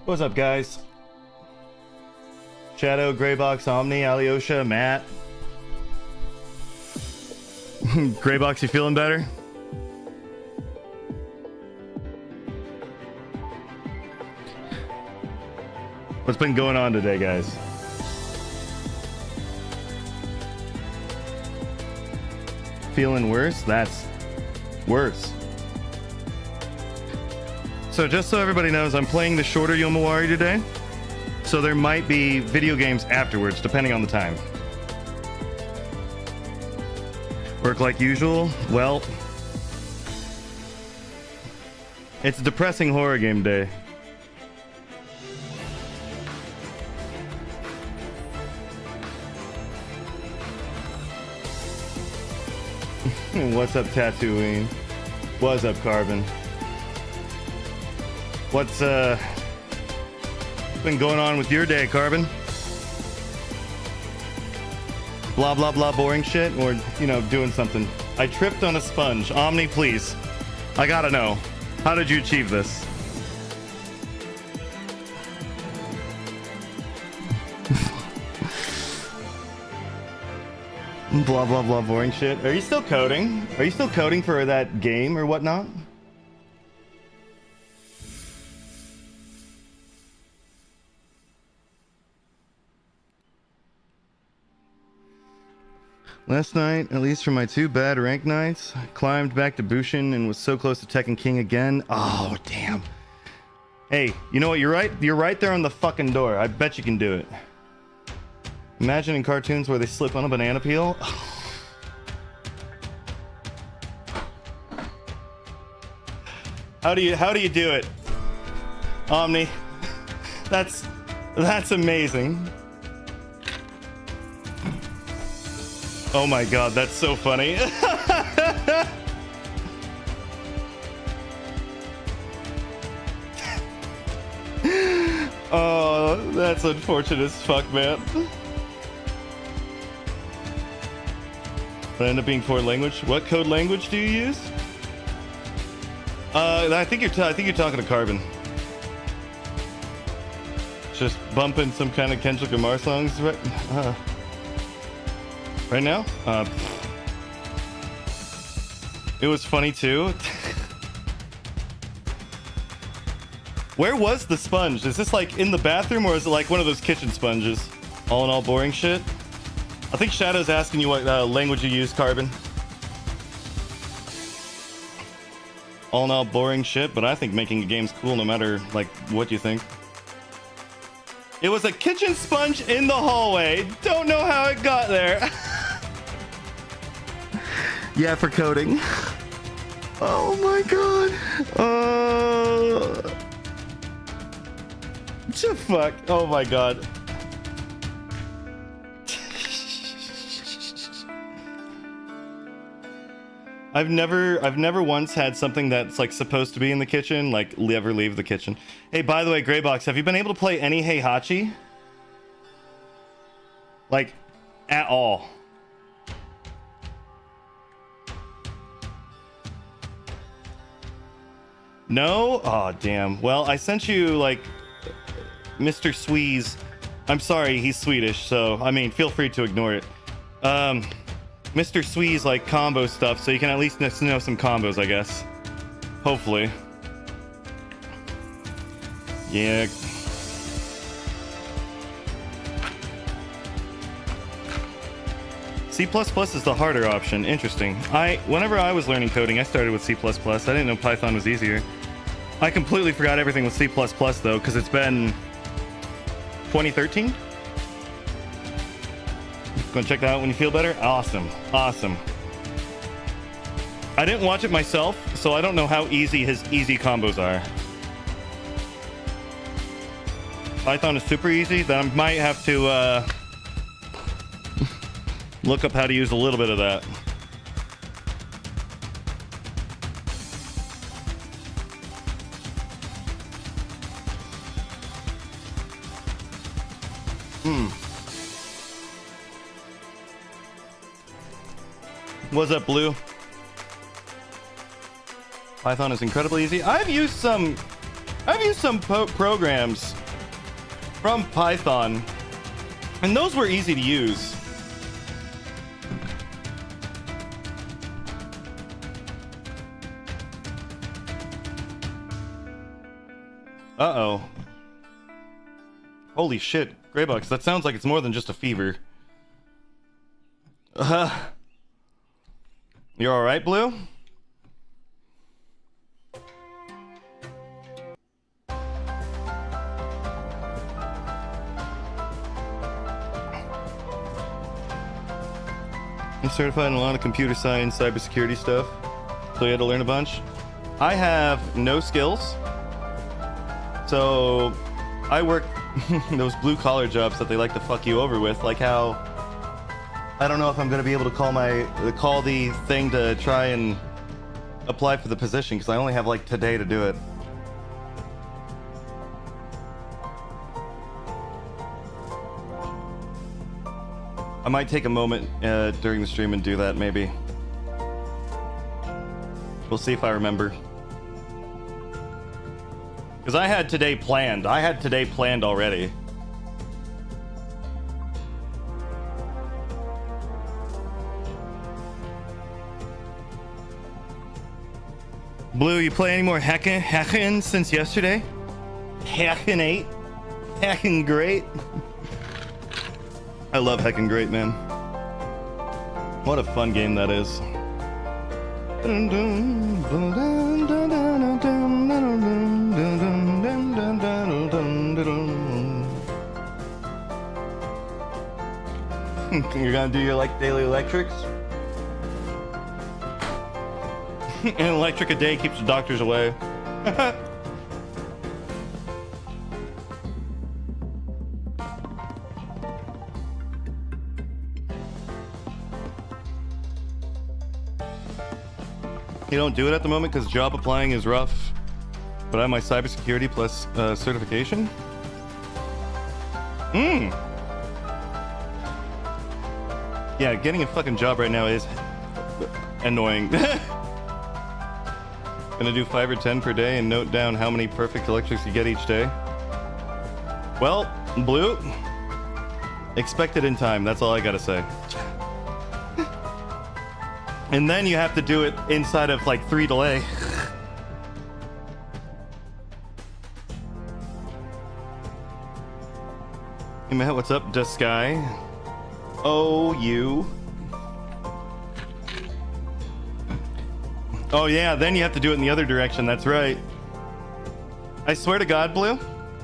What's up, guys? Shadow, Greybox, Omni, Alyosha, Matt. Greybox, you feeling better? What's been going on today, guys? Feeling worse? That's worse. So just so everybody knows, I'm playing the shorter Yomawari today. So there might be video games afterwards, depending on the time. Work like usual? Well, it's a depressing horror game day. What's up, Tatooine? What's up, Carbon? What's been going on with your day, Carbon? Blah blah blah boring shit, or you know, doing something. I tripped on a sponge. Omni, please. I gotta know. How did you achieve this? Blah blah blah boring shit. Are you still coding? Are you still coding for that game or whatnot? Last night, at least for my 2 bad rank nights, I climbed back to Bushin and was so close to Tekken King again. Oh, damn. Hey, you know what? You're right. You're right there on the fucking door. I bet you can do it. Imagine in cartoons where they slip on a banana peel. How do you do it? Omni. That's amazing. Oh my god, that's so funny. Oh, that's unfortunate as fuck, man. That end up being foreign language. What code language do you use? I think you're talking to Carbon. Just bumping some kind of Kendrick Lamar songs right now. It was funny too. Where was the sponge? Is this like in the bathroom, or is it like one of those kitchen sponges? All in all, boring shit. I think Shadow's asking you what language you use, Carbon. All in all, boring shit, but I think making a game's cool no matter like what you think. It was a kitchen sponge in the hallway. Don't know how it got there. Yeah, for coding. Oh my god. Fuck. Oh my god. I've never once had something that's like supposed to be in the kitchen like ever leave the kitchen. Hey, by the way, Graybox, have you been able to play any Heihachi? Like, at all? No? Oh, damn. Well, I sent you like Mr. Sweeze. I'm sorry, he's Swedish, so I mean, feel free to ignore it. Mr. Swee's like combo stuff, so you can at least know some combos, I guess. Hopefully. Yeah. C++ is the harder option. Interesting. Whenever I was learning coding, I started with C++. I didn't know Python was easier. I completely forgot everything with C++ though, because it's been 2013? Gonna check that out when you feel better? Awesome. Awesome. I didn't watch it myself, so I don't know how easy his easy combos are. Python is super easy, then I might have to look up how to use a little bit of that. What's up, Blue? Python is incredibly easy. I've used some programs from Python, and those were easy to use. Uh-oh. Holy shit, Graybucks, that sounds like it's more than just a fever. You're alright, Blue? I'm certified in a lot of computer science, cybersecurity stuff. So you had to learn a bunch. I have no skills. So I work those blue collar jobs that they like to fuck you over with, like how I don't know if I'm gonna be able to call the thing to try and apply for the position because I only have like today to do it. I might take a moment during the stream and do that, maybe. We'll see if I remember. Because I had today planned. I had today planned already. Blue, you play any more Hackin since yesterday? Hackin 8? Hackin great? I love Heckin' Great, man. What a fun game that is. You're gonna do your daily electrics? An electric a day keeps the doctors away. You don't do it at the moment because job applying is rough, but I have my cybersecurity plus certification. Yeah, getting a fucking job right now is annoying. Gonna do 5 or 10 per day and note down how many perfect electrics you get each day. Well, Blue, expect it in time. That's all I gotta say. And then you have to do it inside of like 3 delay. Hey Matt, what's up, Dusky? Oh, you. Oh yeah, then you have to do it in the other direction, that's right. I swear to God, Blue,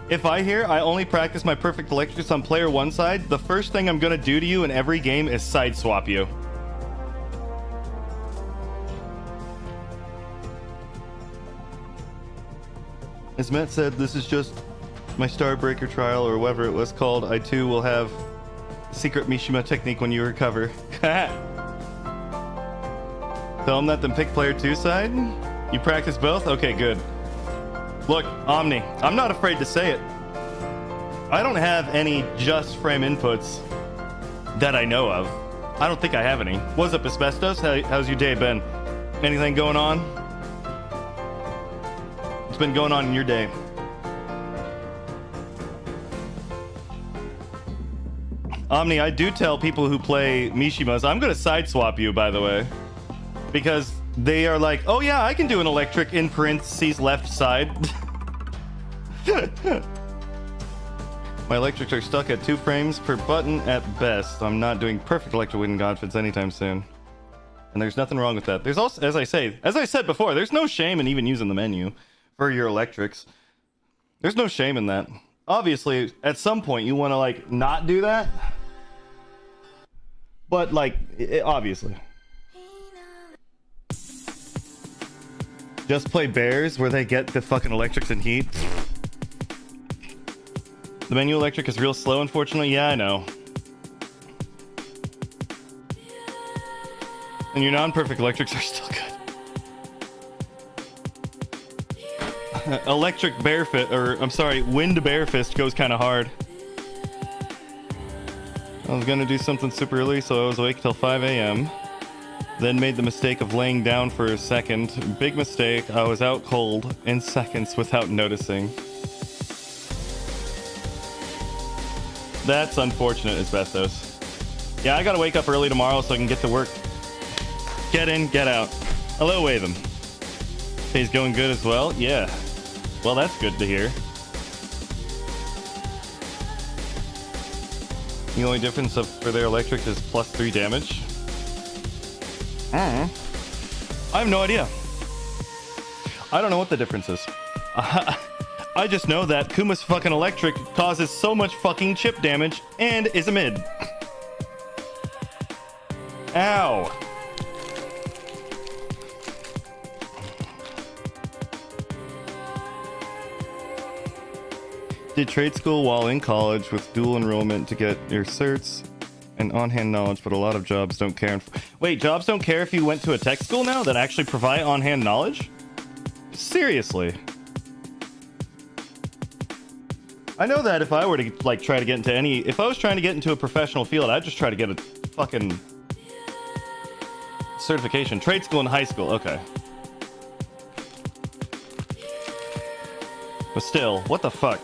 if I hear I only practice my perfect electrics on player 1 side, the first thing I'm gonna do to you in every game is side swap you. As Matt said, this is just my Starbreaker trial or whatever it was called. I too will have secret Mishima technique when you recover. Tell him that, then pick player 2 side. You practice both? Okay, good. Look, Omni, I'm not afraid to say it. I don't have any just frame inputs that I know of. I don't think I have any. What's up, Asbestos? How's your day been? Anything going on? What's been going on in your day? Omni, I do tell people who play Mishimas, I'm gonna side swap you, by the way. Because they are like, oh yeah, I can do an electric in parentheses left side. My electrics are stuck at 2 frames per button at best. I'm not doing perfect electric with Godfits anytime soon. And there's nothing wrong with that. There's also, as I said before, there's no shame in even using the menu for your electrics. There's no shame in that. Obviously, at some point you want to like not do that. But like, obviously. Just play Bears where they get the fucking electrics and heat. The menu electric is real slow, unfortunately. Yeah, I know. And your non-perfect electrics are still good. Electric Barefist, or I'm sorry, Wind Barefist goes kind of hard. I was gonna do something super early, so I was awake till 5 a.m. Then made the mistake of laying down for a second. Big mistake. I was out cold in seconds without noticing. That's unfortunate, Asbestos. Yeah, I gotta wake up early tomorrow so I can get to work. Get in, get out. Hello, Watham. Day's going good as well? Yeah. Well, that's good to hear. The only difference for their electric is +3 damage. I have no idea. I don't know what the difference is. I just know that Kuma's fucking electric causes so much fucking chip damage and is a mid. Ow. Did trade school while in college with dual enrollment to get your certs and on-hand knowledge, but a lot of jobs don't care. Wait, jobs don't care if you went to a tech school now that actually provide on-hand knowledge? Seriously. I know that if I were to like try to get into if I was trying to get into a professional field, I'd just try to get a fucking certification. Trade school in high school, okay. But still, what the fuck?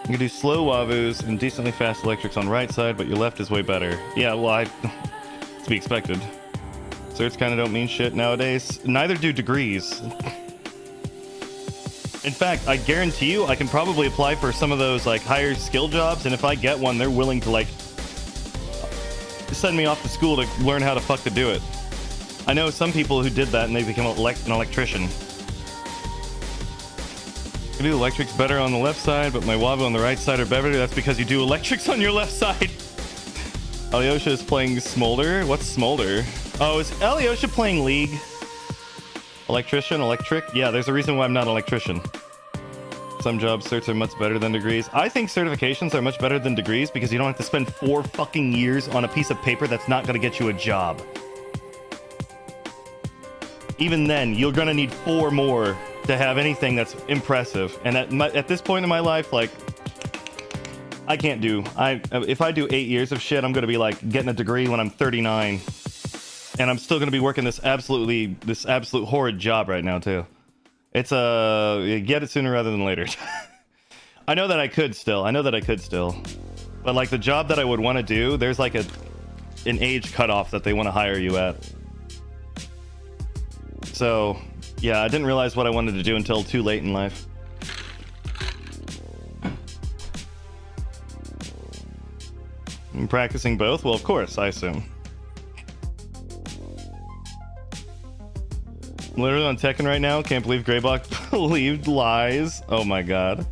You can do slow wavus and decently fast electrics on right side, but your left is way better. Yeah, well, it's to be expected. Certs kind of don't mean shit nowadays. Neither do degrees. In fact, I guarantee you, I can probably apply for some of those like higher skill jobs, and if I get one, they're willing to like send me off to school to learn how to fuck to do it. I know some people who did that and they became an electrician. I do electrics better on the left side, but my wavu on the right side are better. That's because you do electrics on your left side. Alyosha is playing Smolder. What's Smolder? Oh, is Alyosha playing League? Electrician, electric? Yeah, there's a reason why I'm not an electrician. Some jobs certs are much better than degrees. I think certifications are much better than degrees because you don't have to spend 4 fucking years on a piece of paper that's not going to get you a job. Even then, you're going to need 4 more to have anything that's impressive. And at this point in my life, like, I can't do. If I do 8 years of shit, I'm going to be like getting a degree when I'm 39. And I'm still going to be working this absolute horrid job right now too. It's get it sooner rather than later. I know that I could still. But like the job that I would want to do, there's like an age cutoff that they want to hire you at. So, yeah, I didn't realize what I wanted to do until too late in life. I'm practicing both? Well, of course, I assume. I'm literally on Tekken right now. Can't believe Greyblock believed lies. Oh my god.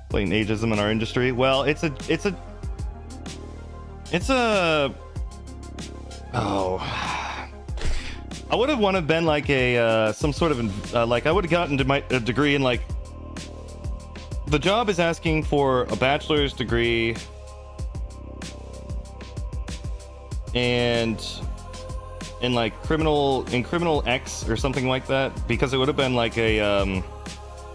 Blatant ageism in our industry. Well, it's a oh. I would have wanted been like a some sort of like I would have gotten to a degree in like the job is asking for a bachelor's degree and in like criminal X or something like that, because it would have been like a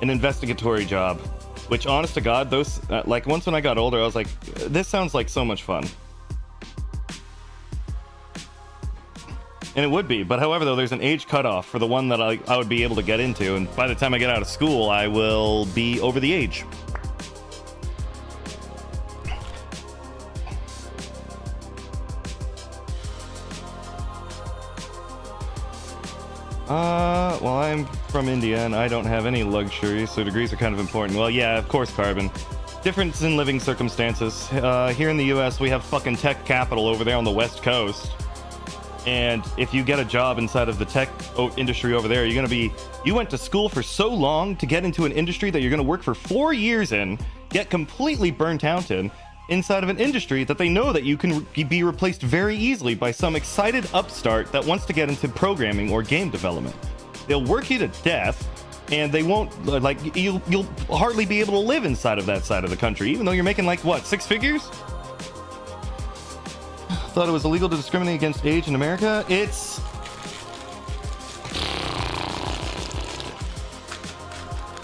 an investigatory job, which honest to God, those like once when I got older I was like, this sounds like so much fun. And it would be, but however though, there's an age cutoff for the one that I would be able to get into, and by the time I get out of school I will be over the age. Well, I'm from India and I don't have any luxury, so degrees are kind of important. Well, yeah, of course, Carbon. Difference in living circumstances. Here in the US, we have fucking tech capital over there on the West Coast. And if you get a job inside of the tech industry over there, you went to school for so long to get into an industry that you're gonna work for 4 years in, get completely burnt out inside of an industry that they know that you can be replaced very easily by some excited upstart that wants to get into programming or game development. They'll work you to death, and they won't, like, you'll hardly be able to live inside of that side of the country, even though you're making like, what, 6 figures? Thought it was illegal to discriminate against age in America.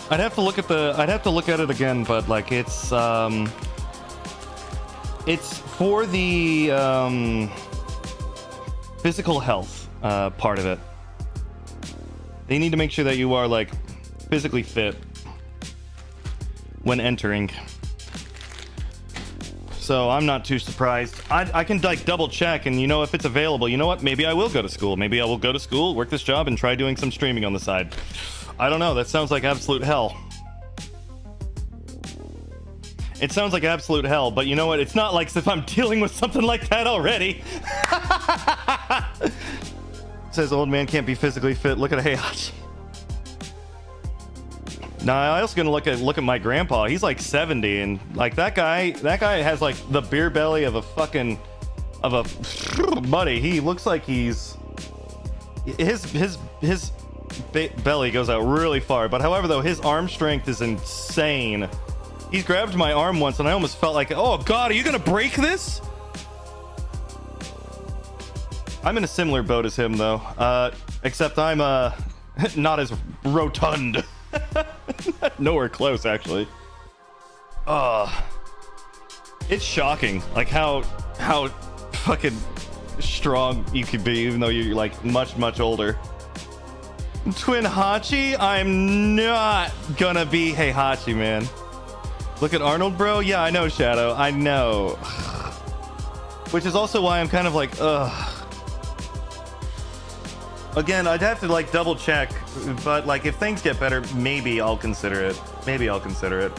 I'd have to look at it again, but like it's for the physical health part of it. They need to make sure that you are like physically fit when entering. So I'm not too surprised. I can like double check, and you know, if it's available, you know what? Maybe I will go to school. Maybe I will go to school, work this job, and try doing some streaming on the side. I don't know. That sounds like absolute hell. It sounds like absolute hell, but you know what? It's not like as if I'm dealing with something like that already. Says old man can't be physically fit. Look at Heihachi. Nah, I also gonna look at my grandpa. He's like 70, and like that guy has like the beer belly of a fucking buddy. He looks like his belly goes out really far. But however, though, his arm strength is insane. He's grabbed my arm once, and I almost felt like, oh god, are you gonna break this? I'm in a similar boat as him, though, except I'm not as rotund. Nowhere close, actually. It's shocking, like how fucking strong you could be, even though you're like much older. Twin Hachi, I'm not gonna be. Hey Hachi, man, look at Arnold, bro. Yeah, I know, Shadow, I know. Which is also why I'm kind of like, again, I'd have to like double check, but like if things get better, maybe I'll consider it. Maybe I'll consider it.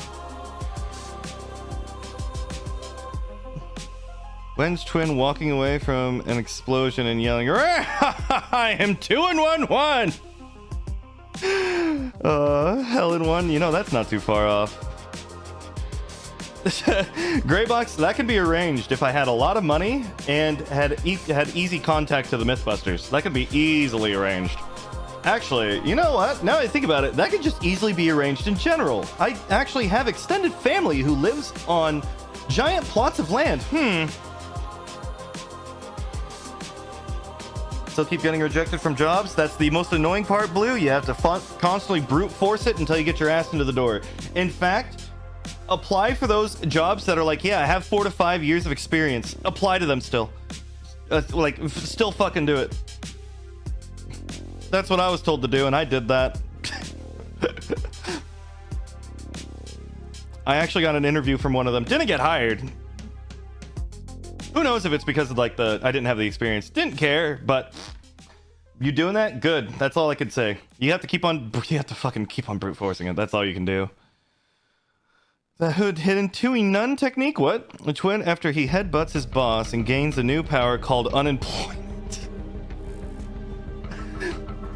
When's Twin walking away from an explosion and yelling, I am 2 in 1. Hell in one. You know, that's not too far off. Greybox, that could be arranged if I had a lot of money and had easy contact to the Mythbusters. That could be easily arranged. Actually, you know what? Now I think about it, that could just easily be arranged in general. I actually have extended family who lives on giant plots of land. Still keep getting rejected from jobs? That's the most annoying part, Blue. You have to constantly brute force it until you get your ass into the door. In fact, apply for those jobs that are like, yeah, I have 4 to 5 years of experience. Apply to them still. Still fucking do it. That's what I was told to do, and I did that. I actually got an interview from one of them. Didn't get hired. Who knows if it's because of like I didn't have the experience. Didn't care, but you doing that? Good. That's all I could say. You have to fucking keep on brute forcing it. That's all you can do. The hood hidden Tui Nun technique? What? A twin after he headbutts his boss and gains a new power called unemployment.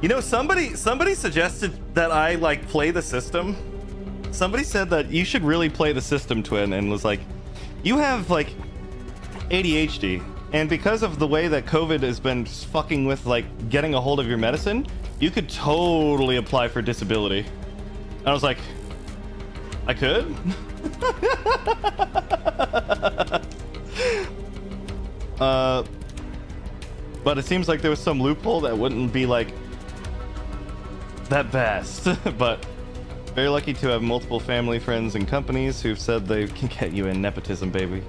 You know, somebody suggested that I like play the system. Somebody said that you should really play the system, Twin, and was like, you have like ADHD, and because of the way that COVID has been fucking with like getting a hold of your medicine, you could totally apply for disability. And I was like, I could? But it seems like there was some loophole that wouldn't be like that best. But very lucky to have multiple family, friends, and companies who've said they can get you in. Nepotism, baby.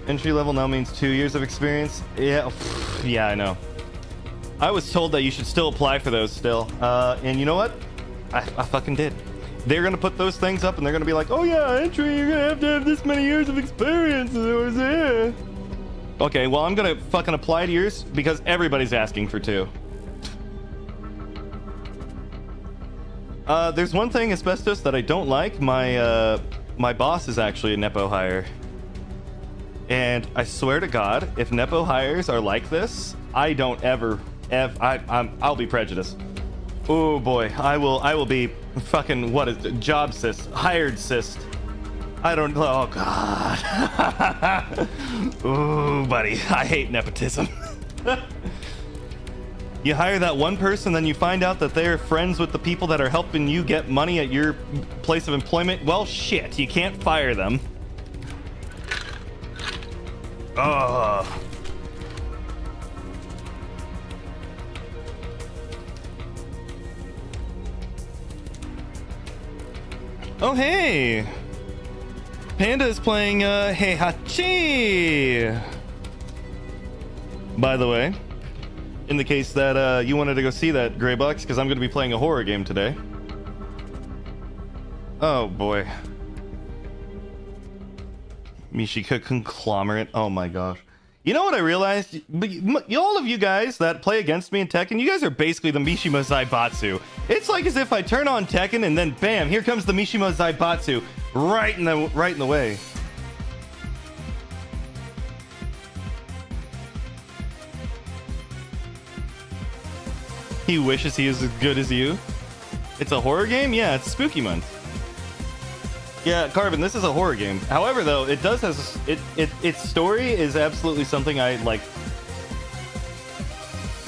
Entry level now means 2 years of experience. Yeah, yeah, I know. I was told that you should still apply for those still. And you know what? I fucking did. They're gonna put those things up and they're gonna be like, oh yeah, entry, you're gonna have this many years of experience. Okay, well, I'm gonna fucking apply to yours because everybody's asking for 2. There's one thing, Asbestos, that I don't like. My boss is actually a Nepo hire. And I swear to God, if Nepo hires are like this, I don't I'll be prejudiced. Oh boy, I will be fucking, what is it, job cyst, hired cyst. I don't, oh God. Ooh, buddy, I hate nepotism. You hire that one person, then you find out that they're friends with the people that are helping you get money at your place of employment. Well, shit, you can't fire them. Ugh. Oh, hey! Panda is playing, Heihachi! By the way, in the case that, you wanted to go see that, Greybox, because I'm going to be playing a horror game today. Oh, boy. Mishika Conglomerate. Oh my gosh. You know what I realized? All of you guys that play against me in Tekken, you guys are basically the Mishima Zaibatsu. It's like as if I turn on Tekken and then bam, here comes the Mishima Zaibatsu right in the way. He wishes he is as good as you. It's a horror game? Yeah, it's spooky month. Yeah, Carbon, this is a horror game. However, though, it does has its story is absolutely something I like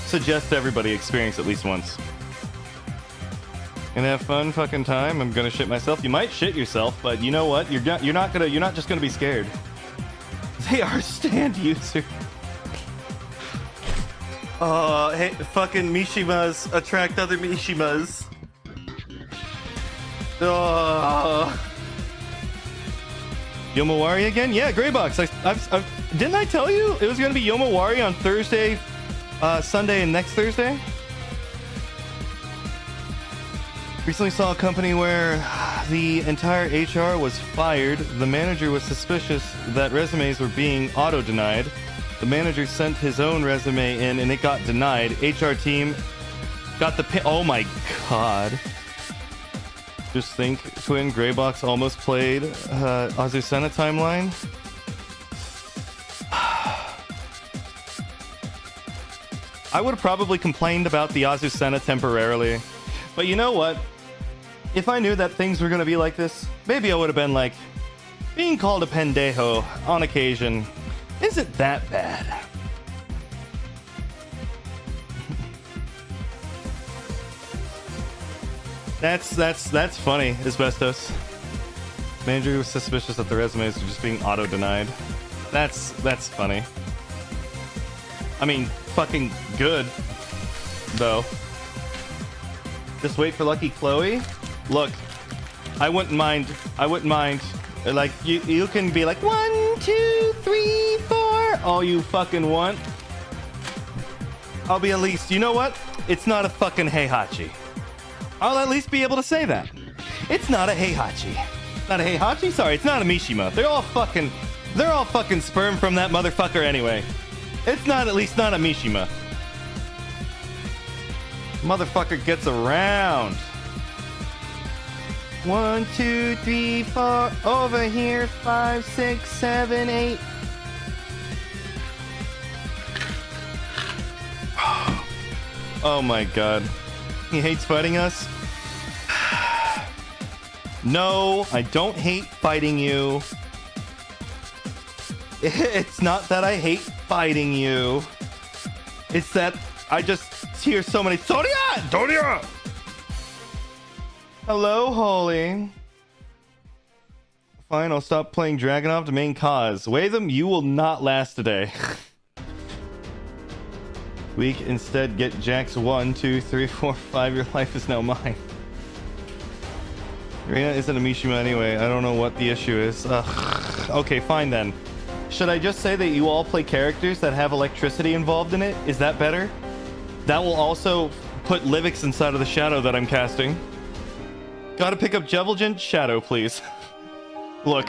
suggest everybody experience at least once. Gonna have fun fucking time. I'm gonna shit myself. You might shit yourself, but you know what? You're not just gonna be scared. They are stand user. Hey, fucking Mishimas attract other Mishimas. Yomawari again? Yeah, Greybox. Didn't I tell you it was gonna be Yomawari on Thursday, Sunday, and next Thursday? Recently saw a company where the entire HR was fired. The manager was suspicious that resumes were being auto-denied. The manager sent his own resume in and it got denied. HR team got the pin. Oh my god. Just think, Twin Greybox almost played Azucena timeline. I would have probably complained about the Azucena temporarily. But you know what? If I knew that things were going to be like this, maybe I would have been like, being called a pendejo on occasion isn't that bad. That's funny, Asbestos. Manager was suspicious that the resumes were just being auto-denied. That's funny. I mean, fucking good, though. Just wait for Lucky Chloe. Look, I wouldn't mind. Like, you can be like 1, 2, 3, 4, all you fucking want. I'll be at least, you know what? It's not a fucking Heihachi. I'll at least be able to say that. It's not a Heihachi. Not a Heihachi? Sorry, it's not a Mishima. They're all fucking sperm from that motherfucker anyway. It's not, at least not a Mishima. Motherfucker gets around. 1, 2, 3, 4, over here, 5, 6, 7, 8. Oh my god. He hates fighting us? No, I don't hate fighting you. It's not that I hate fighting you. It's that I just hear so many Sonia! Hello, Holy. Fine, I'll stop playing Dragunov to main cause. Watham, you will not last today. Weak, instead get Jax 1, 2, 3, 4, 5. Your life is now mine. Reina isn't a Mishima anyway. I don't know what the issue is. Ugh. Okay, fine then. Should I just say that you all play characters that have electricity involved in it? Is that better? That will also put Livix inside of the shadow that I'm casting. Gotta pick up Deviljin? Shadow, please. Look,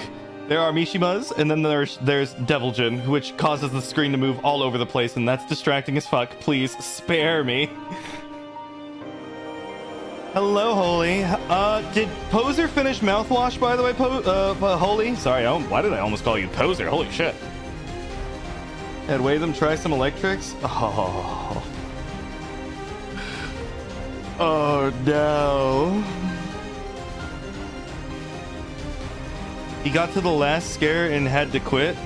there are Mishimas, and then there's Deviljin, which causes the screen to move all over the place, and that's distracting as fuck. Please, spare me. Hello, Holy. Did Poser finish Mouthwash, by the way, Holy? Sorry, why did I almost call you Poser? Holy shit. Had Watham try some electrics? Oh. Oh, no. He got to the last scare and had to quit.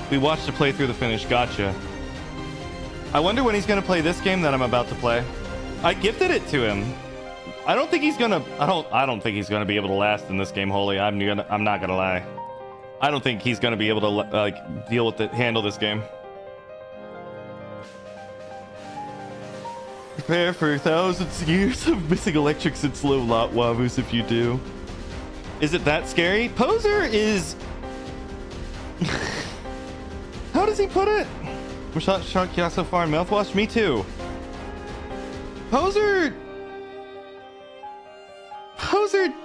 We watched the playthrough to finish. Gotcha. I wonder when he's gonna play this game that I'm about to play. I gifted it to him. I don't think he's gonna. I don't think he's gonna be able to last in this game. Holy, I'm not gonna lie. I don't think he's gonna be able to like handle this game. Prepare for thousands of years of missing electrics and slow lot wavus if you do. Is it that scary? Poser is... How does he put it? I'm shot Shark so far in Mouthwash? Me too. Poser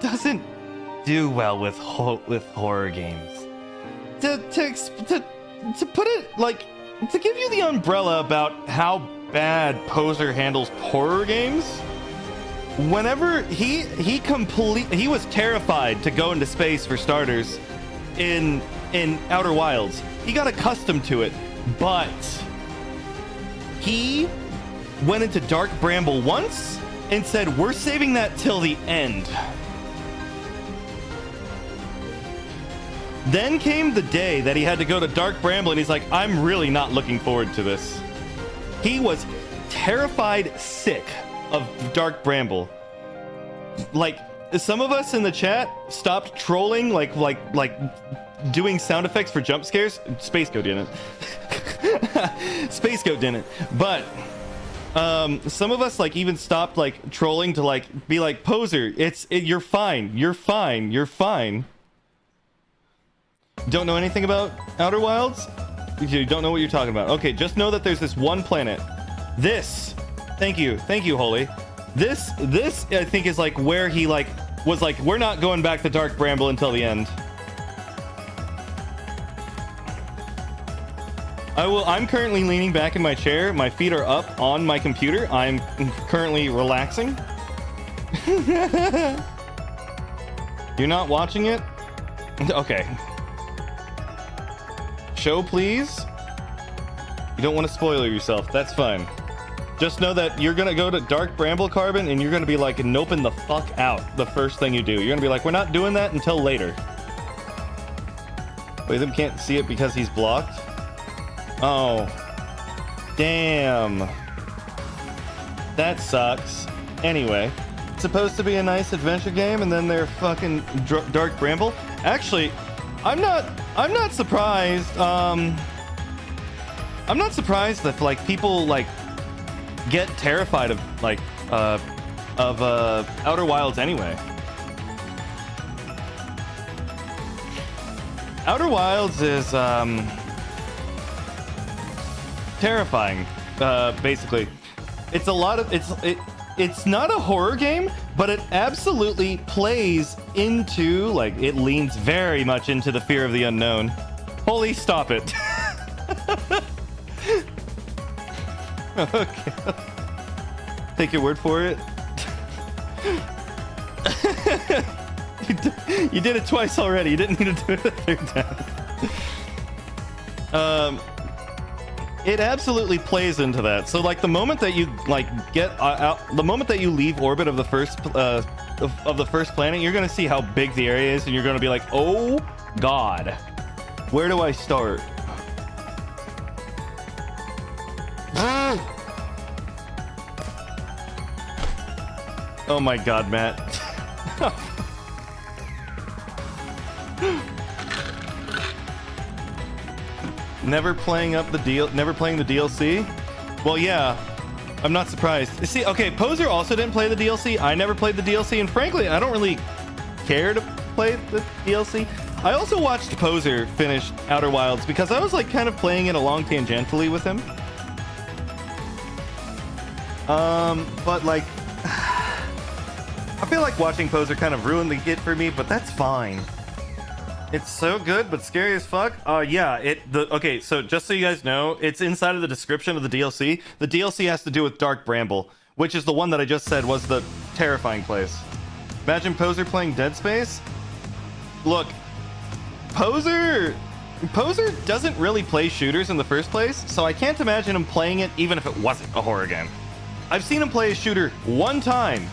doesn't do well with horror games. To put it like... To give you the umbrella about how bad Poser handles horror games... Whenever he was terrified to go into space for starters in Outer Wilds. He got accustomed to it, but he went into Dark Bramble once and said, we're saving that till the end. Then came the day that he had to go to Dark Bramble, and he's like, I'm really not looking forward to this. He was terrified sick of Dark Bramble. Like, some of us in the chat stopped trolling, like doing sound effects for jump scares. Space Goat didn't. Space Goat didn't. But some of us like even stopped like trolling to like be like, Poser, you're fine. You're fine. You're fine. Don't know anything about Outer Wilds? You don't know what you're talking about. Okay, just know that there's this one planet. This. Thank you, Holy. This I think is like where he like was like, we're not going back to Dark Bramble until the end. I'm currently leaning back in my chair. My feet are up on my computer. I'm currently relaxing. You're not watching it? Okay. Show, please. You don't want to spoil yourself. That's fine. Just know that you're gonna go to Dark Bramble, Carbon, and you're gonna be like noping the fuck out the first thing you do. You're gonna be like, we're not doing that until later. Wait, them can't see it because he's blocked? Oh. Damn. That sucks. Anyway, it's supposed to be a nice adventure game, and then they're fucking Dark Bramble. Actually, I'm not surprised. I'm not surprised that like people like get terrified of like Outer Wilds anyway. Outer Wilds is terrifying. Basically, it's a lot of it's not a horror game, but it absolutely plays into like it leans very much into the fear of the unknown. Holy, stop it. Okay. Take your word for it. You did it twice already. You didn't need to do it a third time. It absolutely plays into that. So like the moment that you like get out, the moment that you leave orbit of the first planet, you're gonna see how big the area is, and you're gonna be like, oh God, where do I start? Oh my God, Matt. Never playing the DLC? Well, yeah, I'm not surprised. See, okay, Poser also didn't play the DLC. I never played the DLC, and frankly, I don't really care to play the DLC. I also watched Poser finish Outer Wilds because I was like kind of playing it along tangentially with him. But like, I feel like watching Poser kind of ruined the hit for me, but that's fine. It's so good, but scary as fuck. Yeah, okay, so just so you guys know, it's inside of the description of the DLC. The DLC has to do with Dark Bramble, which is the one that I just said was the terrifying place. Imagine Poser playing Dead Space. Look, Poser doesn't really play shooters in the first place, so I can't imagine him playing it even if it wasn't a horror game. I've seen him play a shooter one time.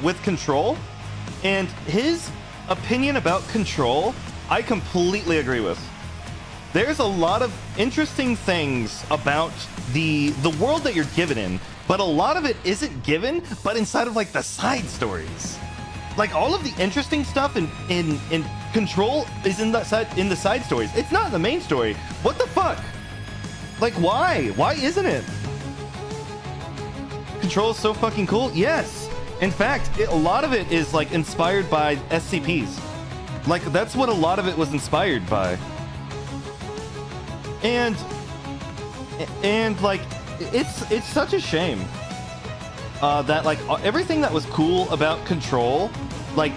With Control, and his opinion about Control, I completely agree with. There's a lot of interesting things about the world that you're given in, but a lot of it isn't given, but inside of like the side stories. Like all of the interesting stuff in Control is in the side stories. It's not in the main story. What the fuck? Like why? Why isn't it? Control is so fucking cool. Yes. In fact, a lot of it is like inspired by SCPs. Like that's what a lot of it was inspired by. And like it's such a shame that like everything that was cool about Control, like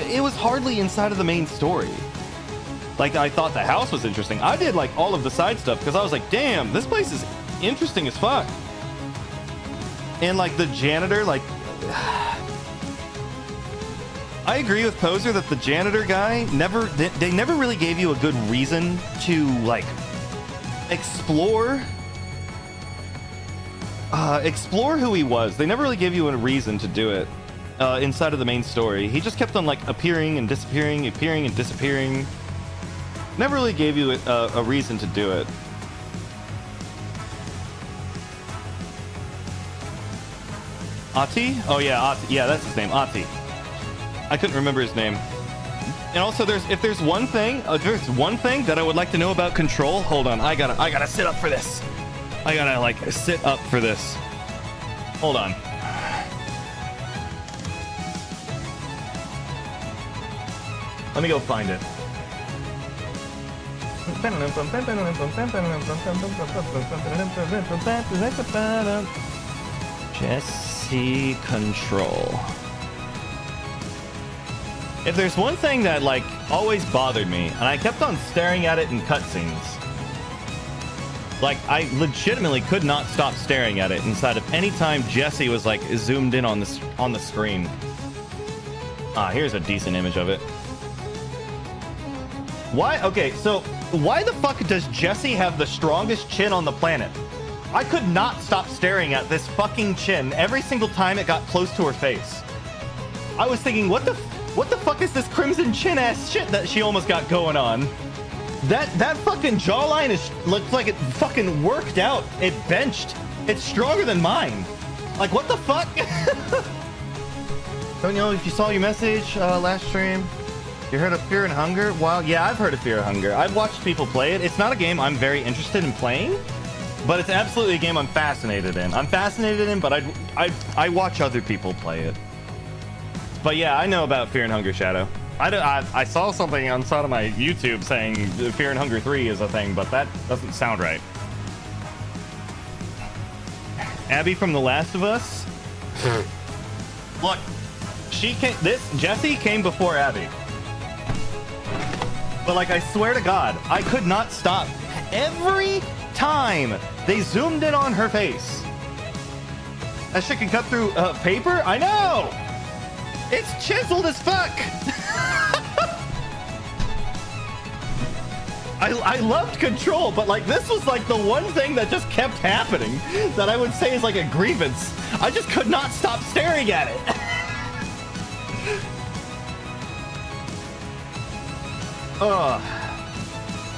it was hardly inside of the main story. Like I thought the house was interesting. I did like all of the side stuff because I was like, damn, this place is interesting as fuck. And like the janitor, like I agree with Poser that the janitor guy they never really gave you a good reason to like explore explore who he was. They never really gave you a reason to do it inside of the main story. He just kept on like appearing and disappearing, appearing and disappearing. Never really gave you a reason to do it. Ati? Oh yeah, Ati. Yeah, that's his name, Ati. I couldn't remember his name. And also, if there's one thing that I would like to know about Control. Hold on, I gotta sit up for this. I gotta like sit up for this. Hold on. Let me go find it. Jesse Control. If there's one thing that like always bothered me, and I kept on staring at it in cutscenes, like I legitimately could not stop staring at it inside of any time Jesse was like zoomed in on the screen. Ah, here's a decent image of it. Why? Okay, so why the fuck does Jesse have the strongest chin on the planet? I could not stop staring at this fucking chin every single time it got close to her face. I was thinking, what the fuck is this crimson chin ass shit that she almost got going on? That fucking jawline looks like it fucking worked out. It benched. It's stronger than mine. Like, what the fuck? Don't know if you saw your message last stream. You heard of Fear and Hunger? Well, yeah, I've heard of Fear and Hunger. I've watched people play it. It's not a game I'm very interested in playing, but it's absolutely a game I'm fascinated in. But I watch other people play it. But yeah, I know about Fear and Hunger, Shadow. I saw something on side of my YouTube saying Fear and Hunger 3 is a thing, but that doesn't sound right. Abby from The Last of Us? Look, Jesse came before Abby. But like, I swear to God, I could not stop. Every time they zoomed in on her face. That shit can cut through paper? I know! It's chiseled as fuck! I loved Control, but like this was like the one thing that just kept happening that I would say is like a grievance. I just could not stop staring at it.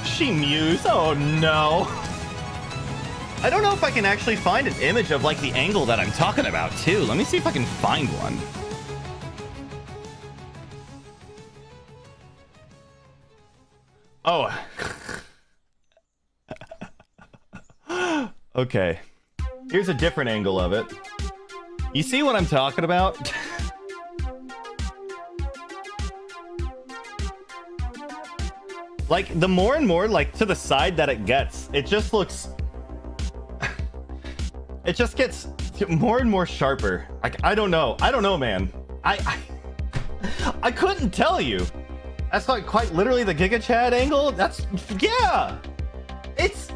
She mused. Oh no. I don't know if I can actually find an image of like the angle that I'm talking about too. Let me see if I can find one. Oh. Okay. Here's a different angle of it. You see what I'm talking about? Like, the more and more, like, to the side that it gets, it just looks... It just gets more and more sharper. Like, I don't know, man. I couldn't tell you. That's like quite literally the Giga Chad angle. That's, yeah. It's...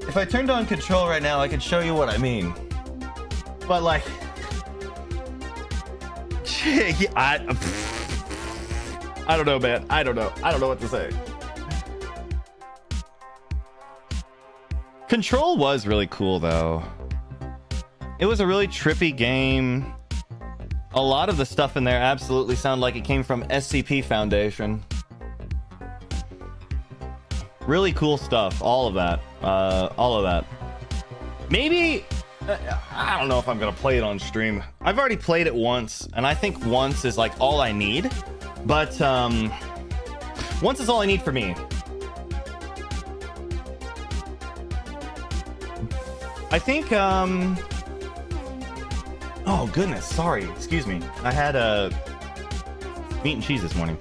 If I turned on Control right now, I could show you what I mean. But like... I don't know, man. I don't know what to say. Control was really cool, though. It was a really trippy game. A lot of the stuff in there absolutely sound like it came from SCP Foundation. Really cool stuff. All of that. Maybe... I don't know if I'm gonna play it on stream. I've already played it once, and I think once is like all I need. But, once is all I need for me. I think, oh, goodness, sorry. Excuse me. I had, meat and cheese this morning.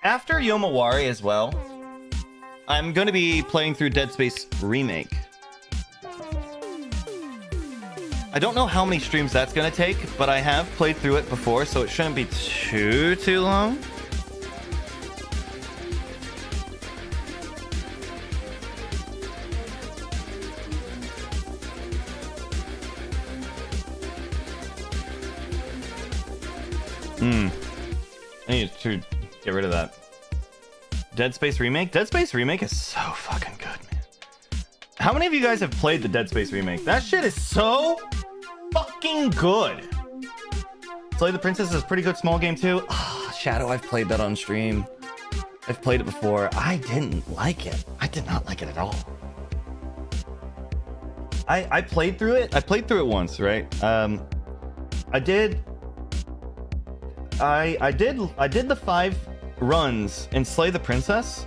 After Yomawari as well, I'm going to be playing through Dead Space Remake. I don't know how many streams that's going to take, but I have played through it before, so it shouldn't be too long. I need to get rid of that. Dead Space Remake? Dead Space Remake is so fucking good, man. How many of you guys have played the Dead Space Remake? That shit is so fucking good. Slay the Princess is a pretty good small game too. Shadow, I've played that on stream. I've played it before. I didn't like it. I did not like it at all. I played through it. I played through it once, right? I did the 5 runs in Slay the Princess,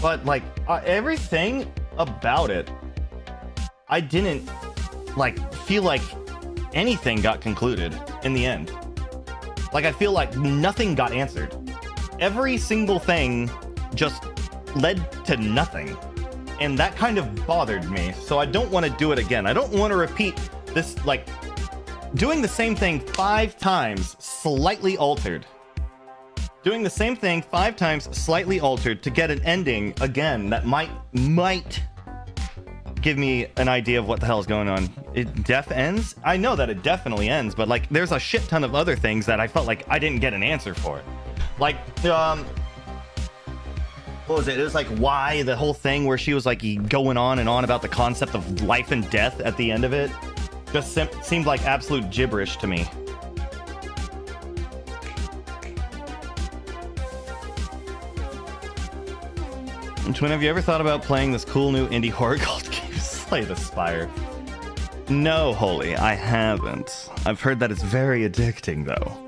but like everything about it, I didn't like feel like anything got concluded in the end. Like I feel like nothing got answered. Every single thing just led to nothing. And that kind of bothered me. So I don't want to do it again. I don't want to repeat this, like doing the same thing 5 times, slightly altered. Doing the same thing 5 times, slightly altered to get an ending again that might give me an idea of what the hell is going on. It def ends? I know that it definitely ends, but like there's a shit ton of other things that I felt like I didn't get an answer for. Like, what was it? It was like why the whole thing where she was like going on and on about the concept of life and death at the end of it just seemed like absolute gibberish to me. Twin, have you ever thought about playing this cool new indie horror called Slay the Spire? No, Holy, I haven't. I've heard that it's very addicting though.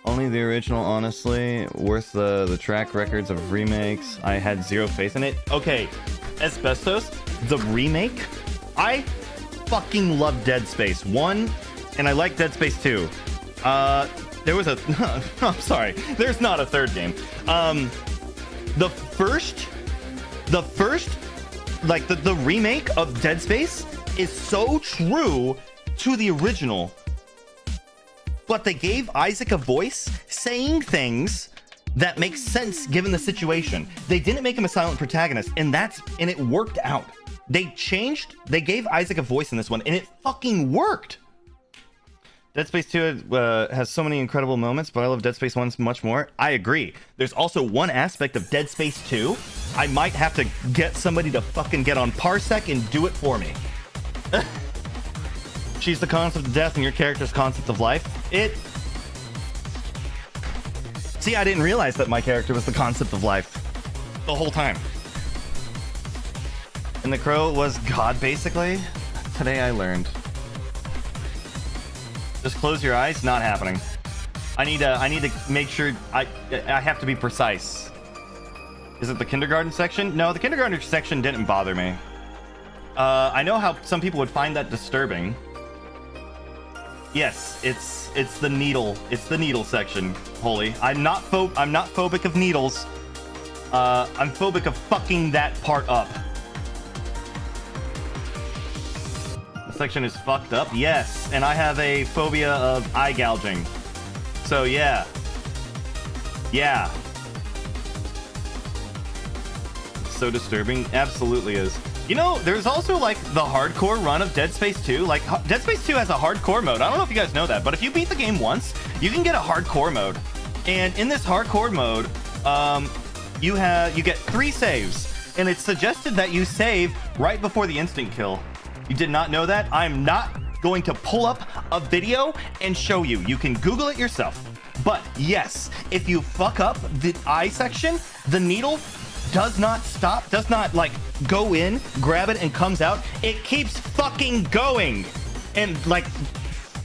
Only the original, honestly. Worth the track records of remakes. I had zero faith in it. Okay, Asbestos, the remake. I fucking love Dead Space 1, and I like Dead Space 2. There was a... I'm sorry. There's not a third game. The first, like the remake of Dead Space is so true to the original. But they gave Isaac a voice saying things that make sense given the situation. They didn't make him a silent protagonist, and it worked out. They gave Isaac a voice in this one, and it fucking worked. Dead Space 2 has so many incredible moments, but I love Dead Space 1 much more. I agree. There's also one aspect of Dead Space 2. I might have to get somebody to fucking get on Parsec and do it for me. She's the concept of death and your character's concept of life. See, I didn't realize that my character was the concept of life the whole time. And the crow was God, basically. Today I learned. Just close your eyes. Not happening. I need to make sure I have to be precise. Is it the kindergarten section? No, the kindergarten section didn't bother me. I know how some people would find that disturbing. Yes, it's the needle. It's the needle section, Holy. I'm not phobic of needles. I'm phobic of fucking that part up. The section is fucked up. Yes, and I have a phobia of eye gouging. So yeah. Yeah. So disturbing. Absolutely is. You know, there's also like the hardcore run of Dead Space 2. Like Dead Space 2 has a hardcore mode. I don't know if you guys know that, but if you beat the game once, you can get a hardcore mode. And in this hardcore mode, you get 3 saves, and it's suggested that you save right before the instant kill. You did not know that? I'm not going to pull up a video and show you. You can Google it yourself. But yes, if you fuck up the eye section, the needle does not stop, does not like go in, grab it, and comes out. It keeps fucking going and like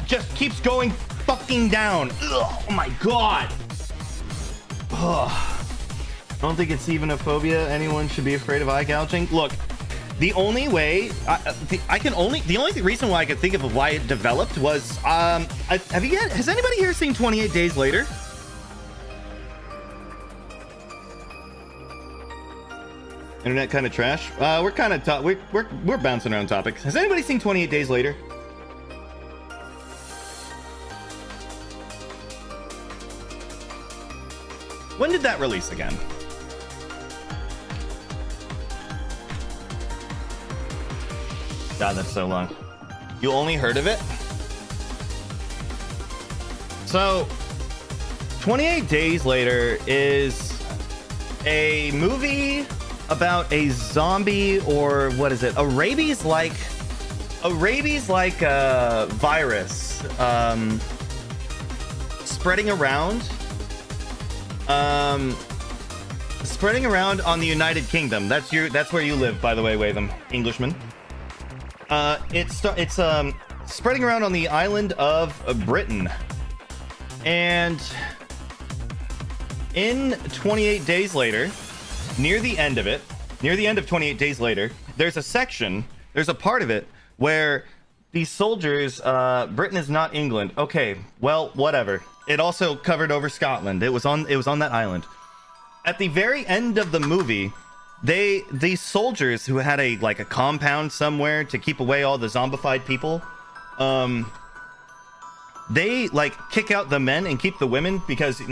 just keeps going fucking down. Ugh, oh my god. Ugh. I don't think it's even a phobia. Anyone should be afraid of eye gouging. Look, the only way the only reason why I could think of why it developed was has anybody here seen 28 Days Later? Internet kind of trash. We're kind of we're bouncing around topics. Has anybody seen 28 Days Later? When did that release again? God, that's so long. You only heard of it? So, 28 Days Later is a movie about a zombie, or what is it? A rabies-like virus spreading around on the United Kingdom. That's where you live, by the way, Watham, Englishman. It's spreading around on the island of Britain. And in 28 Days Later, near the end of 28 Days Later, there's a part of it where these soldiers, Britain is not England. Okay, well, whatever. It also covered over Scotland. It was on that island. At the very end of the movie, these soldiers who had a compound somewhere to keep away all the zombified people, they kick out the men and keep the women because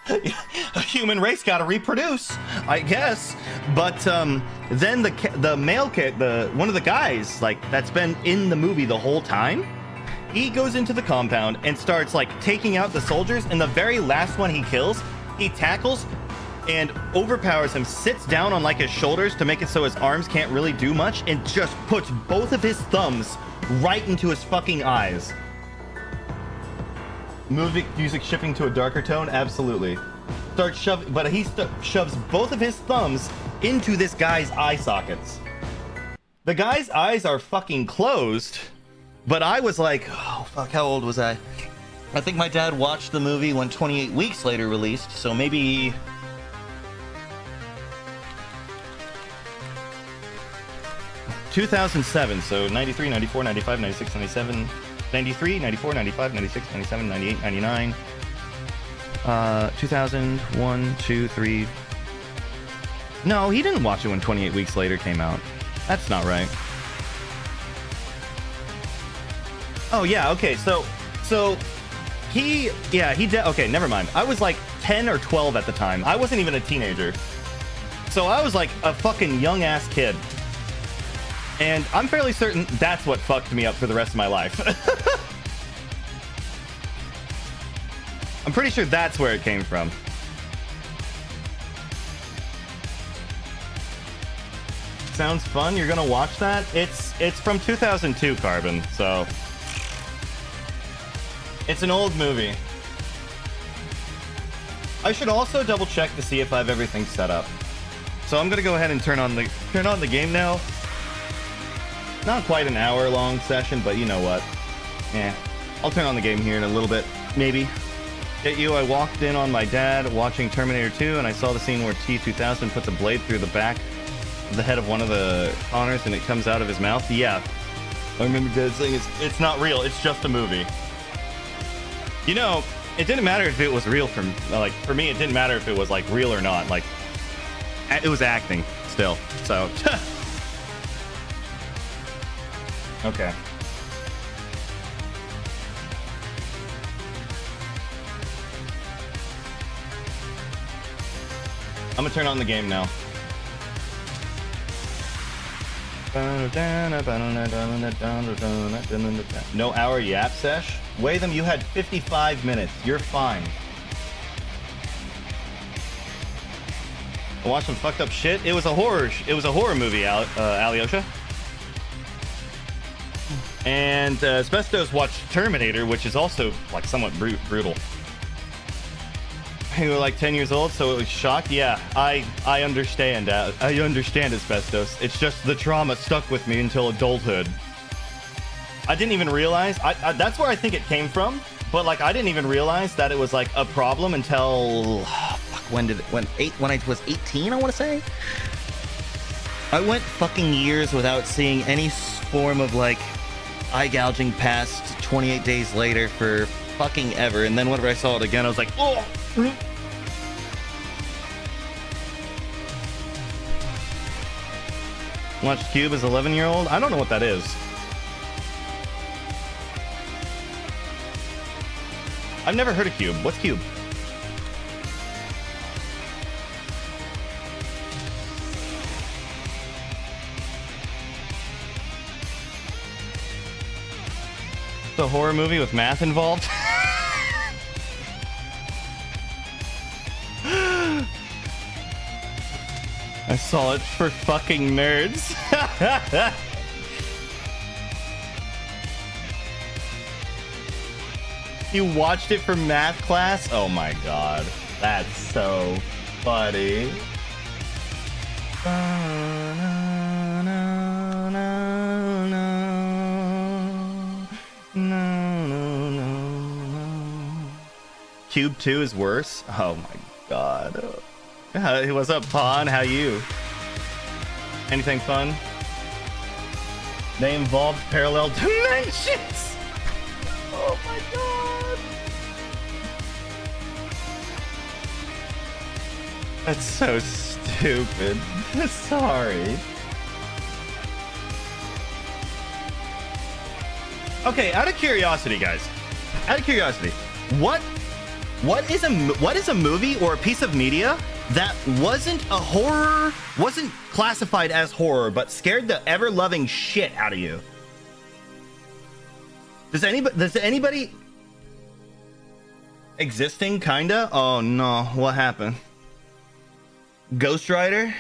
a human race gotta reproduce, I guess. But then the male kid, one of the guys that's been in the movie the whole time, he goes into the compound and starts taking out the soldiers, and the very last one he kills, he tackles and overpowers him, sits down on his shoulders to make it so his arms can't really do much, and just puts both of his thumbs right into his fucking eyes. Music shifting to a darker tone, absolutely. Starts shoving, but he shoves both of his thumbs into this guy's eye sockets. The guy's eyes are fucking closed, but I was like, oh fuck, how old was I? I think my dad watched the movie when 28 Weeks Later released, so maybe 2007, so 93, 94, 95, 96, 97, 93, 94, 95, 96, 97, 98, 99, 2000, 1, 2, 3. No, he didn't watch it when 28 Weeks Later came out. That's not right. Oh yeah, okay, so okay, never mind. I was 10 or 12 at the time. I wasn't even a teenager. So I was a fucking young ass kid. And I'm fairly certain that's what fucked me up for the rest of my life. I'm pretty sure that's where it came from. Sounds fun. You're gonna watch that? It's from 2002, Carbon, so it's an old movie. I should also double check to see if I have everything set up. So I'm gonna go ahead and turn on the game now. Not quite an hour long session, but you know what? Yeah, I'll turn on the game here in a little bit, maybe. Get you, I walked in on my dad watching Terminator 2, and I saw the scene where T-2000 puts a blade through the back of the head of one of the Connors, and it comes out of his mouth. Yeah, I remember Dad saying it's not real, it's just a movie. You know, it didn't matter if it was real for me, it didn't matter if it was real or not. It was acting still, so. Okay. I'm gonna turn on the game now. No hour yap sesh? Watham, you had 55 minutes. You're fine. I watched some fucked up shit. It was a horror movie, Alyosha. And Asbestos watched Terminator, which is also somewhat brutal. You were 10 years old, so it was shocked. Yeah, I understand. I understand, Asbestos. It's just the trauma stuck with me until adulthood. I didn't even realize. That's where I think it came from. But I didn't even realize that it was a problem until when I was 18. I want to say. I went fucking years without seeing any form of eye gouging past 28 Days Later for fucking ever, and then whenever I saw it again, I was like, oh. Watched Cube as 11-year-old? I don't know what that is. I've never heard of Cube. What's Cube? It's a horror movie with math involved. I saw it for fucking nerds. You watched it for math class? Oh my god. That's so funny. Cube 2 is worse? Oh my god. What's up, Pawn? How you? Anything fun? They involved parallel dimensions! Oh my god. That's so stupid. Sorry. Okay, out of curiosity, guys. Out of curiosity, what is a movie or a piece of media that wasn't a horror, wasn't classified as horror, but scared the ever-loving shit out of you? Does anybody existing kinda? Oh no, what happened? Ghost Rider?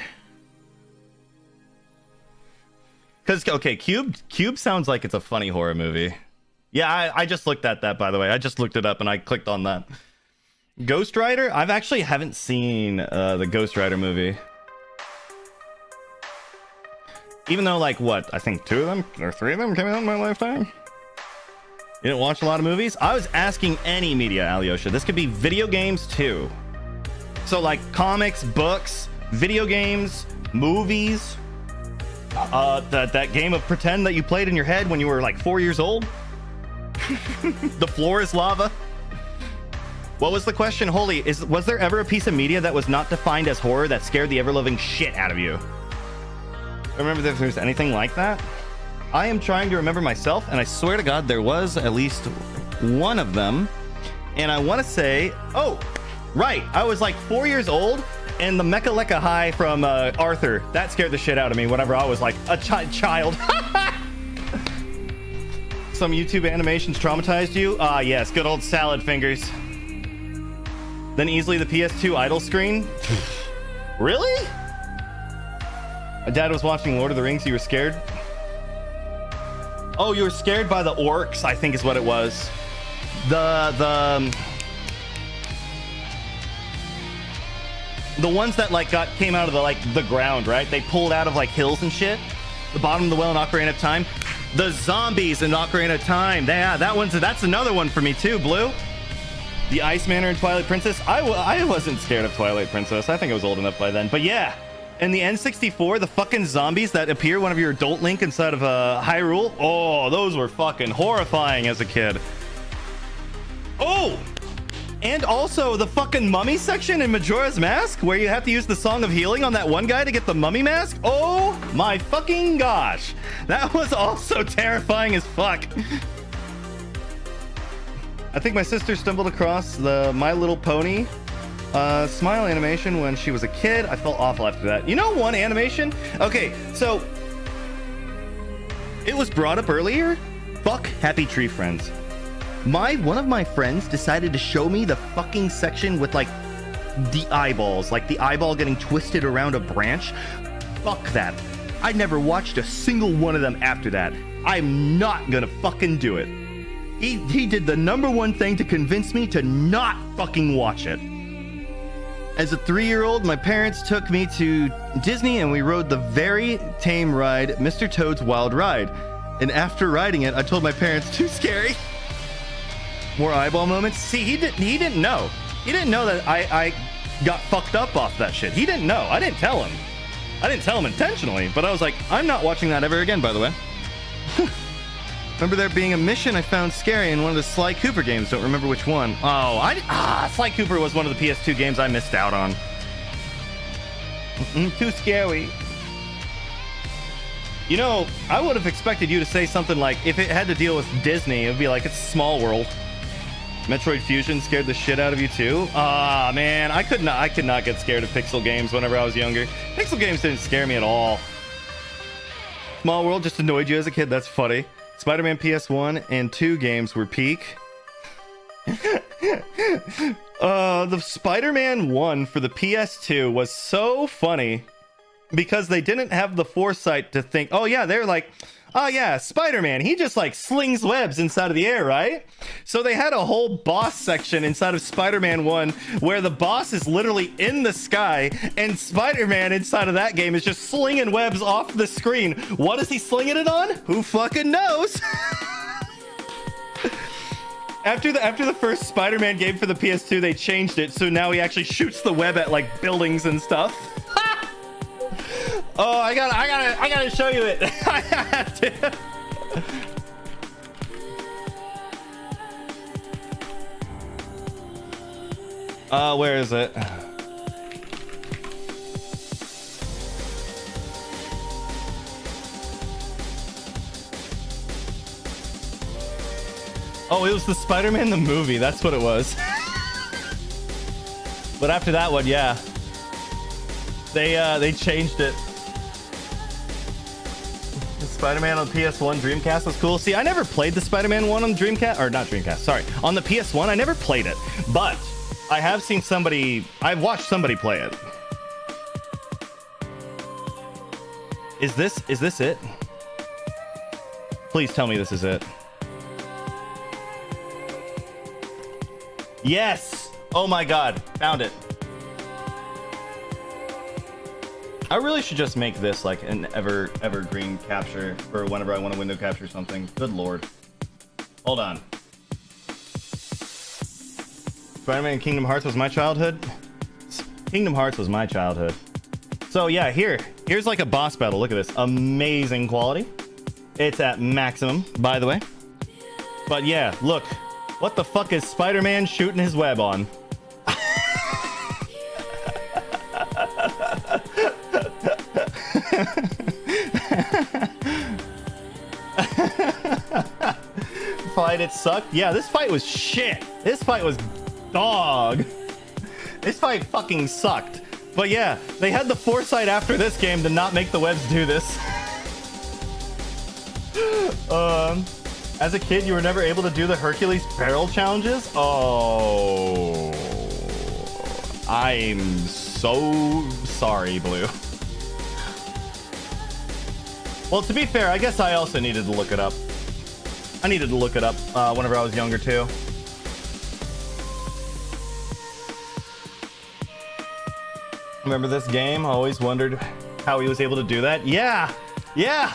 Because, okay, Cube sounds like it's a funny horror movie. Yeah, I just looked at that, by the way. I just looked it up and I clicked on that. Ghost Rider? I've actually haven't seen the Ghost Rider movie. Even though, like, what? I think 2 of them or 3 of them came out in my lifetime. You didn't watch a lot of movies? I was asking any media, Alyosha. This could be video games, too. So, like, comics, books, video games, movies. That game of pretend that you played in your head when you were like 4 years old. The floor is lava. What was the question? Holy, was there ever a piece of media that was not defined as horror that scared the ever-loving shit out of you? I remember if there's anything like that. I am trying to remember myself, and I swear to God there was at least one of them. And I want to say, oh, right, I was like 4 years old. And the Mecha Lecca High from Arthur, that scared the shit out of me whenever I was like a child. Some YouTube animations traumatized you? Ah, yes, good old salad fingers. Then easily the PS2 idle screen? Really? My dad was watching Lord of the Rings, you were scared? Oh, you were scared by the orcs, I think is what it was. The ones that like came out of the ground, right? They pulled out of like hills and shit. The bottom of the well in Ocarina of Time. The zombies in Ocarina of Time. Yeah, that's another one for me too, Blue. The Ice Manor in Twilight Princess. I wasn't scared of Twilight Princess. I think I was old enough by then. But yeah, in the N64, the fucking zombies that appear whenever you're Adult Link inside of Hyrule. Oh, those were fucking horrifying as a kid. Oh! And also the fucking mummy section in Majora's Mask, where you have to use the Song of Healing on that one guy to get the mummy mask. Oh my fucking gosh. That was also terrifying as fuck. I think my sister stumbled across the My Little Pony smile animation when she was a kid. I felt awful after that. You know one animation? Okay, so it was brought up earlier. Fuck Happy Tree Friends. One of my friends decided to show me the fucking section with like the eyeballs, like the eyeball getting twisted around a branch. Fuck that. I never watched a single one of them after that. I'm not gonna fucking do it. He did the number one thing to convince me to not fucking watch it. As a 3-year-old, my parents took me to Disney and we rode the very tame ride, Mr. Toad's Wild Ride. And after riding it, I told my parents, too scary. More eyeball moments. See, he didn't know. He didn't know that I got fucked up off that shit. He didn't know. I didn't tell him. I didn't tell him intentionally, but I was like, I'm not watching that ever again, by the way. Remember there being a mission I found scary in one of the Sly Cooper games. Don't remember which one. Oh, Sly Cooper was one of the PS2 games I missed out on. Too scary. You know, I would have expected you to say something like, if it had to deal with Disney, it would be like, it's Small World. Metroid Fusion scared the shit out of you too? Ah, man, I could not get scared of pixel games whenever I was younger. Pixel games didn't scare me at all. Small World just annoyed you as a kid. That's funny. Spider-Man PS1 and 2 games were peak. The Spider-Man 1 for the PS2 was so funny. because they didn't have the foresight to think, oh yeah, they're like, oh yeah, Spider-Man, he just like slings webs inside of the air, right? So they had a whole boss section inside of Spider-Man 1 where the boss is literally in the sky and Spider-Man inside of that game is just slinging webs off the screen. What is he slinging it on? Who fucking knows? After the first Spider-Man game for the PS2, they changed it so now he actually shoots the web at like buildings and stuff. Oh, I gotta show you it. I have to. Where is it? Oh, it was the Spider-Man the movie. That's what it was. But after that one, yeah, they changed it. Spider-Man on PS1 Dreamcast was cool. See, I never played the Spider-Man 1 on Dreamcast, or not Dreamcast, sorry. On the PS1, I never played it, but I have seen I've watched somebody play it. Is this it? Please tell me this is it. Yes! Oh my god, found it. I really should just make this like an evergreen capture for whenever I want to window capture something. Good lord. Hold on. Spider-Man Kingdom Hearts was my childhood. Kingdom Hearts was my childhood. So yeah, here's like a boss battle. Look at this. Amazing quality. It's at maximum, by the way. But yeah, look. What the fuck is Spider-Man shooting his web on? Fight, it sucked. Yeah, this fight was shit. This fight was dog. This fight fucking sucked. But yeah, they had the foresight after this game to not make the webs do this. As a kid, you were never able to do the Hercules barrel challenges? Oh, I'm so sorry, Blue. Well, to be fair, I guess I also needed to look it up. I needed to look it up whenever I was younger, too. Remember this game? I always wondered how he was able to do that. Yeah! Yeah!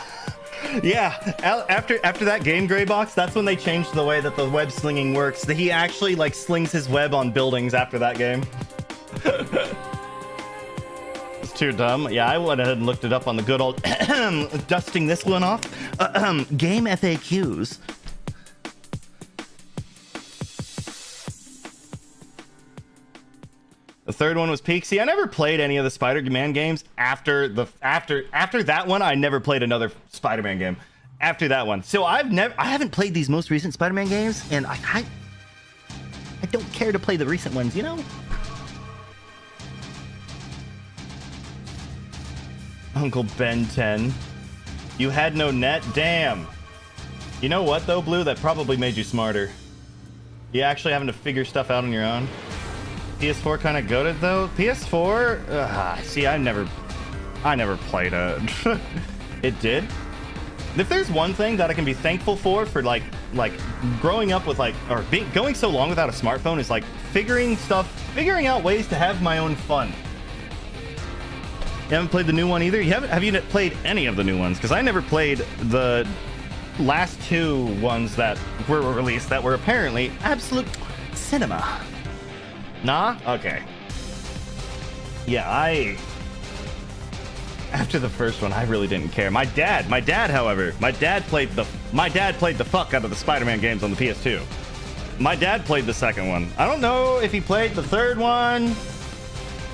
Yeah, after that game, Graybox, that's when they changed the way that the web slinging works. He actually, like, slings his web on buildings after that game. It's too dumb. Yeah, I went ahead and looked it up on the good old dusting this one off. Game FAQs. The third one was peak. See, I never played any of the Spider-Man games after that one. I never played another Spider-Man game after that one. So I haven't played these most recent Spider-Man games, and I don't care to play the recent ones, you know? Uncle Ben 10. You had no net? Damn. You know what, though, Blue? That probably made you smarter. You actually having to figure stuff out on your own. PS4 kind of goated, though. PS4? See, I never played it. It did. If there's one thing that I can be thankful for like growing up with going so long without a smartphone is like figuring out ways to have my own fun. You haven't played the new one either? Have you played any of the new ones? Because I never played the last two ones that were released that were apparently absolute cinema. Nah? Okay. Yeah, after the first one, I really didn't care. My dad, however, played the fuck out of the Spider-Man games on the PS2. My dad played the second one. I don't know if he played the third one,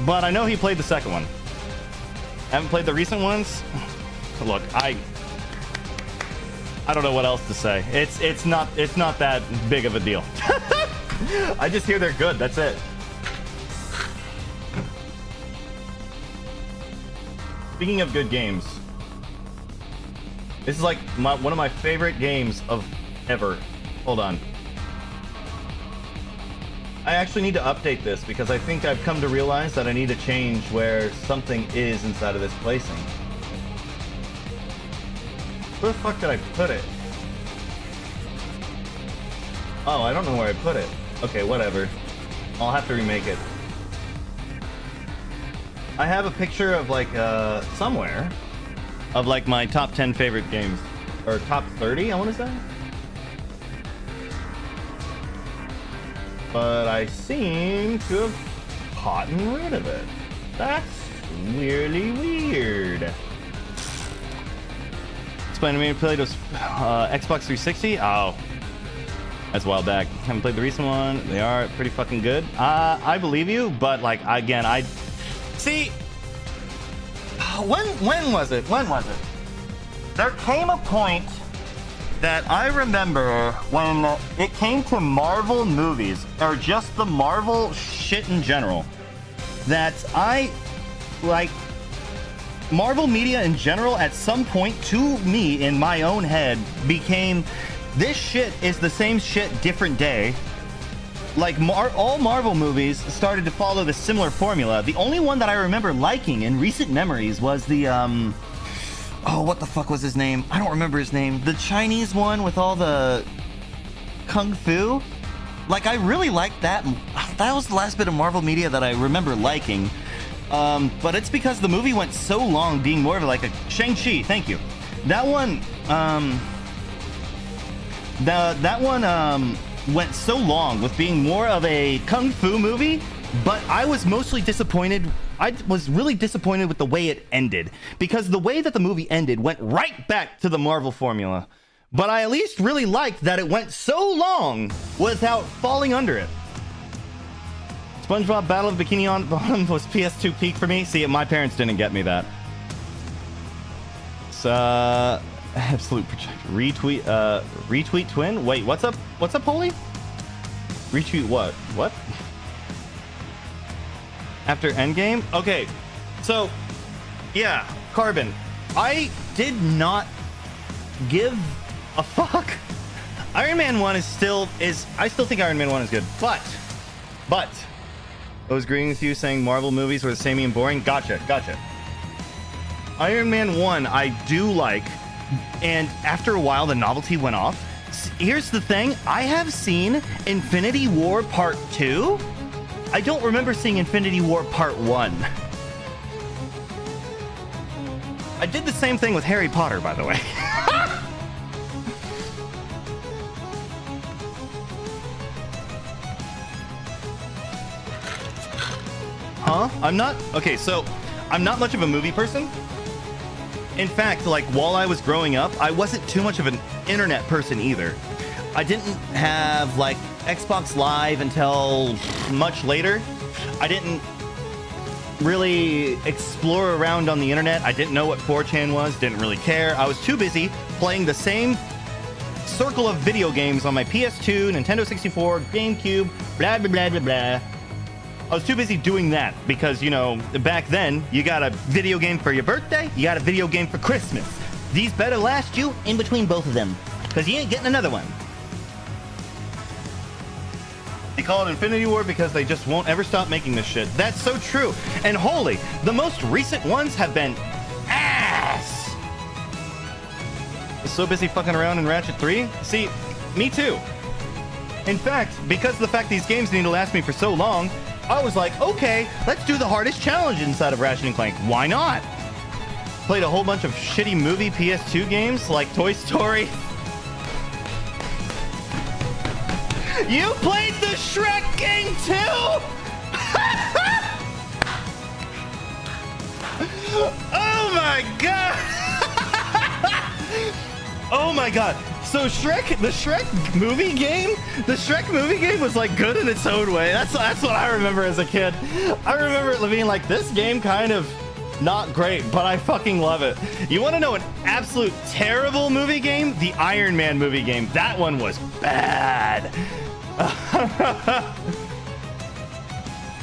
but I know he played the second one. Haven't played the recent ones. Look, I don't know what else to say. It's not that big of a deal. I just hear they're good. That's it. Speaking of good games, this is like one of my favorite games of ever. Hold on. I actually need to update this because I think I've come to realize that I need to change where something is inside of this placing. Where the fuck did I put it? Oh, I don't know where I put it. Okay, whatever. I'll have to remake it. I have a picture of like somewhere of like my top 10 favorite games, or top 30 I want to say, but I seem to have gotten rid of it. That's really weird. Explain to me, played was Xbox 360. Oh, that's a while back. Haven't played the recent one. They are pretty fucking good. I believe you, but like again, I see. When was it? When was it? There came a point that I remember when it came to Marvel movies, or just the Marvel shit in general, that I, like, Marvel media in general at some point to me in my own head became, this shit is the same shit, different day. Like, all Marvel movies started to follow the similar formula. The only one that I remember liking in recent memories was the, oh, what the fuck was his name? I don't remember his name. The Chinese one with all the kung fu. Like, I really liked that. That was the last bit of Marvel media that I remember liking. But it's because the movie went so long being more of like a Shang-Chi, thank you. That one, went so long with being more of a kung fu movie, but I was mostly disappointed. I was really disappointed with the way it ended, because the way that the movie ended went right back to the Marvel formula. But I at least really liked that it went so long without falling under it. SpongeBob Battle of Bikini Bottom was PS2 peak for me. See, my parents didn't get me that. It's absolute projector. Retweet twin. Wait, what's up? What's up, Holy? Retweet what? What? After Endgame? Okay, so yeah, Carbon. I did not give a fuck. Iron Man 1 I still think Iron Man 1 is good, but I was agreeing with you saying Marvel movies were samey and boring. Gotcha. Iron Man 1 I do like, and after a while the novelty went off. Here's the thing, I have seen Infinity War Part 2. I don't remember seeing Infinity War Part 1. I did the same thing with Harry Potter, by the way. Huh? I'm not much of a movie person. In fact, like, while I was growing up, I wasn't too much of an internet person either. I didn't have, like, Xbox Live until much later. I didn't really explore around on the internet. I didn't know what 4chan was, didn't really care. I was too busy playing the same circle of video games on my PS2, Nintendo 64, GameCube, blah, blah, blah, blah, blah. I was too busy doing that because, you know, back then, you got a video game for your birthday, you got a video game for Christmas. These better last you in between both of them, because you ain't getting another one. They call it Infinity War because they just won't ever stop making this shit. That's so true. And holy, the most recent ones have been ass. I was so busy fucking around in Ratchet 3. See, me too. In fact, because of the fact these games need to last me for so long, I was like, okay, let's do the hardest challenge inside of Ratchet & Clank. Why not? Played a whole bunch of shitty movie PS2 games like Toy Story. You played the Shrek game too? Oh my god! Oh my god. So the Shrek movie game was like good in its own way. That's what I remember as a kid. I remember it being like, this game kind of not great, but I fucking love it. You want to know an absolute terrible movie game? The Iron Man movie game. That one was bad.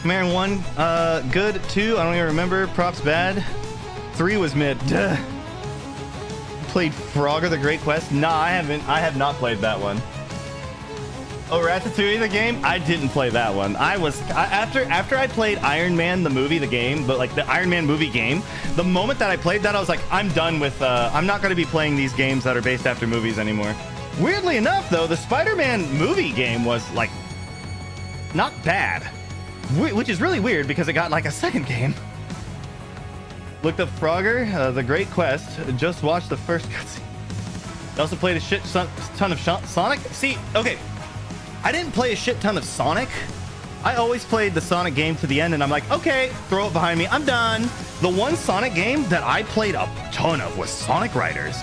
Man 1, good. 2, I don't even remember. Props bad. 3 was mid. Duh. Played Frogger the Great Quest? Nah, I haven't. I have not played that one. Oh, Ratatouille the game? I didn't play that one. After I played Iron Man the movie, the game, but like the Iron Man movie game, the moment that I played that, I was like, I'm done with, I'm not going to be playing these games that are based after movies anymore. Weirdly enough, though, the Spider-Man movie game was like not bad, which is really weird because it got like a second game. Looked up Frogger, The Great Quest. Just watched the first cutscene. I also played a shit ton of Sonic. See, okay, I didn't play a shit ton of Sonic. I always played the Sonic game to the end, and I'm like, okay, throw it behind me. I'm done. The one Sonic game that I played a ton of was Sonic Riders.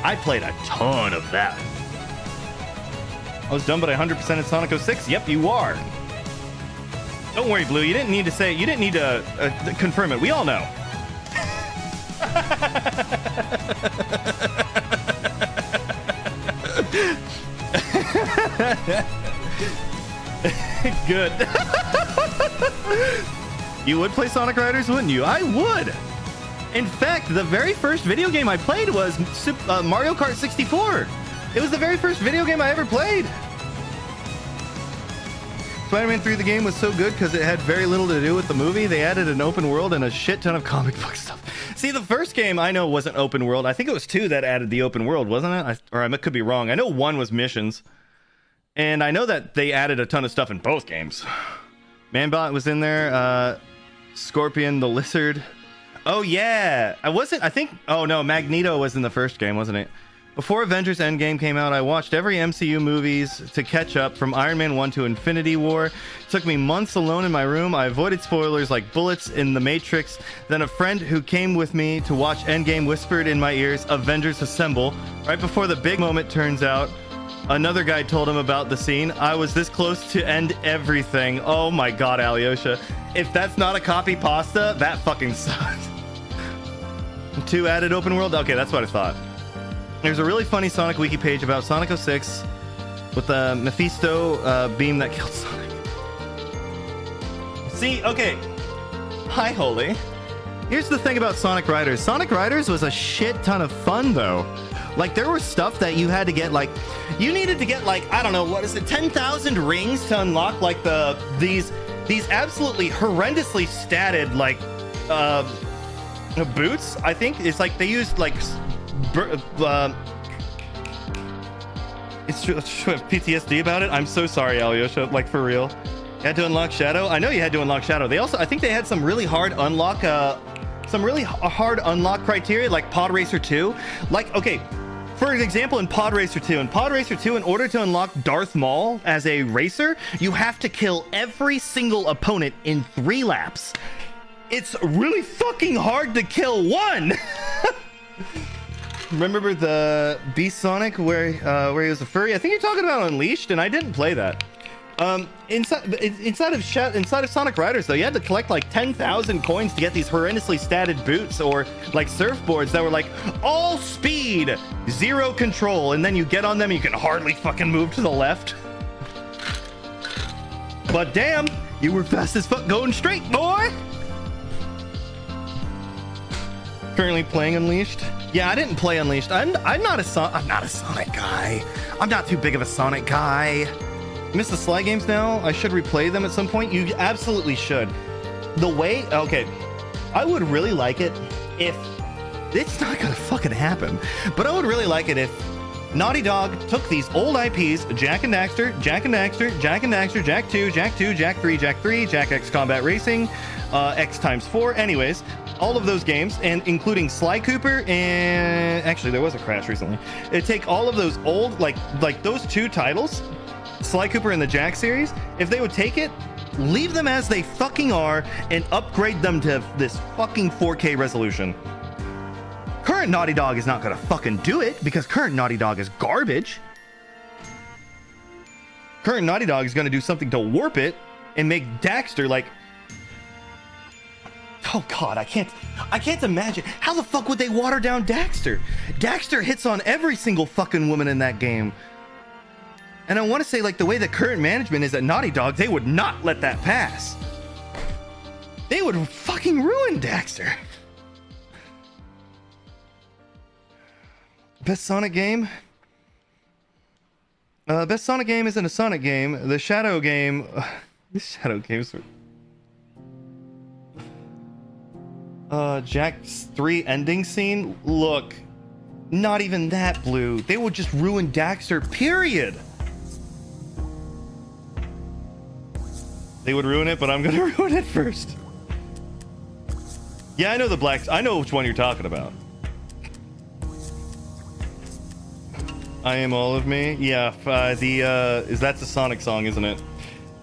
I played a ton of that. I was done, but I 100% in Sonic 06. Yep, you are. Don't worry, Blue. You didn't need to say. You didn't need to confirm it. We all know. Good. You would play Sonic Riders, wouldn't you? I would. In fact, the very first video game I played was Mario Kart 64. It was the very first video game I ever played. Spider-Man 3, the game was so good because it had very little to do with the movie. They added an open world and a shit ton of comic book stuff. See, the first game I know wasn't open world. I think it was 2 that added the open world, wasn't it? Or I could be wrong. I know 1 was missions. And I know that they added a ton of stuff in both games. Manbot was in there. Scorpion the Lizard. Oh, yeah. Oh, no. Magneto was in the first game, wasn't it? Before Avengers Endgame came out, I watched every MCU movies to catch up from Iron Man 1 to Infinity War. It took me months alone in my room. I avoided spoilers like bullets in The Matrix. Then a friend who came with me to watch Endgame whispered in my ears, Avengers Assemble. Right before the big moment turns out, another guy told him about the scene. I was this close to end everything. Oh my god, Alyosha. If that's not a copy pasta, that fucking sucks. 2 added open world? Okay, that's what I thought. There's a really funny Sonic wiki page about Sonic 06 with the Mephisto beam that killed Sonic. See, okay. Hi, Holy. Here's the thing about Sonic Riders. Sonic Riders was a shit ton of fun, though. Like, there was stuff that you had to get, like... You needed to get, like, I don't know, what is it, 10,000 rings to unlock, like, these absolutely horrendously statted, like, boots, I think. It's like they used, like... It's PTSD about it. I'm so sorry, Alyosha. Like, for real. You had to unlock Shadow. I know you had to unlock Shadow. They also, I think they had some really hard unlock, criteria, like Pod Racer 2. Like, okay, for example, in Pod Racer 2, in order to unlock Darth Maul as a racer, you have to kill every single opponent in 3 laps. It's really fucking hard to kill one. Remember the Beast Sonic where he was a furry? I think you're talking about Unleashed, and I didn't play that. Inside of Sonic Riders, though, you had to collect like 10,000 coins to get these horrendously statted boots or like surfboards that were like all speed, 0 control, and then you get on them, you can hardly fucking move to the left. But damn, you were fast as fuck going straight, boy. Currently playing Unleashed. Yeah, I didn't play Unleashed. I'm not a Sonic guy. I'm not too big of a Sonic guy. Miss the Sly games now? I should replay them at some point. You absolutely should. Okay, I would really like it if... It's not gonna fucking happen. But I would really like it if Naughty Dog took these old IPs, Jak and Daxter, Jak and Daxter, Jak and Daxter, Jak 2, Jak 2, Jak 3, Jak 3, Jak X Combat Racing, X times 4, anyways, all of those games, and including Sly Cooper, and actually there was a Crash recently. It'd take all of those old, like those 2 titles, Sly Cooper and the Jak series, if they would take it, leave them as they fucking are, and upgrade them to this fucking 4K resolution. Current Naughty Dog is not gonna fucking do it, because current Naughty Dog is garbage. Current Naughty Dog is gonna do something to warp it, and make Daxter like... Oh god, I can't imagine. How the fuck would they water down Daxter? Daxter hits on every single fucking woman in that game. And I want to say, like, the way the current management is at Naughty Dog, they would not let that pass. They would fucking ruin Daxter. Best Sonic game? Best Sonic game isn't a Sonic game. The Shadow game. The Shadow games were. Jack's 3 ending scene. Look, not even that blue. They would just ruin Daxter. Period. They would ruin it, but I'm gonna ruin it first. Yeah, I know the blacks. I know which one you're talking about. I am all of me. Yeah, that's a Sonic song, isn't it?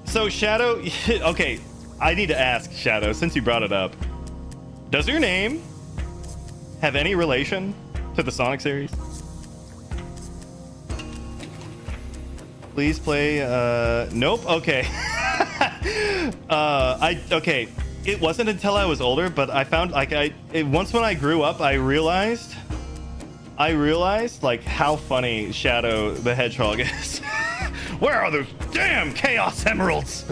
So Shadow, okay, I need to ask Shadow, since you brought it up. Does your name have any relation to the Sonic series? Please play, nope, okay. Okay, it wasn't until I was older, but I found, like, once when I grew up, I realized like how funny Shadow the Hedgehog is. Where are those damn Chaos Emeralds?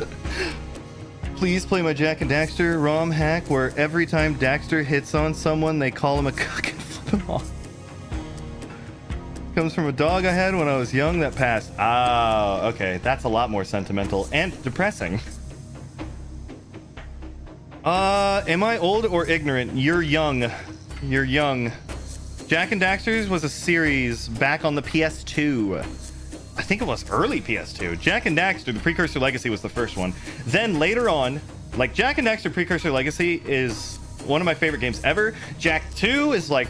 Please play my Jack and Daxter ROM hack where every time Daxter hits on someone, they call him a cuck and flip him off. Comes from a dog I had when I was young that passed. Ah, okay. That's a lot more sentimental and depressing. Am I old or ignorant? You're young. You're young. Jack and Daxter's was a series back on the PS2. I think it was early PS2. Jack and Daxter, the Precursor Legacy was the first one. Then later on, like Jack and Daxter Precursor Legacy is one of my favorite games ever. Jak 2 is like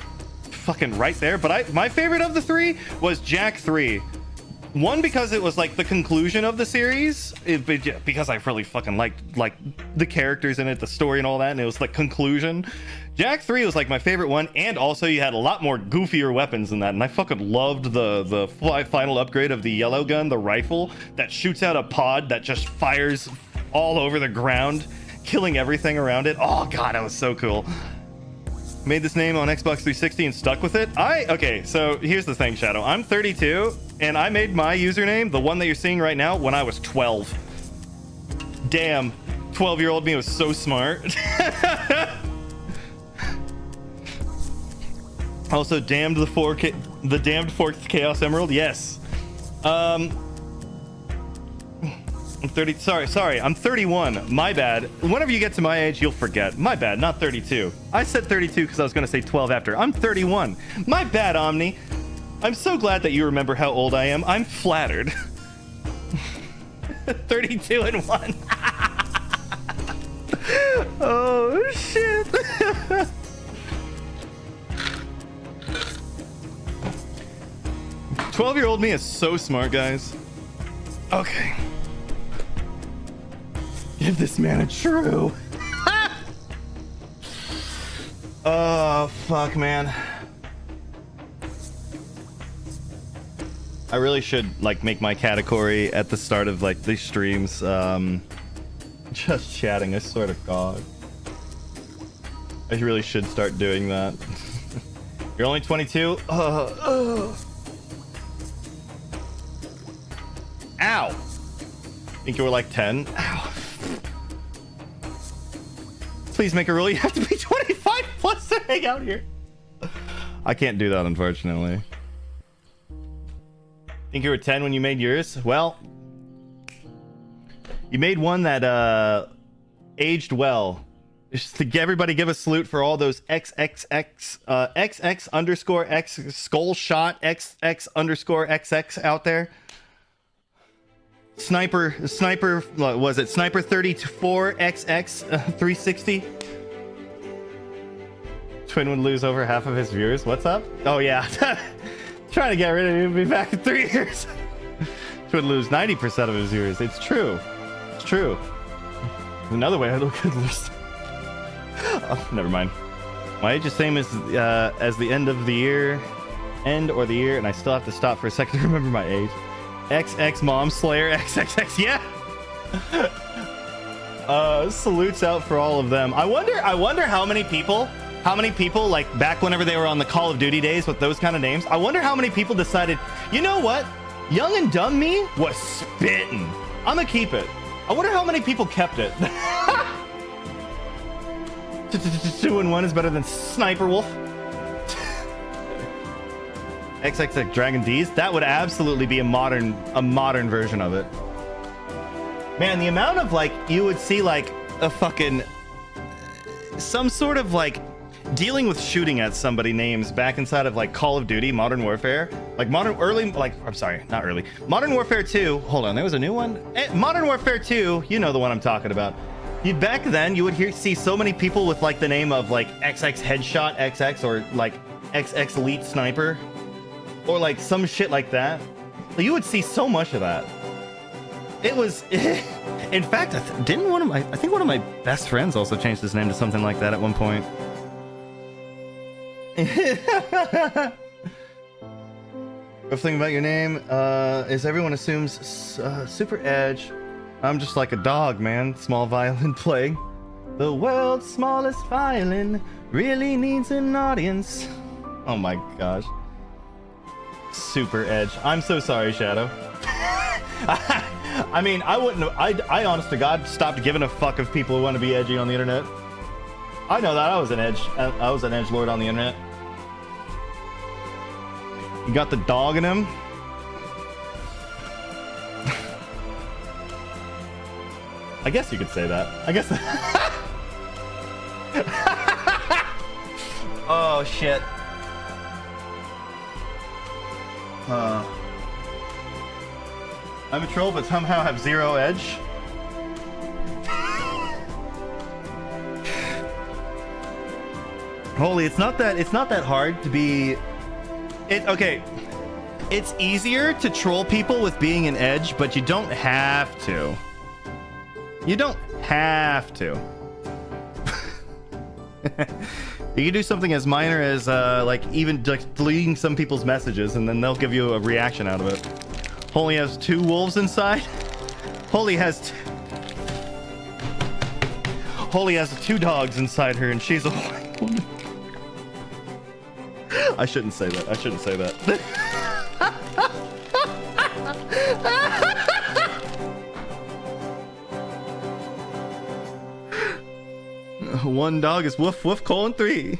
fucking right there, but my favorite of the 3 was Jak 3. One, because it was like the conclusion of the series, because I really fucking liked like the characters in it, the story and all that, and it was like conclusion. Jak 3 was like my favorite one, and also you had a lot more goofier weapons than that, and I fucking loved the final upgrade of the yellow gun, the rifle that shoots out a pod that just fires all over the ground, killing everything around it. Oh god, that was so cool. Made this name on Xbox 360 and stuck with it. Okay, so here's the thing, Shadow. I'm 32, and I made my username, the one that you're seeing right now, when I was 12. Damn, 12-year-old me was so smart. Also, damned the damned fourth Chaos Emerald. Yes. I'm 30. Sorry. I'm 31. My bad. Whenever you get to my age, you'll forget. My bad. Not 32. I said 32 because I was going to say 12 after. I'm 31. My bad, Omni. I'm so glad that you remember how old I am. I'm flattered. 32 and 1. Oh shit. 12-year-old me is so smart, guys. Okay. Give this man a true. Oh, fuck, man. I really should, like, make my category at the start of, like, these streams. Just chatting, I swear to God. I really should start doing that. You're only 22? Ow! Think you were like 10? Ow. Please make a rule. You have to be 25 plus to hang out here. I can't do that, unfortunately. Think you were 10 when you made yours? Well, you made one that aged well. Just to everybody give a salute for all those XX underscore X skull shot XX underscore XX out there. Sniper, what was it? Sniper 34XX 360. Twin would lose over half of his viewers. What's up? Oh yeah, trying to get rid of you. Be back in 3 years. Twin would lose 90% of his viewers. It's true. It's true. There's another way I look could lose. Oh, never mind. My age is same as the end of the year, or the year, and I still have to stop for a second to remember my age. XX Mom Slayer XXX, yeah. Salutes out for all of them. I wonder how many people like back whenever they were on the Call of Duty days with those kind of names. I wonder how many people decided, you know what? Young and dumb me was spitting. I'm gonna keep it. I wonder how many people kept it. 2 and 1 is better than Sniper Wolf. XXX Dragon D's. That would absolutely be a modern version of it. Man, the amount of like you would see like a fucking some sort of like dealing with shooting at somebody names back inside of like Call of Duty, Modern Warfare, like Modern Warfare 2. Hold on, there was a new one. Modern Warfare 2. You know the one I'm talking about. Back then, you would see so many people with like the name of like XX Headshot XX or like XX Elite Sniper or like some shit like that. You would see so much of that. It was, in fact, I think one of my best friends also changed his name to something like that at one point. Rough thing about your name is everyone assumes super edge. I'm just like a dog, man. Small violin playing. The world's smallest violin really needs an audience. Oh my gosh. Super edge. I'm so sorry, Shadow. I mean, I wouldn't. I honest to God stopped giving a fuck if people want to be edgy on the internet. I know that I was an edge lord on the internet. You got the dog in him. I guess you could say that. I guess. Oh shit. I'm a troll, but somehow have zero edge. Holy, it's not that hard to be. Okay. It's easier to troll people with being an edge, but you don't have to. You don't have to. You can do something as minor as like even like deleting some people's messages, and then they'll give you a reaction out of it. Holy has 2 wolves inside. Holy has 2 dogs inside her, and she's a white woman. I shouldn't say that. I shouldn't say that. One dog is woof woof colon 3.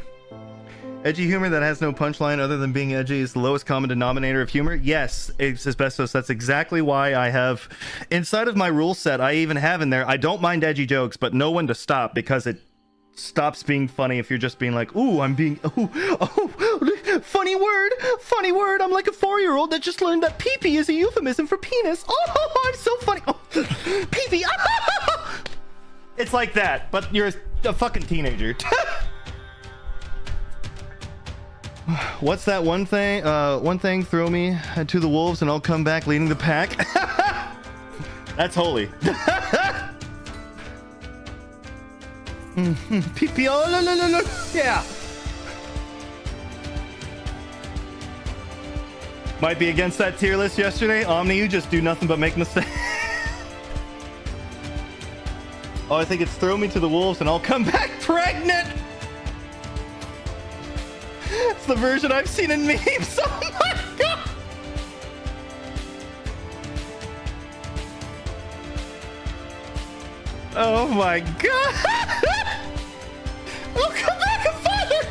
Edgy humor that has no punchline other than being edgy is the lowest common denominator of humor. Yes, Asbestos, that's exactly why I have inside of my rule set. I even have in there, I don't mind edgy jokes, but know when to stop, because it stops being funny if you're just being like, ooh, I'm being, funny word. I'm like a 4-year-old that just learned that pee-pee is a euphemism for penis. Oh, I'm so funny. Oh, pee-pee. It's like that, but you're a fucking teenager. What's that one thing? Throw me to the wolves and I'll come back leading the pack. That's holy. Pee-pee. Oh, no. Yeah. Might be against that tier list yesterday. Omni, you just do nothing but make mistakes. Oh, I think it's throw me to the wolves and I'll come back pregnant. It's the version I've seen in memes. Oh my god. Oh my god. I'll come back and fire.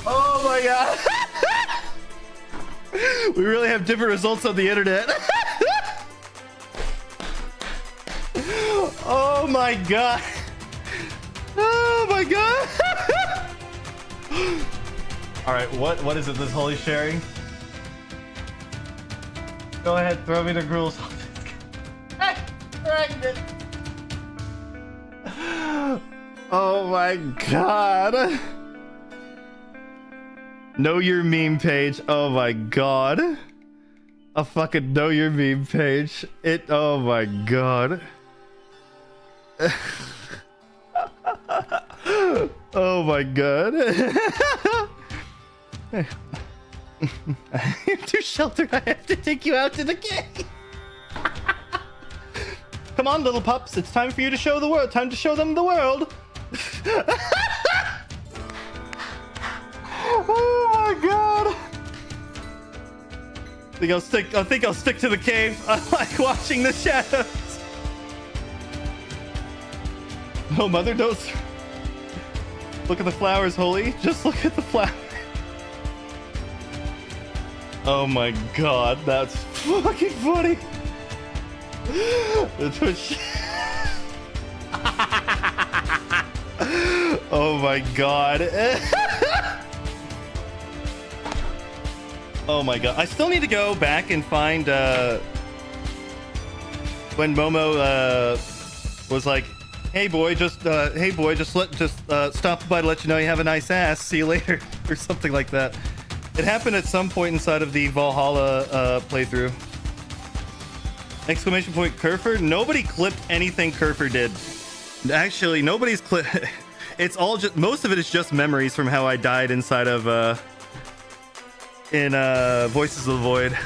Oh my god. We really have different results on the internet. Oh my god. Oh my god. All right, what is it this holy sharing? Go ahead, throw me the gruels. Pregnant. Oh my god. Know your meme page. Oh my god. A fucking know your meme page. Oh my god. Oh my god. You're too sheltered. I have to take you out to the game. Come on, little pups. It's time for you to show the world. Time to show them the world. Oh my god. I think I'll stick to the cave. I like watching the shadows. No, mother, don't look at the flowers, Holy. Just look at the flowers. Oh my god, that's fucking funny. The Twitch. Oh my god. Oh my god. I still need to go back and find when Momo was like, hey boy, just stop by to let you know you have a nice ass. See you later, or something like that. It happened at some point inside of the Valhalla playthrough. Exclamation point Kerfer. Nobody clipped anything Kerfer did. Actually, nobody's clipped. It's all just, most of it is just memories from how I died inside of in Voices of the Void.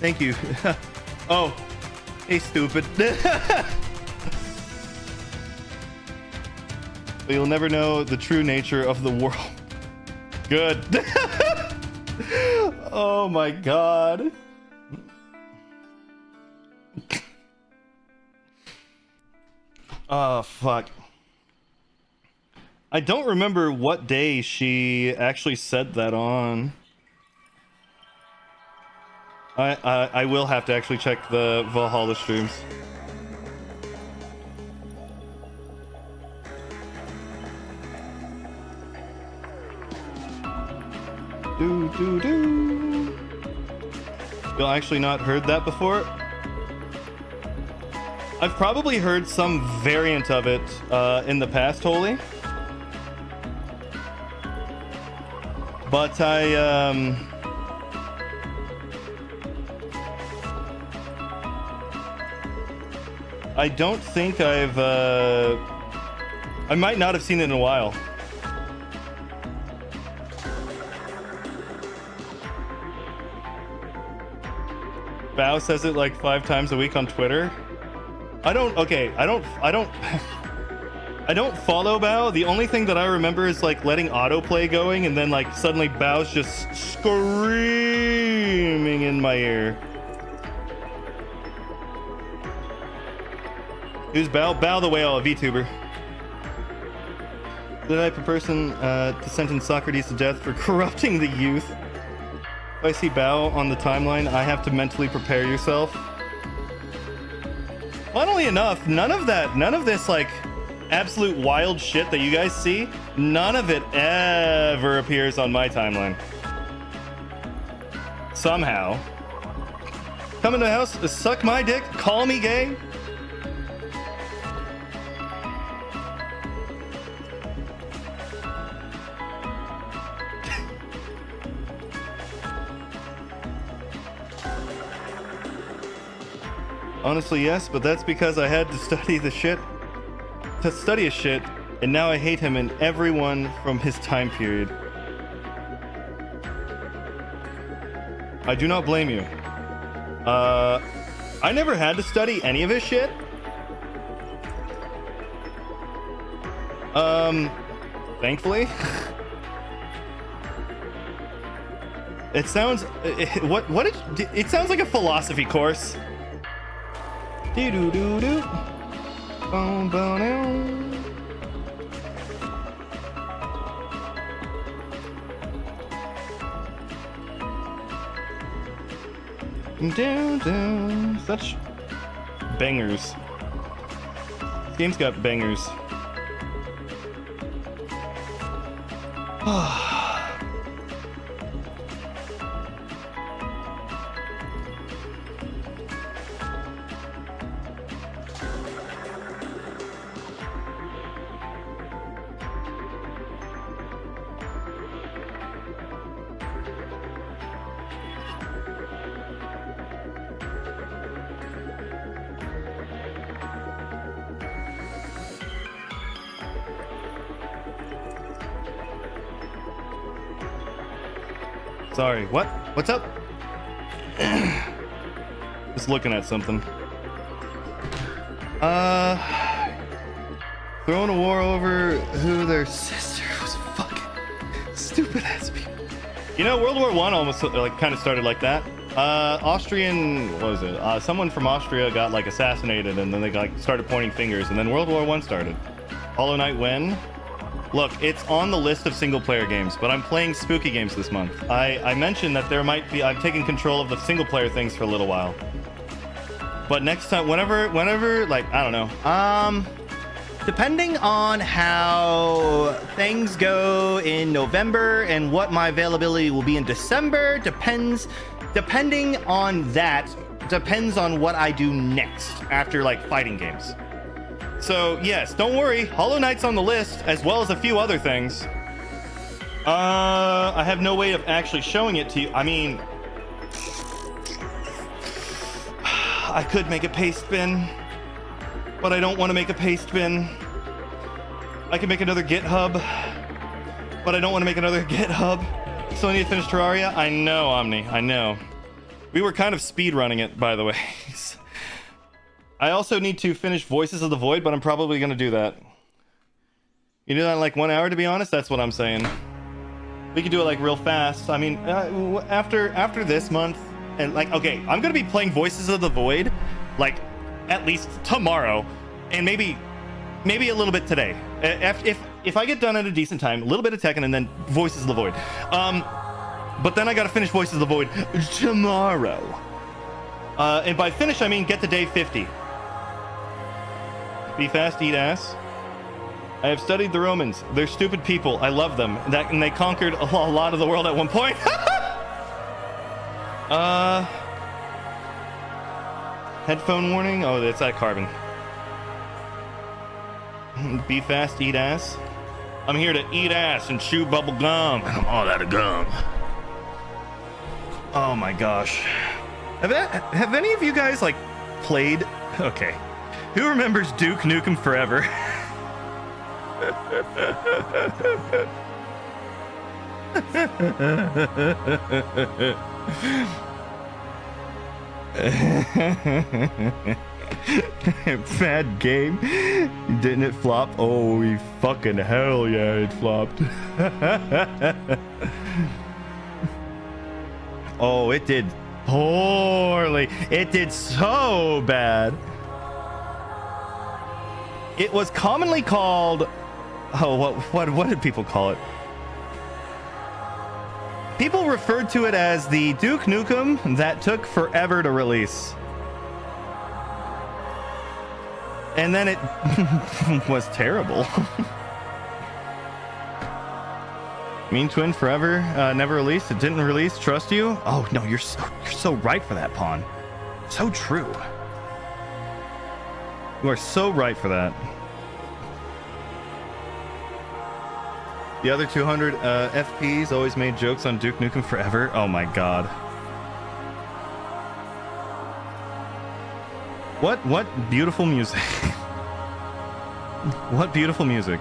Thank you. Oh, hey stupid. But you'll never know the true nature of the world. Good. Oh my god. Oh fuck. I don't remember what day she actually said that on. I will have to actually check the Valhalla streams. You'll actually not heard that before? I've probably heard some variant of it in the past, Holy. But I don't think I've I might not have seen it in a while. Bao says it like 5 times a week on Twitter. I don't follow Bao. The only thing that I remember is like letting autoplay going and then like suddenly Bao's just screaming in my ear. Who's Bao? Bao the Whale, a VTuber. The type of person to sentence Socrates to death for corrupting the youth. If I see Bao on the timeline, I have to mentally prepare yourself. Funnily enough, none of this like absolute wild shit that you guys see, none of it ever appears on my timeline. Somehow. Come into the house, suck my dick, call me gay. Honestly, yes, but that's because I had to study a shit, and now I hate him and everyone from his time period. I do not blame you. I never had to study any of his shit. Thankfully. It sounds, it sounds like a philosophy course. Do do do do. Boom boom down. Down down. Such bangers. This game's got bangers. Sorry, what? What's up? Just looking at something. Throwing a war over who their sister was fucking stupid ass people. You know, World War One almost like kind of started like that. Austrian, what was it? Someone from Austria got like assassinated, and then they like started pointing fingers, and then World War One started. Hollow Knight when? Look, it's on the list of single-player games, but I'm playing spooky games this month. I mentioned that there might be. I'm taking control of the single-player things for a little while. But next time, whenever, like I don't know. Depending on how things go in November and what my availability will be in December, depending on that, depends on what I do next after like fighting games. So yes, don't worry, Hollow Knight's on the list as well as a few other things. I have no way of actually showing it to you. I mean, I could make a paste bin, but I don't want to make a paste bin. I could make another GitHub, but I don't want to make another GitHub. So I need to finish Terraria. I know, Omni, I know. We were kind of speed running it, by the way. I also need to finish Voices of the Void, but I'm probably going to do that. You do that in like 1 hour, to be honest? That's what I'm saying. We could do it like real fast. I mean, after this month, and like, okay, I'm going to be playing Voices of the Void, like, at least tomorrow, and maybe a little bit today. If I get done at a decent time, a little bit of Tekken, and then Voices of the Void. But then I got to finish Voices of the Void tomorrow. And by finish, I mean get to day 50. Be fast, eat ass. I have studied the Romans. They're stupid people. I love them. And they conquered a lot of the world at one point. Headphone warning? Oh, it's that carbon. Be fast, eat ass. I'm here to eat ass and chew bubble gum. And I'm all out of gum. Oh my gosh. Have any of you guys like played? Okay. Who remembers Duke Nukem Forever? Bad game. Didn't it flop? Oh, fucking hell yeah, it flopped. Oh, it did poorly. It did so bad. It was commonly called, oh, what did people call it? People referred to it as the Duke Nukem that took forever to release. And then it was terrible. Mean Twin Forever never released. It didn't release. Trust you? Oh no, you're so right for that, Pawn. So true. You are so right for that. The other 200 FPs always made jokes on Duke Nukem Forever. Oh my god. What beautiful music. What beautiful music.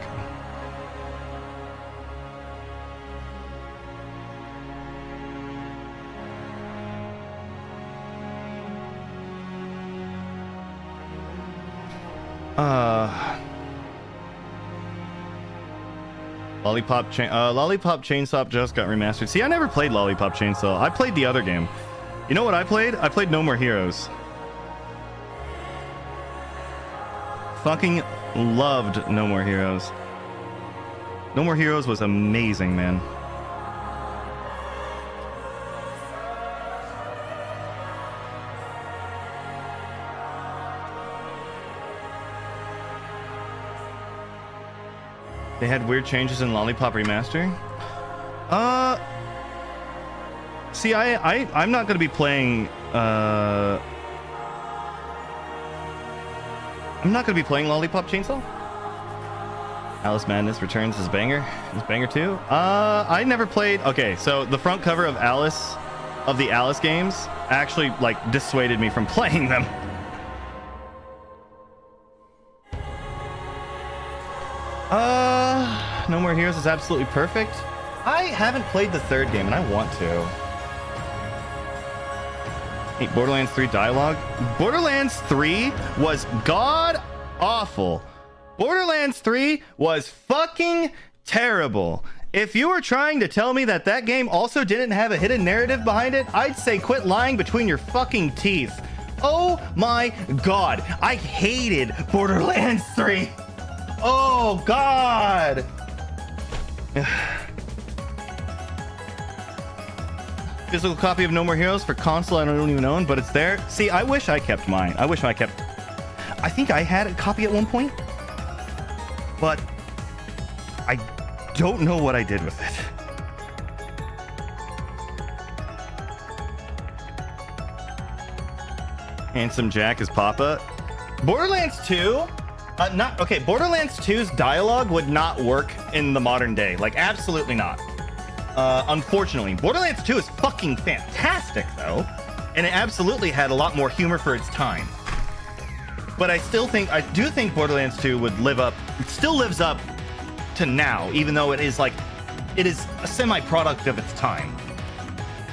Lollipop Chainsaw just got remastered. See, I never played Lollipop Chainsaw. I played the other game. You know what I played? I played No More Heroes. Fucking loved No More Heroes. No More Heroes was amazing, man. They had weird changes in Lollipop Remaster. See, I'm not gonna be playing. I'm not gonna be playing Lollipop Chainsaw. Alice Madness Returns is banger. Is banger too. I never played. Okay, so the front cover of Alice, of the Alice games, actually like dissuaded me from playing them. No More Heroes is absolutely perfect. I haven't played the third game and I want to. Hey, Borderlands 3 dialogue. Borderlands 3 was god awful. Borderlands 3 was fucking terrible. If you were trying to tell me that that game also didn't have a hidden narrative behind it, I'd say quit lying between your fucking teeth. Oh my god, I hated Borderlands 3. Oh god. Physical copy of No More Heroes for console I don't even own, but it's there. See, I wish I kept mine. I think I had a copy at one point, but I don't know what I did with it. Handsome Jack is Papa. Borderlands 2? Borderlands 2's dialogue would not work in the modern day. Like, absolutely not. Unfortunately. Borderlands 2 is fucking fantastic, though. And it absolutely had a lot more humor for its time. But I do think Borderlands 2 would it still lives up to now, even though it is a semi-product of its time.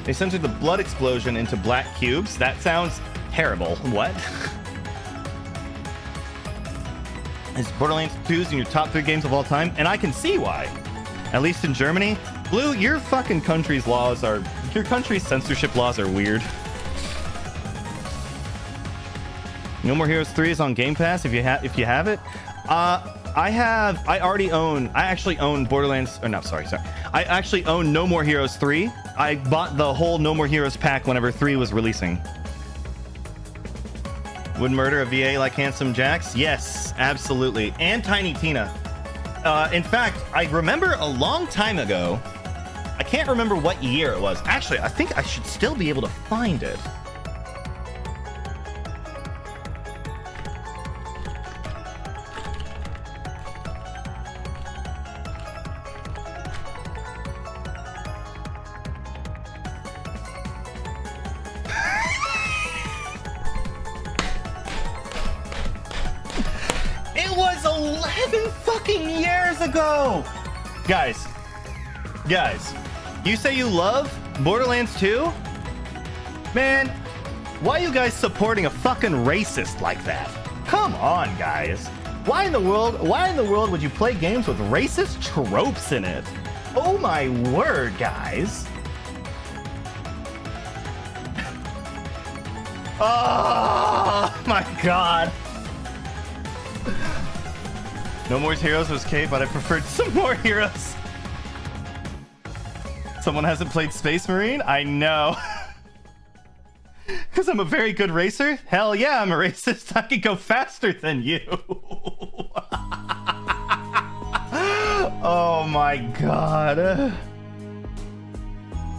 They censored the blood explosion into black cubes. That sounds terrible. What? Is Borderlands 2's in your top 3 games of all time? And I can see why. At least in Germany. Blue, your country's censorship laws are weird. No More Heroes 3 is on Game Pass if you have it. I actually own Borderlands, or no, sorry. I actually own No More Heroes 3. I bought the whole No More Heroes pack whenever 3 was releasing. Would murder a VA like Handsome Jax? Yes, absolutely. And Tiny Tina. In fact, I remember a long time ago, I can't remember what year it was. Actually, I think I should still be able to find it. It was 11 fucking years ago! Guys, you say you love Borderlands 2? Man, why are you guys supporting a fucking racist like that? Come on, guys. Why in the world would you play games with racist tropes in it? Oh my word, guys. Oh my god. No More Heroes was K, but I preferred some more heroes. Someone hasn't played Space Marine? I know. Because I'm a very good racer? Hell yeah, I'm a racist. I can go faster than you. Oh my god.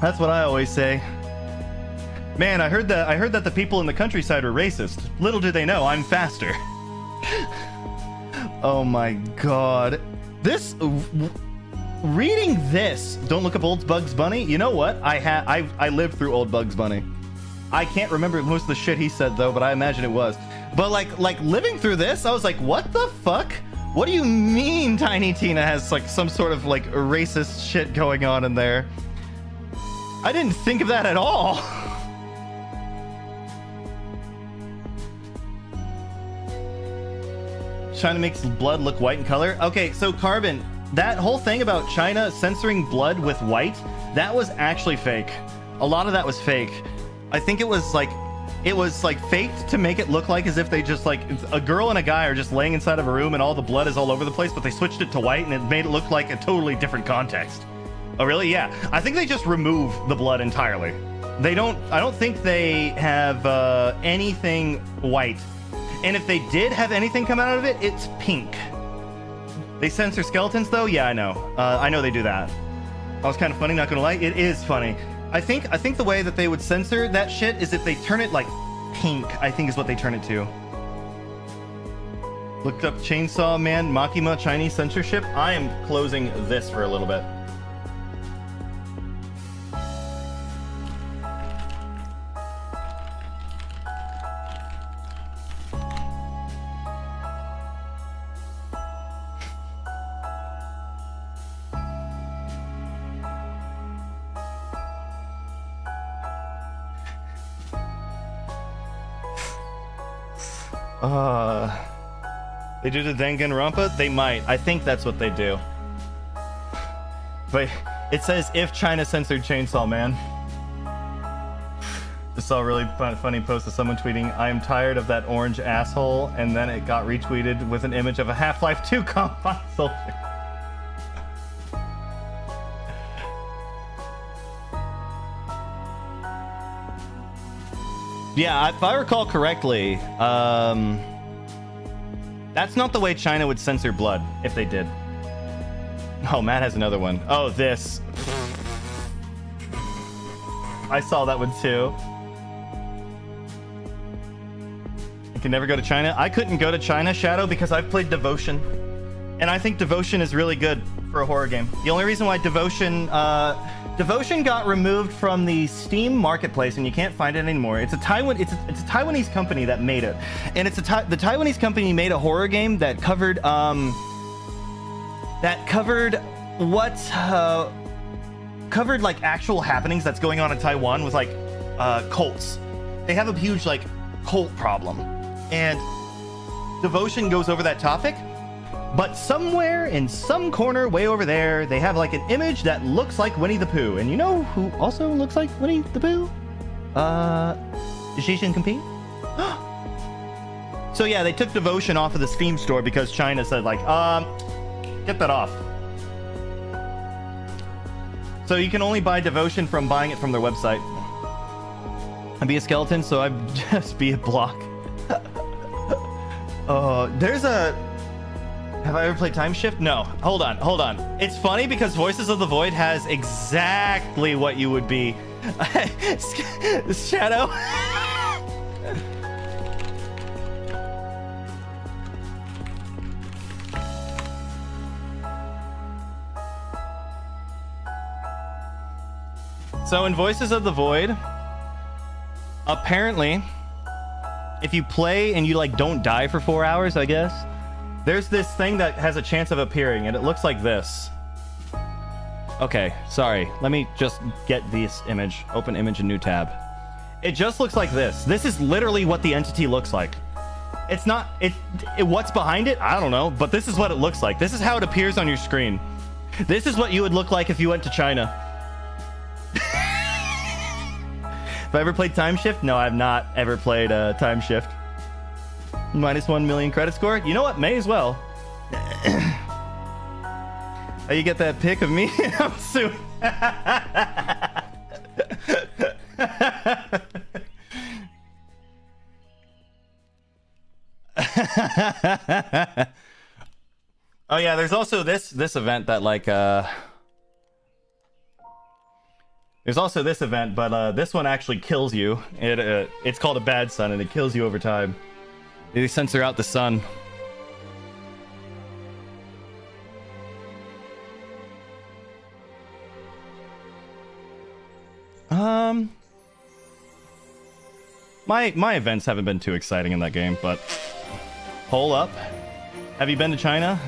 That's what I always say. Man, I heard that the people in the countryside are racist. Little did they know, I'm faster. Oh my god. Reading this, don't look up old Bugs Bunny. You know what? I lived through old Bugs Bunny. I can't remember most of the shit he said though, but I imagine it was. But like living through this, I was like, what the fuck? What do you mean Tiny Tina has like some sort of like racist shit going on in there? I didn't think of that at all. China makes blood look white in color. Okay, so Carbon, that whole thing about China censoring blood with white, that was actually fake. A lot of that was fake. I think it was like faked to make it look like as if they just like a girl and a guy are just laying inside of a room and all the blood is all over the place, but they switched it to white and it made it look like a totally different context. Oh really? Yeah. I think they just remove the blood entirely. I don't think they have anything white. And if they did have anything come out of it, it's pink. They censor skeletons though? Yeah, I know. I know they do that. That was kind of funny, not gonna lie. It is funny. I think the way that they would censor that shit is if they turn it like pink, I think is what they turn it to. Looked up Chainsaw Man, Makima, Chinese censorship. I am closing this for a little bit. They do the Danganronpa? They might. I think that's what they do. But it says if China censored Chainsaw Man. Just saw a really funny post of someone tweeting, "I am tired of that orange asshole," and then it got retweeted with an image of a Half-Life 2 compound soldier. Yeah, if I recall correctly, that's not the way China would censor blood, if they did. Oh, Matt has another one. Oh, this. I saw that one too. You can never go to China. I couldn't go to China, Shadow, because I've played Devotion. And I think Devotion is really good for a horror game. The only reason why Devotion got removed from the Steam marketplace and you can't find it anymore. It's a Taiwanese company that made it. And the Taiwanese company made a horror game that covered covered like actual happenings that's going on in Taiwan with like cults. They have a huge like cult problem. And Devotion goes over that topic, but somewhere in some corner way over there, they have like an image that looks like Winnie the Pooh. And you know who also looks like Winnie the Pooh? Xi Jinping? So yeah, they took Devotion off of the Steam store because China said like, get that off. So you can only buy Devotion from buying it from their website. I'd be a skeleton, so I'd just be a block. There's a... Have I ever played Time Shift? No. Hold on. It's funny because Voices of the Void has exactly what you would be. Shadow. So in Voices of the Void, apparently, if you play and you like don't die for 4 hours, I guess, there's this thing that has a chance of appearing, and it looks like this. Okay, sorry. Let me just get this image. Open image in new tab. It just looks like this. This is literally what the entity looks like. It's not... what's behind it? I don't know, but this is what it looks like. This is how it appears on your screen. This is what you would look like if you went to China. Have I ever played Time Shift? No, I've not ever played Time Shift. -1 million credit score? You know what? May as well. How you get that pic of me? I'm soon. Oh yeah, there's also this event that like there's also this event, but this one actually kills you. It's called a bad sun, and it kills you over time. They censor out the sun. My events haven't been too exciting in that game, but hold up. Have you been to China?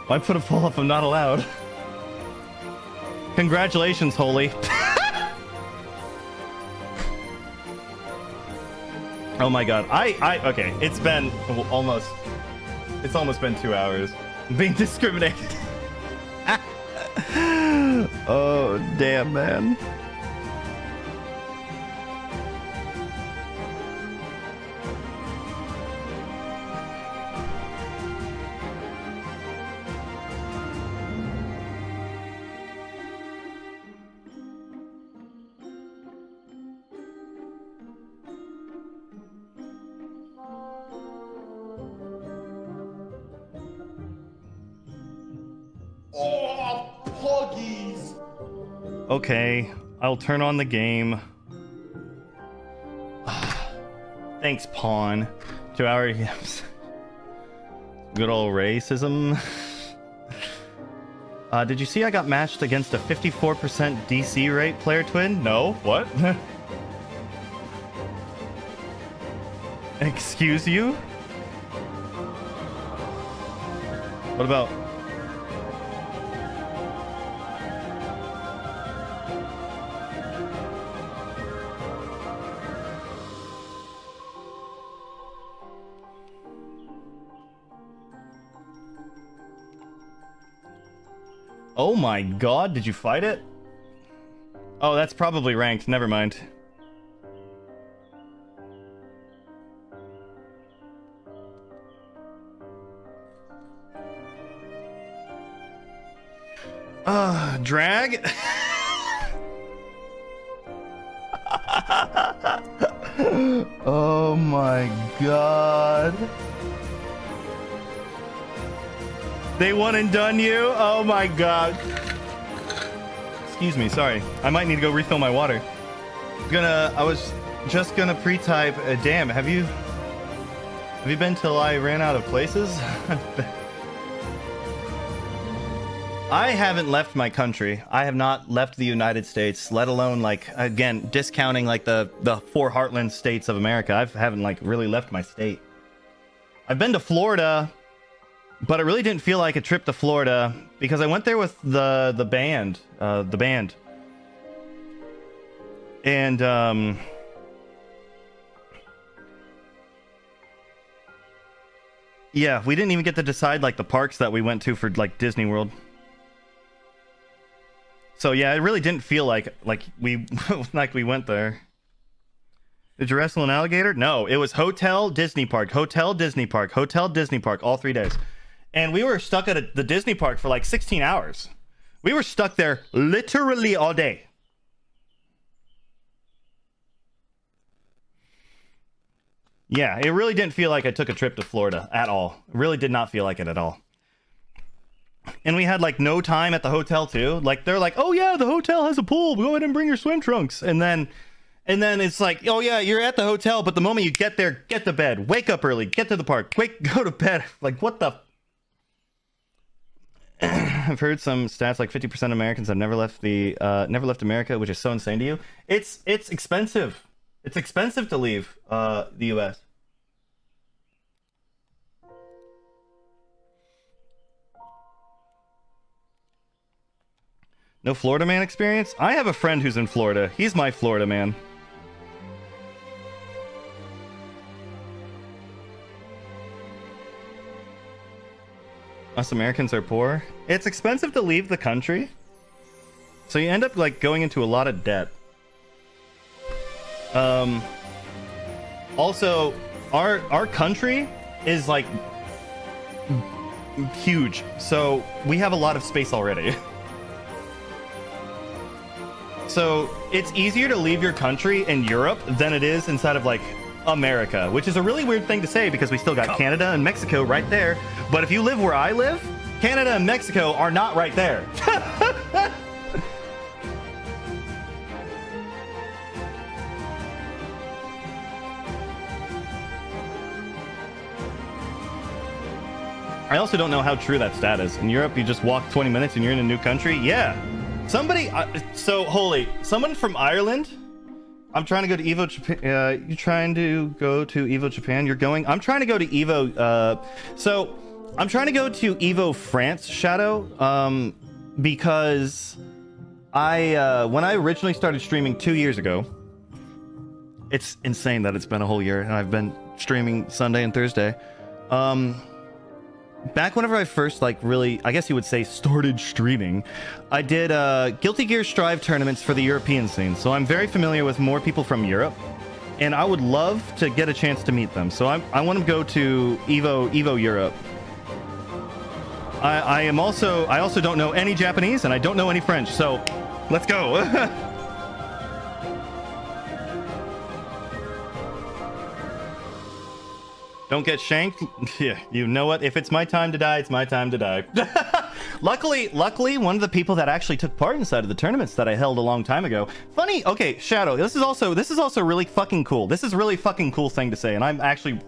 Why put a poll up? I'm not allowed. Congratulations, Holy. Oh my god. Okay, it's almost been 2 hours. I'm being discriminated. Oh, damn, man. Okay, I'll turn on the game. Thanks, Pawn. 2 hour games. Good old racism. Did you see I got matched against a 54% DC rate player twin? No? What? Excuse you? What about... Oh my god, did you fight it? Oh, that's probably ranked. Never mind. Drag? Oh my god. They one and done you? Oh my god. Excuse me, sorry. I might need to go refill my water. I was just gonna pre-type, damn, have you been till I ran out of places? I haven't left my country. I have not left the United States, let alone, like, again, discounting, like, the four heartland states of America. I haven't, like, really left my state. I've been to Florida, but it really didn't feel like a trip to Florida because I went there with the band. And, yeah, we didn't even get to decide, like, the parks that we went to for, like, Disney World. So yeah, it really didn't feel like we went there. Did you wrestle an alligator? No, it was Hotel Disney Park, Hotel Disney Park, Hotel Disney Park, all 3 days. And we were stuck at the Disney Park for like 16 hours. We were stuck there literally all day. Yeah, it really didn't feel like I took a trip to Florida at all. It really did not feel like it at all. And we had like no time at the hotel too. Like they're like, oh yeah, the hotel has a pool. Go ahead and bring your swim trunks. And then it's like, oh yeah, you're at the hotel, but the moment you get there, get to bed, wake up early, get to the park, go to bed. Like what the? I've heard some stats like 50% of Americans have never left America, which is so insane to you. It's expensive. It's expensive to leave the U.S. No Florida man experience? I have a friend who's in Florida. He's my Florida man. Us Americans are poor. It's expensive to leave the country. So you end up like going into a lot of debt. Also, our country is like huge. So we have a lot of space already. So it's easier to leave your country in Europe than it is inside of like America, which is a really weird thing to say because we still got Canada and Mexico right there. But if you live where I live, Canada and Mexico are not right there. I also don't know how true that stat is. In Europe, you just walk 20 minutes and you're in a new country. Yeah. Somebody, someone from Ireland. I'm trying to go to Evo Japan. You trying to go to Evo Japan? You're going. I'm trying to go to Evo. So I'm trying to go to Evo France Shadow. Because when I originally started streaming 2 years ago, it's insane that it's been a whole year and I've been streaming Sunday and Thursday. Back whenever I first, like, really, I guess you would say, started streaming, I did Guilty Gear Strive tournaments for the European scene. So I'm very familiar with more people from Europe, and I would love to get a chance to meet them. So I want to go to Evo Europe. I also don't know any Japanese, and I don't know any French. So let's go. Don't get shanked. Yeah, you know what? If it's my time to die, it's my time to die. Luckily, one of the people that actually took part inside of the tournaments that I held a long time ago. Funny. Okay, Shadow. This is also really fucking cool. This is a really fucking cool thing to say, and I'm actually,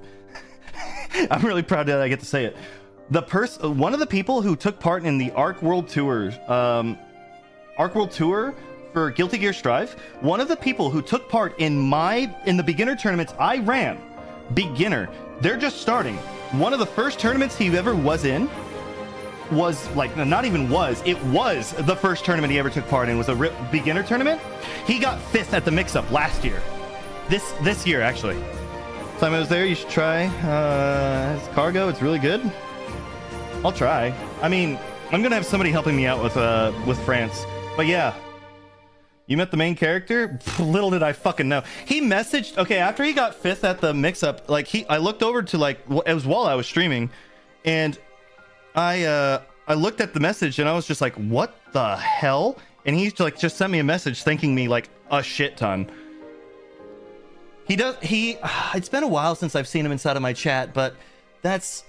I'm really proud that I get to say it. One of the people who took part in the Arc World Tour for Guilty Gear Strive. One of the people who took part in the beginner tournaments I ran. Beginner. They're just starting. One of the first tournaments he ever was in was like, not even was, it was the first tournament he ever took part in, was a beginner tournament. He got 5th at the mix-up last year. This year, actually. Time I was there, you should try. It's cargo, it's really good. I'll try. I mean, I'm gonna have somebody helping me out with France. But yeah, you met the main character? Little did I fucking know. He messaged, okay, after he got 5th at the mix-up, like I looked over to like, it was while I was streaming, and I looked at the message and I was just like, what the hell? And he like just sent me a message thanking me like a shit ton. It's been a while since I've seen him inside of my chat, but it's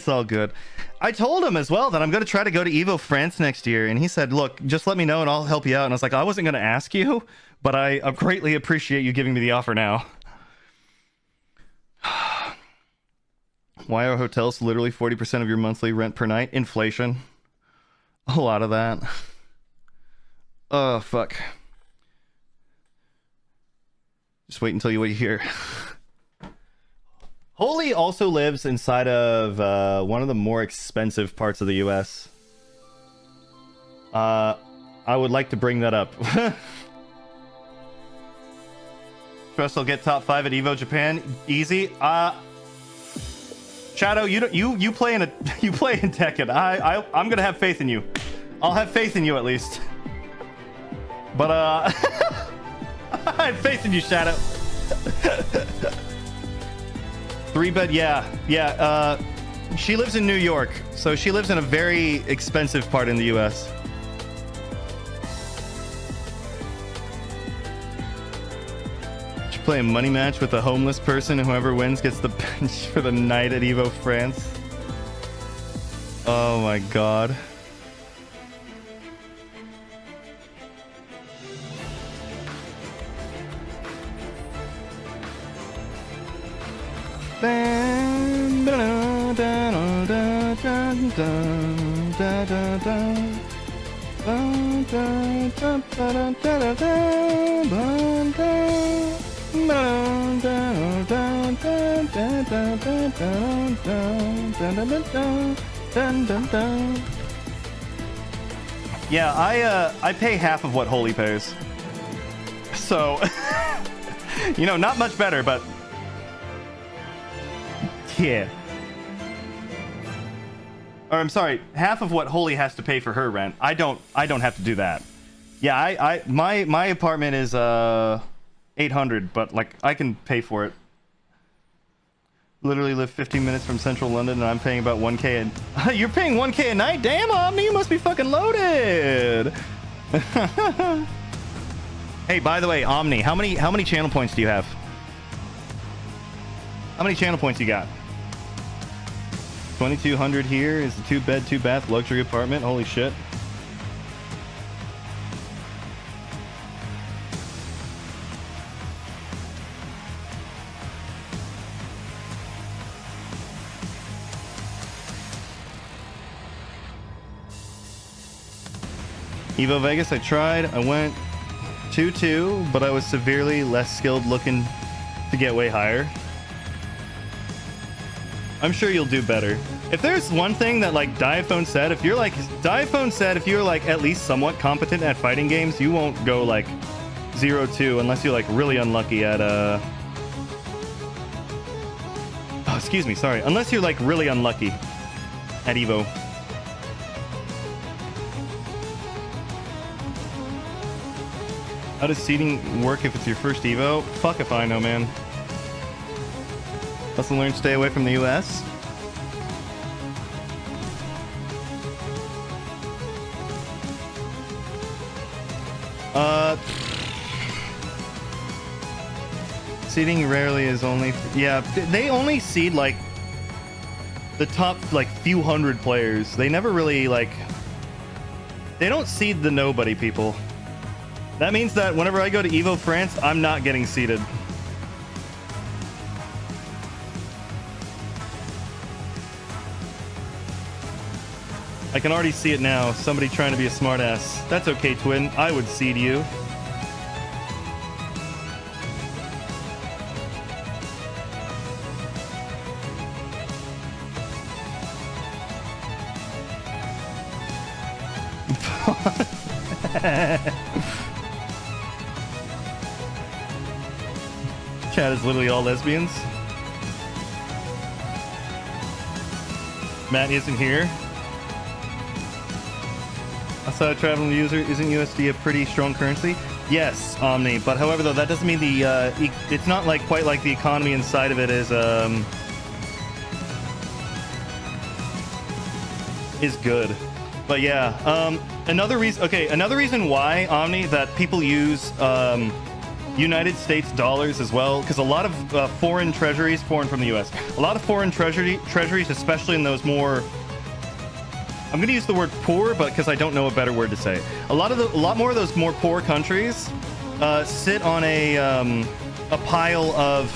all good. I told him as well that I'm going to try to go to Evo France next year, and he said, look, just let me know and I'll help you out. And I was like, I wasn't going to ask you, but I greatly appreciate you giving me the offer now. Why are hotels literally 40% of your monthly rent per night? Inflation. A lot of that. Oh, fuck. Just wait until you hear. Holy also lives inside of one of the more expensive parts of the US. I would like to bring that up. Trust I'll get top 5 at Evo Japan. Easy. Shadow, you play in Tekken. I'm gonna have faith in you. I'll have faith in you at least. But I have faith in you, Shadow. 3-bed, yeah. She lives in New York, so she lives in a very expensive part in the US. She play a money match with a homeless person, and whoever wins gets the bench for the night at Evo France. Oh my god. Yeah, I pay half of what Holy pays. So, you know, not much better, but yeah. Or I'm sorry, half of what Holy has to pay for her rent. I don't have to do that. Yeah, my apartment is 800, but like I can pay for it. Literally live 15 minutes from central London, and I'm paying about 1K a... You're paying 1K a night? Damn, Omni, you must be fucking loaded. Hey, by the way, Omni, how many channel points do you have? How many channel points you got? 2,200 here is a 2-bed, 2-bath luxury apartment. Holy shit. Evo Vegas, I tried. I went 2-2, but I was severely less skilled looking to get way higher. I'm sure you'll do better. If there's one thing that like Diaphone said, if you're like at least somewhat competent at fighting games, you won't go like 0-2 unless you're like really unlucky at oh, excuse me, sorry. Unless you're like really unlucky at Evo. How does seating work if it's your first Evo? Fuck if I know, man. Lesson learned, stay away from the US. Seeding rarely is only... Yeah, they only seed, like, the top, like, few hundred players. They never really, like... They don't seed the nobody people. That means that whenever I go to Evo France, I'm not getting seeded. I can already see it now. Somebody trying to be a smartass. That's okay, Twin. I would seed you. Chat is literally all lesbians. Matt isn't here. Outside traveling user, isn't USD a pretty strong currency? Yes, Omni. But however, though, that doesn't mean the it's not like quite like the economy inside of it is good. But yeah, another reason why Omni that people use United States dollars as well, because a lot of foreign treasuries, foreign from the U.S., a lot of foreign treasuries, especially in those more, I'm going to use the word poor, but because I don't know a better word to say. A lot more of those more poor countries sit on a pile of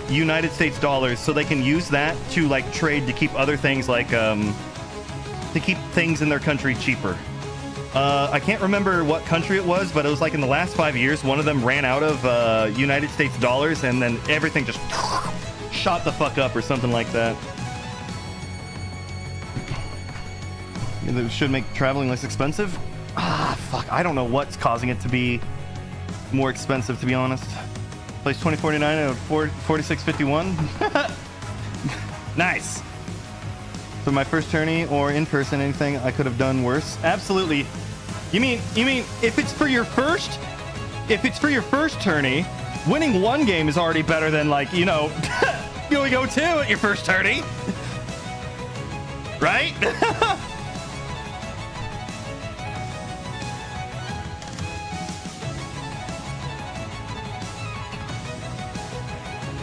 United States dollars, so they can use that to like trade to keep other things like to keep things in their country cheaper. I can't remember what country it was, but it was like in the last 5 years, one of them ran out of United States dollars, and then everything just shot the fuck up or something like that. It should make traveling less expensive? Ah, fuck. I don't know what's causing it to be more expensive, to be honest. Place 2049 at 4651. Nice. For my first tourney or in person, anything I could have done worse? Absolutely. You mean if it's for your first tourney, winning one game is already better than, like, you know, you only go two at your first tourney. Right?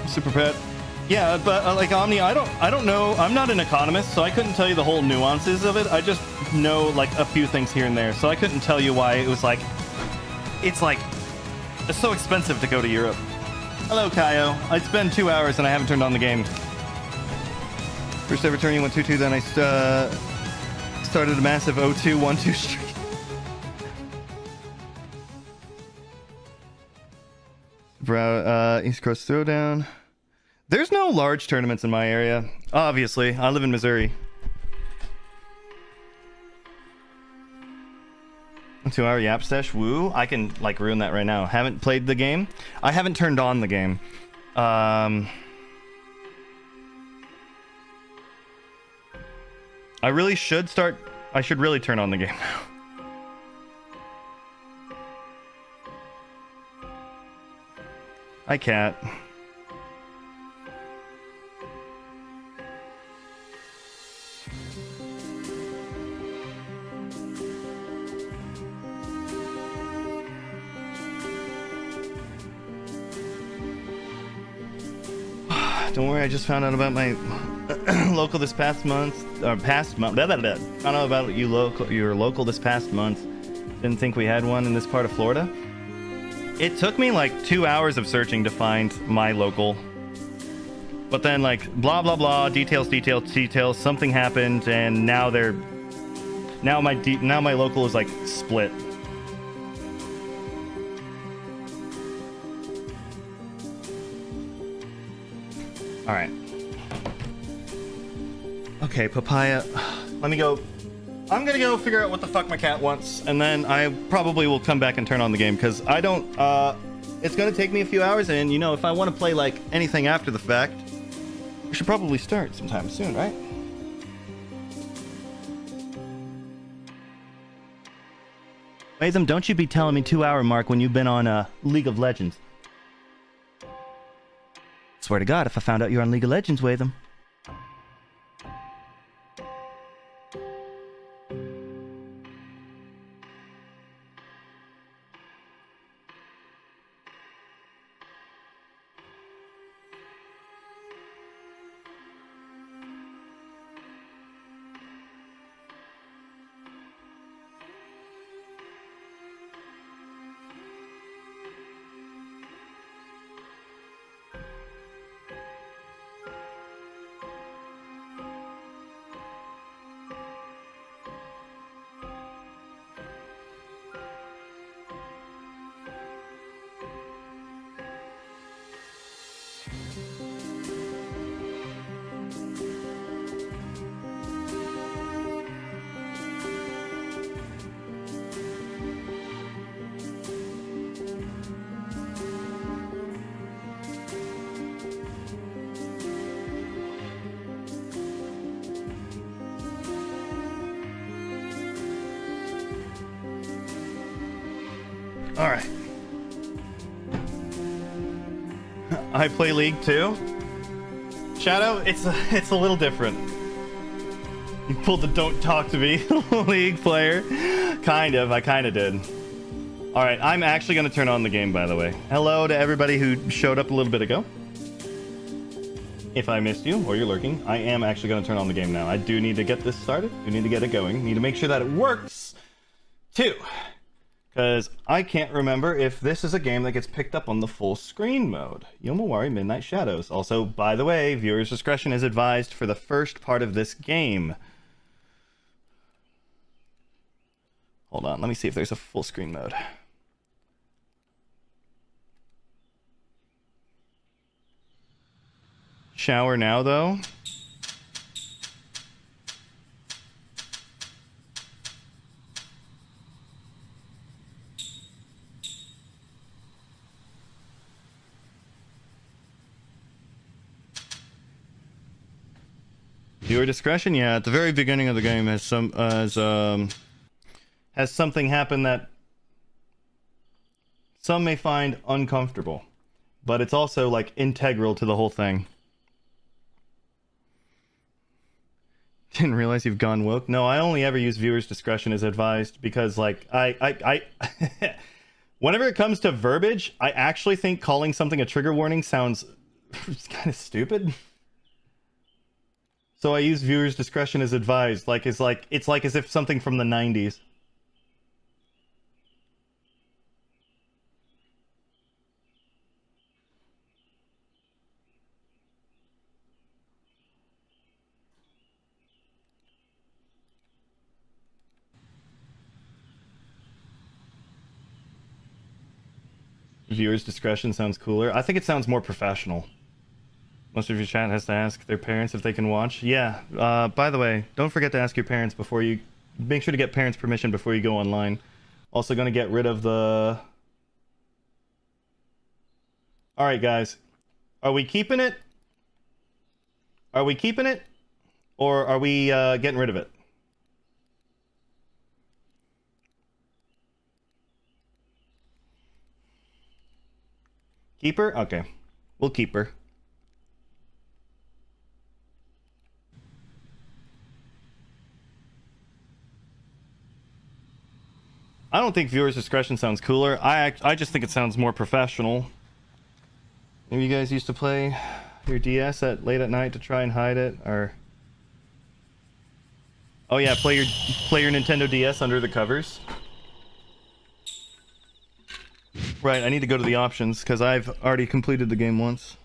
Super pet. Yeah, but like Omni, I don't know. I'm not an economist, so I couldn't tell you the whole nuances of it. I just know like a few things here and there, so I couldn't tell you why it was like it's so expensive to go to Europe. Hello, Kaio. It's been 2 hours and I haven't turned on the game. First ever tourney went 2-2, then I started a massive 0-2 1-2 streak. East Coast Throwdown. There's no large tournaments in my area. Obviously, I live in Missouri. 2 hour yap stash. Woo. I can like ruin that right now. Haven't played the game. I haven't turned on the game. I really should start. I should really turn on the game now. Hi, cat. Don't worry, I just found out about my local this past month. Found out about your local this past month. Didn't think we had one in this part of Florida. It took me like 2 hours of searching to find my local. But then like blah blah blah, details, something happened, and now my local is like split. All right. Okay, Papaya. Let me go. I'm gonna go figure out what the fuck my cat wants, and then I probably will come back and turn on the game, because I don't. It's gonna take me a few hours, and you know, if I want to play like anything after the fact, we should probably start sometime soon, right? Latham, don't you be telling me 2 hour mark when you've been on League of Legends. Swear to God, if I found out you're on League of Legends, Watham. All right. I play League too. Shadow, it's a little different. You pulled the "don't talk to me" League player. Kind of. I kind of did. All right. I'm actually going to turn on the game, by the way. Hello to everybody who showed up a little bit ago. If I missed you or you're lurking, I am actually going to turn on the game now. I do need to get this started. Do need to get it going. Need to make sure that it works too. Because I can't remember if this is a game that gets picked up on the full screen mode. Yomawari Midnight Shadows. Also, by the way, viewers' discretion is advised for the first part of this game. Hold on, let me see if there's a full screen mode. Shower now, though. Viewer discretion, yeah. At the very beginning of the game, has something happen that some may find uncomfortable, but it's also like integral to the whole thing. Didn't realize you've gone woke. No, I only ever use viewers discretion as advised because, like, I whenever it comes to verbiage, I actually think calling something a trigger warning sounds kind of stupid. So I use viewers discretion as advised, it's like as if something from the 90s. Viewers discretion sounds cooler. I think it sounds more professional. Most of your chat has to ask their parents if they can watch. Yeah, by the way, don't forget to ask your parents before you... Make sure to get parents' permission before you go online. Also gonna get rid of the... Alright, guys. Are we keeping it? Are we keeping it? Or are we getting rid of it? Keep her? Okay. We'll keep her. I don't think viewers' discretion sounds cooler. I just think it sounds more professional. Maybe you guys used to play your DS late at night to try and hide it, or... Oh yeah, play your Nintendo DS under the covers. Right, I need to go to the options, because I've already completed the game once.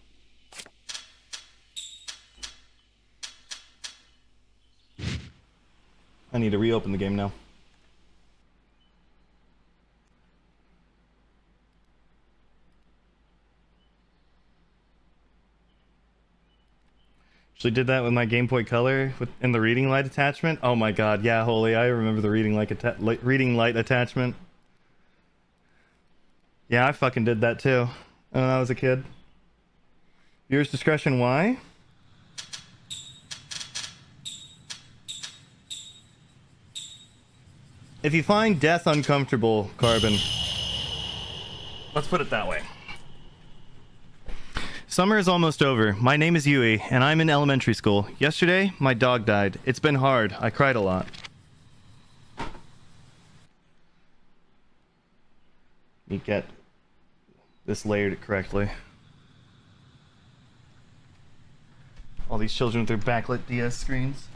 I need to reopen the game now. Actually did that with my Game Boy Color in the reading light attachment. Oh my god, yeah, holy, I remember the reading light attachment. Yeah, I fucking did that too when I was a kid. Viewers discretion, why? If you find death uncomfortable, Carbon, let's put it that way. Summer is almost over. My name is Yui, and I'm in elementary school. Yesterday, my dog died. It's been hard. I cried a lot. Let me get this layered correctly. All these children with their backlit DS screens.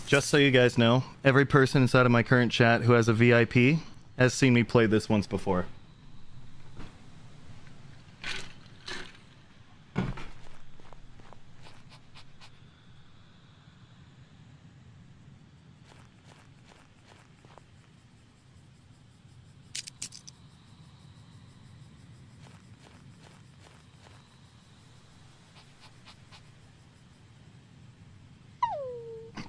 Just so you guys know, every person inside of my current chat who has a VIP has seen me play this once before.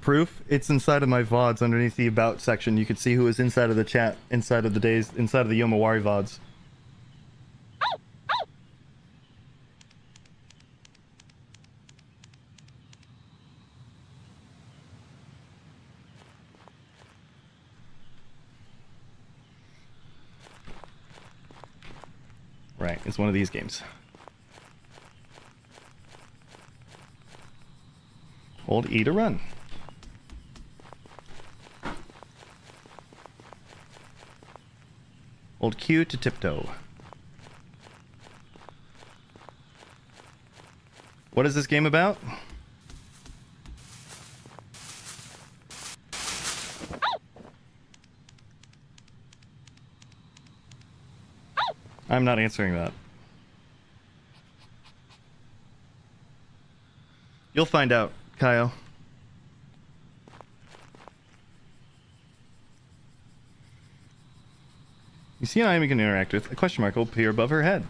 proof? It's inside of my VODs underneath the About section. You could see who was inside of the chat, inside of the Yomawari VODs. Right, it's one of these games. Hold E to run. Hold Q to tiptoe. What is this game about? I'm not answering that. You'll find out, Kyle. You see an item you can interact with. A question mark will appear above her head.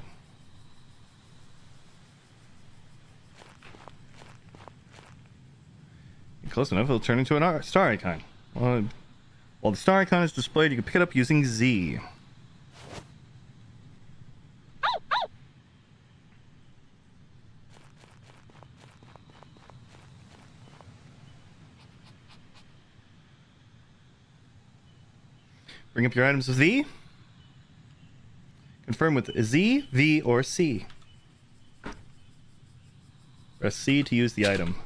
Close enough, it'll turn into a star icon. While the star icon is displayed, you can pick it up using Z. Bring up your items with Z. Confirm with Z, V, or C. Press C to use the item.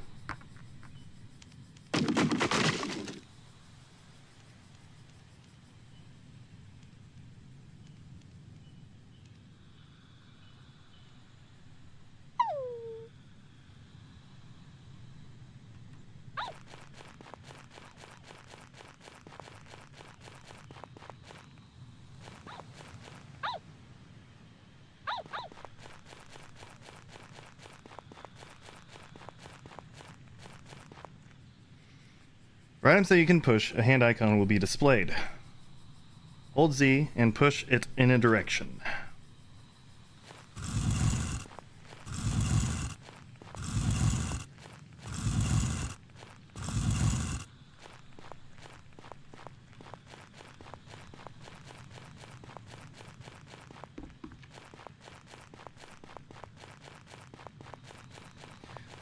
For items that you can push, a hand icon will be displayed. Hold Z and push it in a direction.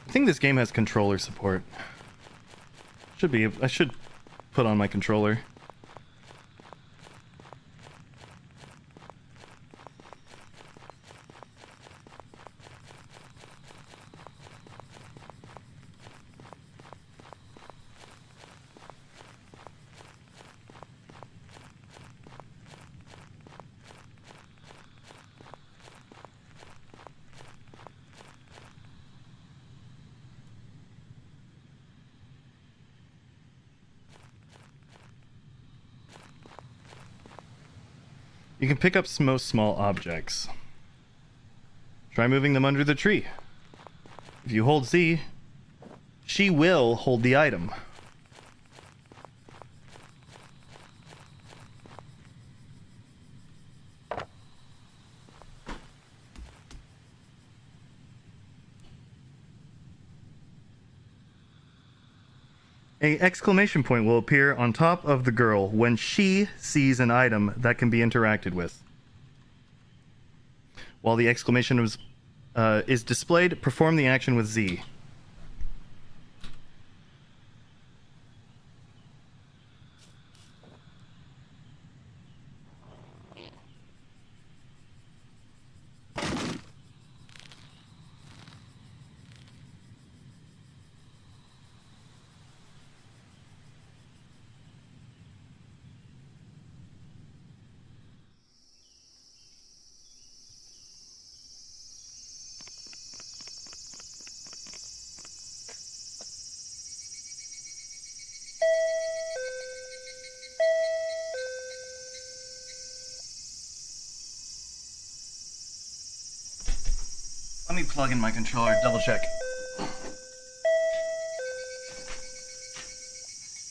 I think this game has controller support. Should be. I should put on my controller. You can pick up most small objects. Try moving them under the tree. If you hold Z, she will hold the item. An exclamation point will appear on top of the girl when she sees an item that can be interacted with. While the exclamation is displayed, perform the action with Z. Let me plug in my controller, double check.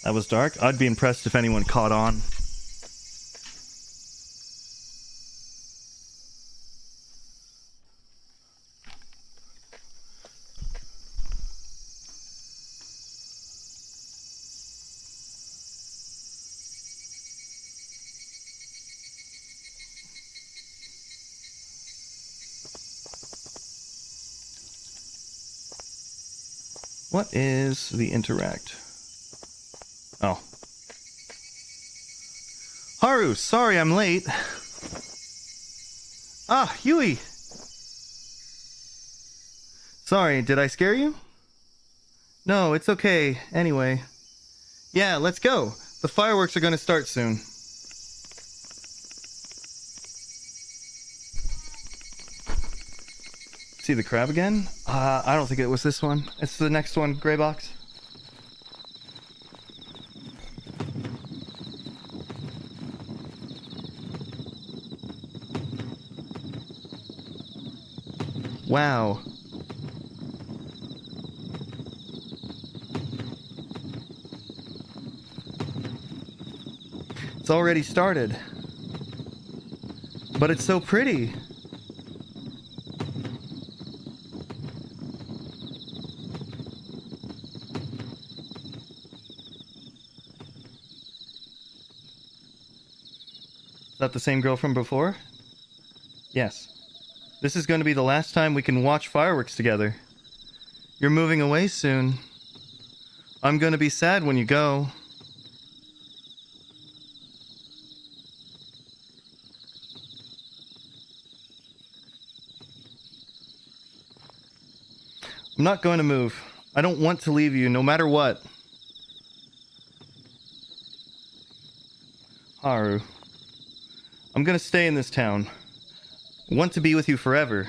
That was dark. I'd be impressed if anyone caught on. What is the interact? Oh. Haru, sorry I'm late. Ah, Yui. Sorry, did I scare you? No, it's okay. Anyway. Yeah, let's go. The fireworks are going to start soon. See the crab again? I don't think it was this one. It's the next one, gray box. Wow. It's already started. But it's so pretty. Is that the same girl from before? Yes. This is going to be the last time we can watch fireworks together. You're moving away soon. I'm going to be sad when you go. I'm not going to move. I don't want to leave you, no matter what. Haru. I'm going to stay in this town. I want to be with you forever.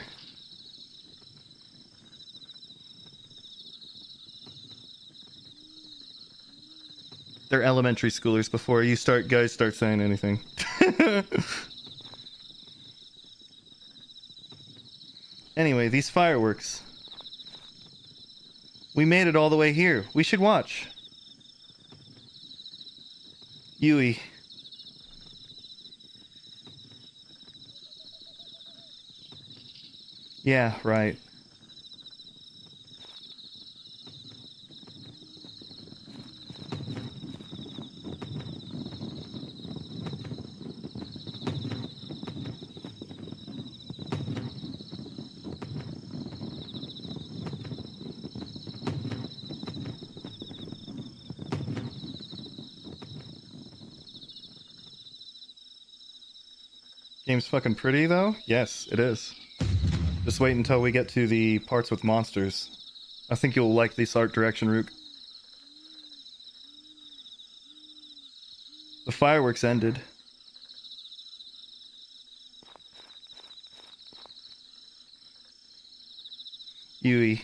They're elementary schoolers before you guys start saying anything. Anyway, these fireworks. We made it all the way here. We should watch. Yui. Yeah, right. Game's fucking pretty, though? Yes, it is. Just wait until we get to the parts with monsters. I think you'll like this art direction, Rook. The fireworks ended. Yui.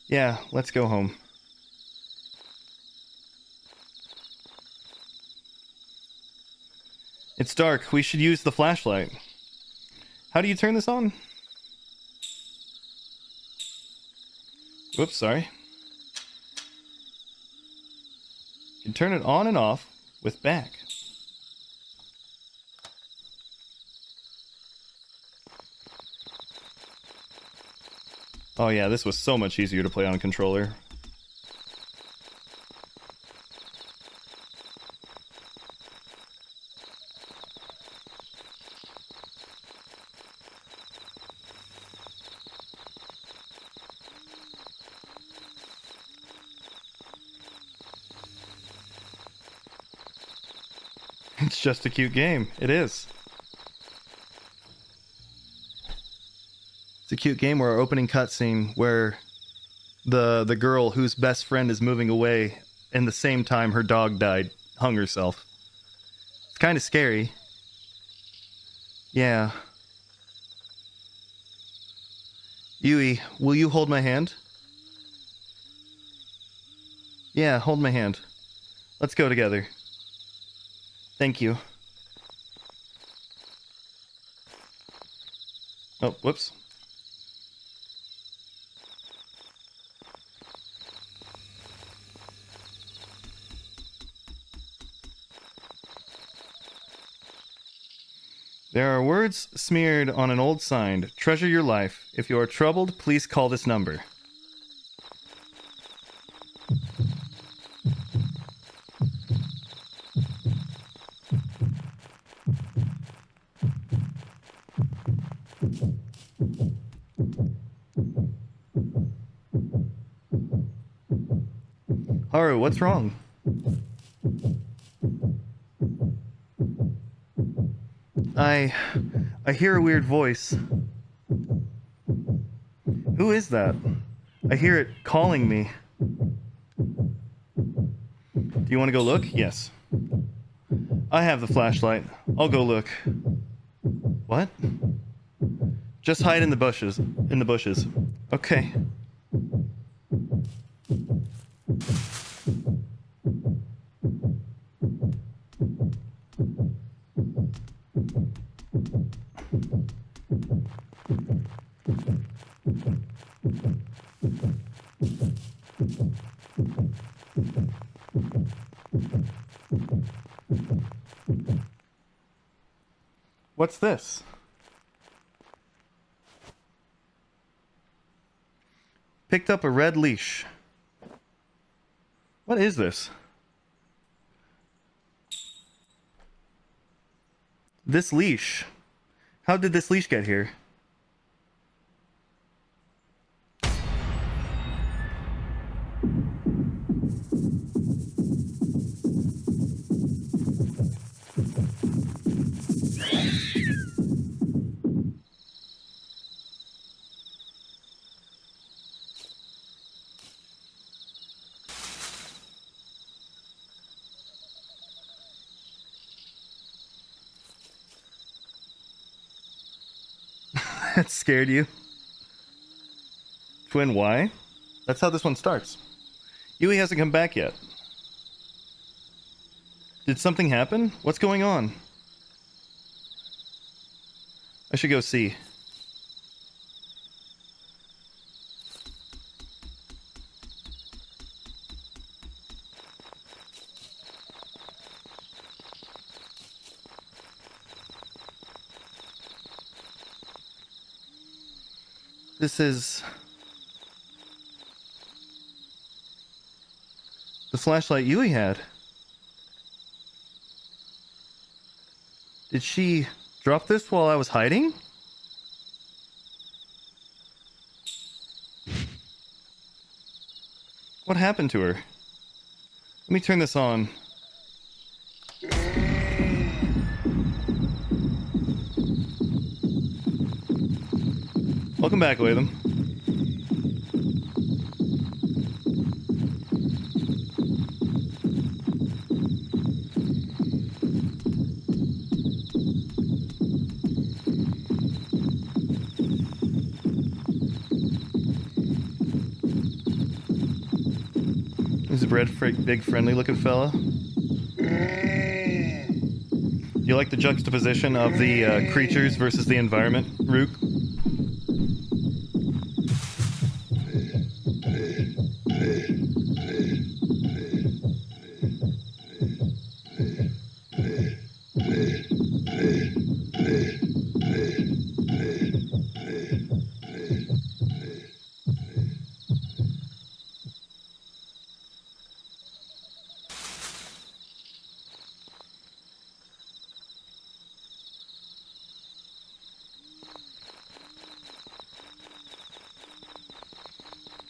Yeah, let's go home. It's dark. We should use the flashlight. How do you turn this on? Whoops, sorry. You can turn it on and off with back. Oh yeah, this was so much easier to play on a controller. It's just a cute game. It is. It's a cute game where our opening cutscene where the girl whose best friend is moving away and the same time her dog died, hung herself. It's kind of scary. Yeah. Yui, will you hold my hand? Yeah, hold my hand. Let's go together. Thank you. Oh, whoops. There are words smeared on an old sign. Treasure your life. If you are troubled, please call this number. Haru, what's wrong? I hear a weird voice. Who is that? I hear it calling me. Do you want to go look? Yes. I have the flashlight. I'll go look. What? Just hide in the bushes. In the bushes. Okay. What's this? Picked up a red leash. What is this? This leash. How did this leash get here? That scared you? Twin Y? That's how this one starts. Yui hasn't come back yet. Did something happen? What's going on? I should go see. This is the flashlight Yui had. Did she drop this while I was hiding? What happened to her? Let me turn this on. Welcome back, Latham. This is a big friendly looking fella. You like the juxtaposition of the creatures versus the environment, Rook?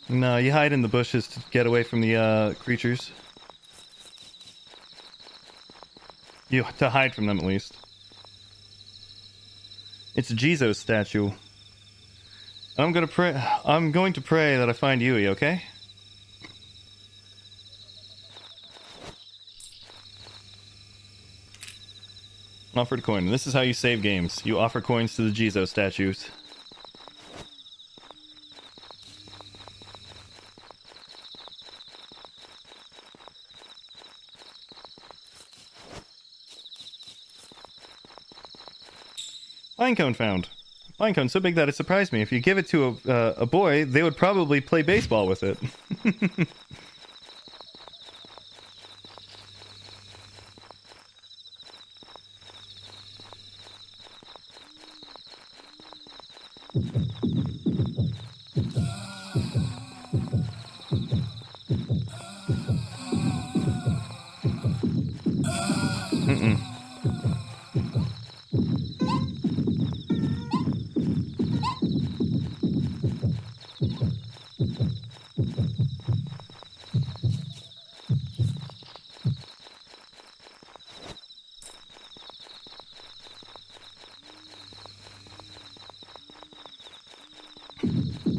No, you hide in the bushes to get away from the creatures. To hide from them at least. It's a Jizo statue. I'm going to pray that I find Yui, okay? Offered coin. This is how you save games. You offer coins to the Jizo statues. Pinecone found. Pinecone so big that it surprised me. If you give it to a boy, they would probably play baseball with it.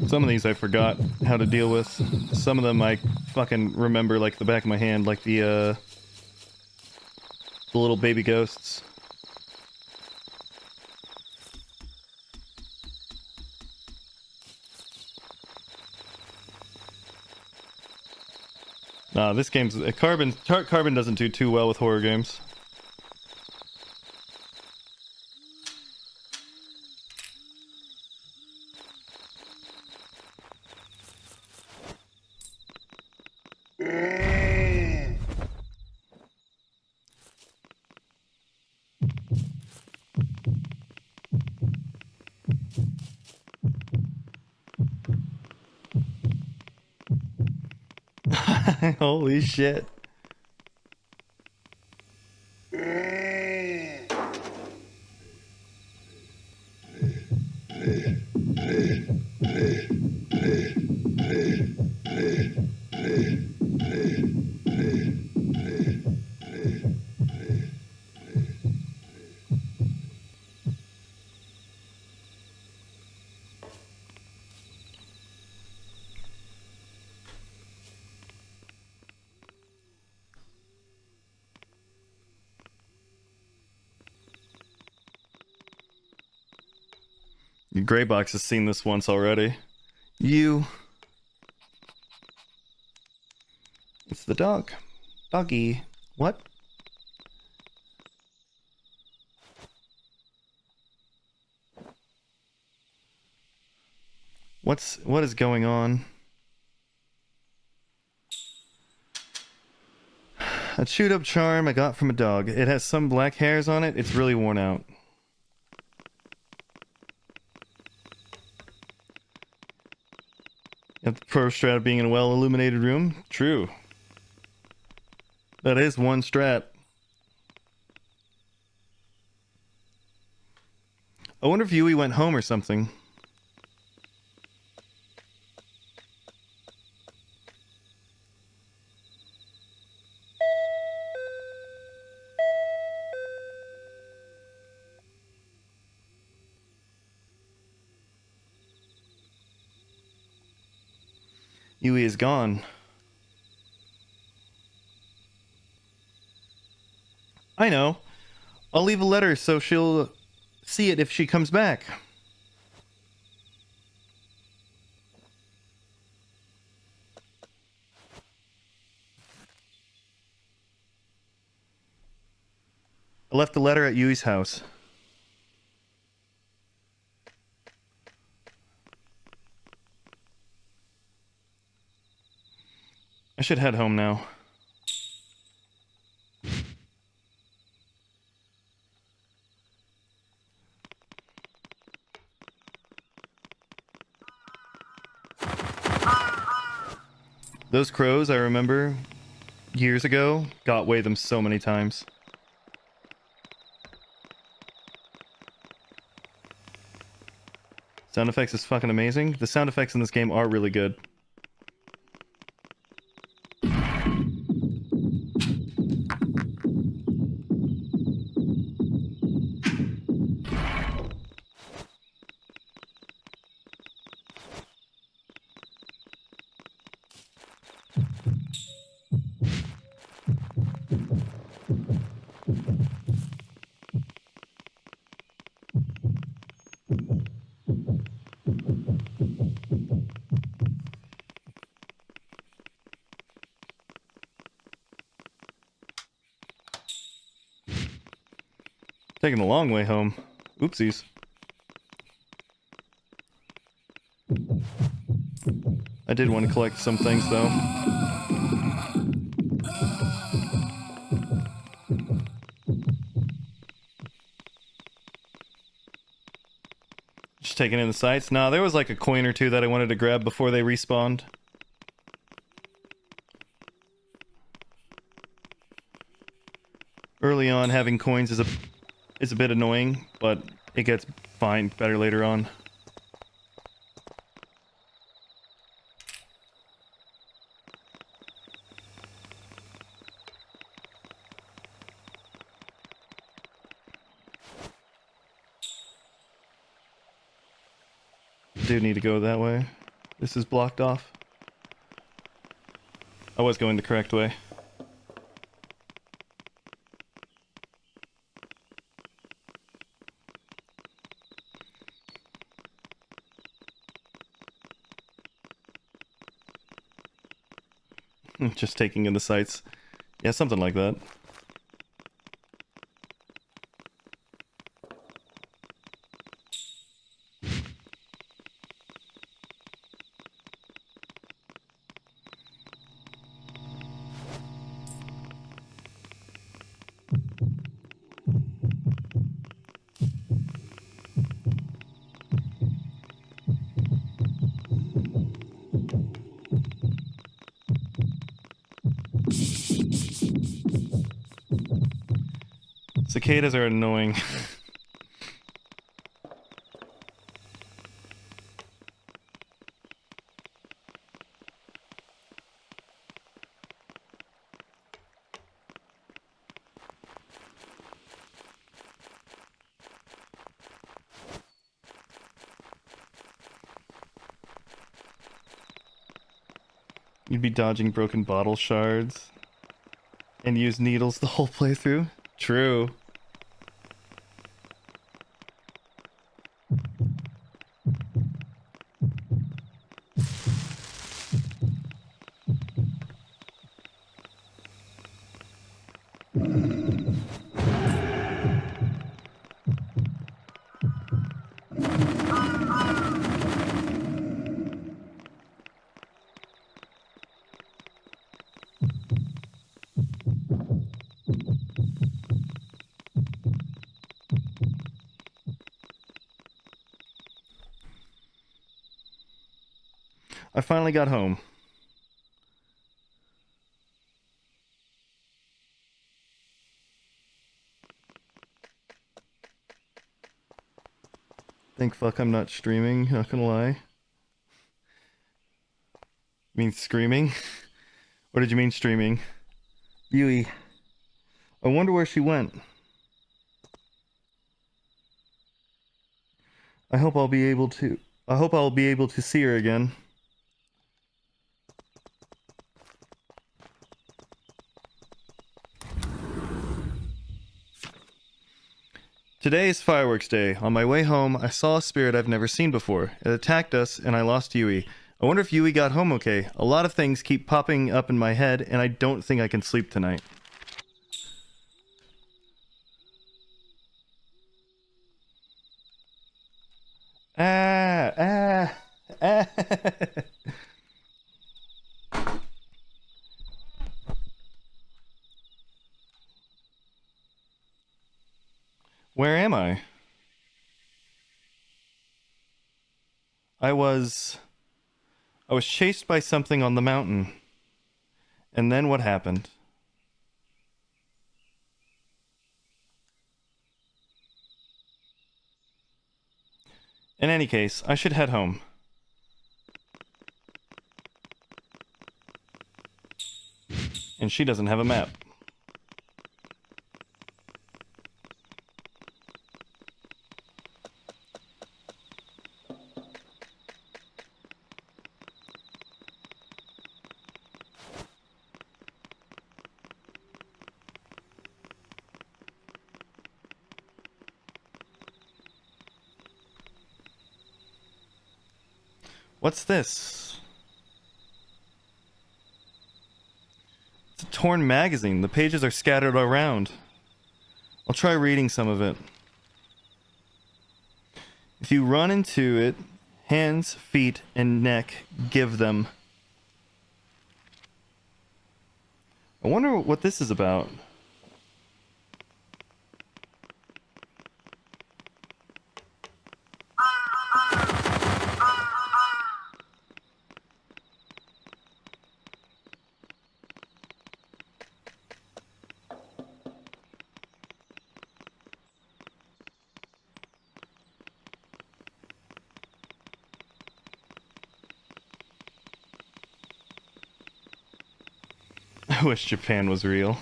Some of these I forgot how to deal with. Some of them I fucking remember like the back of my hand, like the little baby ghosts. Nah, this game's Carbon doesn't do too well with horror games. Holy shit. Your gray box has seen this once already. You. It's the dog. Doggy. What? What is going on? A chewed up charm I got from a dog. It has some black hairs on it. It's really worn out. At the pro strat of being in a well-illuminated room? True. That is one strat. I wonder if Yui went home or something. Yui is gone. I know. I'll leave a letter so she'll see it if she comes back. I left the letter at Yui's house. I should head home now. Those crows, I remember, years ago, got away them so many times. Sound effects is fucking amazing. The sound effects in this game are really good. Taking a long way home. Oopsies. I did want to collect some things, though. Just taking in the sights. Nah, there was like a coin or two that I wanted to grab before they respawned. Early on, having coins is a bit annoying, but it gets fine better later on. Do need to go that way. This is blocked off. I was going the correct way. Just taking in the sights. Yeah, something like that. Cicadas are annoying. You'd be dodging broken bottle shards and use needles the whole playthrough. True. I finally got home. Thank fuck I'm not streaming, not gonna lie. You mean screaming? What did you mean streaming? Yui. I wonder where she went. I hope I'll be able to see her again. Today is fireworks day. On my way home, I saw a spirit I've never seen before. It attacked us, and I lost Yui. I wonder if Yui got home okay. A lot of things keep popping up in my head, and I don't think I can sleep tonight. Ah. Where am I? I was chased by something on the mountain. And then what happened? In any case, I should head home. And she doesn't have a map. What's this? It's a torn magazine. The pages are scattered around. I'll try reading some of it. If you run into it, hands, feet, and neck, give them. I wonder what this is about. I wish Japan was real.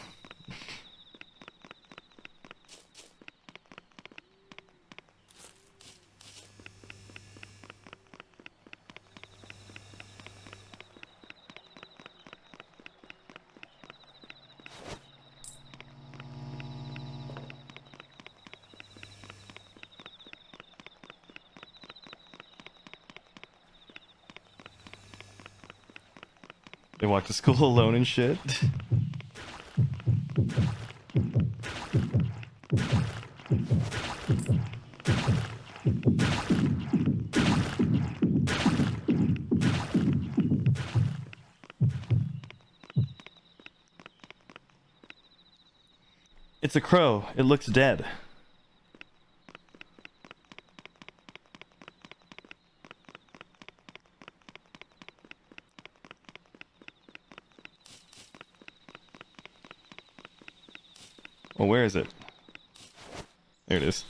They walk to school alone and shit. It's a crow. It looks dead. Well, where is it? There it is.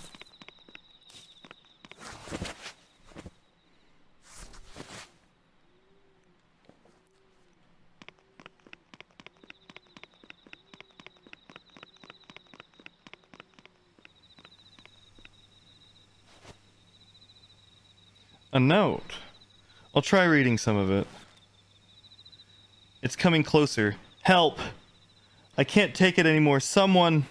A note. I'll try reading some of it. It's coming closer. Help! I can't take it anymore. Someone...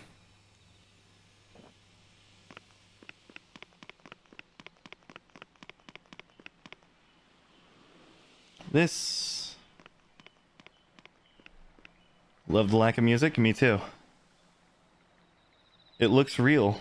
This... Love the lack of music? Me too. It looks real.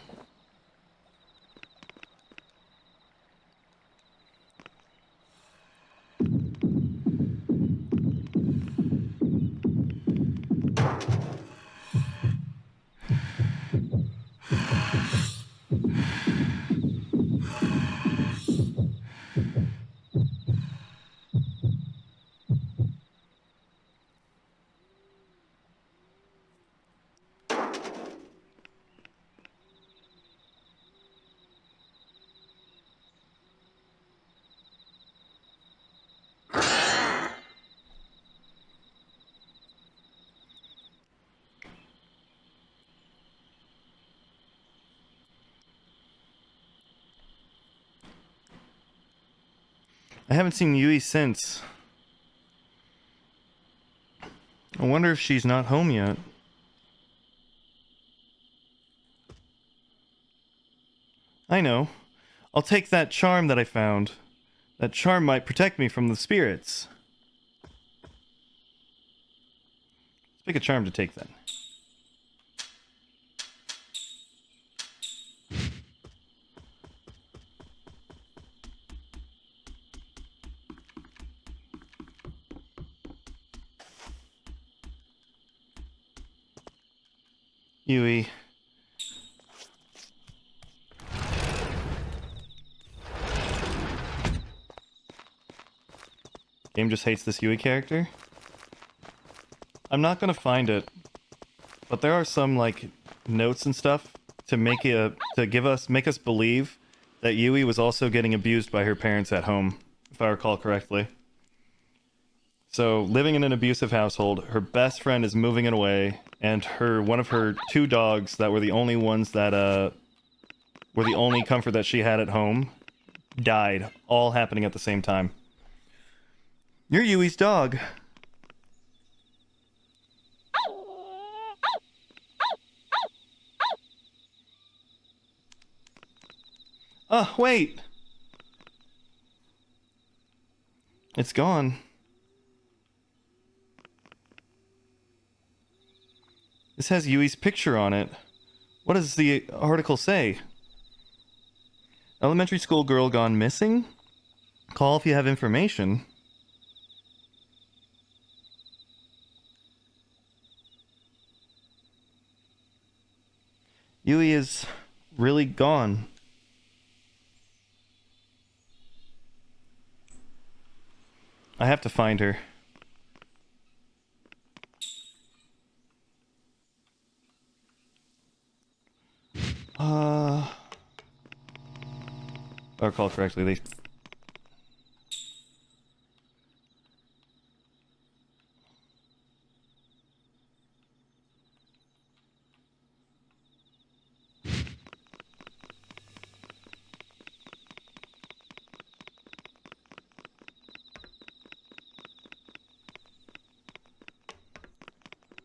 I haven't seen Yui since. I wonder if she's not home yet. I know. I'll take that charm that I found. That charm might protect me from the spirits. Let's pick a charm to take then. Yui. Game just hates this Yui character. I'm not gonna find it, but there are some like notes and stuff to make us believe that Yui was also getting abused by her parents at home, if I recall correctly. So, living in an abusive household, her best friend is moving it away, and one of her two dogs that were the only ones that were the only comfort that she had at home died, all happening at the same time. You're Yui's dog. Oh, wait. It's gone. This has Yui's picture on it. What does the article say? Elementary school girl gone missing? Call if you have information. Yui is really gone. I have to find her. If I recall correctly, they...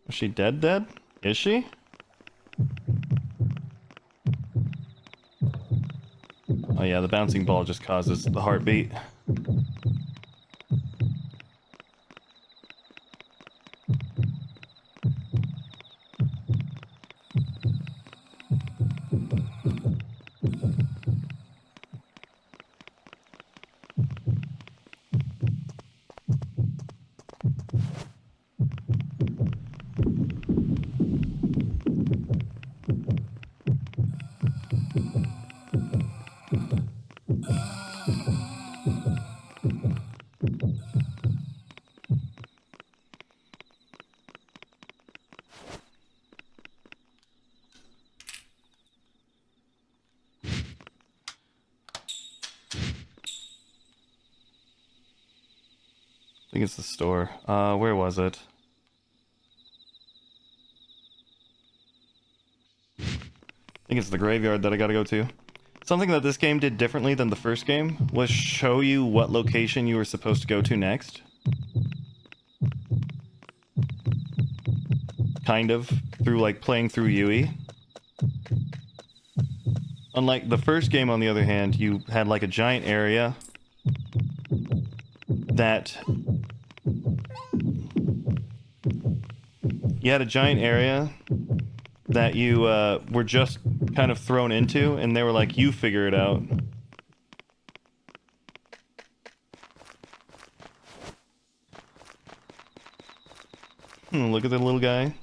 Is she dead? Is she? Oh yeah, the bouncing ball just causes the heartbeat. think it's the store. Where was it? I think it's the graveyard that I gotta go to. Something that this game did differently than the first game was show you what location you were supposed to go to next. Kind of, through like playing through Yui. Unlike the first game, on the other hand, you had like a giant area that... You had a giant area that you were just kind of thrown into, and they were like, you figure it out. Look at the little guy.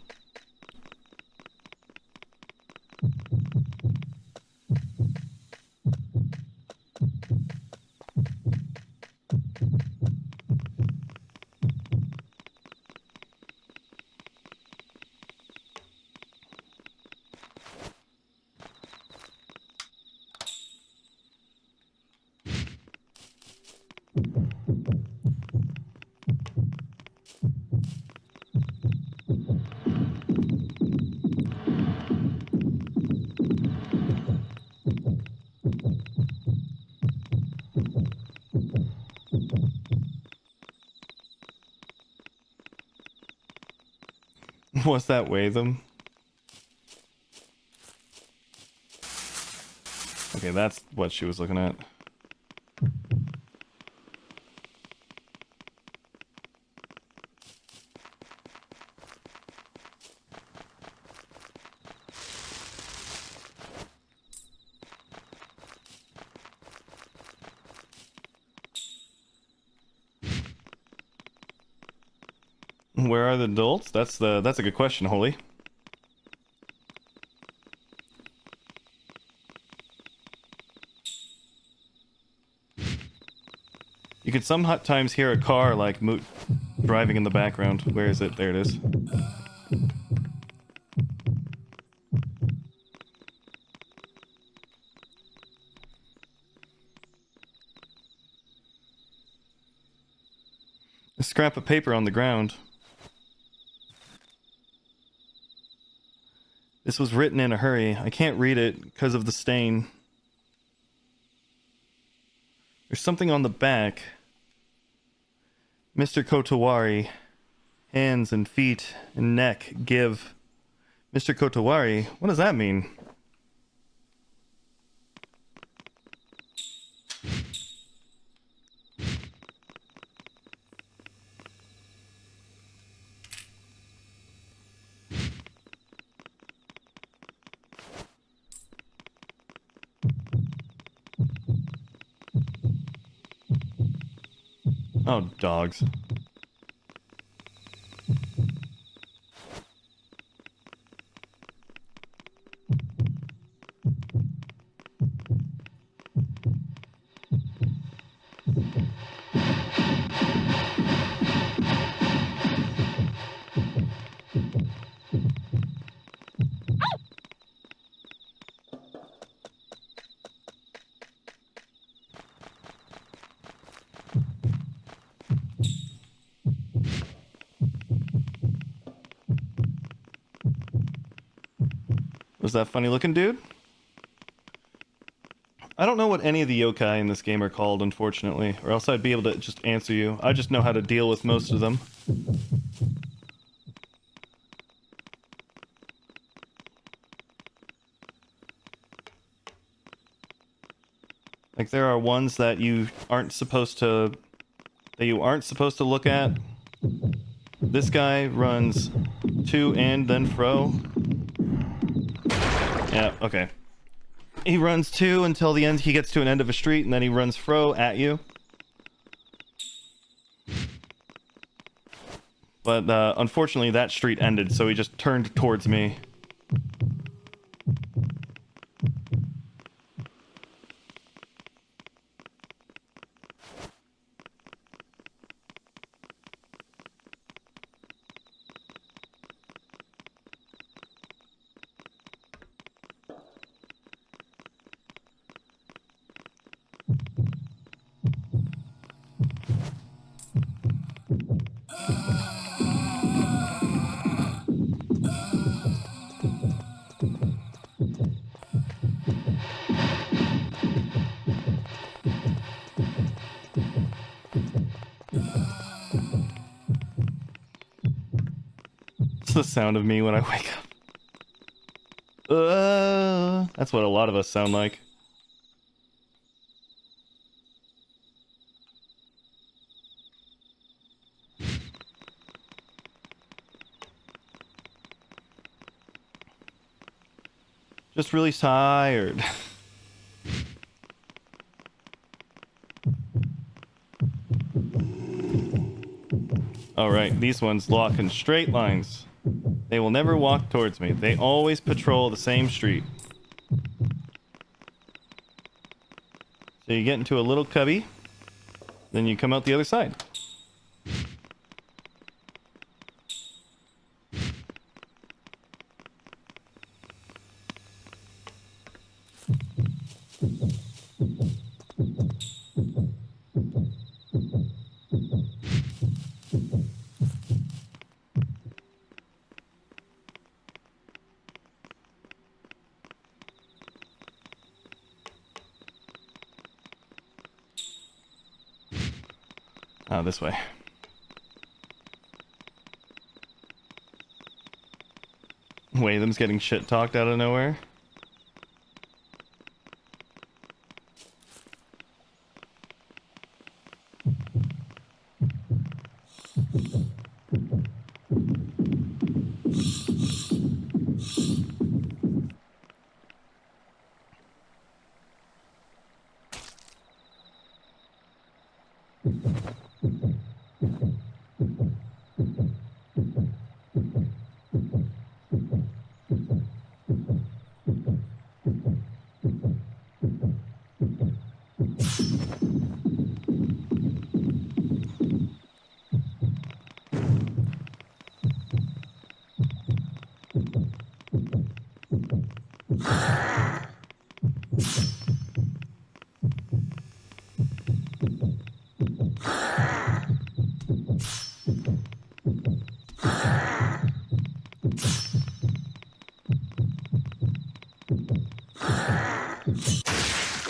Was that Watham? Okay, that's what she was looking at. Where are the adults? That's a good question, Holy. You can sometimes hear a car like driving in the background. Where is it? There it is. A scrap of paper on the ground. This was written in a hurry. I can't read it because of the stain. There's something on the back. Mr. Kotowari. Hands and feet and neck give. Mr. Kotowari? What does that mean? Oh, dogs. Was that funny looking dude? I don't know what any of the yokai in this game are called, unfortunately, or else I'd be able to just answer you. I just know how to deal with most of them. Like there are ones that you aren't supposed to look at. This guy runs to and then fro. Yeah, okay. He runs to until the end. He gets to an end of a street, and then he runs fro at you. But unfortunately, that street ended, so he just turned towards me. the sound of me when I wake up. That's what a lot of us sound like. Just really tired. Alright, these ones walk in straight lines. They will never walk towards me. They always patrol the same street. So you get into a little cubby, then you come out the other side. Oh, this way. Them's getting shit talked out of nowhere.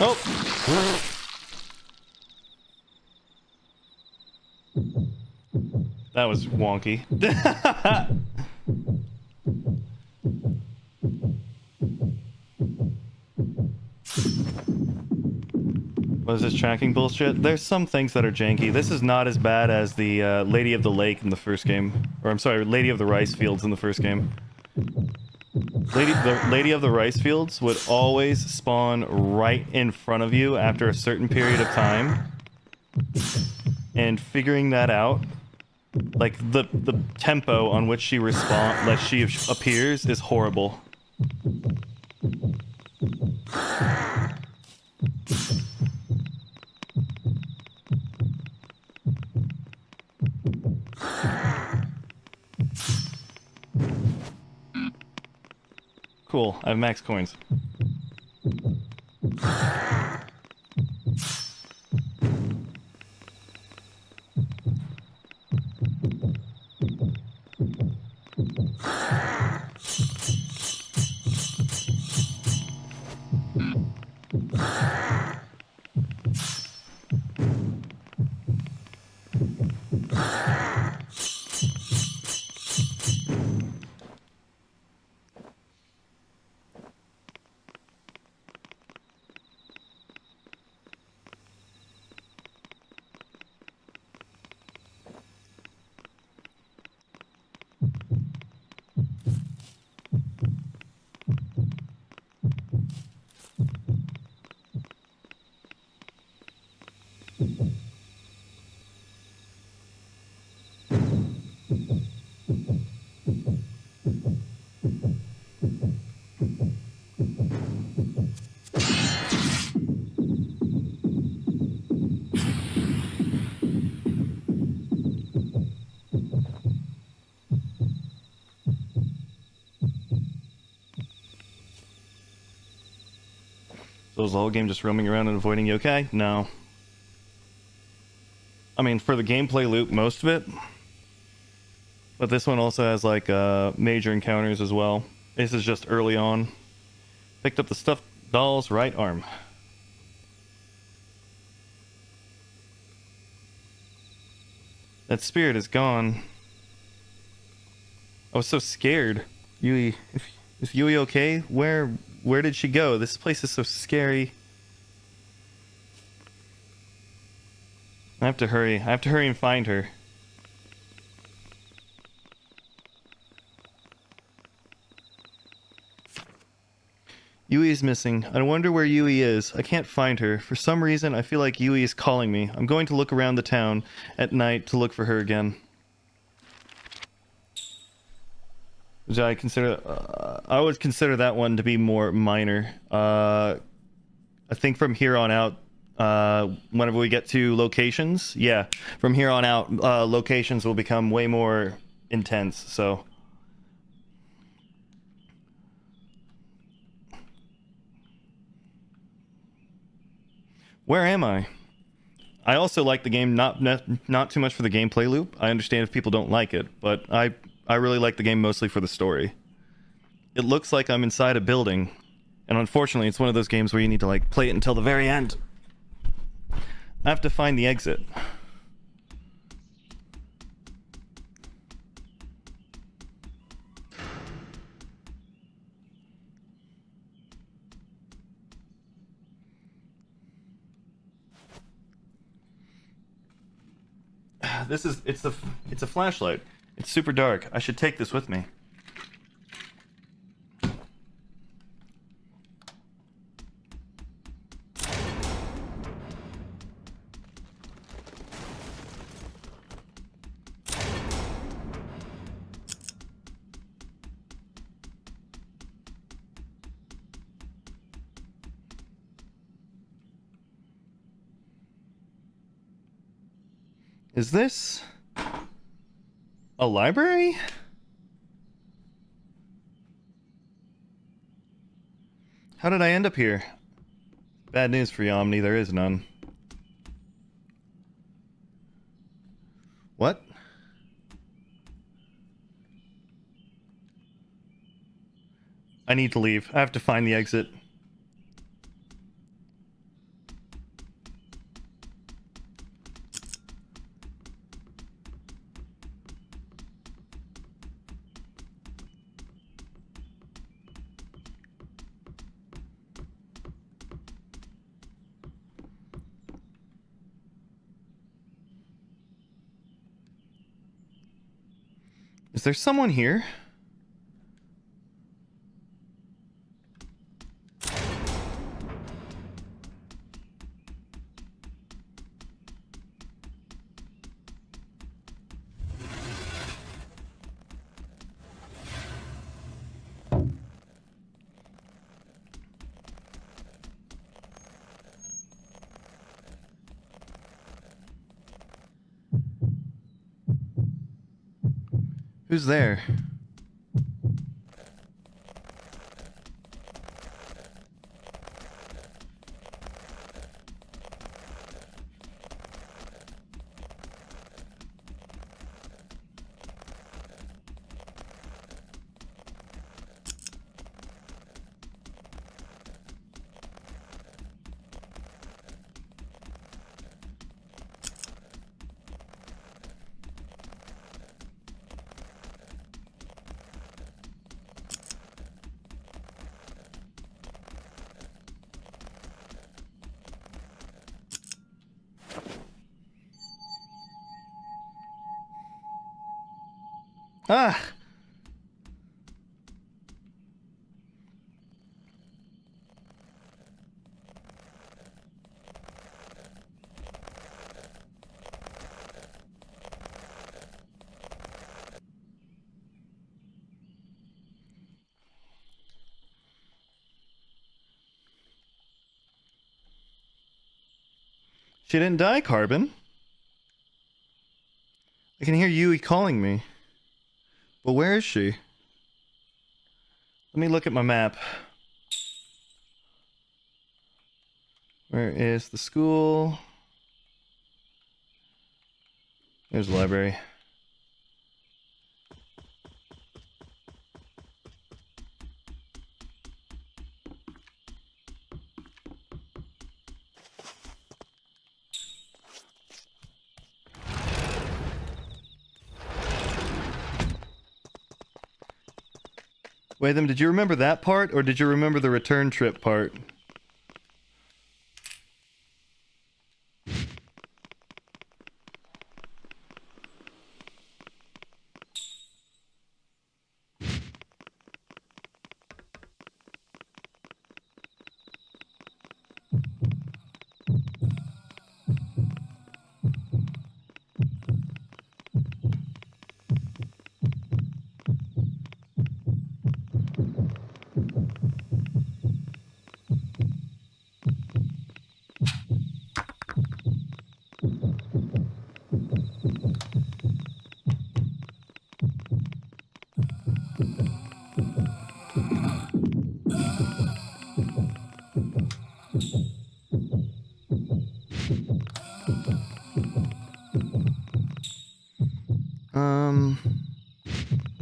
Oh! That was wonky. What is this tracking bullshit? There's some things that are janky. This is not as bad as the Lady of the Lake in the first game. Or I'm sorry, Lady of the Rice Fields in the first game. The Lady of the Rice Fields would always spawn right in front of you after a certain period of time. And figuring that out, like the tempo on which she appears is horrible. Cool, I have max coins. So is the whole game just roaming around and avoiding yokai? No. I mean, for the gameplay loop, most of it. But this one also has, like, major encounters as well. This is just early on. Picked up the stuffed doll's right arm. That spirit is gone. I was so scared. Yui, is Yui okay? Where did she go? This place is so scary. I have to hurry. I have to hurry and find her. Yui is missing. I wonder where Yui is. I can't find her. For some reason, I feel like Yui is calling me. I'm going to look around the town at night to look for her again. Which I consider... I would consider that one to be more minor. I think from here on out, whenever we get to locations, yeah, from here on out, locations will become way more intense, so... Where am I? I also like the game, not too much for the gameplay loop. I understand if people don't like it, but I really like the game mostly for the story. It looks like I'm inside a building, and unfortunately it's one of those games where you need to like play it until the very end. I have to find the exit. It's a flashlight. It's super dark. I should take this with me. Is this a library? How did I end up here? Bad news for Yomni, there is none. What? I need to leave. I have to find the exit. Is there someone here? Who's there? Ah! She didn't die, Carbon. I can hear Yui calling me. But where is she? Let me look at my map. Where is the school? There's the library. Wait, did you remember that part, or did you remember the return trip part?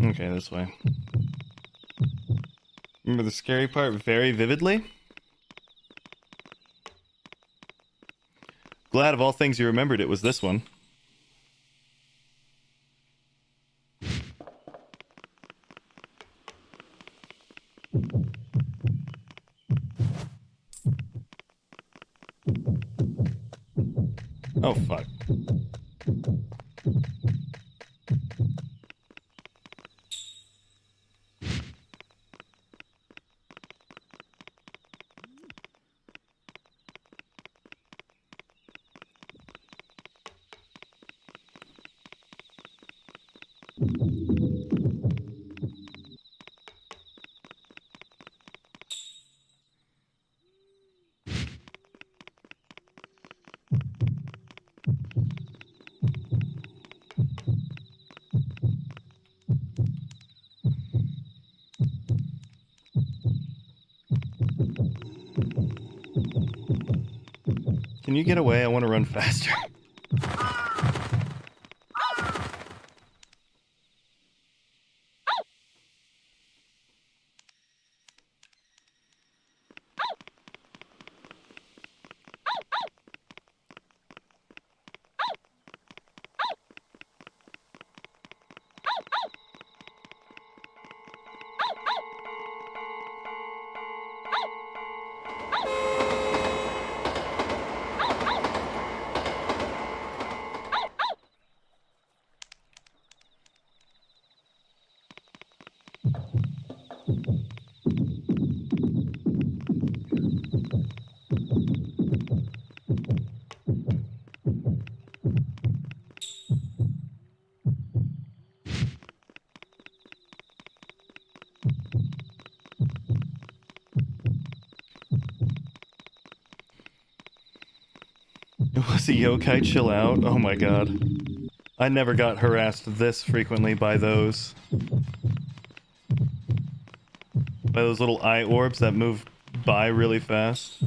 Okay, this way. Remember the scary part very vividly? Glad of all things you remembered it was this one. Oh, fuck. Can you get away? I want to run faster. Was a yokai chill out? Oh my god. I never got harassed this frequently by those. By those little eye orbs that move by really fast.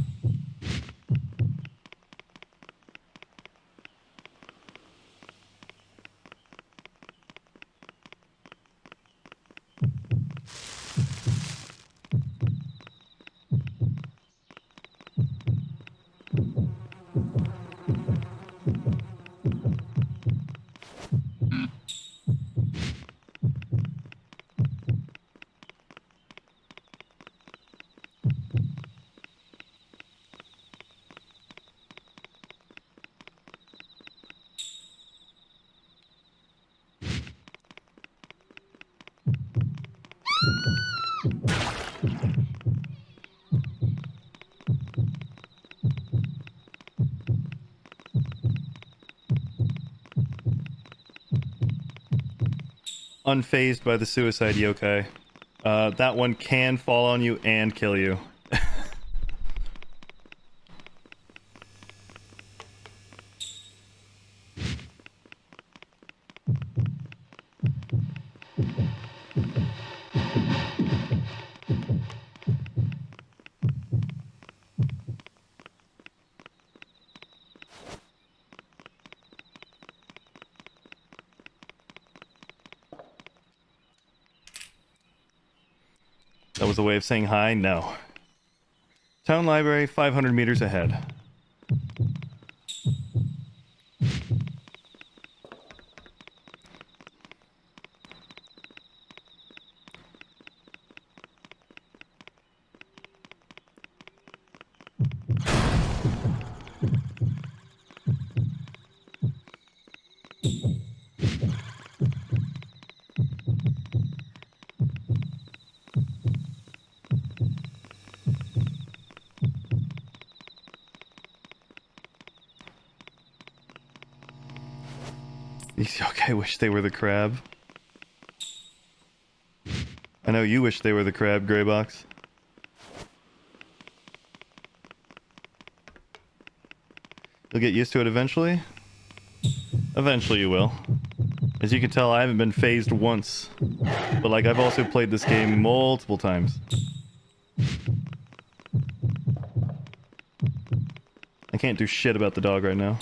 Unfazed by the suicide yokai. That one can fall on you and kill you. That was a way of saying hi? No. Town library, 500 meters ahead. Okay, wish they were the crab. I know you wish they were the crab, Greybox. You'll get used to it eventually? Eventually you will. As you can tell, I haven't been phased once. But like, I've also played this game multiple times. I can't do shit about the dog right now.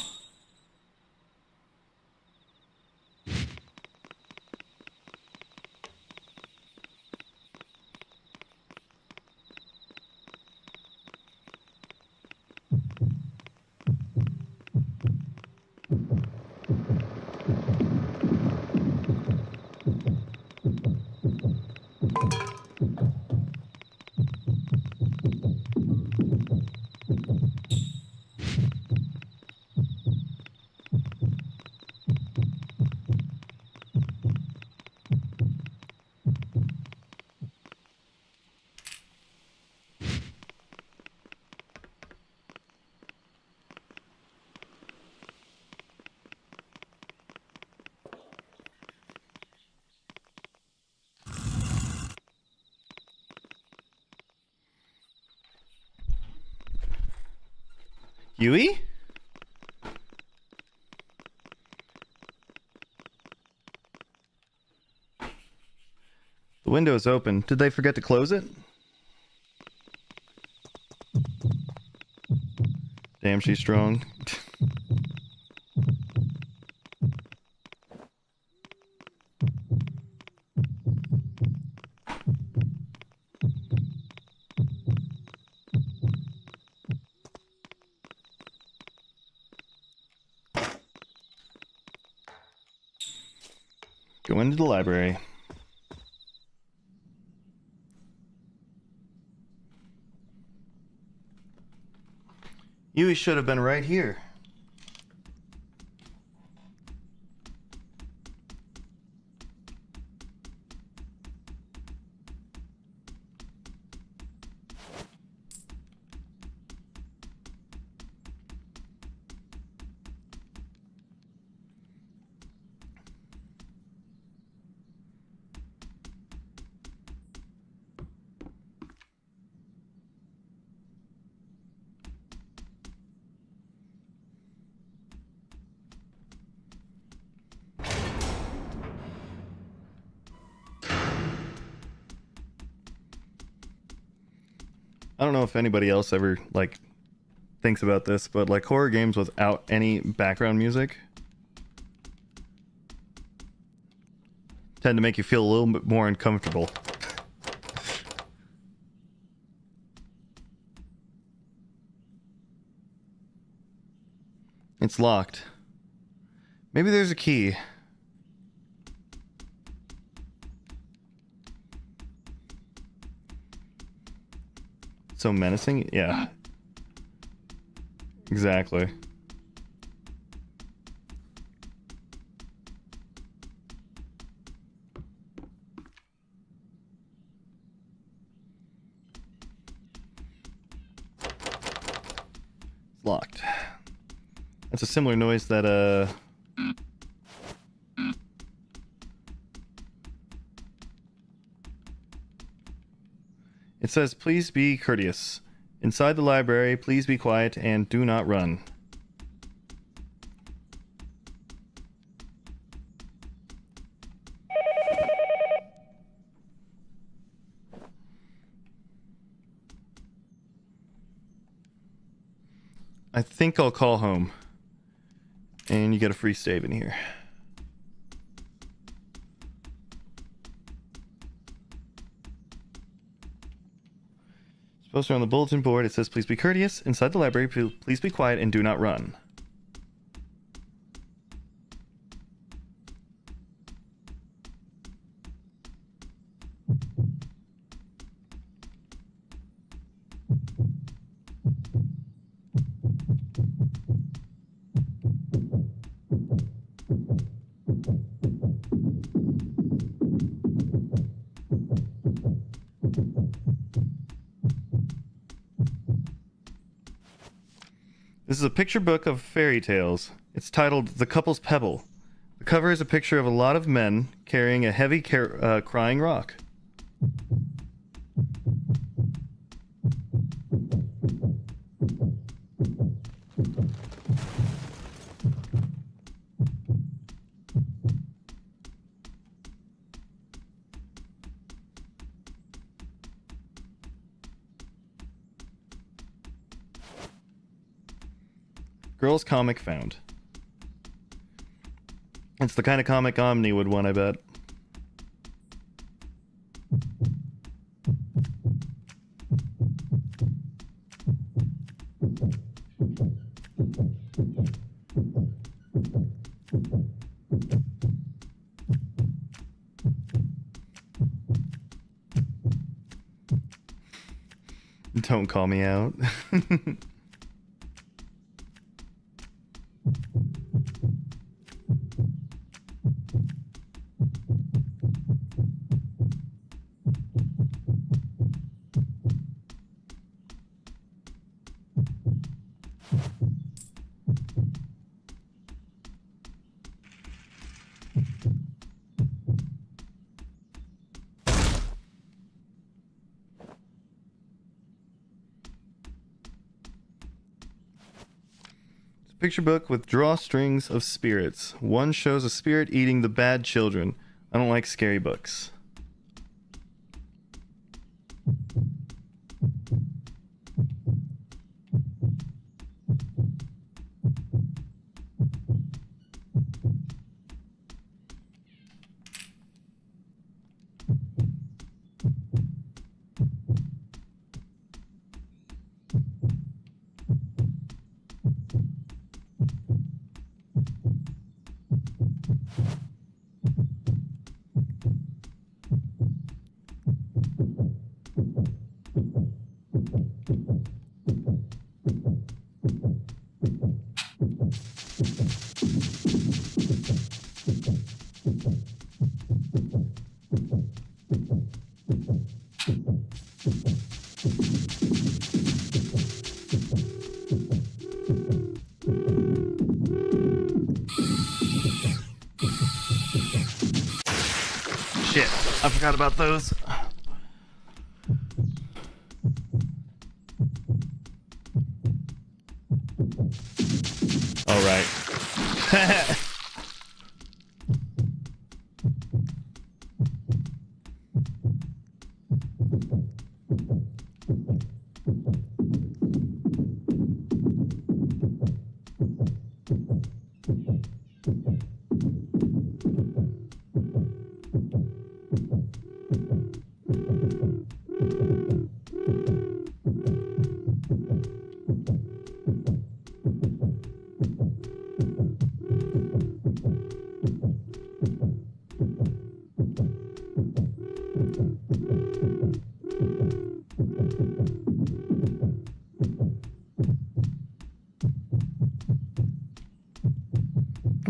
Yui? The window is open. Did they forget to close it? Damn, she's strong. Go into the library. Yui should have been right here. I don't know if anybody else ever, like, thinks about this, but, like, horror games without any background music tend to make you feel a little bit more uncomfortable. It's locked. Maybe there's a key. So menacing? Yeah. Exactly. It's locked. That's a similar noise that, It says, please be courteous. Inside the library, please be quiet and do not run. I think I'll call home. And you get a free save in here. Poster on the bulletin board, it says, please be courteous. Inside the library, please be quiet and do not run. This is a picture book of fairy tales. It's titled The Couple's Pebble. The cover is a picture of a lot of men carrying a heavy crying rock. Girls comic found. It's the kind of comic Omni would want, I bet. Don't call me out. Picture book with drawstrings of spirits. One shows a spirit eating the bad children. I don't like scary books. Shit, I forgot about those. All right.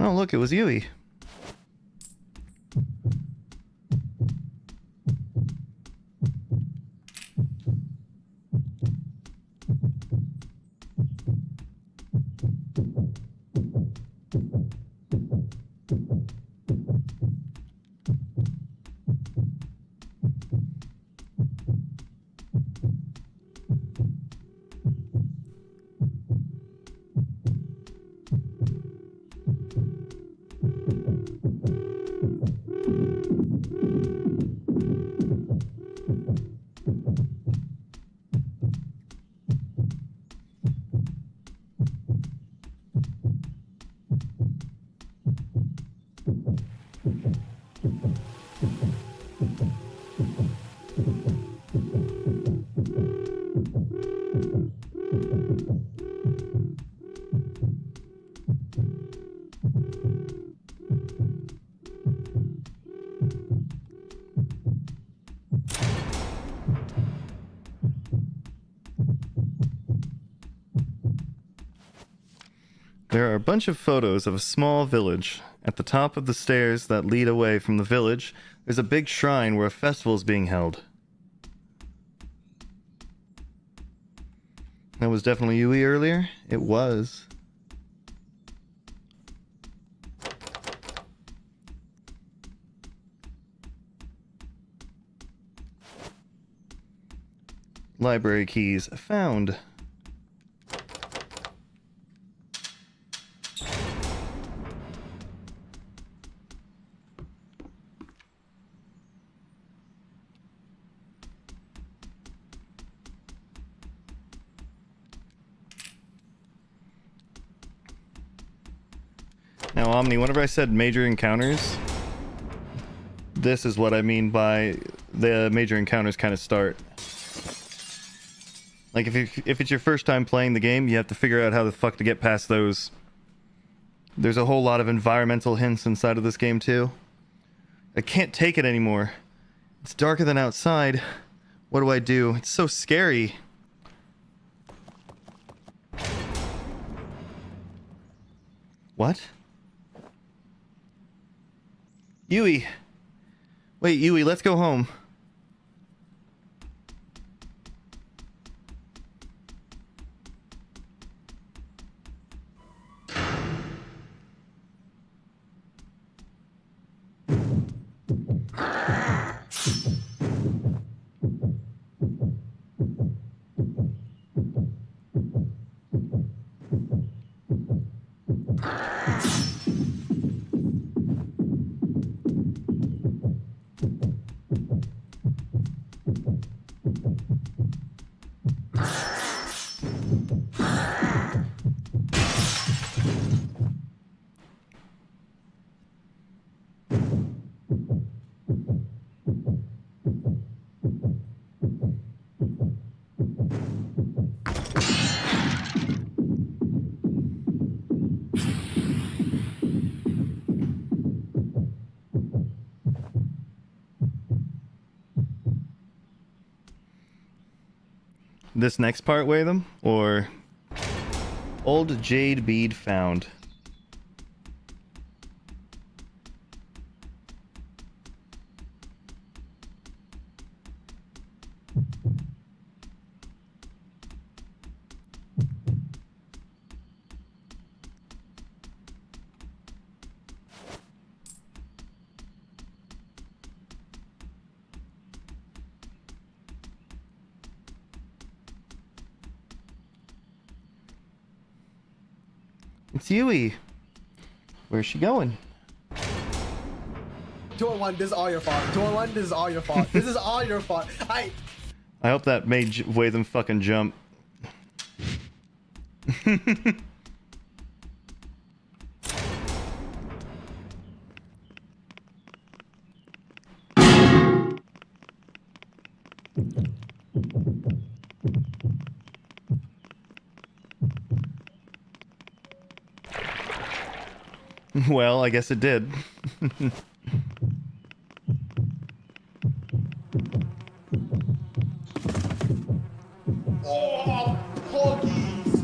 Oh, look, it was Yui. There are a bunch of photos of a small village. At the top of the stairs that lead away from the village, there's a big shrine where a festival is being held. That was definitely Yui earlier. It was. Library keys found. Now, Omni, whenever I said major encounters, this is what I mean by the major encounters kind of start. Like, if it's your first time playing the game, you have to figure out how the fuck to get past those. There's a whole lot of environmental hints inside of this game, too. I can't take it anymore. It's darker than outside. What do I do? It's so scary. What? Yui. Wait, Yui, let's go home. This next part, Watham? Or old jade bead found. It's Yui. Where's she going? 2-1, this is all your fault. 2-1, this is all your fault. This is all your fault. I hope that made Watham fucking jump. Well, I guess it did. Oh, puggies!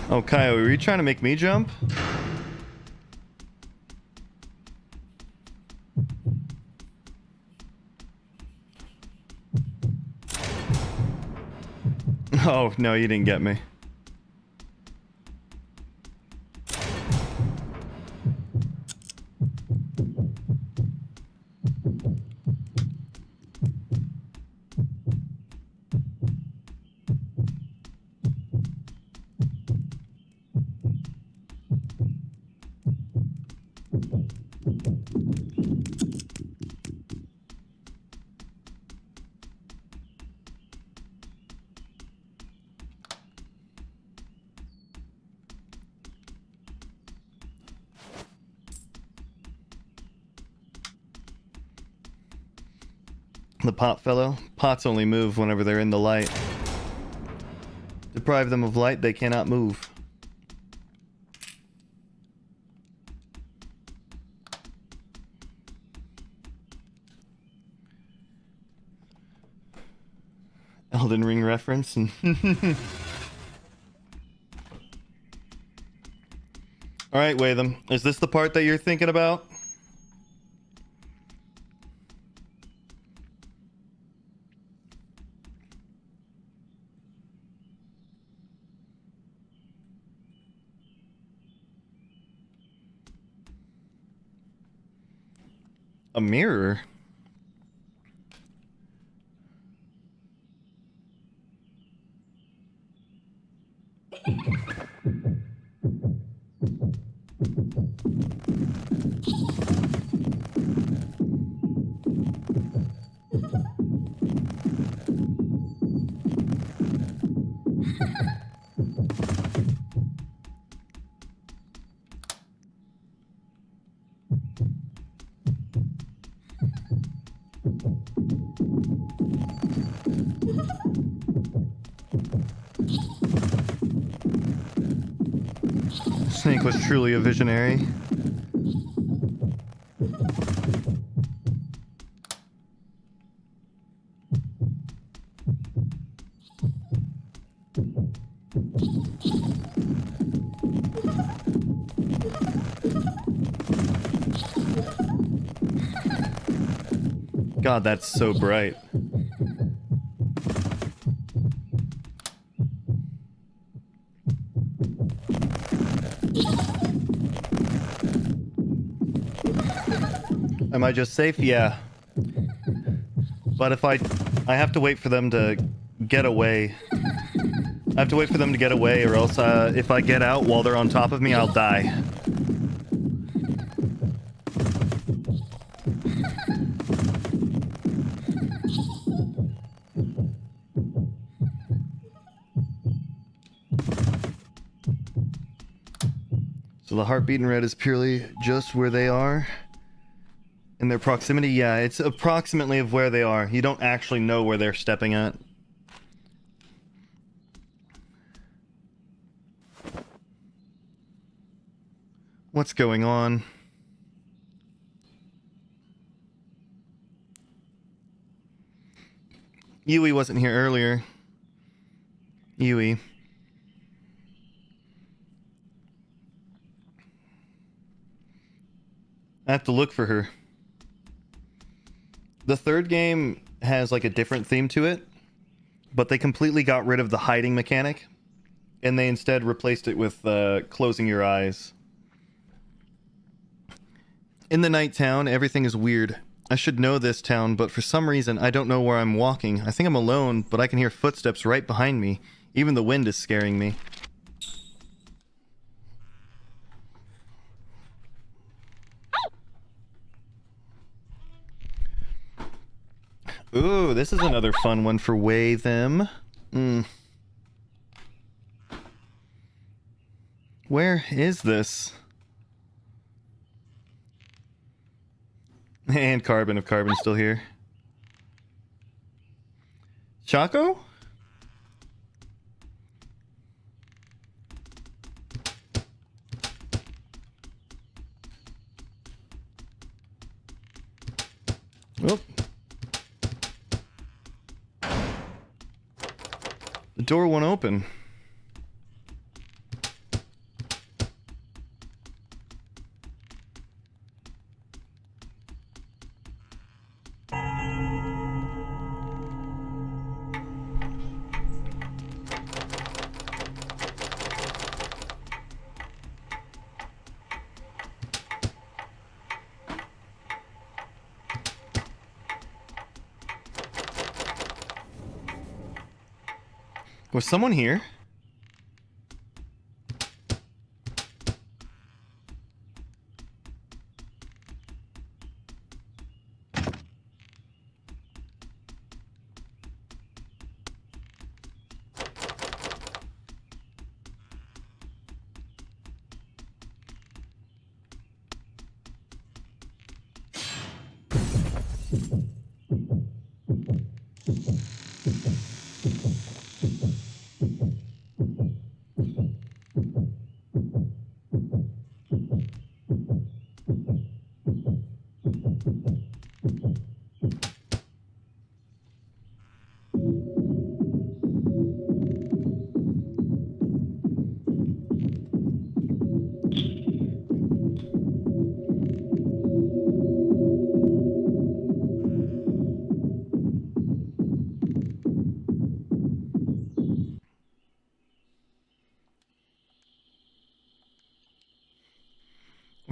Oh, Kyle, were you trying to make me jump? Oh, no, you didn't get me. The pot fellow. Pots only move whenever they're in the light. Deprive them of light, they cannot move. Elden Ring reference. And all right, Watham. Is this the part that you're thinking about? A mirror? Snake was truly a visionary. God, that's so bright. Am I just safe? Yeah. But if I have to wait for them to get away. I have to wait for them to get away, or else if I get out while they're on top of me, I'll die. So the heartbeat in red is purely just where they are. In their proximity, yeah, it's approximately of where they are. You don't actually know where they're stepping at. What's going on? Yui wasn't here earlier. Yui. I have to look for her. The third game has like a different theme to it, but they completely got rid of the hiding mechanic, and they instead replaced it with closing your eyes. In the night town, everything is weird. I should know this town, but for some reason I don't know where I'm walking. I think I'm alone, but I can hear footsteps right behind me. Even the wind is scaring me. Ooh, this is another fun one for Watham. Where is this? And Carbon, if Carbon's still here. Chaco? Oh. The door won't open. Was someone here?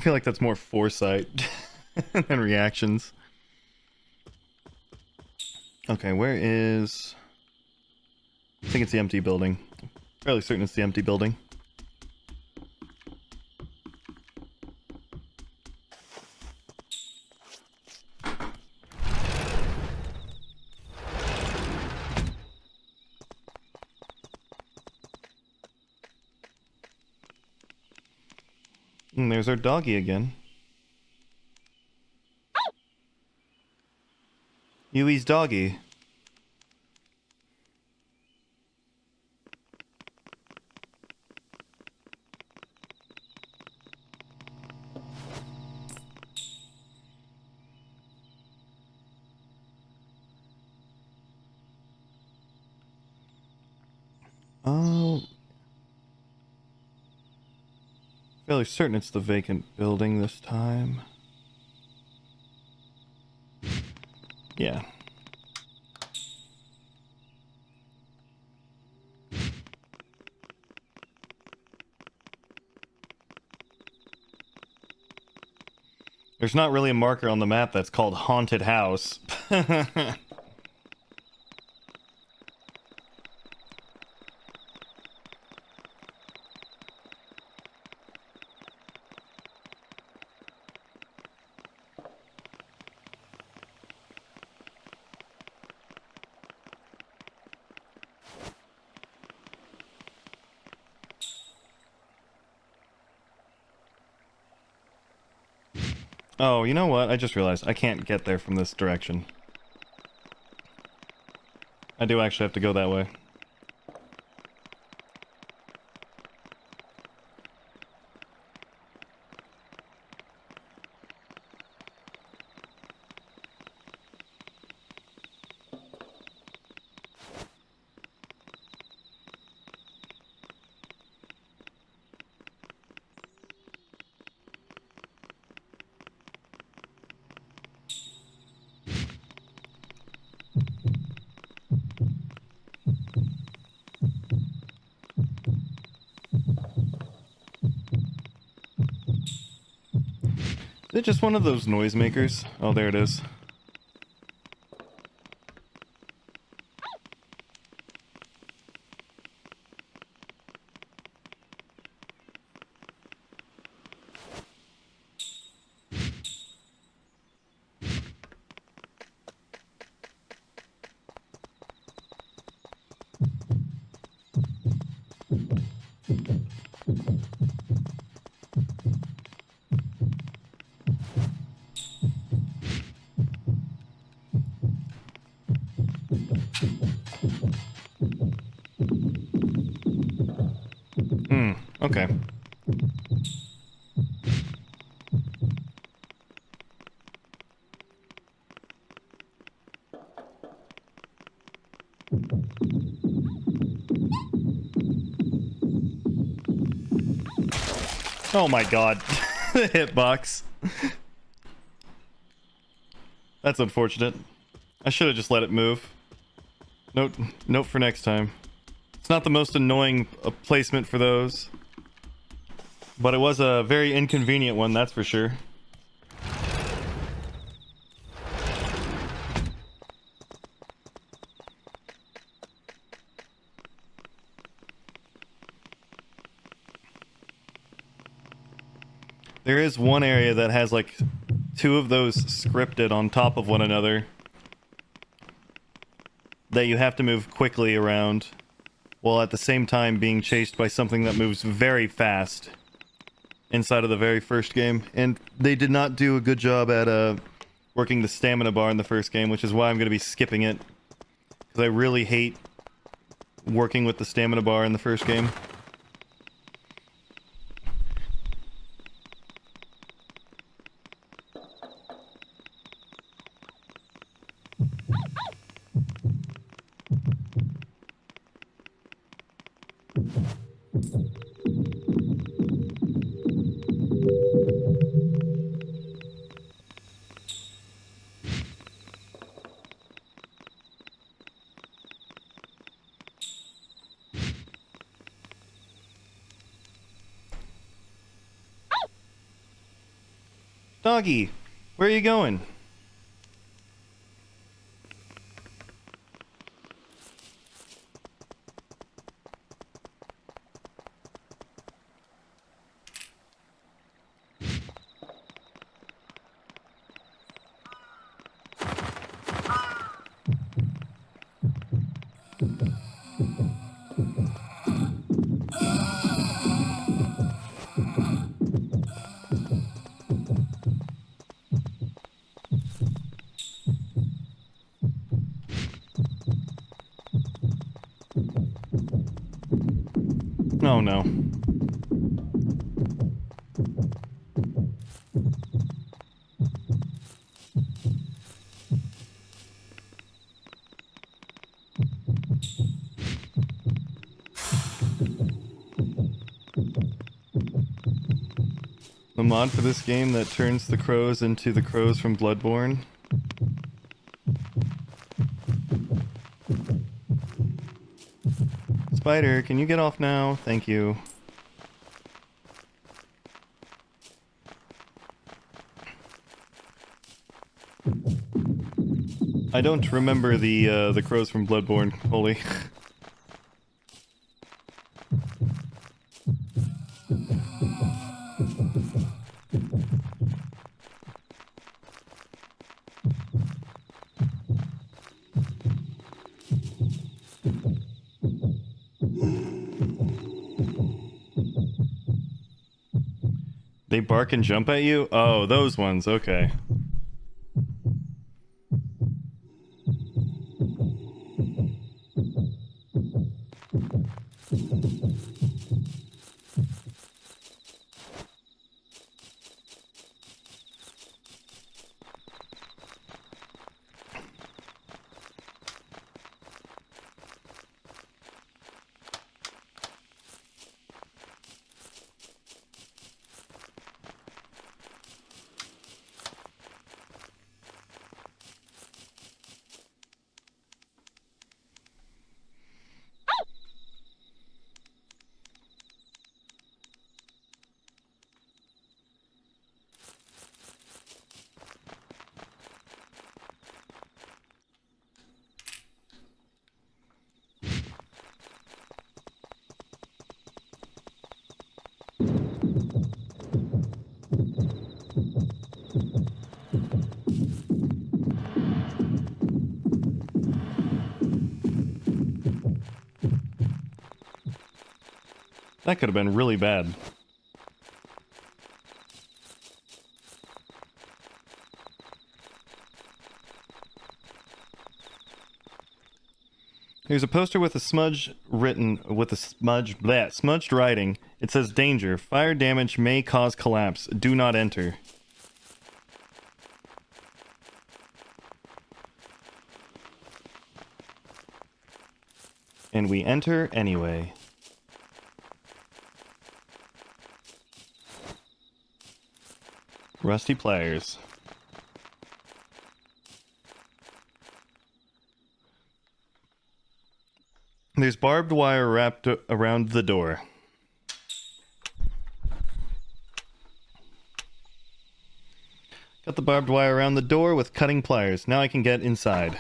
feel like that's more foresight than reactions. Okay, where is... I think it's the empty building. Fairly certain it's the empty building. And there's our doggy again. Yui's doggy. Oh. Fairly certain it's the vacant building this time. Yeah. There's not really a marker on the map that's called Haunted House. Oh, you know what? I just realized I can't get there from this direction. I do actually have to go that way. Is it just one of those noisemakers? Oh, there it is. Okay. Oh my god. The hitbox. That's unfortunate. I should have just let it move. Note for next time. It's not the most annoying placement for those. But it was a very inconvenient one, that's for sure. There is one area that has like two of those scripted on top of one another that you have to move quickly around while at the same time being chased by something that moves very fast inside of the very first game. And they did not do a good job at working the stamina bar in the first game, which is why I'm going to be skipping it, because I really hate working with the stamina bar in the first game. Doggy, where are you going? Oh no. The mod for this game that turns the crows into the crows from Bloodborne. Spider, can you get off now? Thank you. I don't remember the crows from Bloodborne, Holy. They bark and jump at you? Oh, those ones, okay. That could have been really bad. There's a poster with a smudged writing. It says danger. Fire damage may cause collapse. Do not enter. And we enter anyway. Rusty pliers. There's barbed wire wrapped around the door. Got the barbed wire around the door with cutting pliers. Now I can get inside.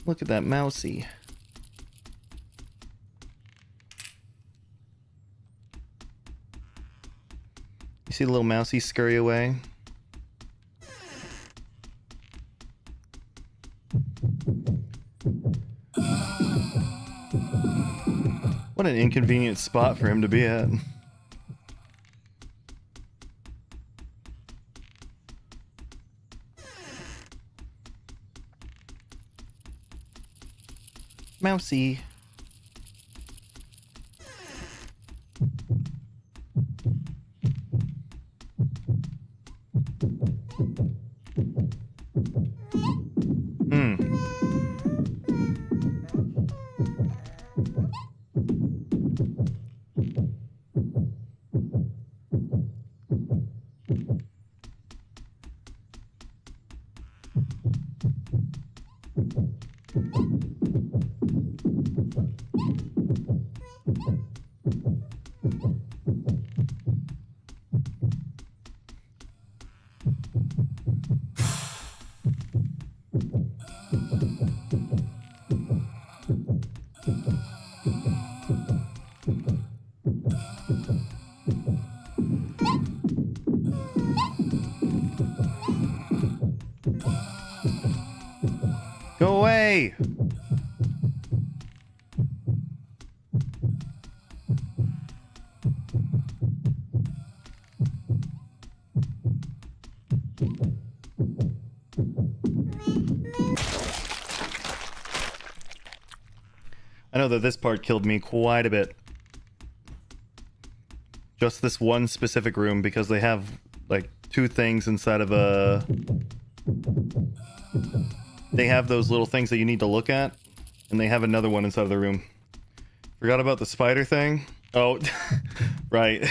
Look at that mousey. You see the little mousey scurry away? What an inconvenient spot for him to be at. Mousey. Go away! I know that this part killed me quite a bit. Just this one specific room, because they have, like, 2 things inside of a... They have those little things that you need to look at, and they have another one inside of the room. Forgot about the spider thing? Oh, right.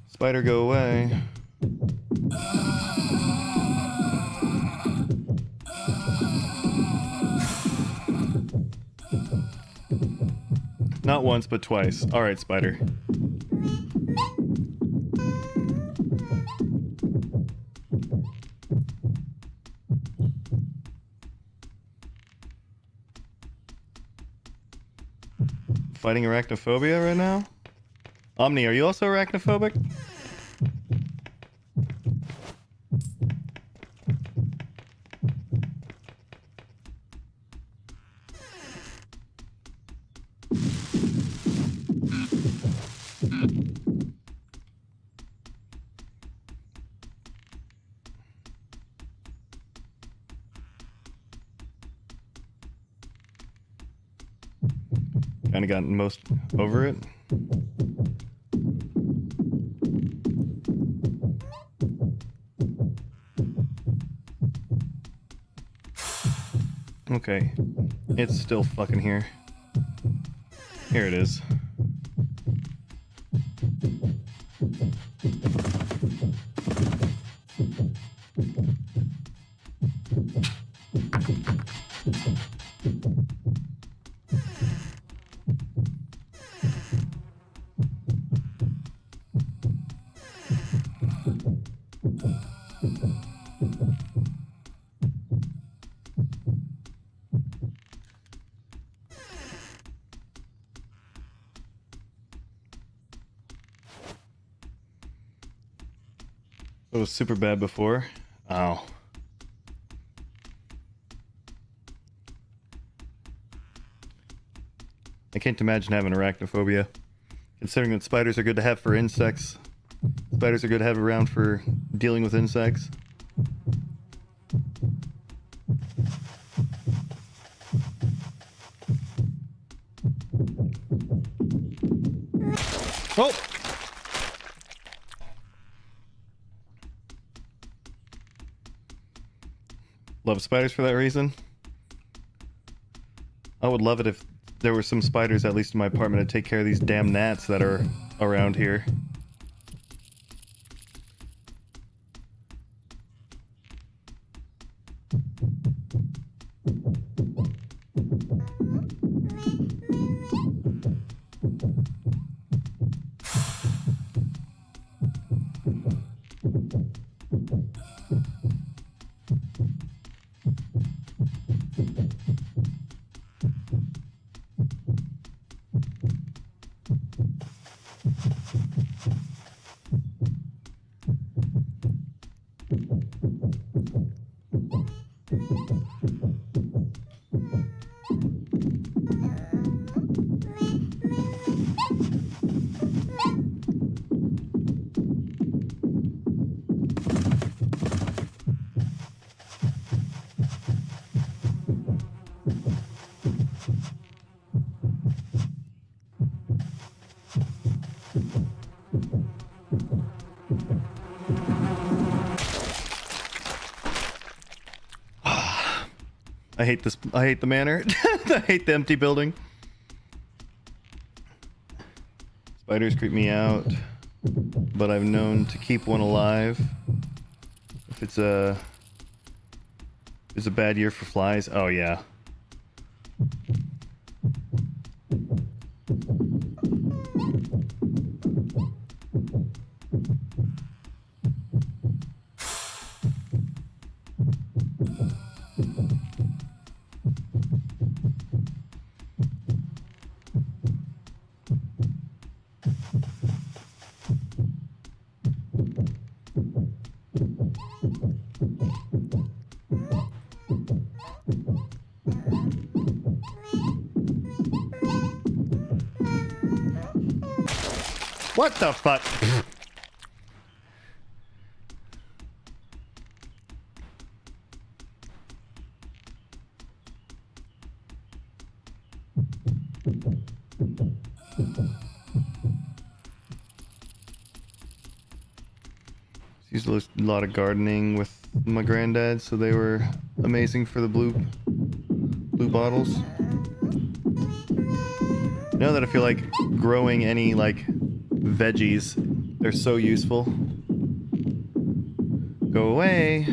Spider, go away. Not once, but twice. Alright, spider. Fighting arachnophobia right now? Omni, are you also arachnophobic? Kinda gotten most over it. Okay, it's still fucking here. Here it is. It was super bad before. Ow. I can't imagine having arachnophobia. Considering that spiders are good to have for insects. Spiders are good to have around for dealing with insects. Oh! Love spiders for that reason. I would love it if there were some spiders, at least in my apartment, to take care of these damn gnats that are around here. I hate this. I hate the manor. I hate the empty building. Spiders creep me out, but I've known to keep one alive. If it's a bad year for flies, oh yeah. What the fuck? Used a lot of gardening with my granddad, so they were amazing for the blue bottles. Now that I feel like growing any like veggies, they're so useful. Go away.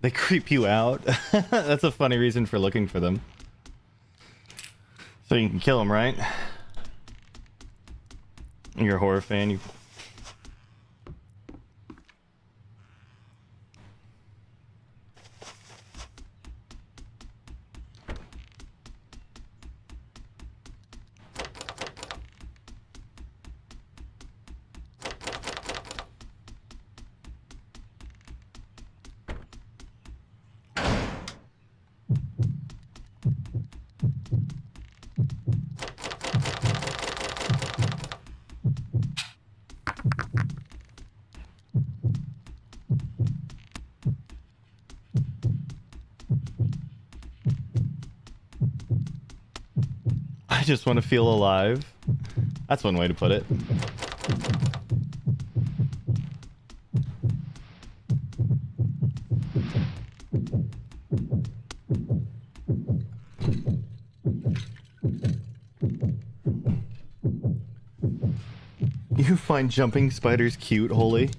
They creep you out. That's a funny reason for looking for them. So you can kill them, right? You're a horror fan. You... I just want to feel alive. That's one way to put it. You find jumping spiders cute, Holy?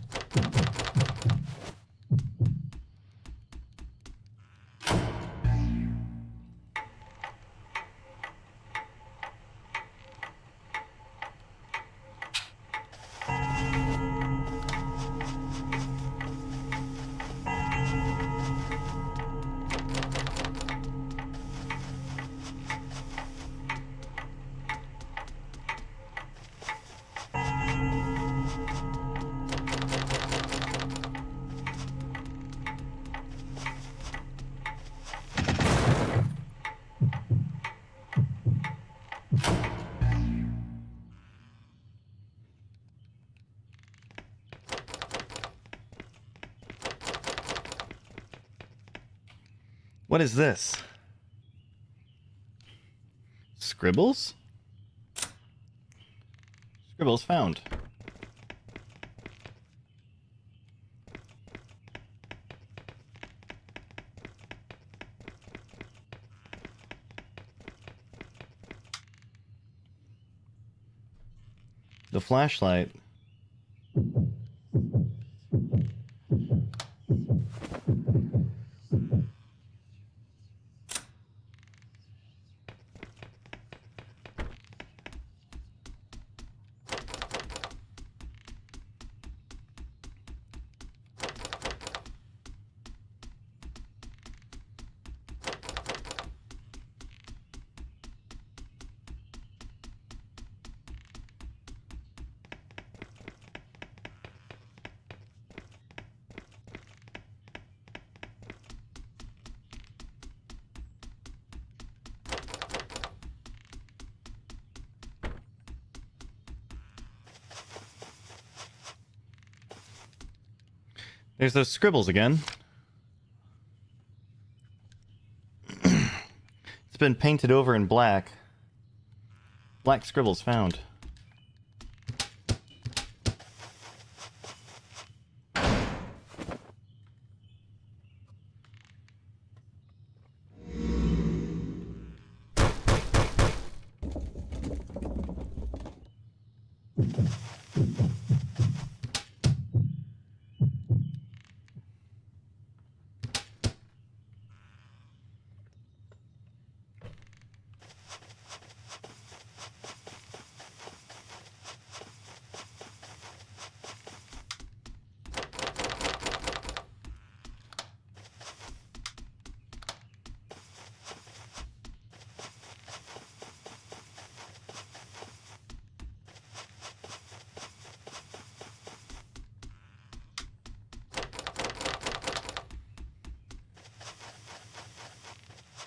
What is this? Scribbles? Scribbles found. The flashlight. There's those scribbles again. It's been painted over in black. Black scribbles found.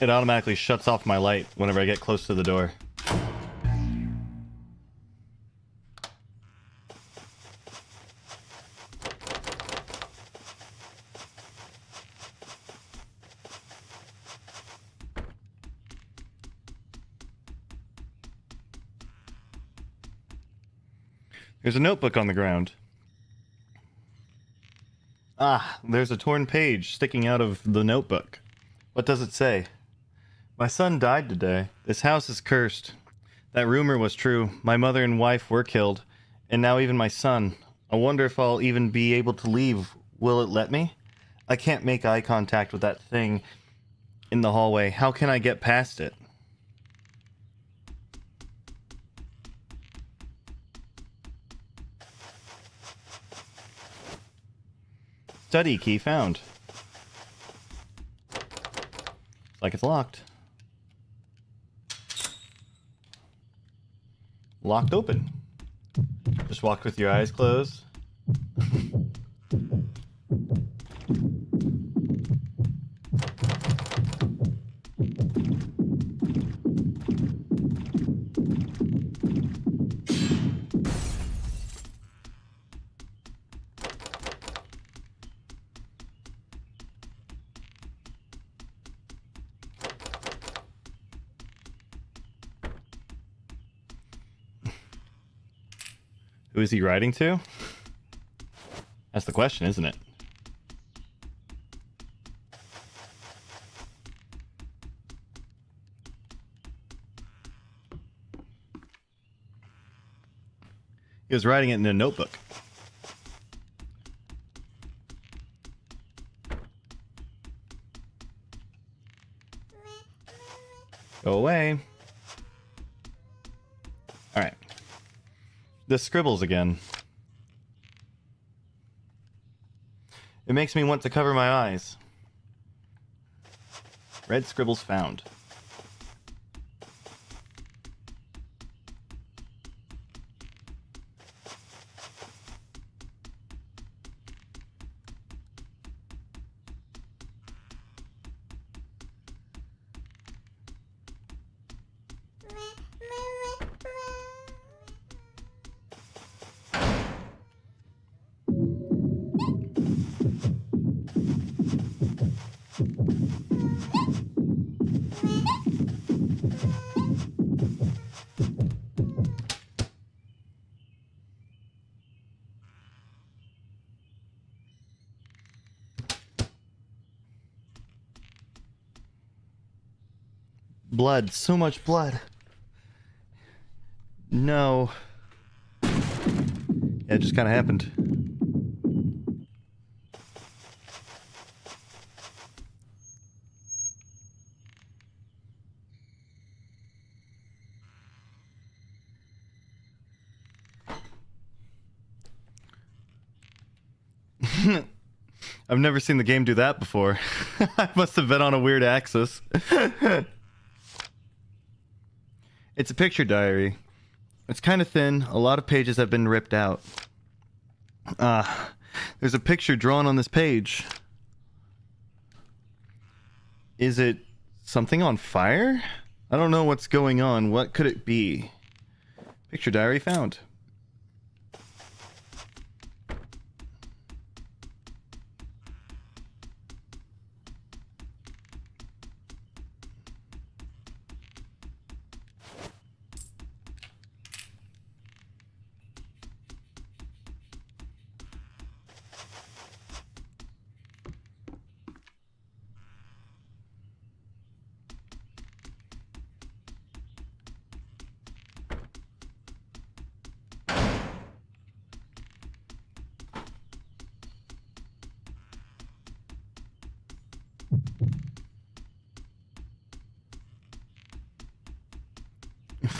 It automatically shuts off my light whenever I get close to the door. There's a notebook on the ground. Ah, there's a torn page sticking out of the notebook. What does it say? My son died today. This house is cursed. That rumor was true. My mother and wife were killed. And now even my son. I wonder if I'll even be able to leave. Will it let me? I can't make eye contact with that thing in the hallway. How can I get past it? Study key found. Like it's locked. Locked open. Just walk with your eyes closed. Who is he writing to? That's the question, isn't it? He was writing it in a notebook. Go away. All right. The scribbles again. It makes me want to cover my eyes. Red scribbles found. Blood, so much blood. No. Yeah, it just kind of happened. I've never seen the game do that before. I must have been on a weird axis. It's a picture diary. It's kind of thin. A lot of pages have been ripped out. There's a picture drawn on this page. Is it something on fire? I don't know what's going on. What could it be? Picture diary found.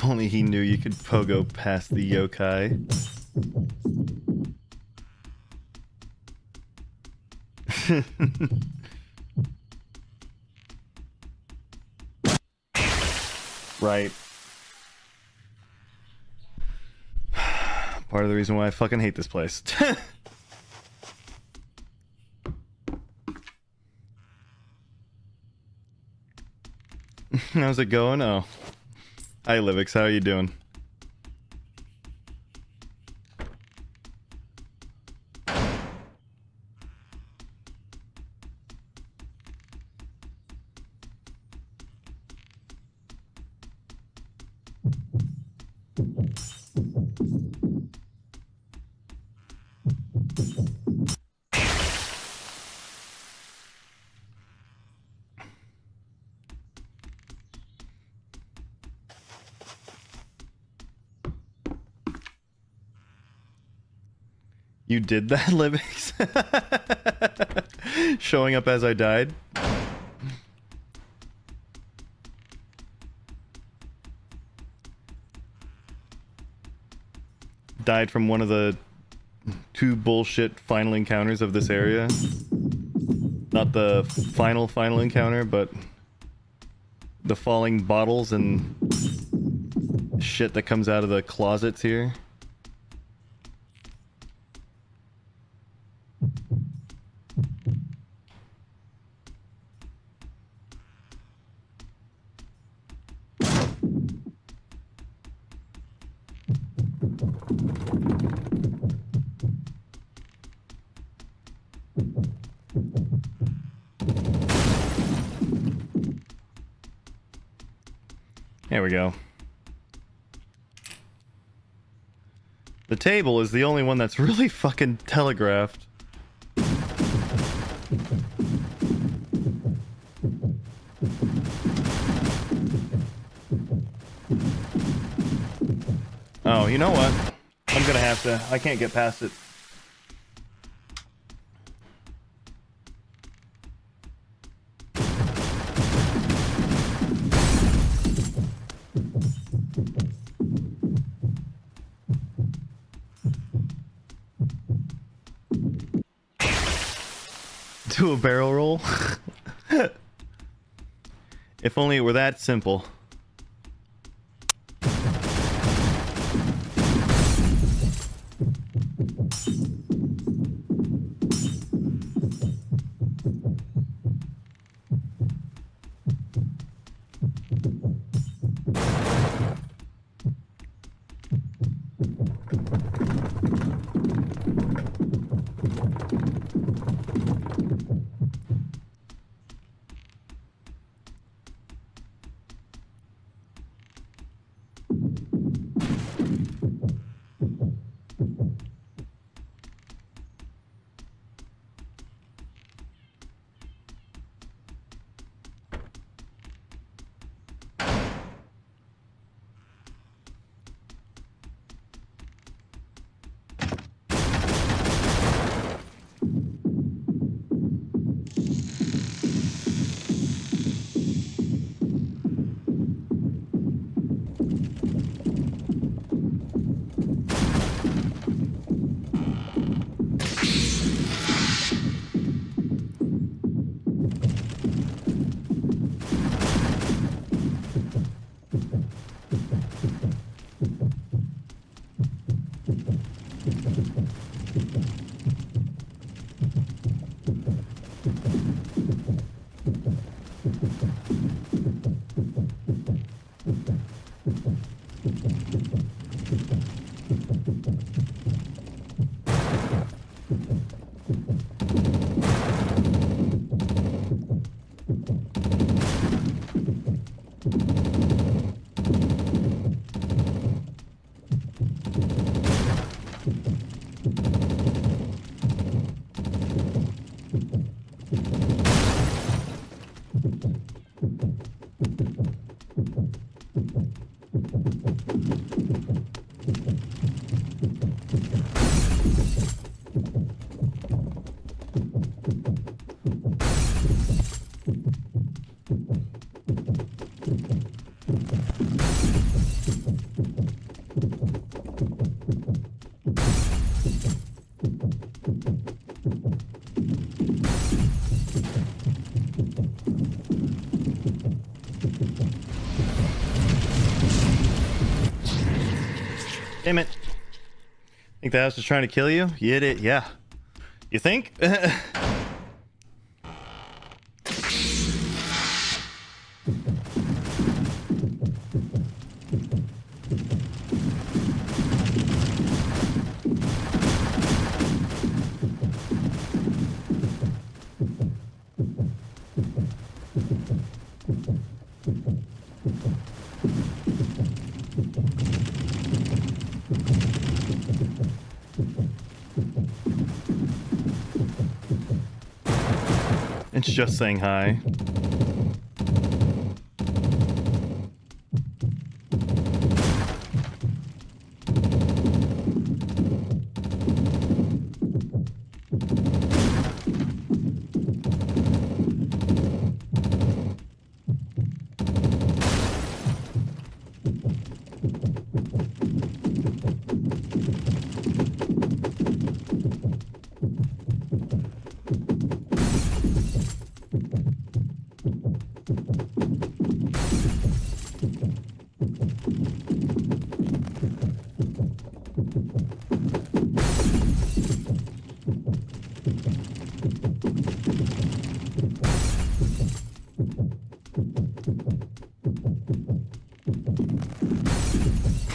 If only he knew you could pogo past the yokai. Right. Part of the reason why I fucking hate this place. How's it going? Oh. Hi, Livix. How are you doing? You did that, Livix? Showing up as I died? Died from one of the 2 bullshit final encounters of this area. Not the final encounter, but the falling bottles and shit that comes out of the closets here. There we go. The table is the only one that's really fucking telegraphed. Oh, you know what? I'm gonna have to. I can't get past it. Do a barrel roll? If only it were that simple. Damn it. Think the house is trying to kill you? You did it, yeah. You think? It's just saying hi.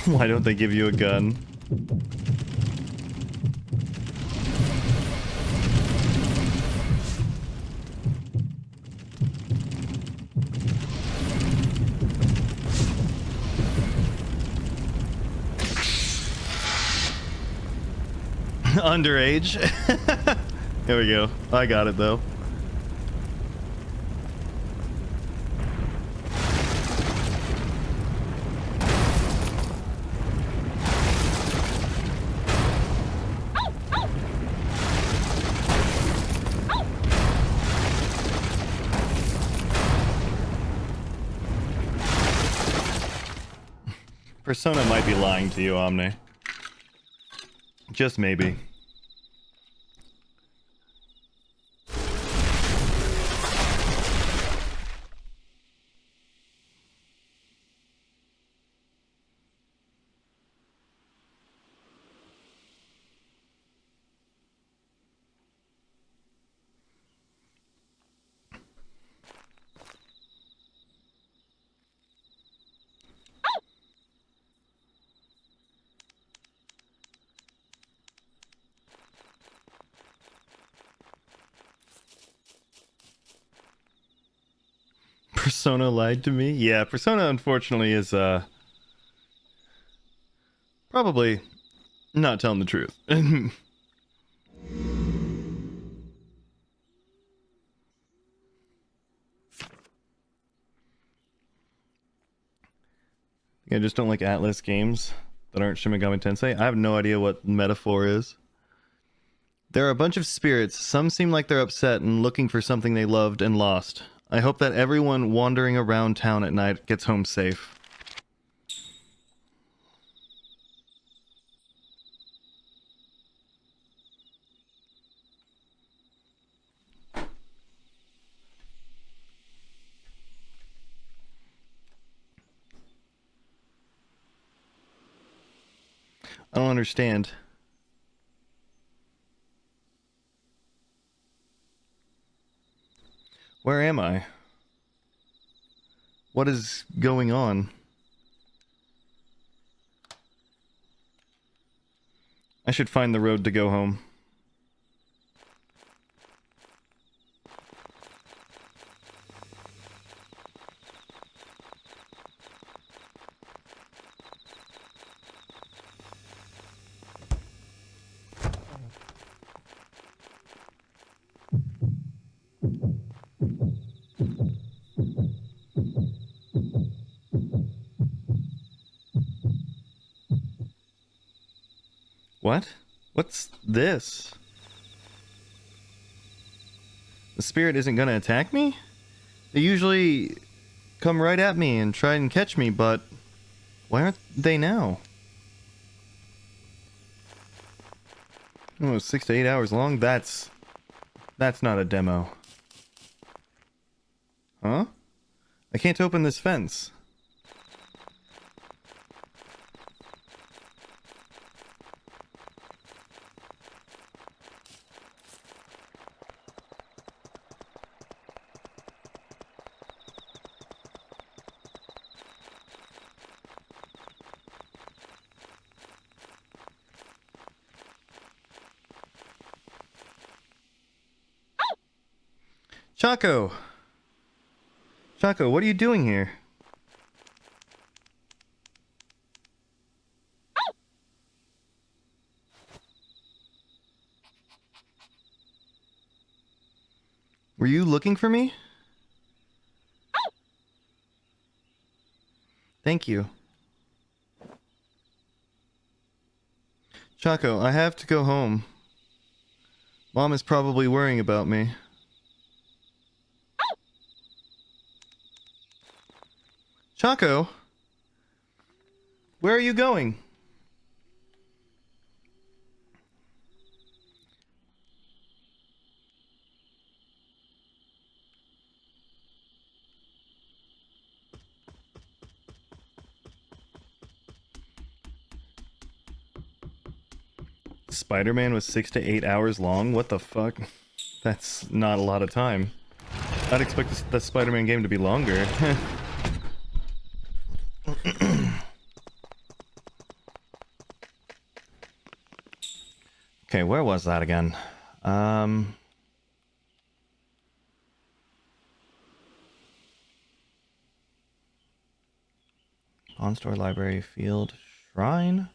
Why don't they give you a gun? Underage. There we go. I got it though. Persona might be lying to you, Omni. Just maybe. Persona lied to me? Yeah, Persona unfortunately is probably not telling the truth. I just don't like Atlas games that aren't Shin Megami Tensei. I have no idea what metaphor is. There are a bunch of spirits. Some seem like they're upset and looking for something they loved and lost. I hope that everyone wandering around town at night gets home safe. I don't understand. Where am I? What is going on? I should find the road to go home. What? What's this? The spirit isn't gonna attack me? They usually come right at me and try and catch me, but why aren't they now? Oh, 6 to 8 hours long? That's not a demo. Huh? I can't open this fence. Chaco! Chaco, what are you doing here? Were you looking for me? Thank you. Chaco, I have to go home. Mom is probably worrying about me. Chaco? Where are you going? Spider-Man was 6 to 8 hours long? What the fuck? That's not a lot of time. I'd expect the Spider-Man game to be longer. Okay, where was that again? Pawn store, library, field, shrine,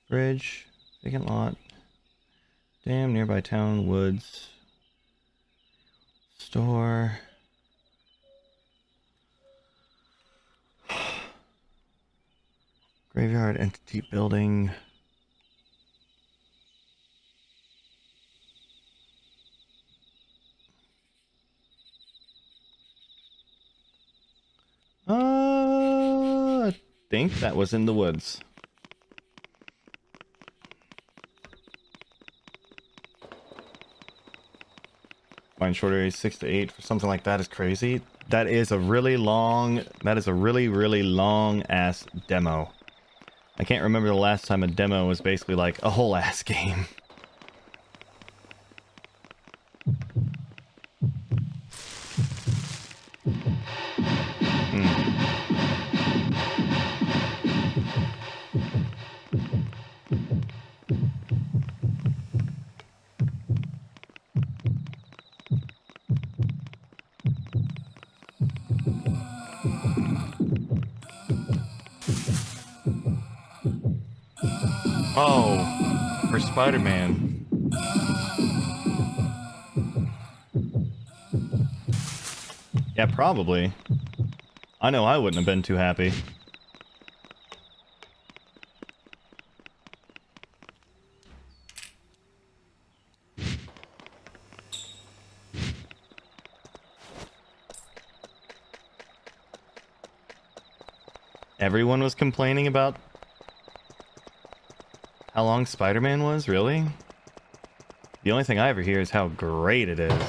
bridge, vacant lot, dam, nearby town, woods, store. Graveyard, entity building. I think that was in the woods. Find short area 6 to 8 for something like that is crazy. That is a really long, really long ass demo. I can't remember the last time a demo was basically like a whole ass game. Oh, for Spider-Man. Yeah, probably. I know I wouldn't have been too happy. Everyone was complaining about how long Spider-Man was, really? The only thing I ever hear is how great it is.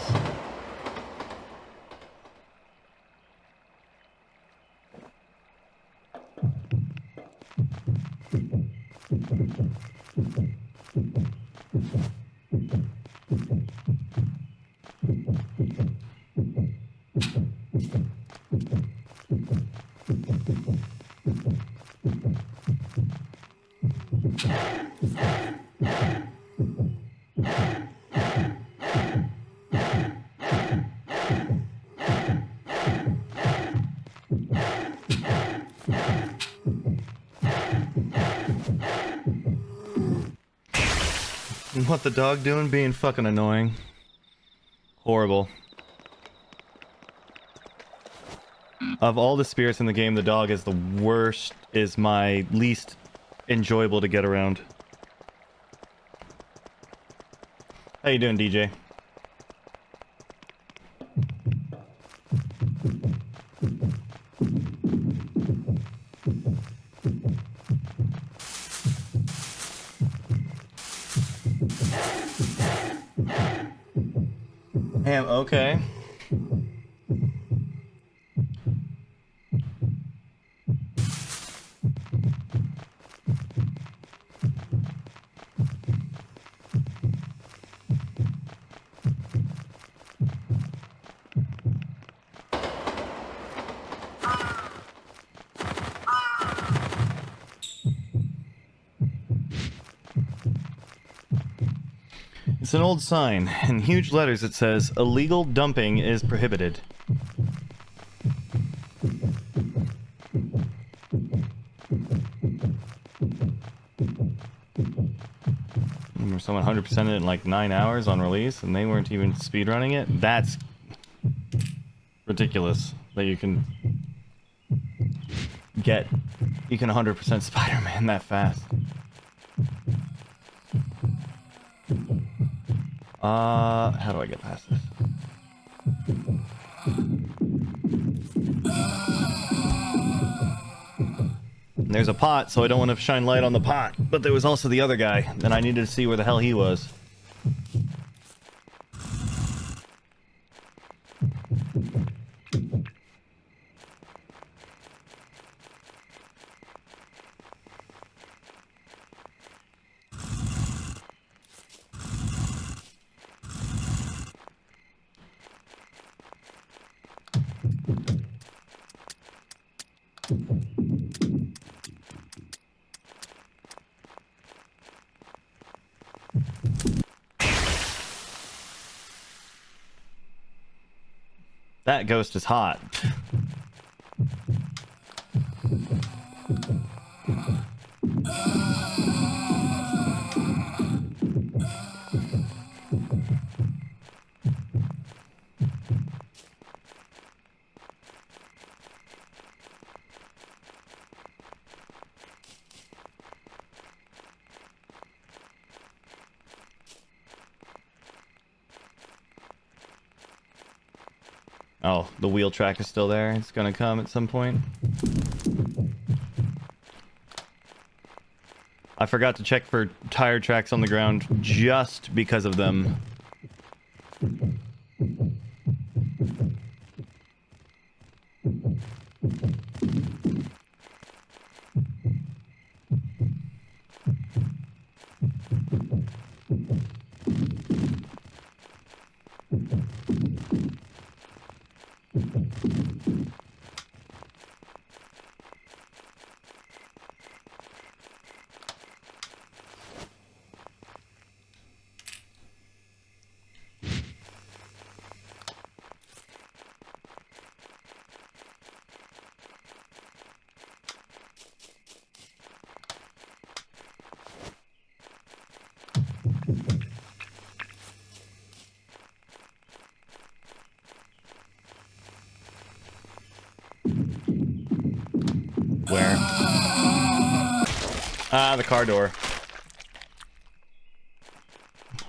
What the dog doing? Being fucking annoying. Horrible. Of all the spirits in the game, the dog is the worst, is my least enjoyable to get around. How you doing, DJ? Damn, okay. It's an old sign. In huge letters it says, illegal dumping is prohibited. Remember someone 100%ed it in like 9 hours on release and they weren't even speedrunning it? That's ridiculous that you can 100% Spider-Man that fast. How do I get past this? There's a pot, so I don't want to shine light on the pot. But there was also the other guy, and I needed to see where the hell he was. That ghost is hot. Oh, the wheel track is still there. It's gonna come at some point. I forgot to check for tire tracks on the ground just because of them. Where? Ah, the car door.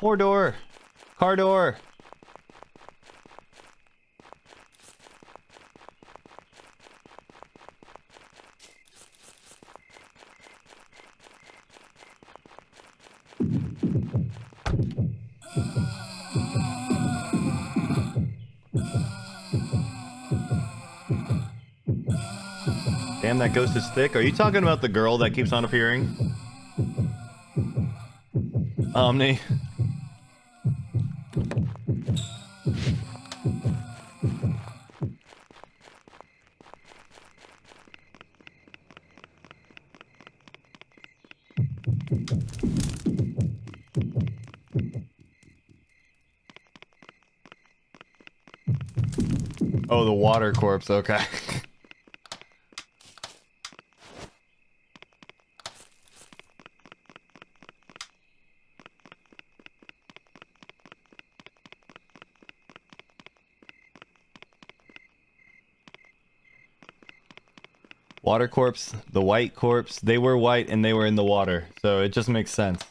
Whore door. Car door. Damn, that ghost is thick. Are you talking about the girl that keeps on appearing? Omni. Oh, the water corpse, okay. Water corpse, the white corpse, they were white and they were in the water, so it just makes sense.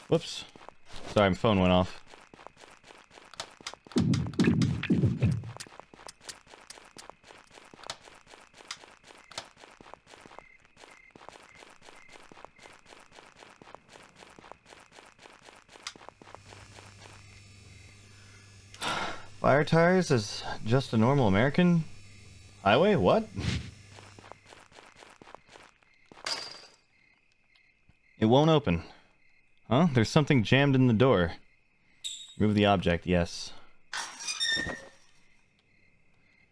Whoops. Sorry, my phone went off. Fire tires is just a normal American highway? What? It won't open. Huh? There's something jammed in the door. Remove the object, yes.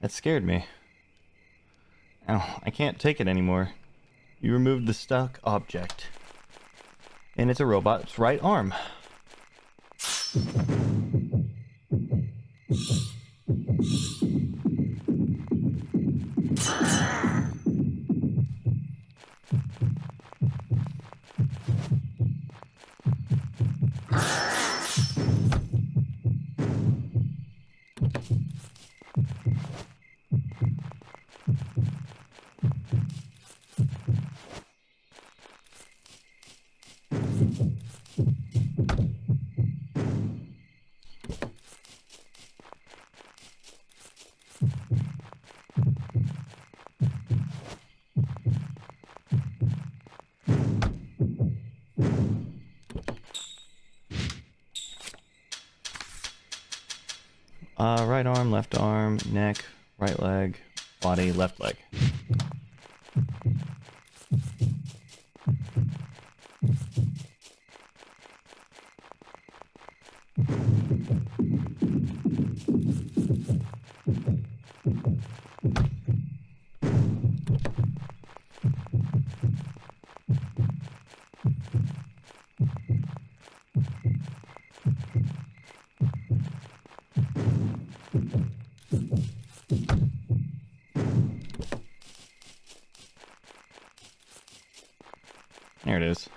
That scared me. Ow, I can't take it anymore. You removed the stuck object. And it's a robot's right arm. Right arm, left arm, neck, right leg, body, left leg. There it is.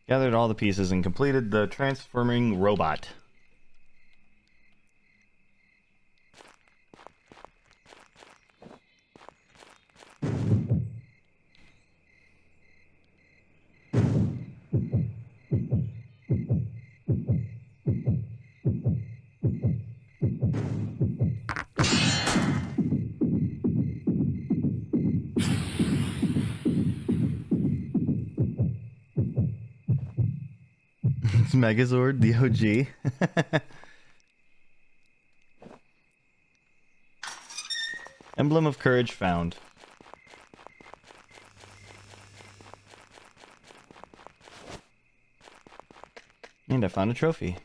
Gathered all the pieces and completed the transforming robot. It's Megazord, the OG. Emblem of courage found. And I found a trophy.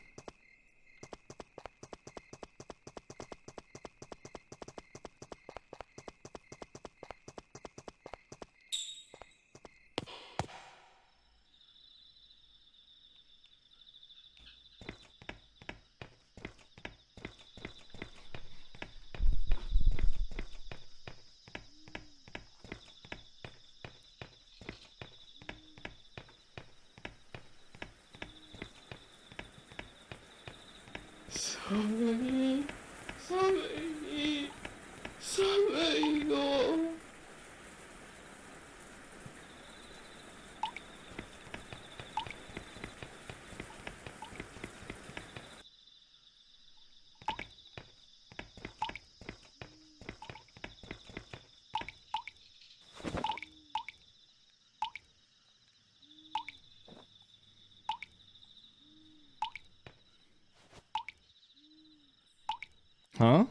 Huh?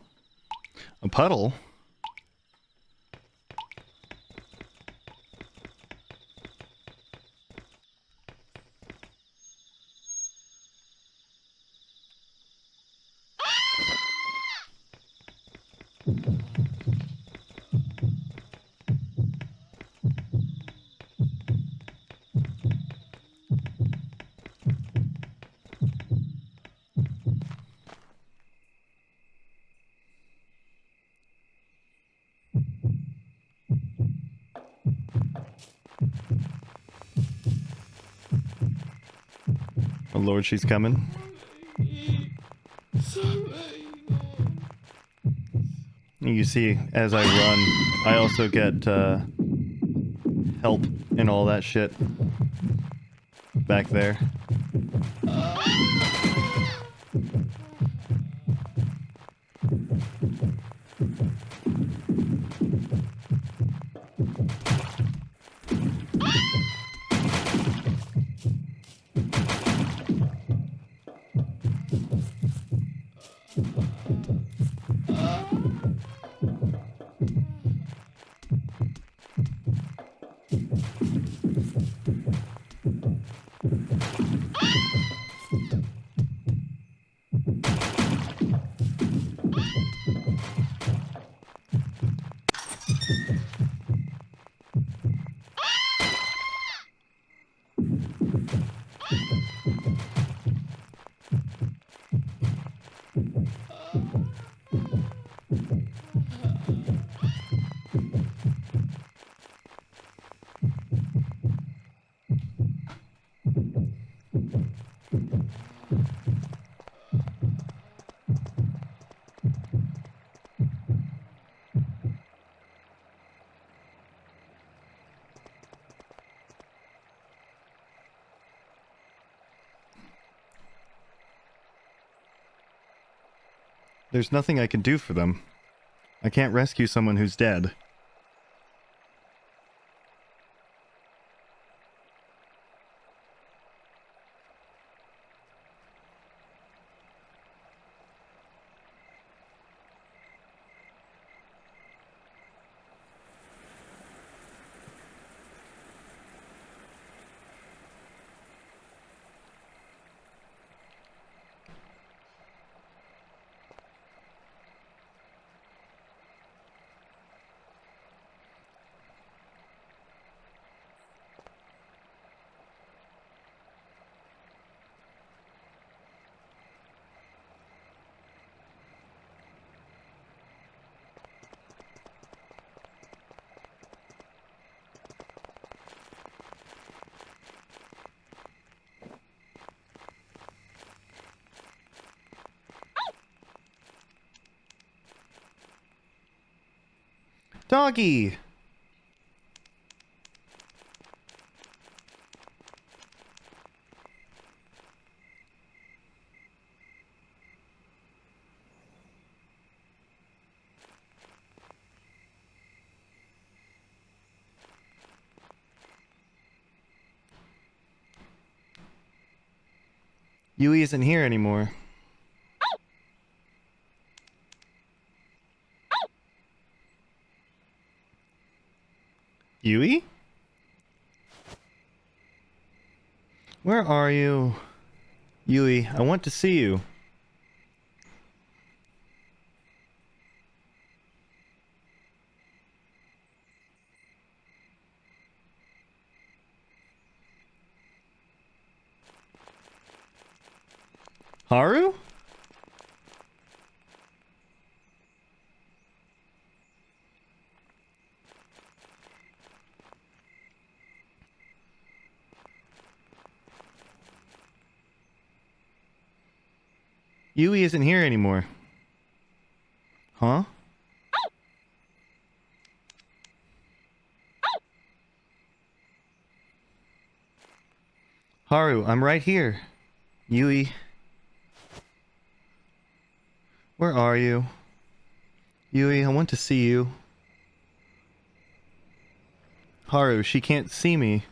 A puddle? Oh Lord, she's coming. You see, as I run, I also get help and all that shit back there. There's nothing I can do for them. I can't rescue someone who's dead. Doggy! Yui isn't here anymore. Yui? Where are you? Yui, I want to see you. Haru? Yui isn't here anymore. Huh? Haru, I'm right here. Yui. Where are you? Yui, I want to see you. Haru, she can't see me.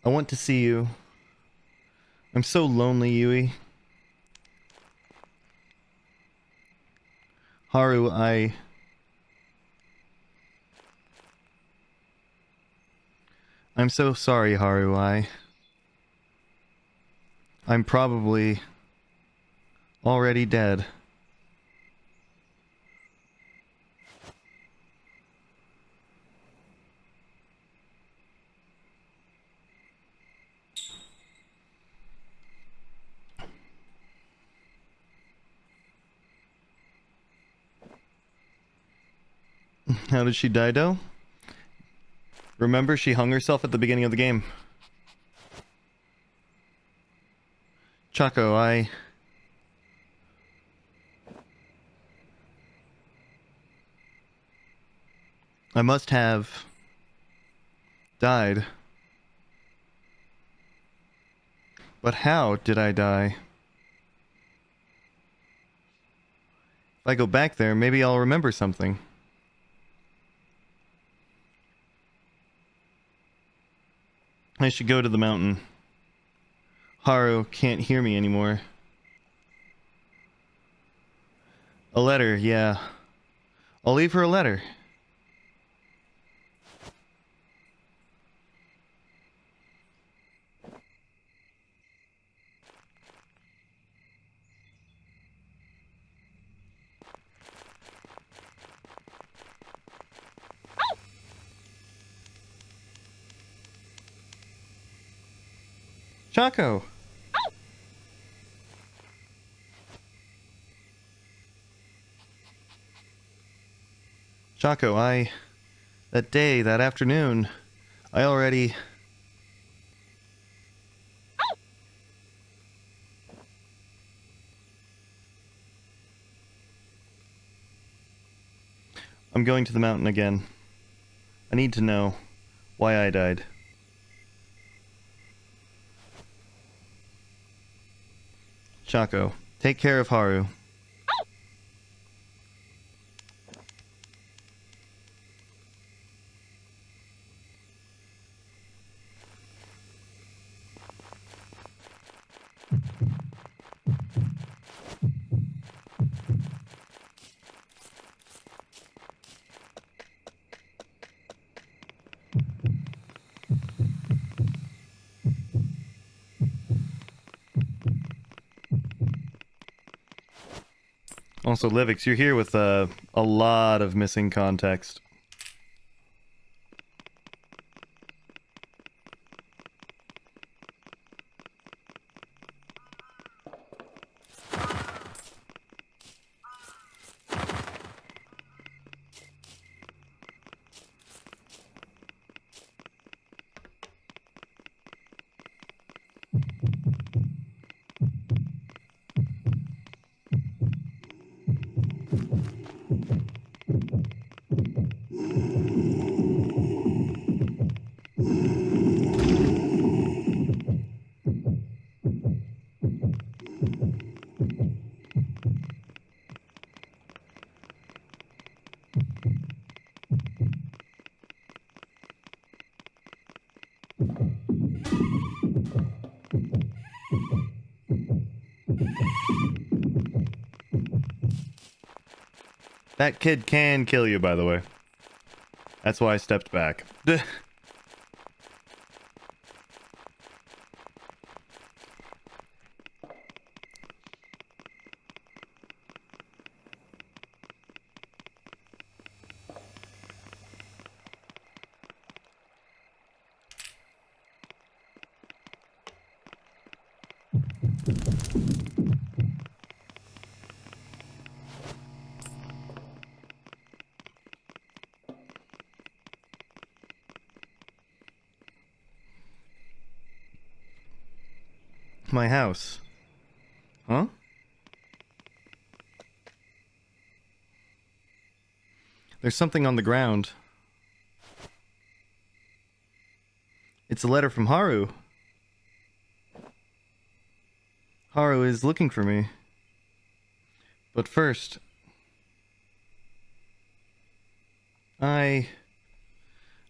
I want to see you. I'm so lonely, Yui. Haru, I'm so sorry, Haru. I'm probably already dead. How did she die, though? Remember, she hung herself at the beginning of the game. Chaco, I must have died. But how did I die? If I go back there, maybe I'll remember something. I should go to the mountain. Haru can't hear me anymore. A letter, yeah. I'll leave her a letter. Chaco! Chaco, that day, that afternoon, I already... I'm going to the mountain again. I need to know why I died. Chaco, take care of Haru. Also, Livix, you're here with a lot of missing context. That kid can kill you, by the way. That's why I stepped back. My house. Huh? There's something on the ground. It's a letter from Haru. Haru is looking for me. But first... I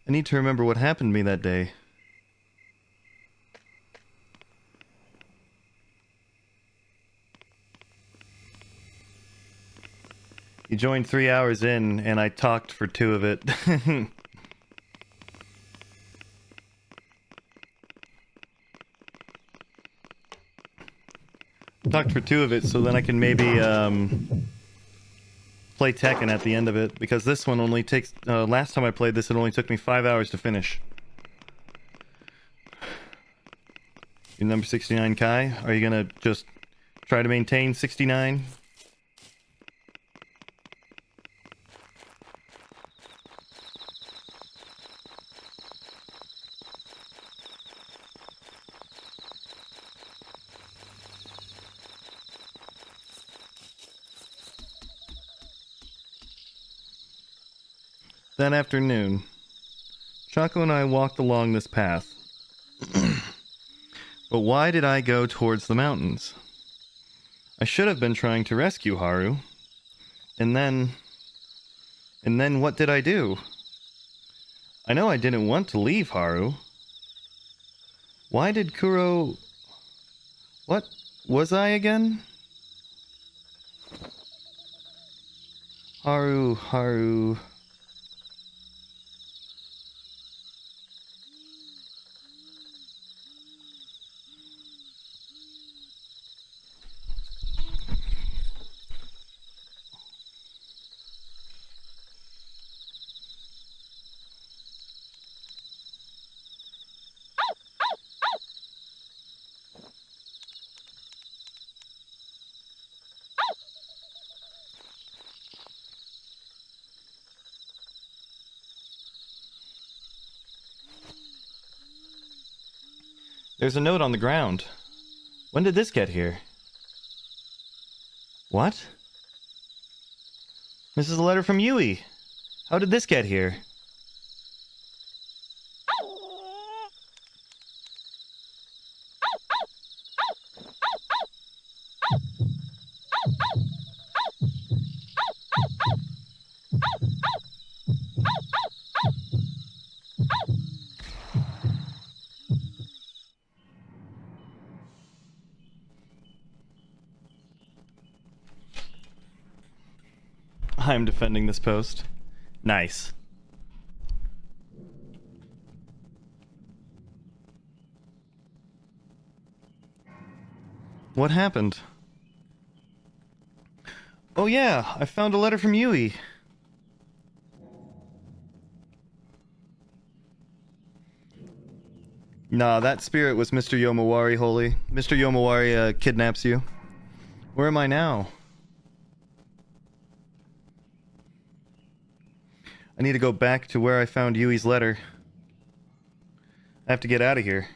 need to remember what happened to me that day. You joined 3 hours in, and I talked for 2 of it. Talked for 2 of it, so then I can maybe, play Tekken at the end of it, because this one only takes, last time I played this, it only took me 5 hours to finish. You're number 69, Kai? Are you gonna just try to maintain 69? That afternoon, Chaco and I walked along this path. But why did I go towards the mountains? I should have been trying to rescue Haru. And then what did I do? I know I didn't want to leave Haru. Why did Kuro... What was I again? Haru... There's a note on the ground. When did this get here? What? This is a letter from Yui. How did this get here? I'm defending this post. Nice. What happened? Oh yeah, I found a letter from Yui. Nah, that spirit was Mr. Yomawari, Holy. Mr. Yomawari kidnaps you. Where am I now? I need to go back to where I found Yui's letter. I have to get out of here.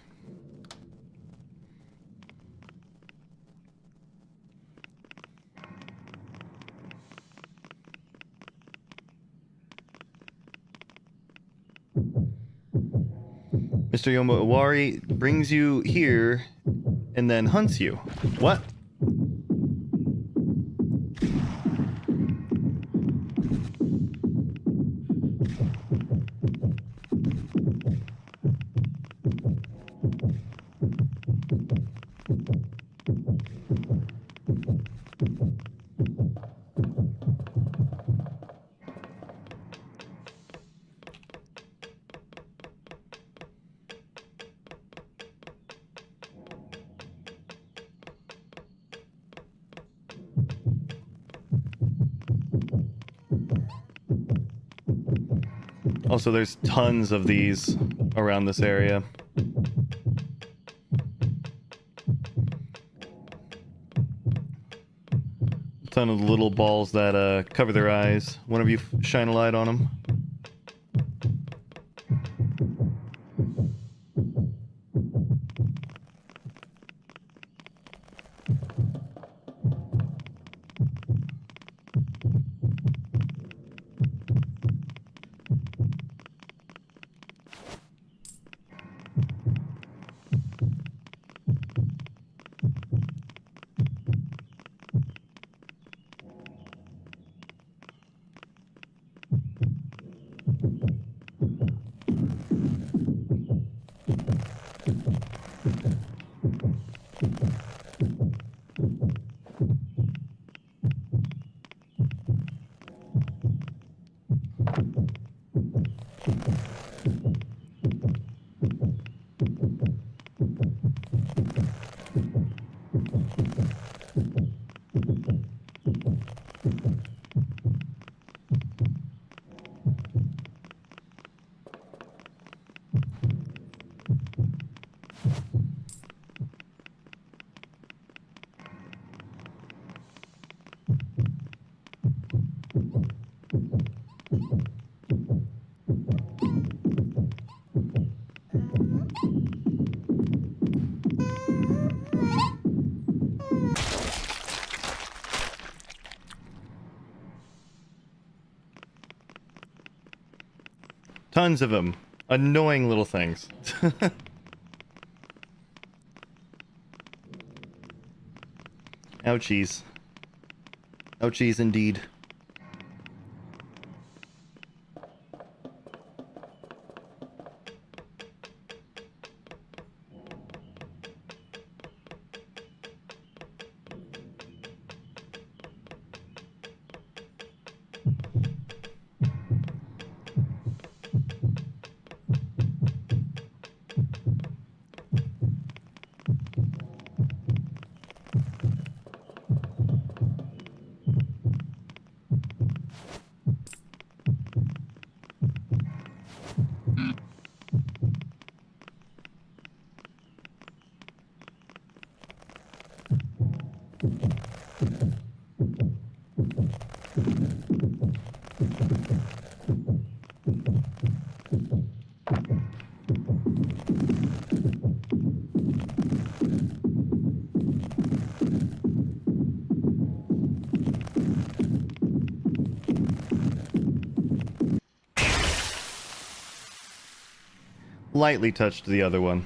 Mr. Yomawari brings you here and then hunts you. What? Also, there's tons of these around this area. A ton of little balls that cover their eyes. One of you shine a light on them. Tons of them. Annoying little things. Ouchies. Ouchies indeed. lightly touched the other one.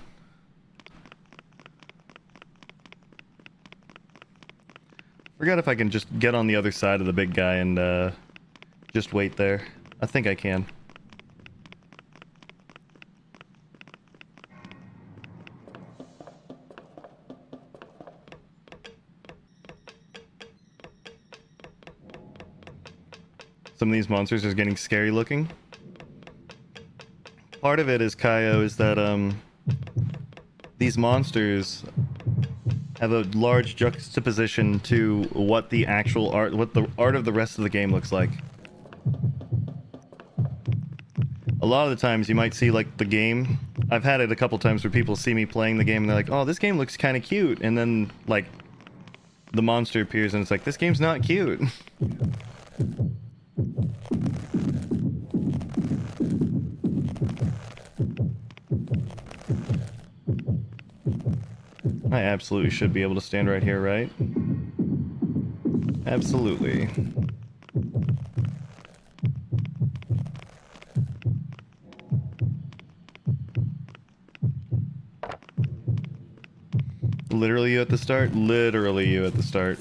Forgot if I can just get on the other side of the big guy and just wait there. I think I can. Some of these monsters are getting scary looking. Part of it is, Kaio, is that these monsters have a large juxtaposition to what the actual art, what the art of the rest of the game looks like. A lot of the times you might see like the game. I've had it a couple times where people see me playing the game and they're like, "Oh, this game looks kind of cute," and then like the monster appears and it's like, "This game's not cute." I absolutely should be able to stand right here, right? Absolutely. Literally you at the start? Literally you at the start.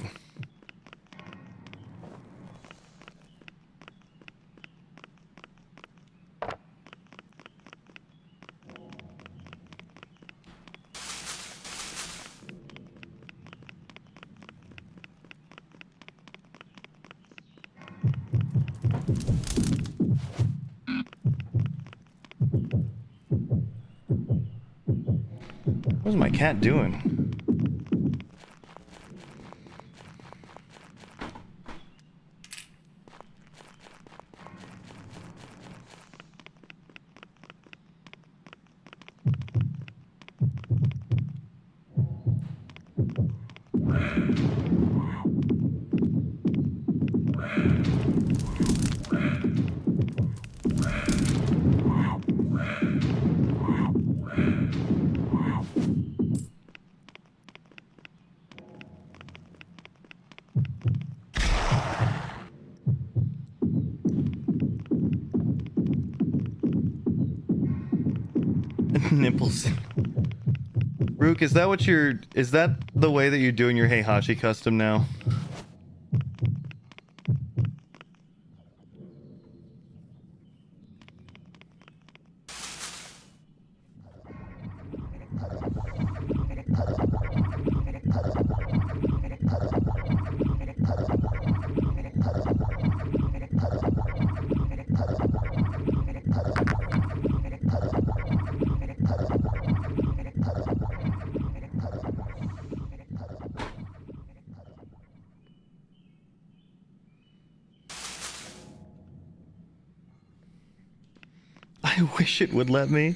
What's my cat doing? Nipples. Rook, is that what you're... Is that the way that you're doing your Heihachi custom now? I wish it would let me.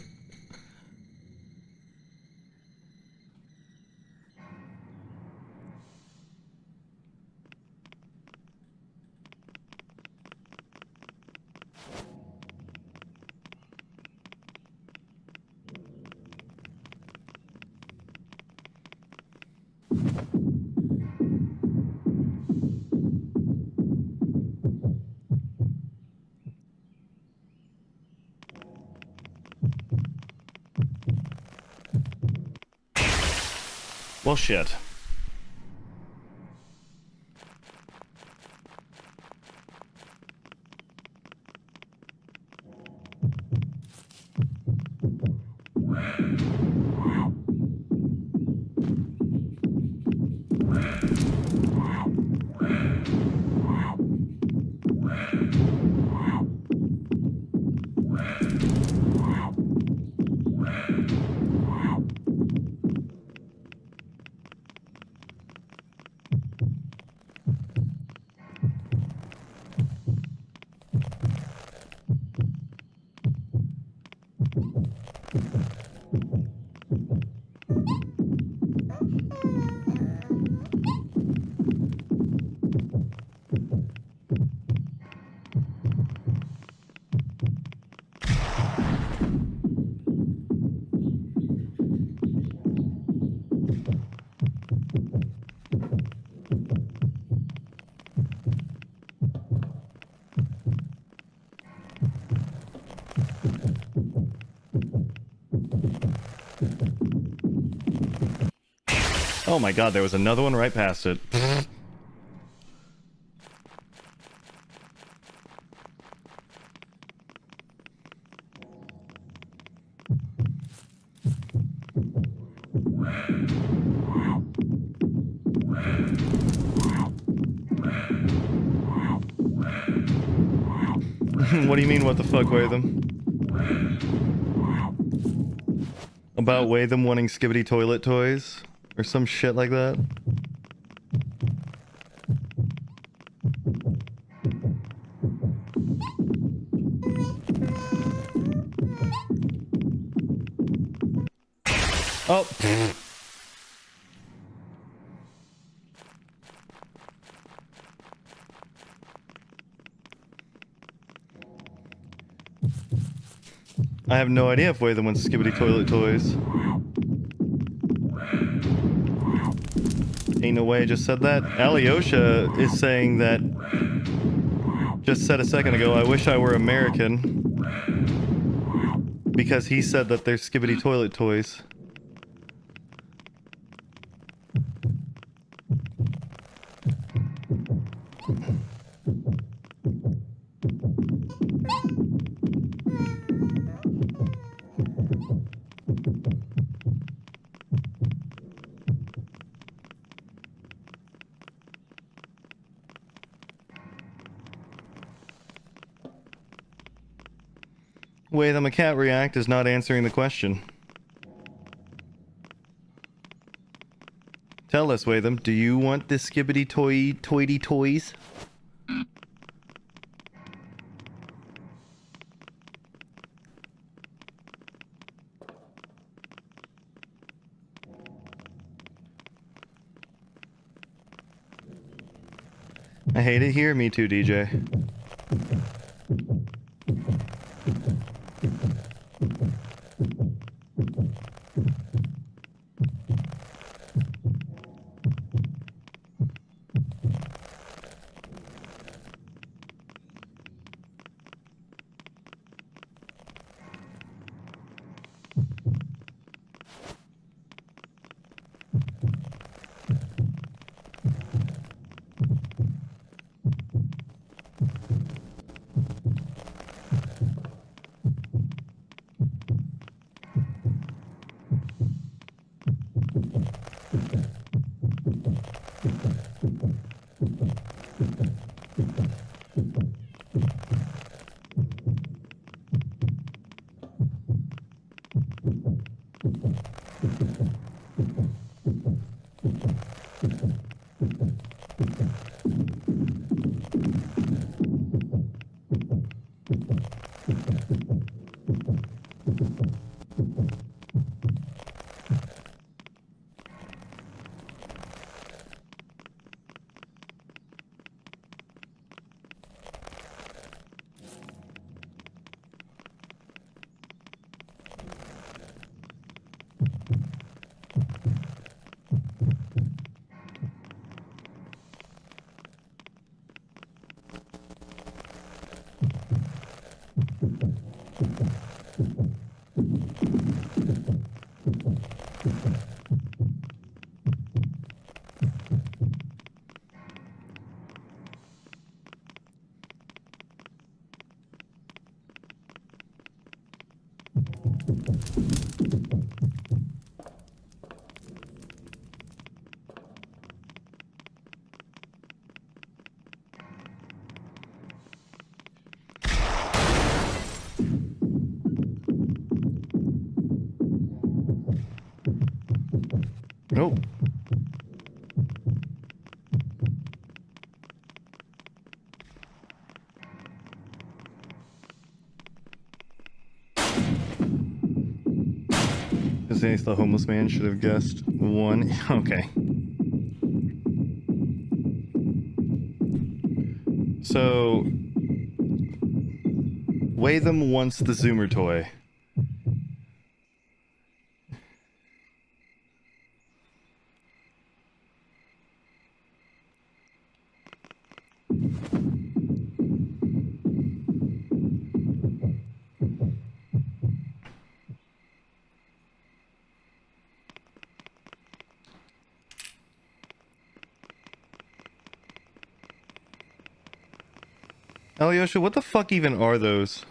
Well, shit. Oh my god, there was another one right past it. What do you mean, what the fuck, Watham? About Watham wanting skibbity toilet toys? Or some shit like that? Oh! I have no idea if Watham wants skibbity toilet toys. Ain't no way I just said that. Alyosha is saying that... Just said a second ago, I wish I were American. Because he said that they're skibbity toilet toys. Watham, a cat react is not answering the question. Tell us, Watham, do you want the skibbity toity toys? I hate it here, me too, DJ. Oh. Is this the homeless man should have guessed one? Okay. So, Watham wants the Zoomer toy. Alyosha, what the fuck even are those?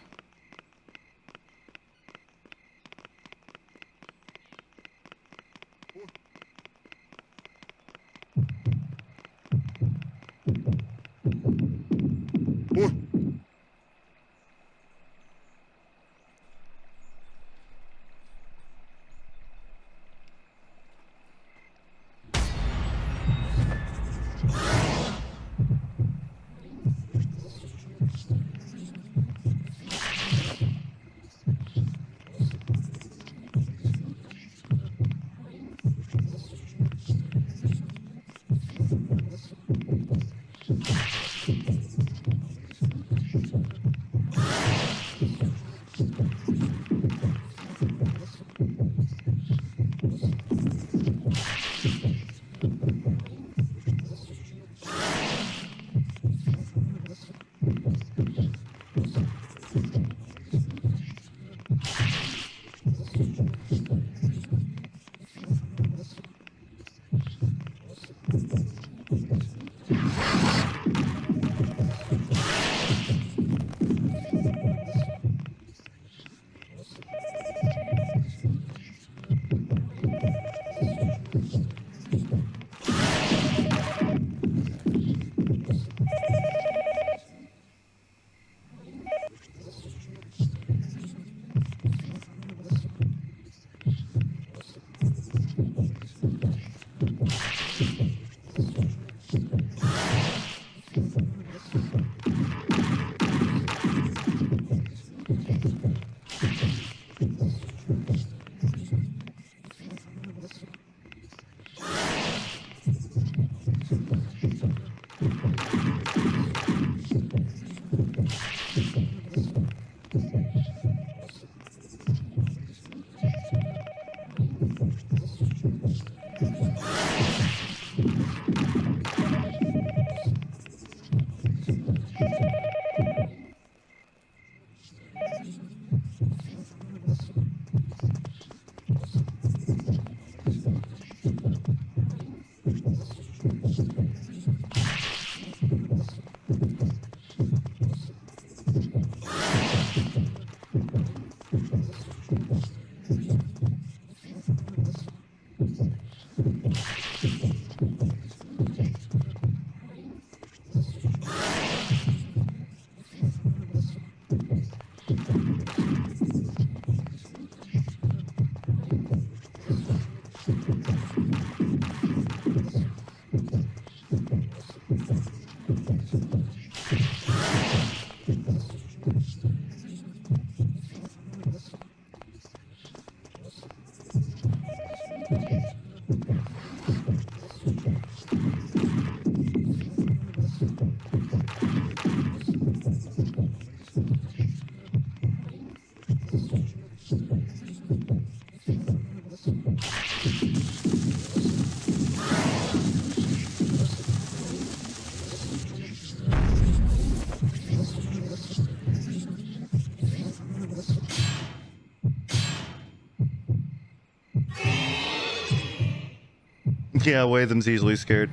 Yeah, Watham's easily scared.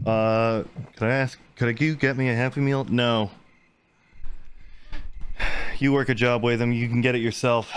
Could I ask, could you get me a Happy Meal? No. You work a job, Watham, you can get it yourself.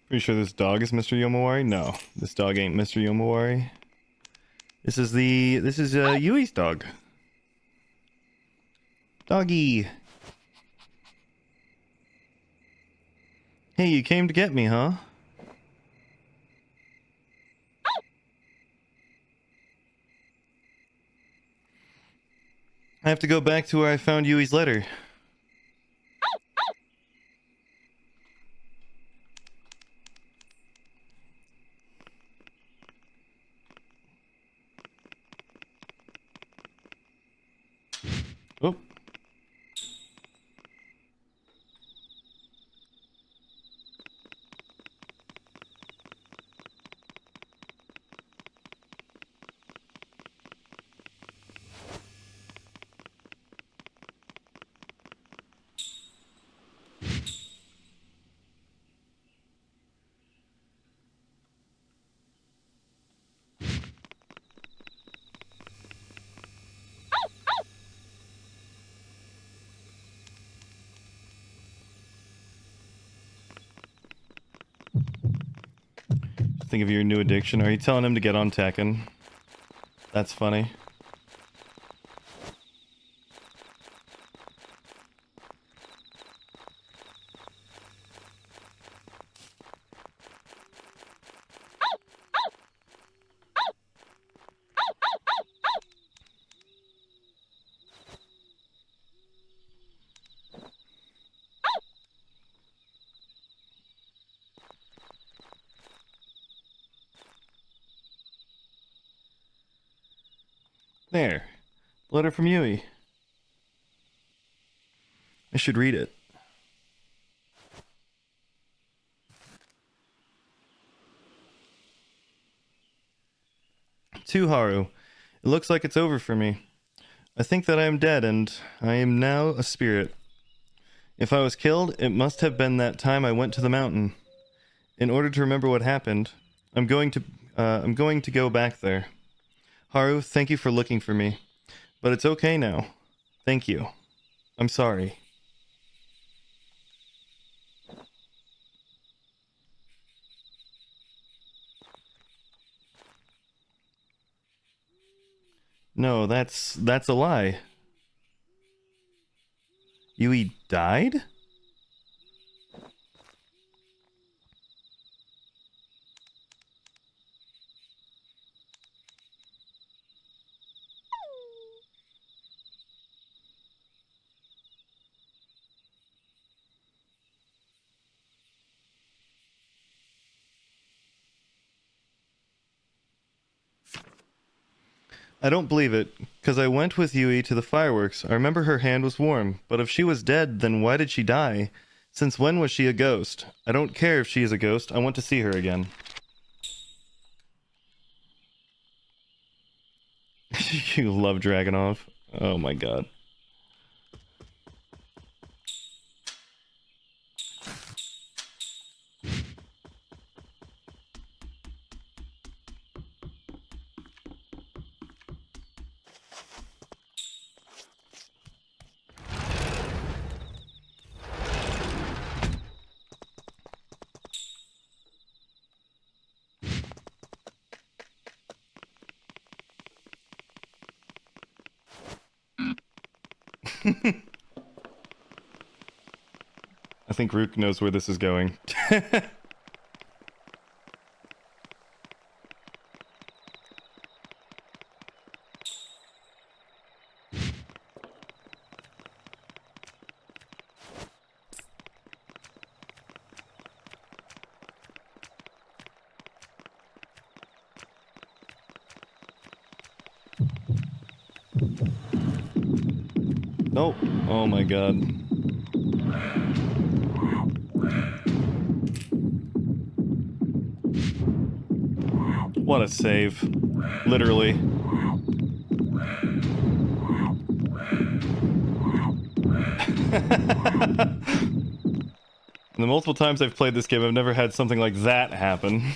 Pretty sure this dog is Mr. Yomawari? No, this dog ain't Mr. Yomawari. This is Yui's dog. Doggy. Hey, you came to get me, huh? I have to go back to where I found Yui's letter. Oh. think of your new addiction. Are you telling him to get on Tekken? That's funny. There. Letter from Yui. I should read it. To Haru. It looks like it's over for me. I think that I am dead and I am now a spirit. If I was killed, it must have been that time I went to the mountain. In order to remember what happened, I'm going to go back there. Haru, thank you for looking for me. But it's okay now. Thank you. I'm sorry. No, that's a lie. Yui died? I don't believe it, because I went with Yui to the fireworks. I remember her hand was warm, but if she was dead, then why did she die? Since when was she a ghost? I don't care if she is a ghost. I want to see her again. You love Dragunov. Oh my god. I think Rook knows where this is going. Nope. Oh my god. What a save. Literally. The multiple times I've played this game, I've never had something like that happen.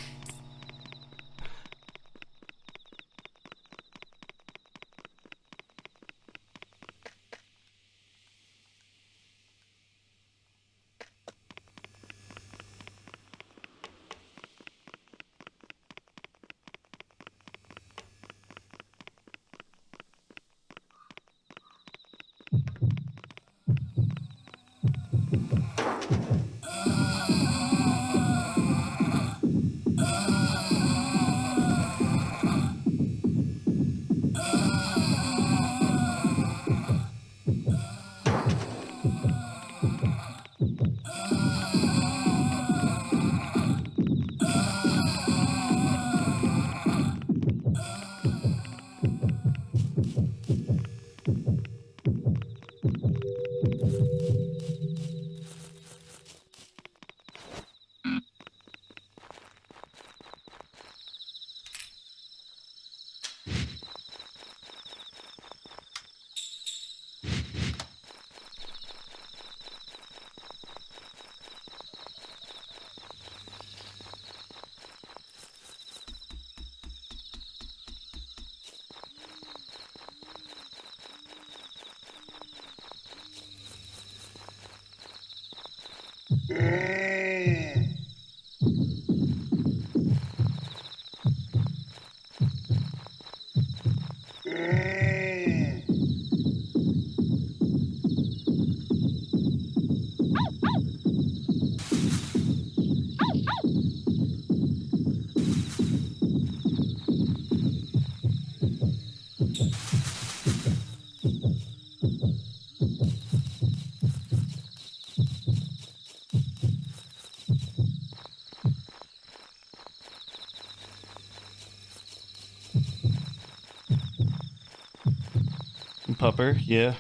pupper, yeah.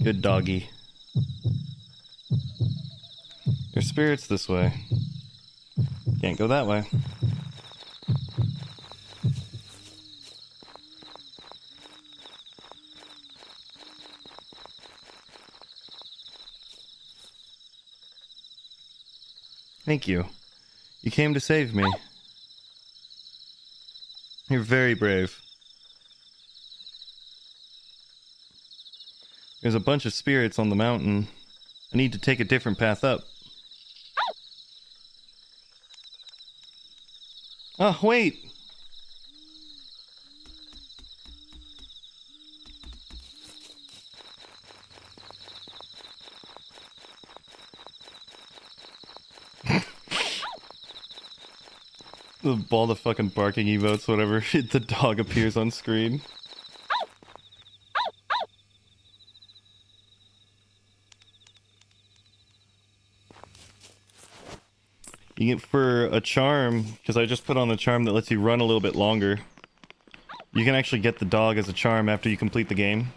Good doggy. There's spirits this way. Can't go that way. Thank you. You came to save me. You're very brave. There's a bunch of spirits on the mountain. I need to take a different path up. Oh, wait! All the fucking barking emotes, whatever, the dog appears on screen. You get for a charm, because I just put on the charm that lets you run a little bit longer. You can actually get the dog as a charm after you complete the game.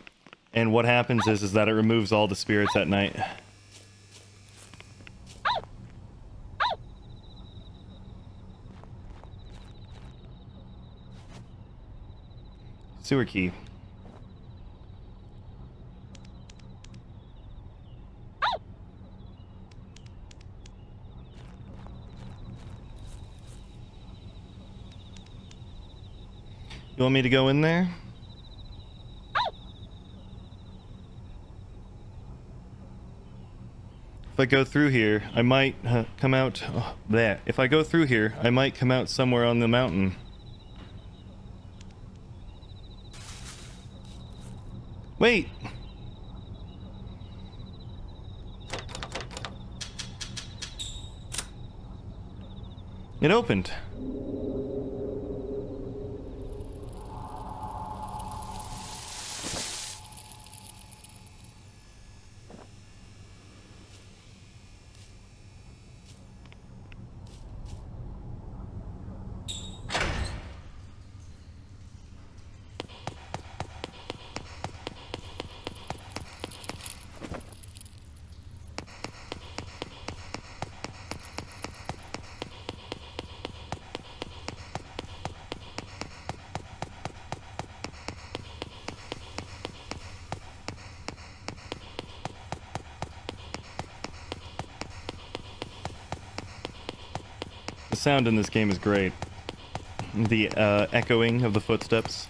And what happens is that it removes all the spirits at night. Sewer key. You want me to go in there? If I go through here, I might come out... Oh, there. If I go through here, I might come out somewhere on the mountain. Wait! It opened. The sound in this game is great. The echoing of the footsteps.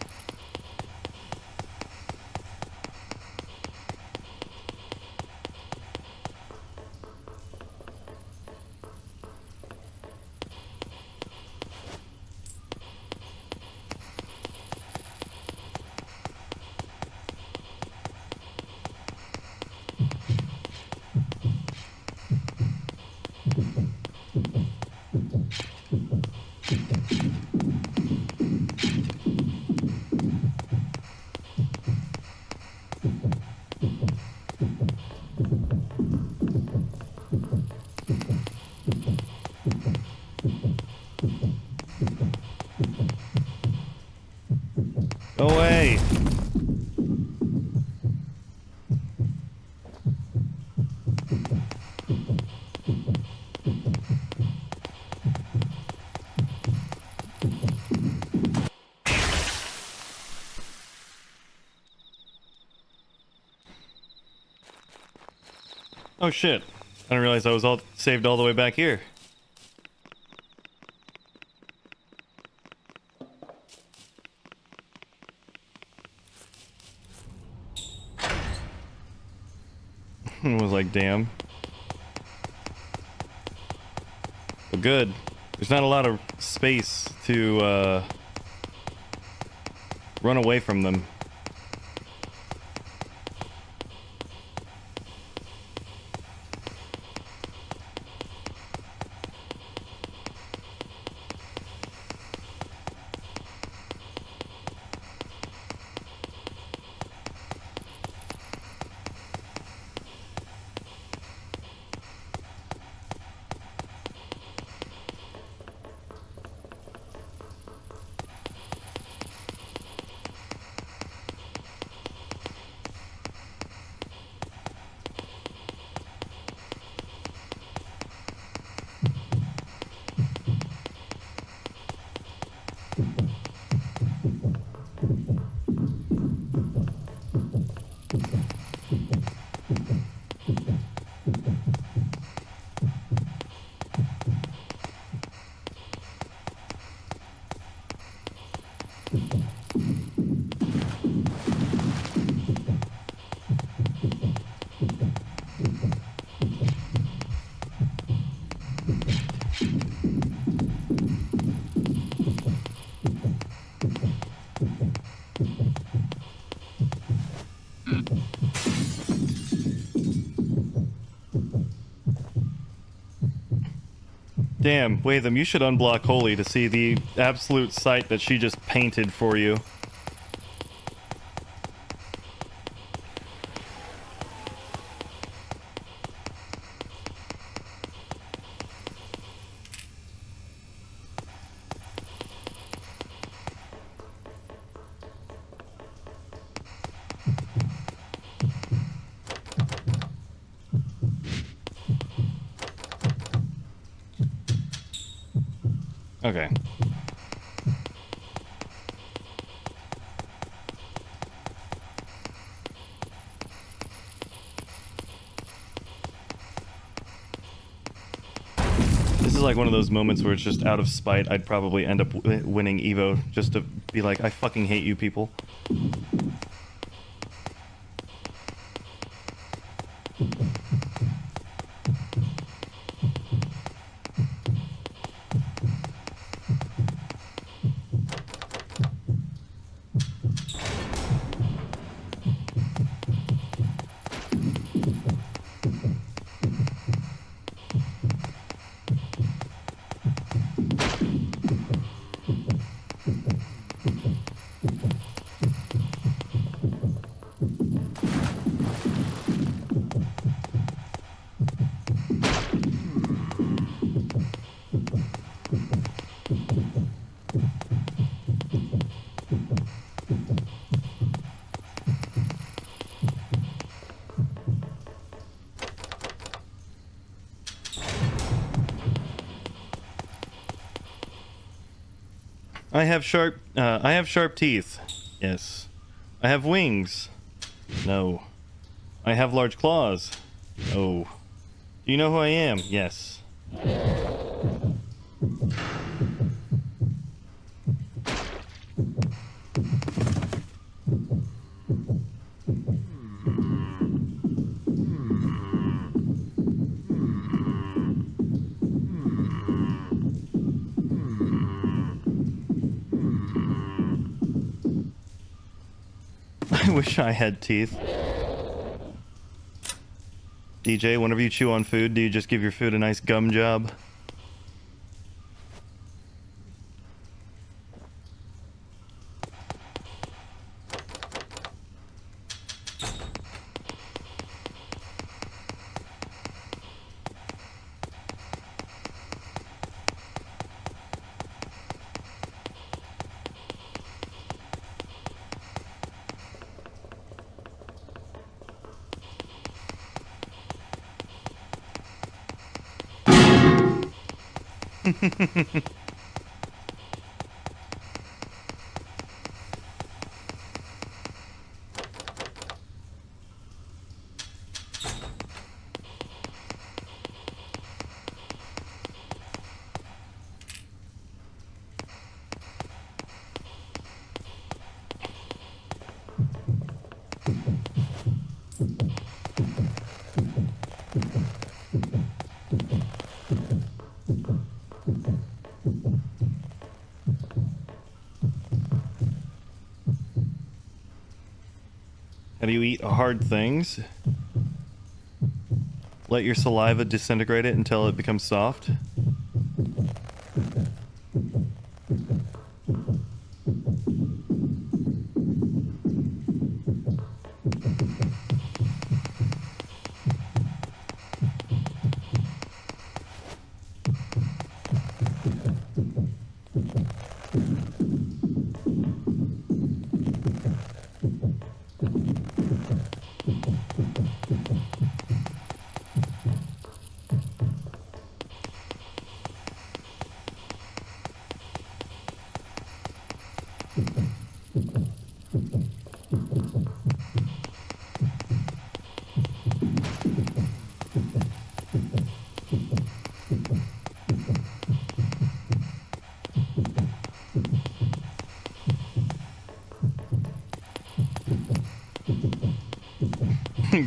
Go away! Oh shit. I didn't realize I was all saved all the way back here. I was like, damn. But good. There's not a lot of space to run away from them. Damn, Watham, you should unblock Holy to see the absolute sight that she just painted for you. Okay. This is like one of those moments where it's just out of spite. I'd probably end up winning Evo just to be like, I fucking hate you people. I have sharp teeth. Yes. I have wings. No. I have large claws. No. Do you know who I am? Yes. I wish I had teeth. DJ, whenever you chew on food, do you just give your food a nice gum job? How do you eat hard things? Let your saliva disintegrate it until it becomes soft.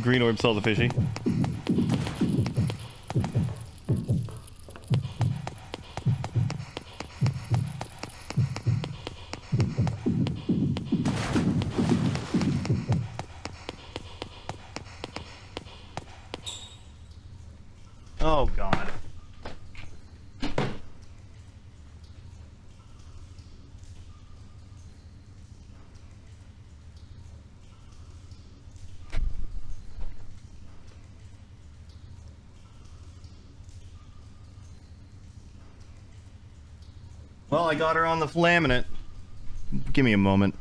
Green orb saw the fishy. Oh god. Well, I got her on the laminate. Give me a moment.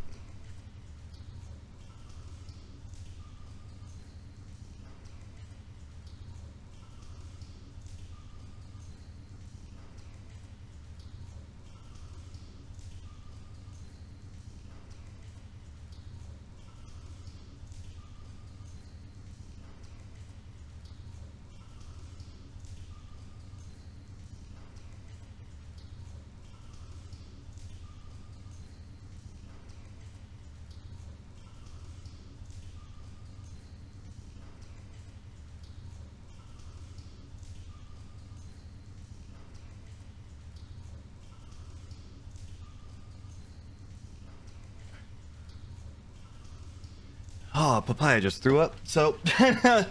Oh, Papaya just threw up. So, I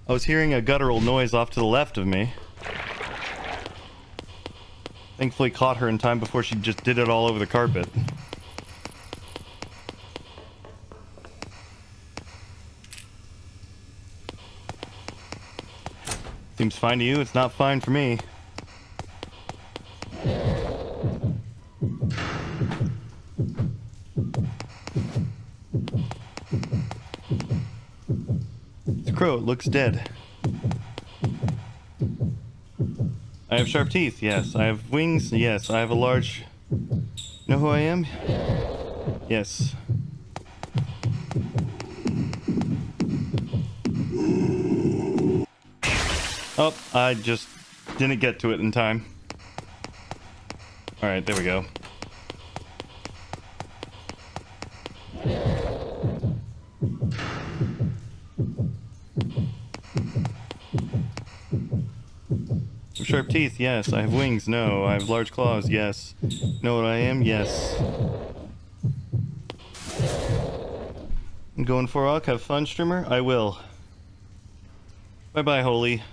was hearing a guttural noise off to the left of me. Thankfully caught her in time before she just did it all over the carpet. Seems fine to you, it's not fine for me. Crow, it looks dead. I have sharp teeth, yes. I have wings, yes. I have a large... Know who I am? Yes. Oh, I just didn't get to it in time. Alright, there we go. Sharp teeth, yes. I have wings, no. I have large claws, yes. Know what I am? Yes. I'm going for a walk. Have fun, streamer? I will. Bye-bye, Holy.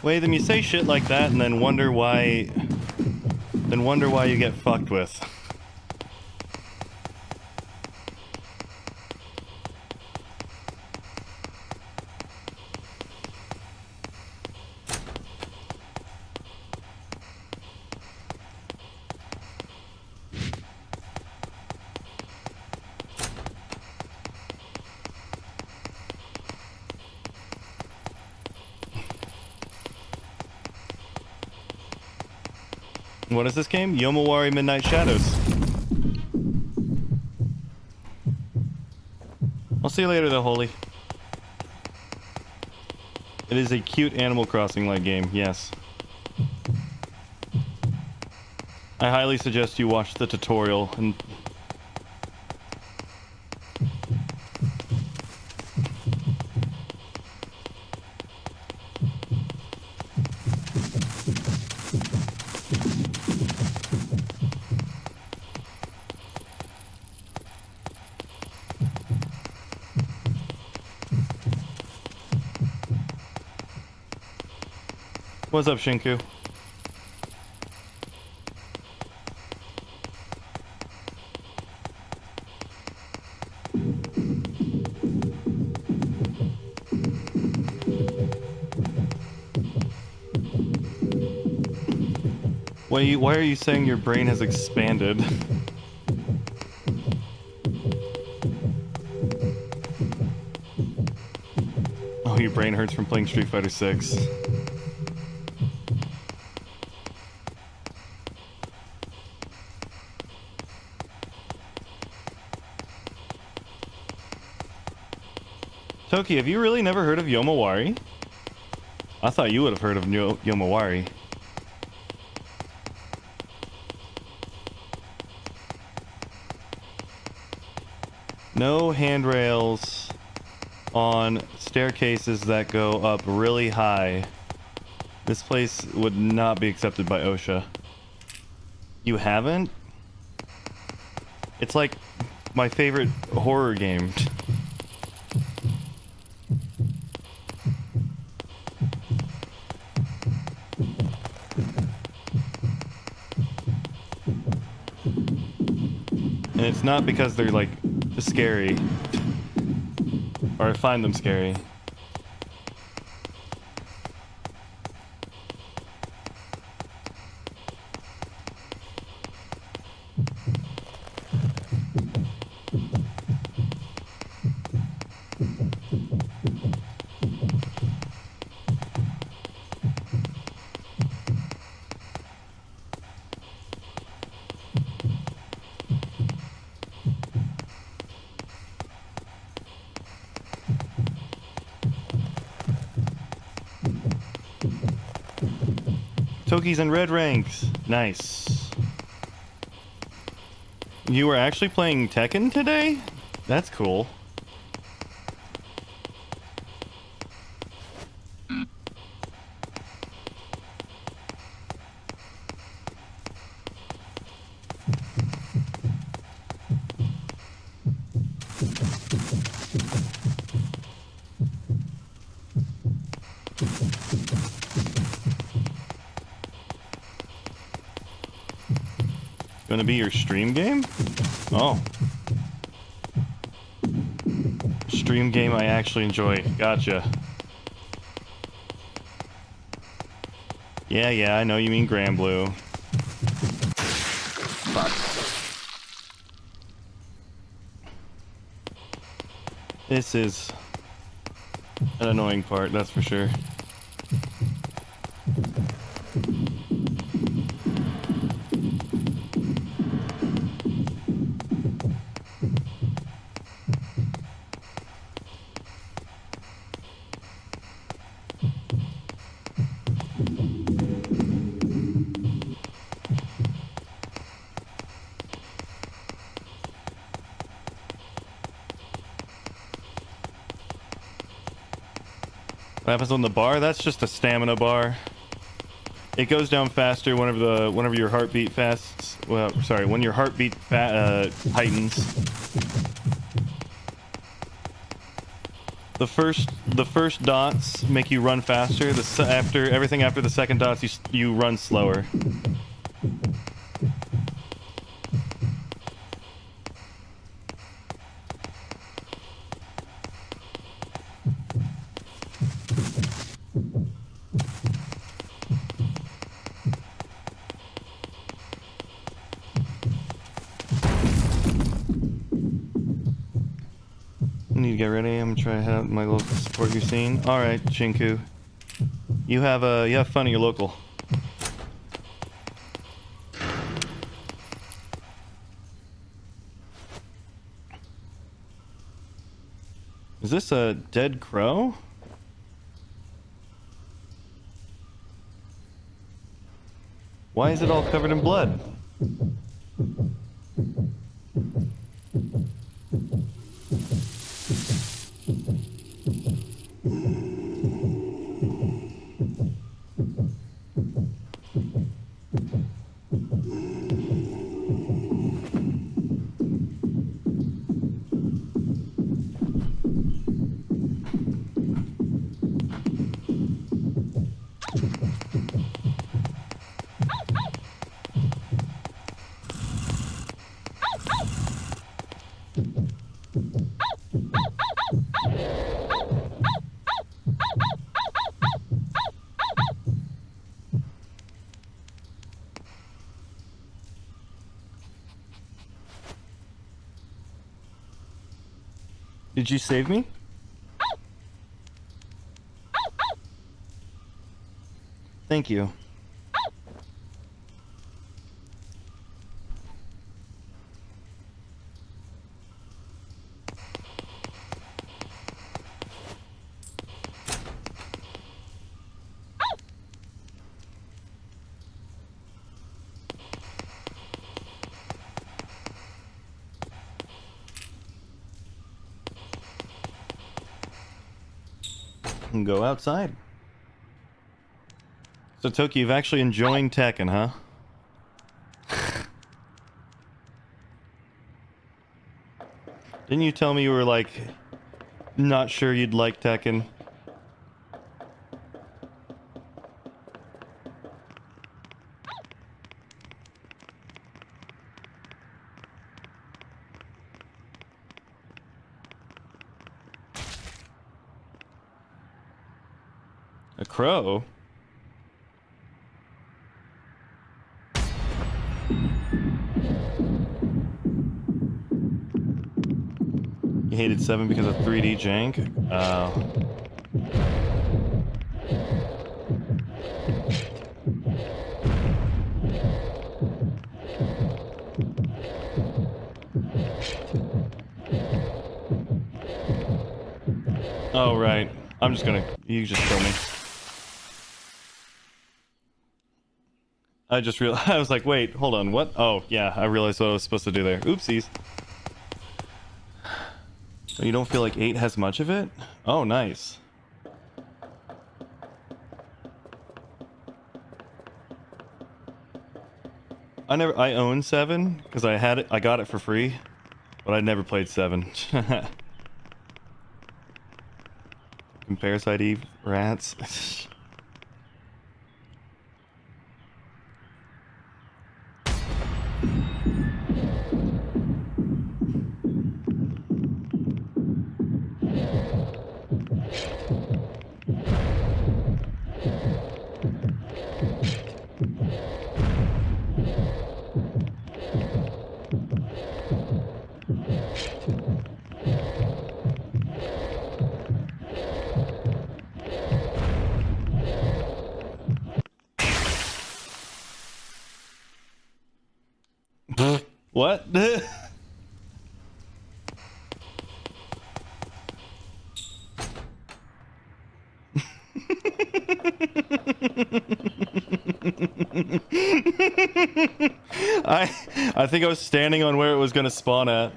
Wait, then you say shit like that and then wonder why you get fucked with. What is this game? Yomawari Midnight Shadows. I'll see you later though, Holy. It is a cute Animal Crossing-like game, yes. I highly suggest you watch the tutorial and... What's up, Shinku? Why are you saying your brain has expanded? Oh, your brain hurts from playing Street Fighter 6. Toki, have you really never heard of Yomawari? I thought you would have heard of Yomawari. No handrails on staircases that go up really high. This place would not be accepted by OSHA. You haven't? It's like my favorite horror game. And it's not because they're like scary, or I find them scary. Toki's in red ranks. Nice. You were actually playing Tekken today? That's cool. Gonna be your stream game? Oh. Stream game I actually enjoy. Gotcha. Yeah, I know you mean Grand Blue. Fuck. This is an annoying part, that's for sure. What happens on the bar? That's just a stamina bar. It goes down faster whenever your heartbeat fasts. Well, sorry, when your heartbeat heightens. The first dots make you run faster. Everything after the second dots, you run slower. Need to get ready. I'm gonna try to head out my local support your scene. All right, Shinku. You have fun at your local. Is this a dead crow? Why is it all covered in blood? Did you save me? Thank you. and go outside. So Toki, you've actually enjoying Tekken, huh? Didn't you tell me you were like not sure you'd like Tekken? A crow? You hated 7 because of 3D jank? Oh, right. I'm just gonna... You just kill me. I just realized... I was like, wait, hold on, what? Oh, yeah, I realized what I was supposed to do there. Oopsies. You don't feel like 8 has much of it? Oh, nice. I own 7 because I got it for free, but I never played 7. Compare side Eve rats. What? I think I was standing on where it was gonna spawn at.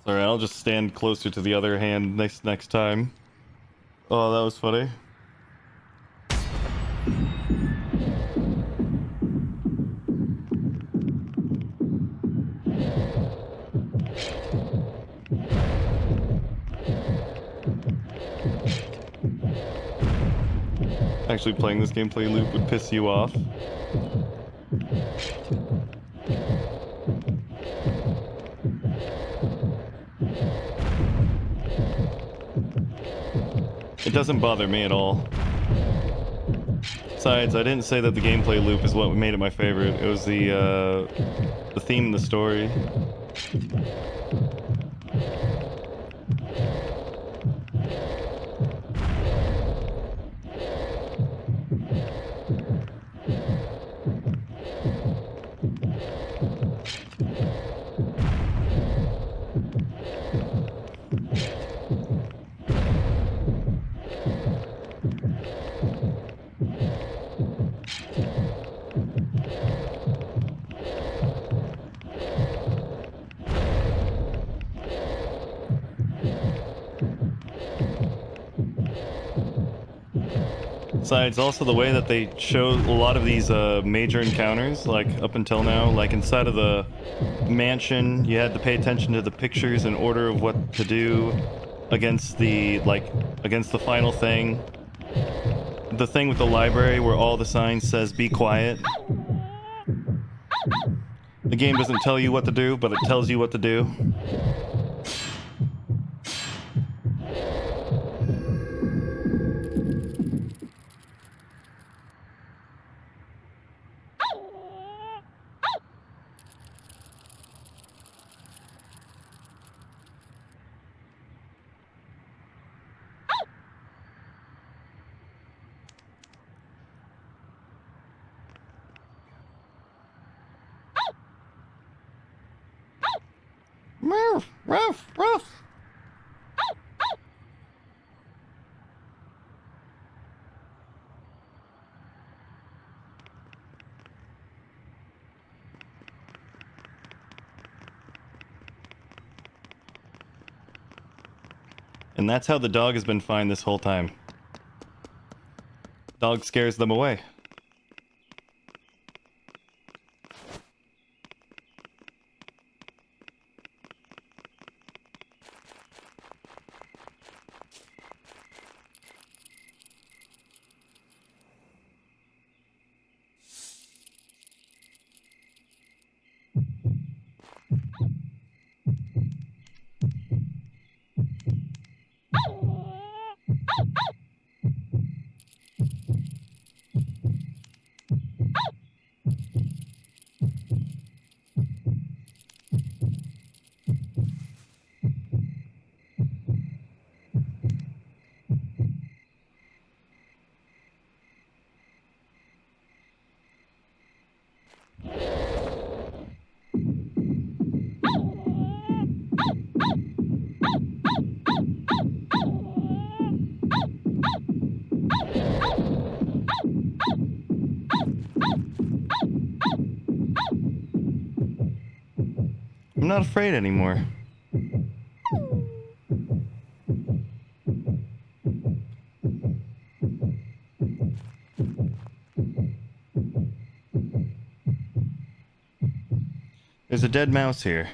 Sorry, I'll just stand closer to the other hand next time. Oh, that was funny. Actually, playing this gameplay loop would piss you off. It doesn't bother me at all. Besides, I didn't say that the gameplay loop is what made it my favorite. It was the theme and the story. Besides, also the way that they show a lot of these major encounters, like up until now, like inside of the mansion, you had to pay attention to the pictures in order of what to do against the final thing. The thing with the library where all the signs says be quiet. The game doesn't tell you what to do, but it tells you what to do. Ruff, ruff, ruff. And that's how the dog has been fine this whole time. Dog scares them away. I'm not afraid anymore. There's a dead mouse here.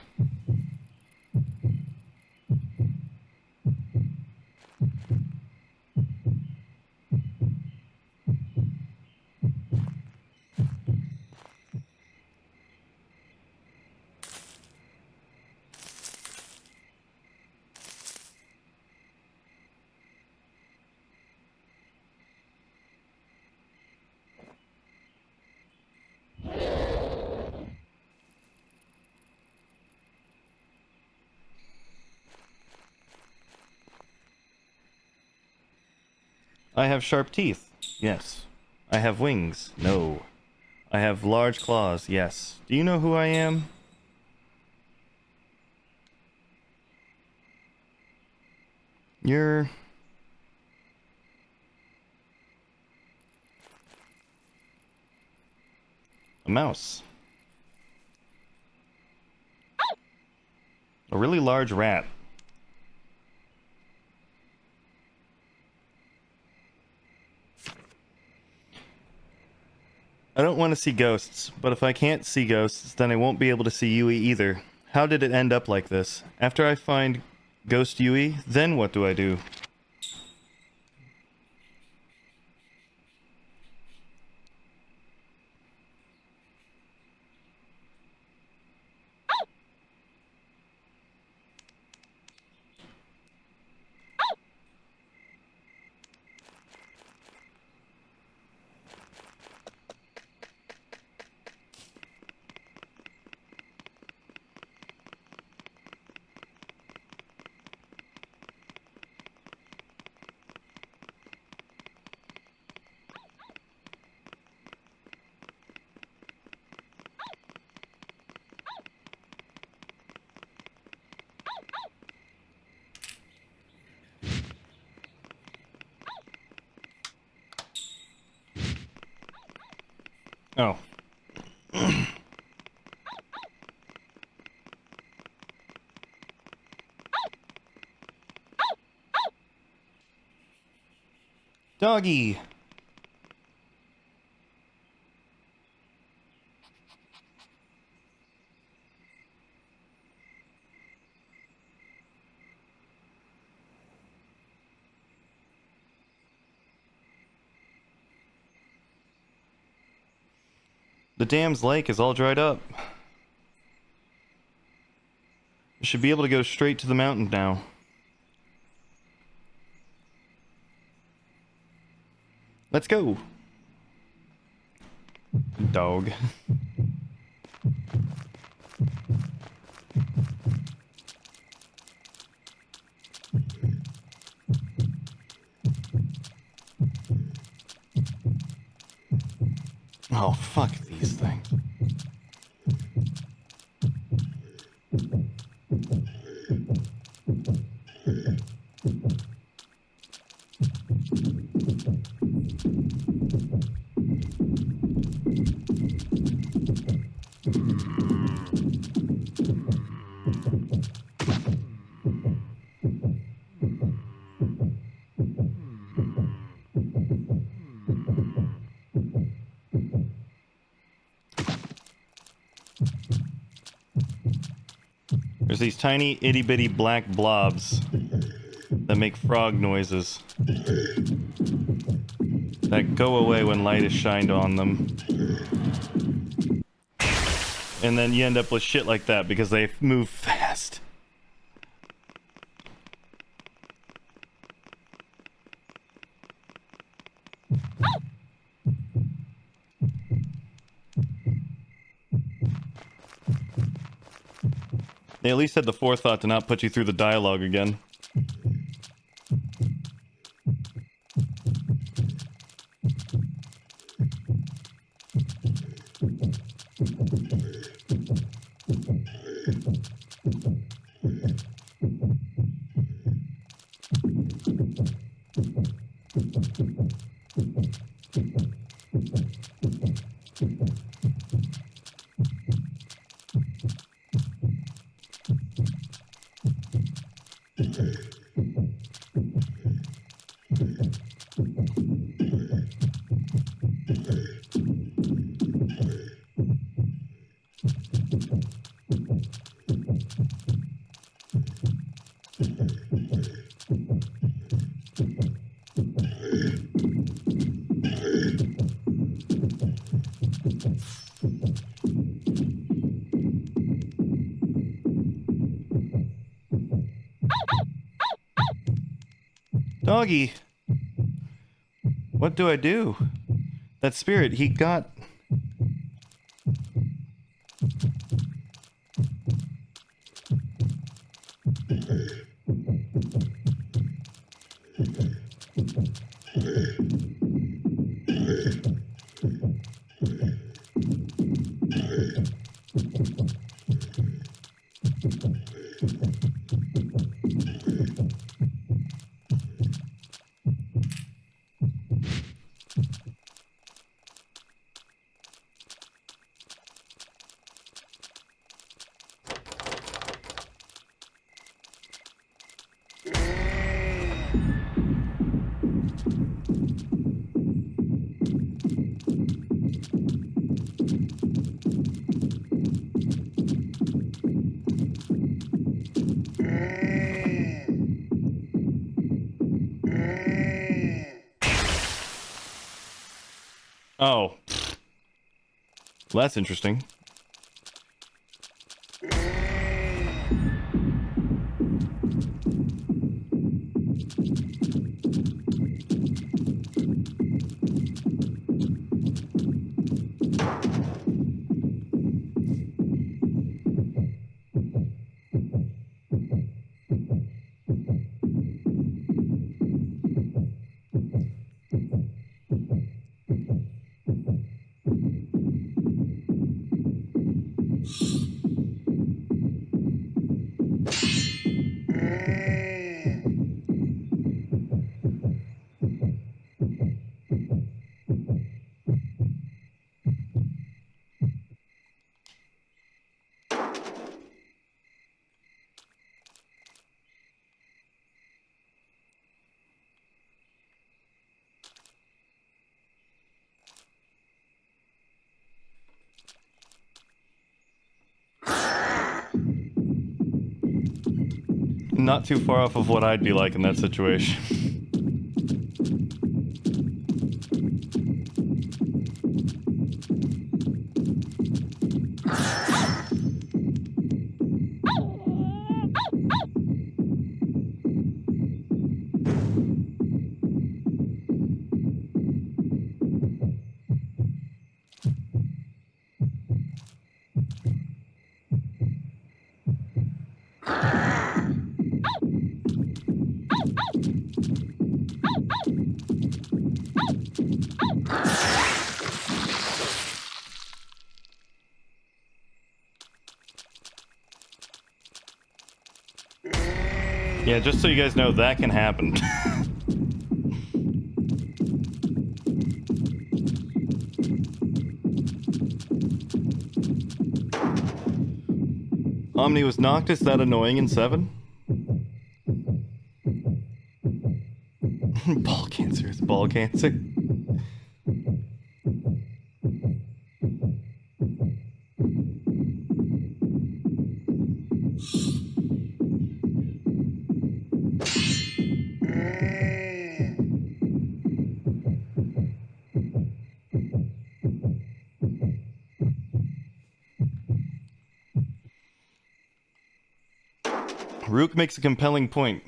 I have sharp teeth. Yes. I have wings. No. I have large claws. Yes. Do you know who I am? You're... a mouse. A really large rat. I don't want to see ghosts, but if I can't see ghosts, then I won't be able to see Yui either. How did it end up like this? After I find Ghost Yui, then what do I do? Oh. Doggy. The dam's lake is all dried up. We should be able to go straight to the mountain now. Let's go. Dog. Oh, fuck these things. There's these tiny itty bitty black blobs that make frog noises that go away when light is shined on them. And then you end up with shit like that because they move fast. They at least had the forethought to not put you through the dialogue again. Doggy, what do I do? That spirit, he got... Oh. Well, that's interesting. Not too far off of what I'd be like in that situation. Yeah, just so you guys know, that can happen. Omni, was Noctis that annoying in 7? Ball cancer is ball cancer. Rook makes a compelling point.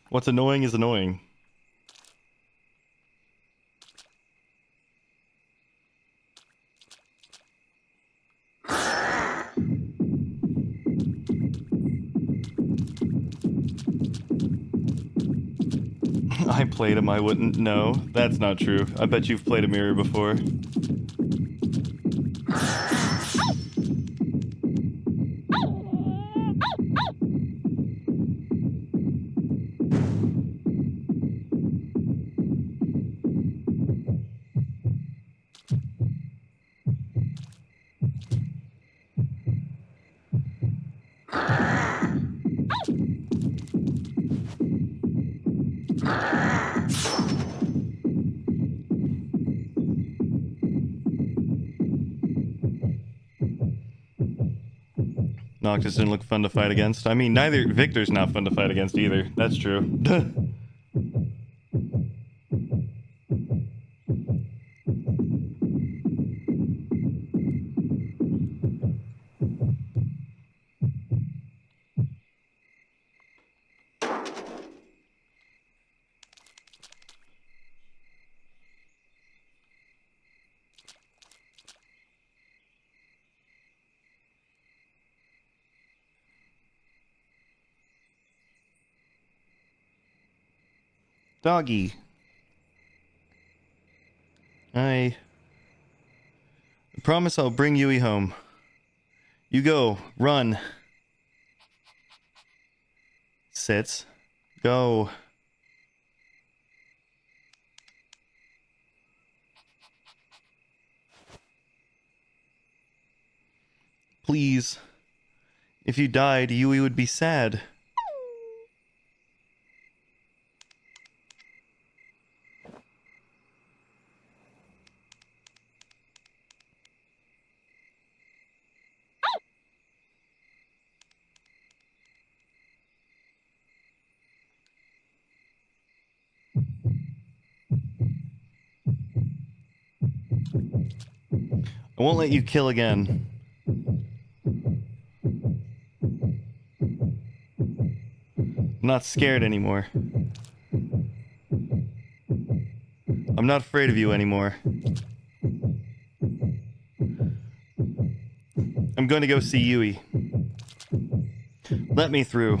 What's annoying is annoying. I played him, I wouldn't know. That's not true. I bet you've played a mirror before. Noctis didn't look fun to fight against. I mean, neither Victor's not fun to fight against either. That's true. Doggy. I promise I'll bring Yui home. You go. Run. Sits. Go. Please. If you died, Yui would be sad. I won't let you kill again. I'm not scared anymore. I'm not afraid of you anymore. I'm going to go see Yui. Let me through.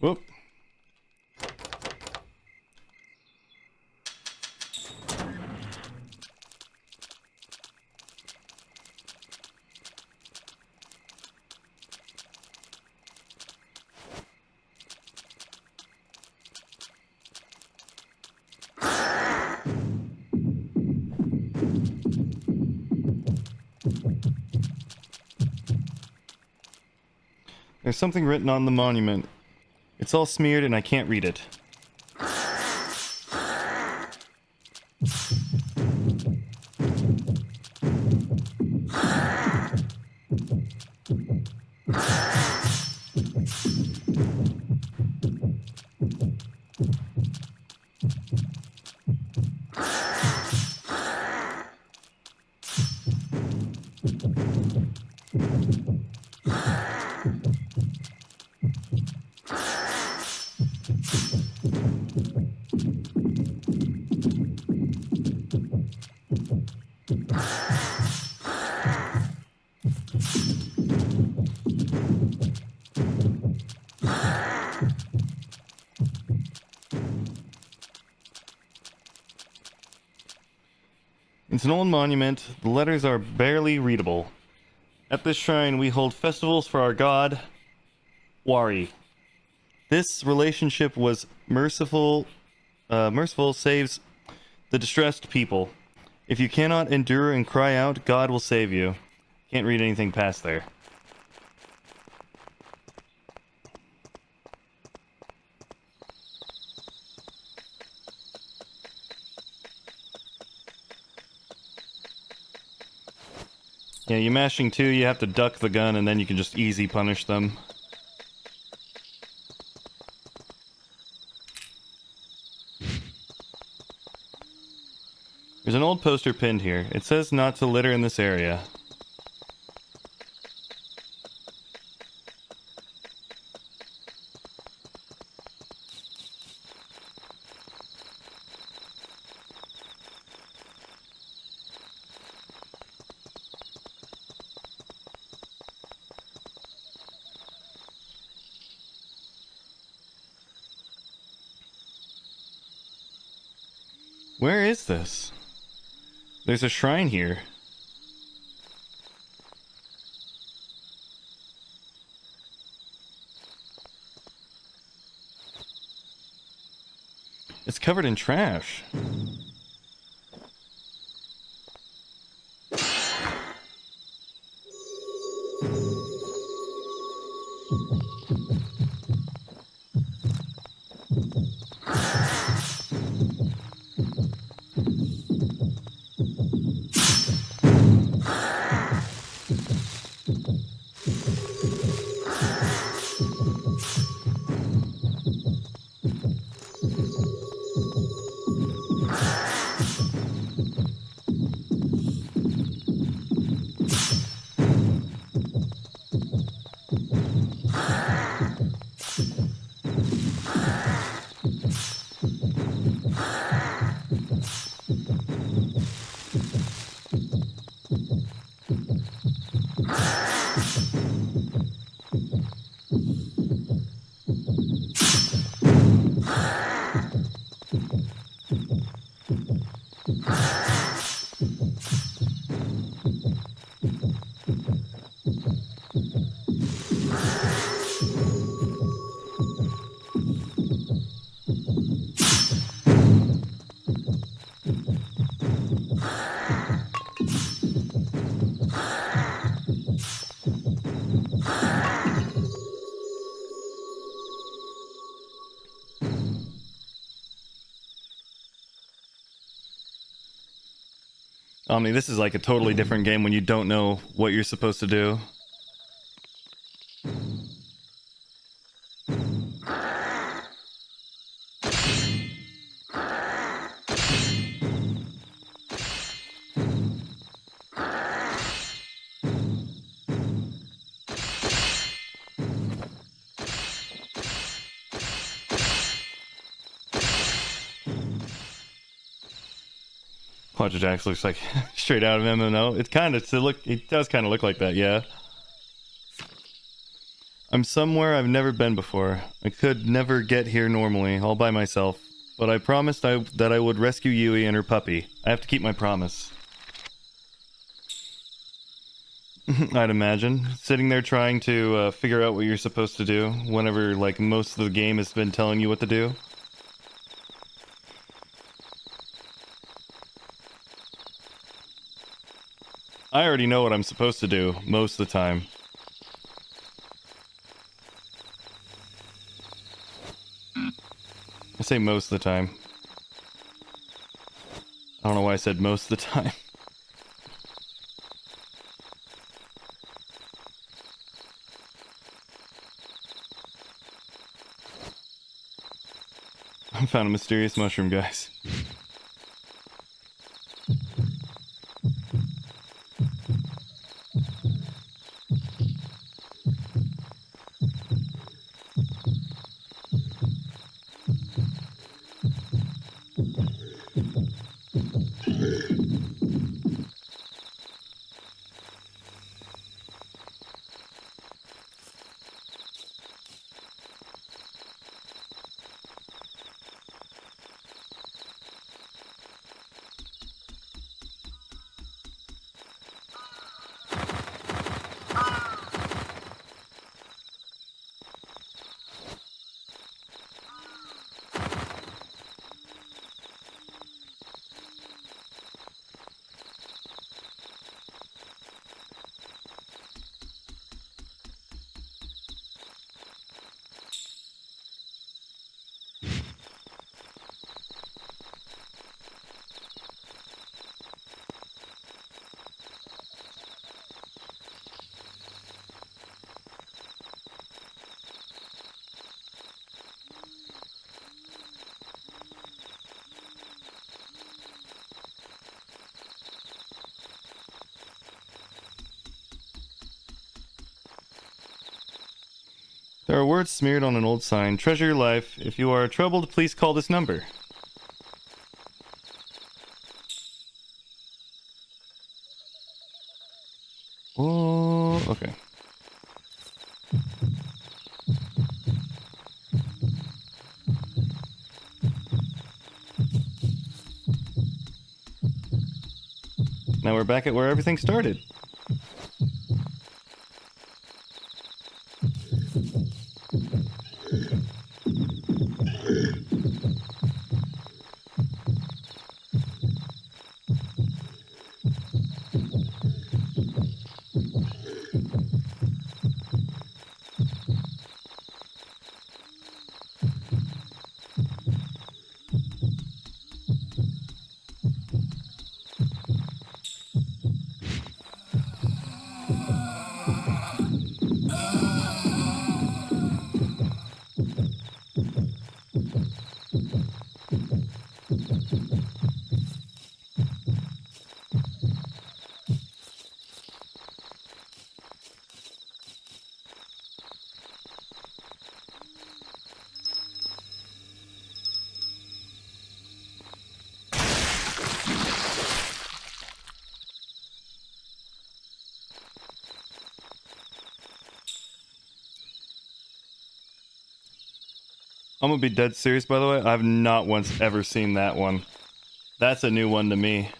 Whoop. There's something written on the monument. It's all smeared and I can't read it. It's an old monument. The letters are barely readable. At this shrine, we hold festivals for our god, Wari. This relationship was merciful, saves the distressed people. If you cannot endure and cry out, God will save you. Can't read anything past there. Yeah, you mashing 2, you have to duck the gun and then you can just easy punish them. There's an old poster pinned here. It says not to litter in this area. Where is this? There's a shrine here. It's covered in trash. Omni, this is like a totally different game when you don't know what you're supposed to do. Quadra Jax looks like straight out of MMO. It does kind of look like that, yeah. I'm somewhere I've never been before. I could never get here normally, all by myself. But I promised that I would rescue Yui and her puppy. I have to keep my promise. I'd imagine. Sitting there trying to figure out what you're supposed to do, whenever, like, most of the game has been telling you what to do. I already know what I'm supposed to do, most of the time. I say most of the time. I don't know why I said most of the time. I found a mysterious mushroom, guys. There are words smeared on an old sign. Treasure your life. If you are troubled, please call this number. Oh, okay. Now we're back at where everything started. I'm gonna be dead serious, by the way. I've not once ever seen that one. That's a new one to me.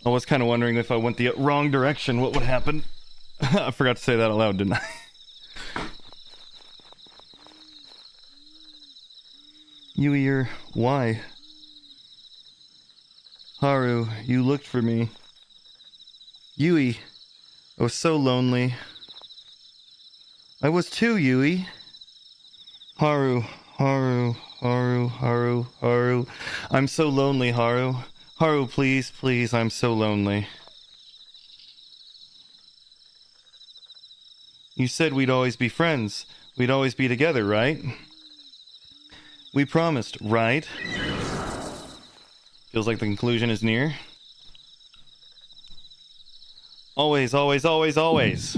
I was kind of wondering if I went the wrong direction, what would happen? I forgot to say that out loud, didn't I? Yui, why? Haru, you looked for me. Yui, I was so lonely. I was too, Yui. Haru. I'm so lonely, Haru. Haru, please, please, I'm so lonely. You said we'd always be friends. We'd always be together, right? We promised, right? Feels like the conclusion is near. Always, always, always, always.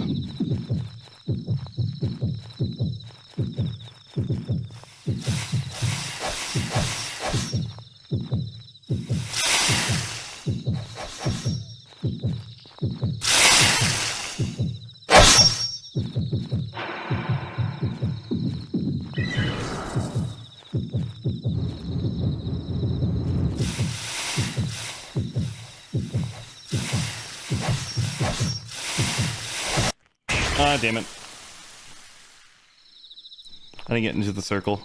Ah, damn it. I didn't get into the circle.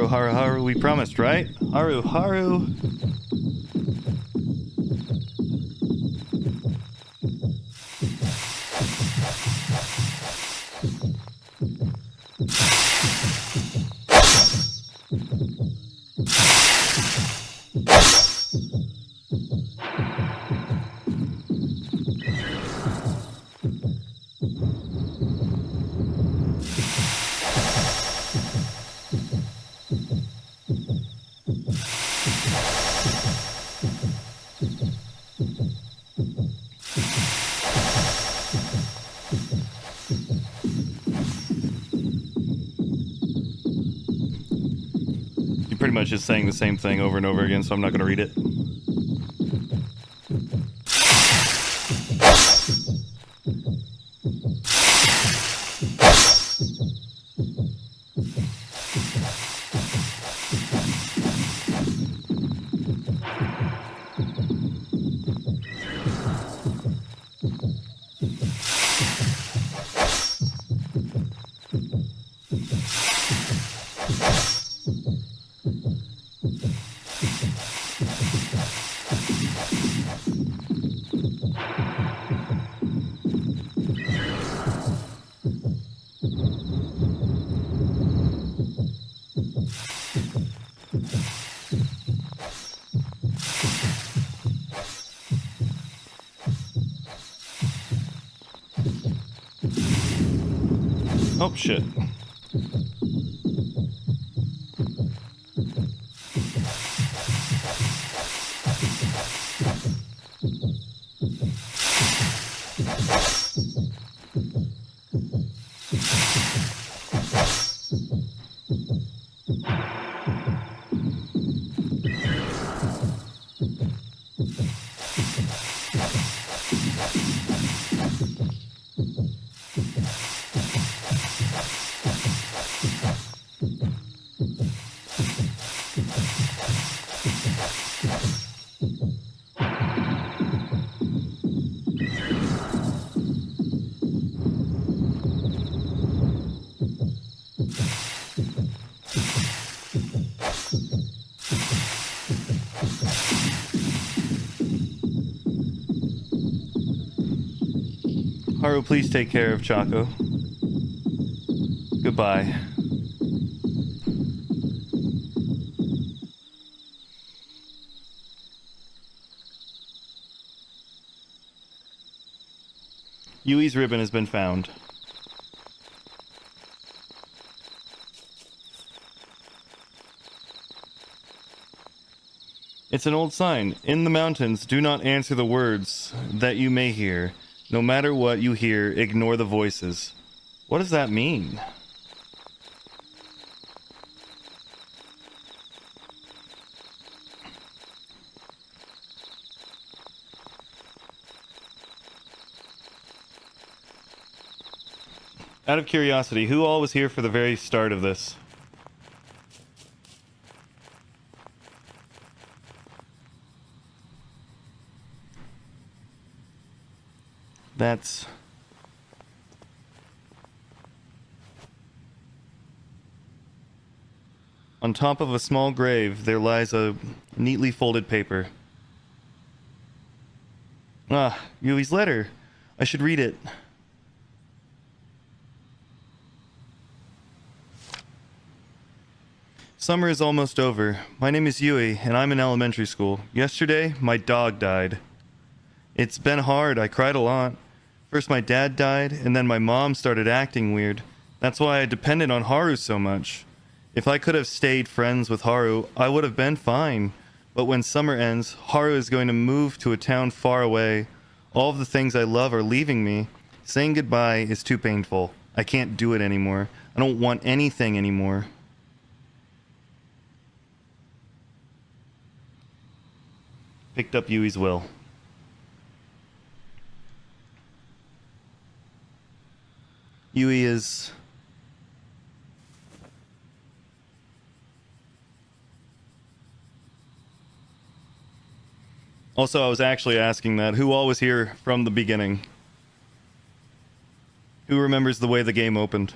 Haru, we promised, right? Haru. You're pretty much just saying the same thing over and over again, so I'm not going to read it. Oh, shit. Haru, please take care of Chaco. Goodbye. Yui's ribbon has been found. It's an old sign. In the mountains, do not answer the words that you may hear. No matter what you hear, ignore the voices. What does that mean? Out of curiosity, who all was here for the very start of this? That's... On top of a small grave, there lies a neatly folded paper. Ah, Yui's letter. I should read it. Summer is almost over. My name is Yui, and I'm in elementary school. Yesterday, my dog died. It's been hard. I cried a lot. First my dad died, and then my mom started acting weird. That's why I depended on Haru so much. If I could have stayed friends with Haru, I would have been fine. But when summer ends, Haru is going to move to a town far away. All of the things I love are leaving me. Saying goodbye is too painful. I can't do it anymore. I don't want anything anymore. Picked up Yui's will. Yui is... Also, I was actually asking that. Who all was here from the beginning? Who remembers the way the game opened?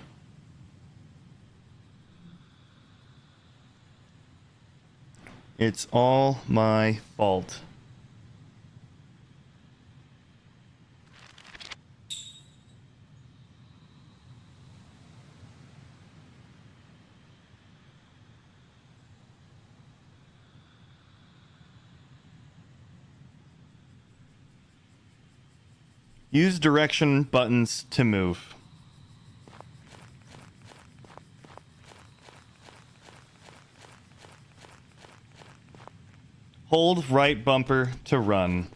It's all my fault. Use direction buttons to move. Hold right bumper to run.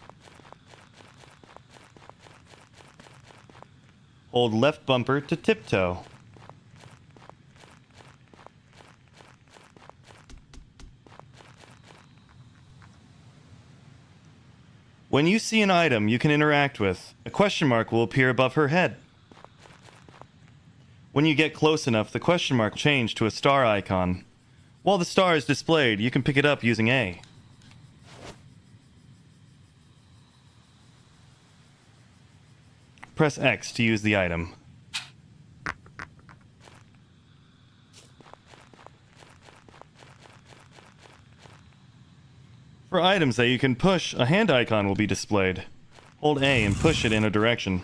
Hold left bumper to tiptoe. When you see an item you can interact with, a question mark will appear above her head. When you get close enough, the question mark will change to a star icon. While the star is displayed, you can pick it up using A. Press X to use the item. For items that you can push, a hand icon will be displayed. Hold A and push it in a direction.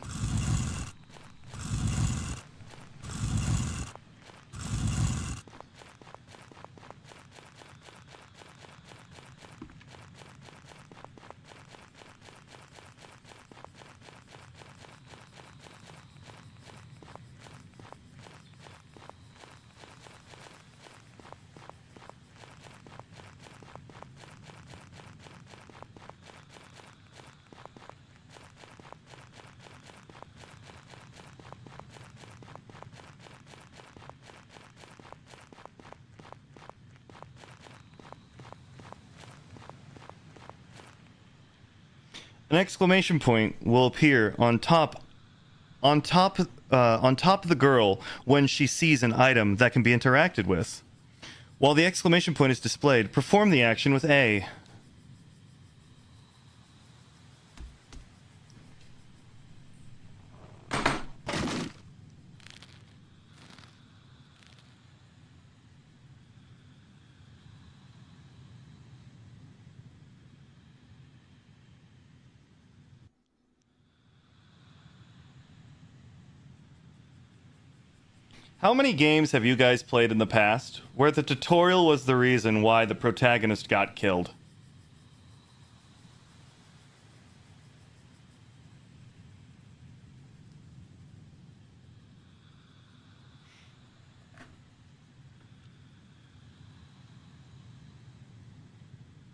An exclamation point will appear on top of the girl when she sees an item that can be interacted with. While the exclamation point is displayed, perform the action with A. How many games have you guys played in the past where the tutorial was the reason why the protagonist got killed?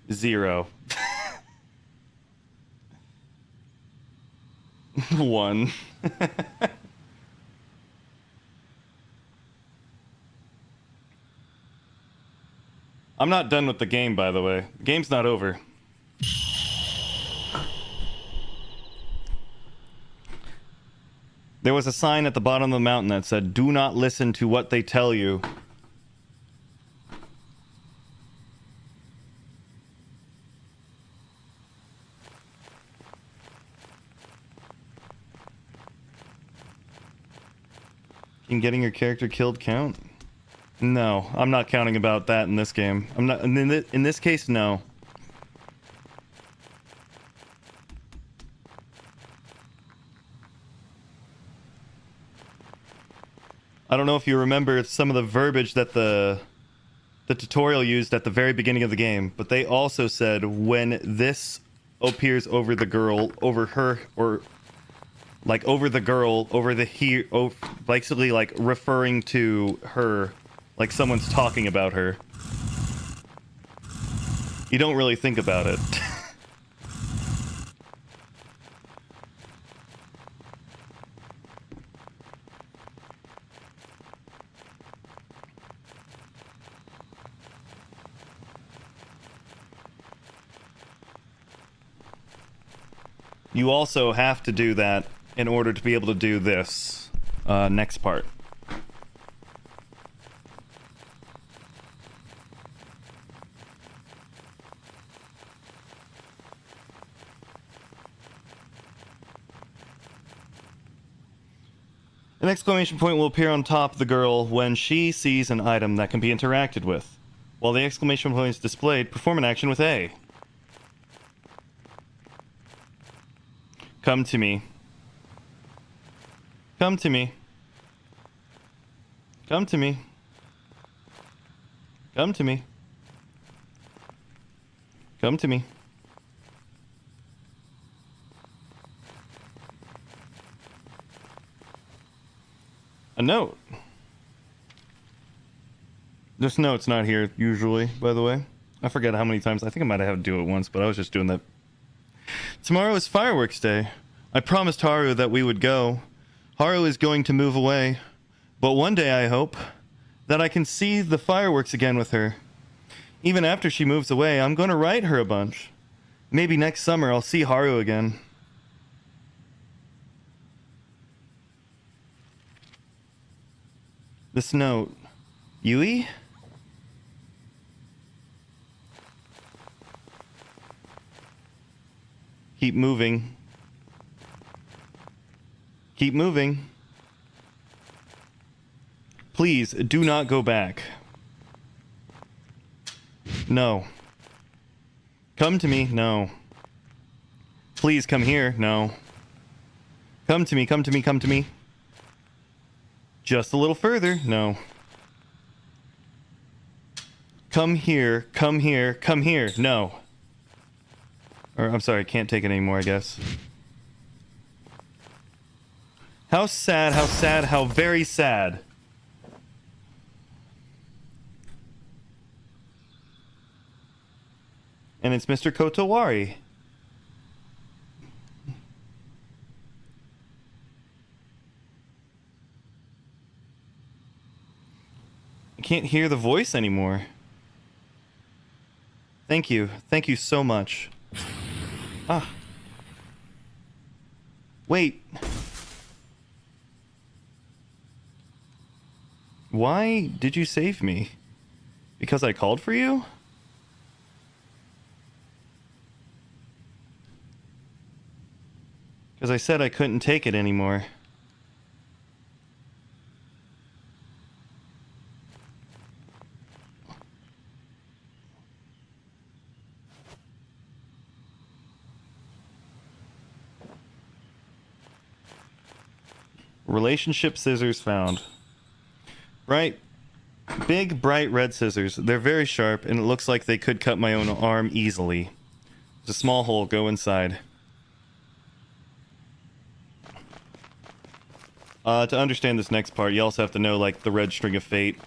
Zero. One. I'm not done with the game, by the way. The game's not over. There was a sign at the bottom of the mountain that said, "Do not listen to what they tell you." Can getting your character killed count? No, I'm not counting about that in this game. I'm not in this case, no. I don't know if you remember some of the verbiage that the tutorial used at the very beginning of the game, but they also said when this appears over the girl, over her, or like over the girl, over the basically like referring to her. Like someone's talking about her. You don't really think about it. You also have to do that in order to be able to do this next part. An exclamation point will appear on top of the girl when she sees an item that can be interacted with. While the exclamation point is displayed, perform an action with A. Come to me. Come to me. Come to me. Come to me. Come to me. A note. This note's not here usually, by the way. I forget how many times. I think I might have had to do it once, but I was just doing that. Tomorrow is fireworks day. I promised Haru that we would go. Haru is going to move away, but one day I hope that I can see the fireworks again with her. Even after she moves away, I'm going to write her a bunch. Maybe next summer I'll see Haru again. This note. Yui? Keep moving. Keep moving. Please, do not go back. No. Come to me. No. Please come here. No. Come to me, come to me, come to me. Just a little further. No. Come here, come here, come here. No. Or, I'm sorry, can't take it anymore, I guess. How sad, how sad, how very sad. And it's Mr. Kotowari. I can't hear the voice anymore. Thank you. Thank you so much. Ah. Wait. Why did you save me? Because I called for you? Because I said I couldn't take it anymore. Relationship scissors found. Right. Big, bright red scissors. They're very sharp, and it looks like they could cut my own arm easily. There's a small hole. Go inside. To understand this next part, you also have to know, like, the red string of fate.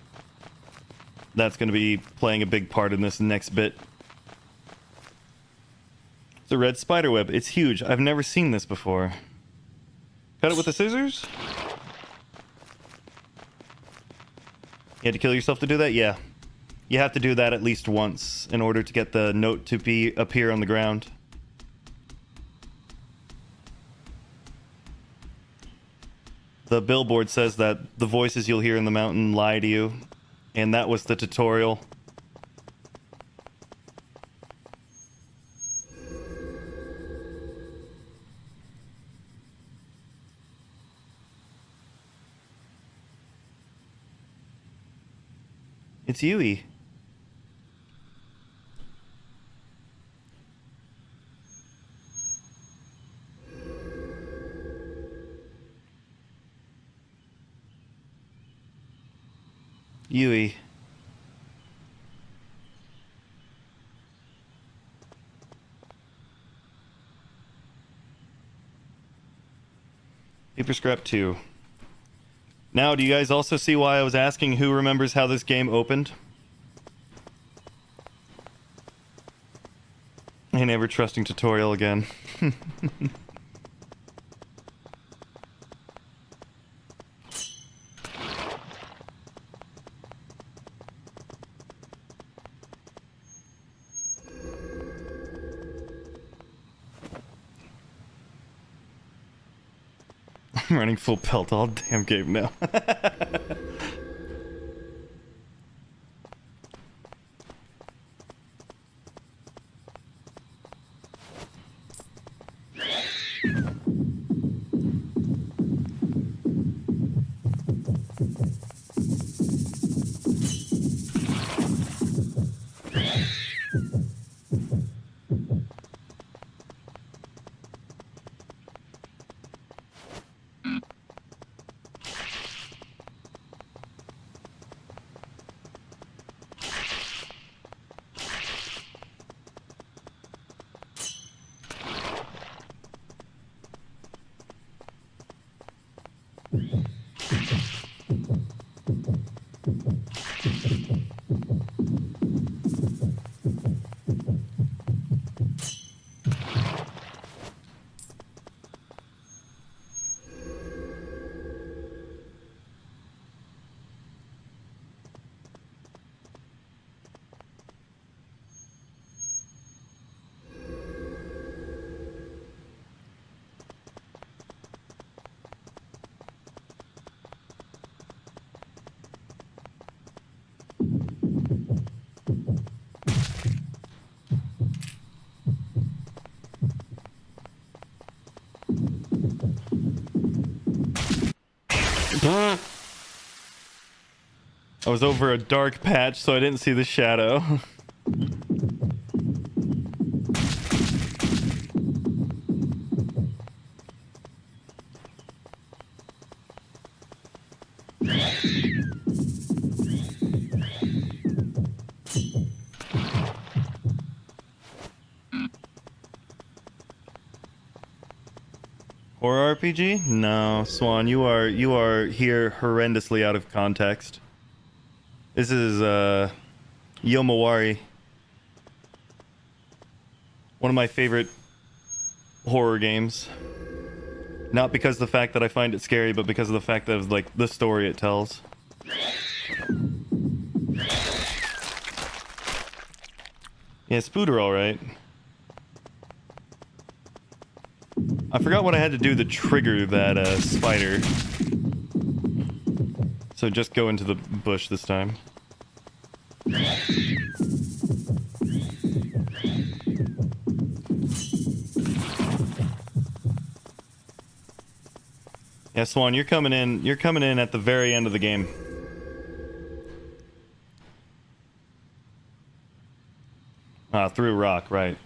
That's going to be playing a big part in this next bit. It's a red spider web. It's huge. I've never seen this before. Cut it with the scissors? You had to kill yourself to do that? Yeah. You have to do that at least once in order to get the note to appear on the ground. The billboard says that the voices you'll hear in the mountain lie to you, and that was the tutorial. It's Yui. Yui. Paper Scrap 2. Now, do you guys also see why I was asking who remembers how this game opened? I never trusting tutorial again. I'm running full pelt all damn game now. I was over a dark patch, so I didn't see the shadow. Horror RPG? No, Swan, you are here horrendously out of context. This is Yomawari. One of my favorite horror games. Not because of the fact that I find it scary, but because of the fact that it's like the story it tells. Yeah, Spooder alright. I forgot what I had to do to trigger that spider. So just go into the bush this time. Yeah, Swan, you're coming in at the very end of the game. Through rock, right.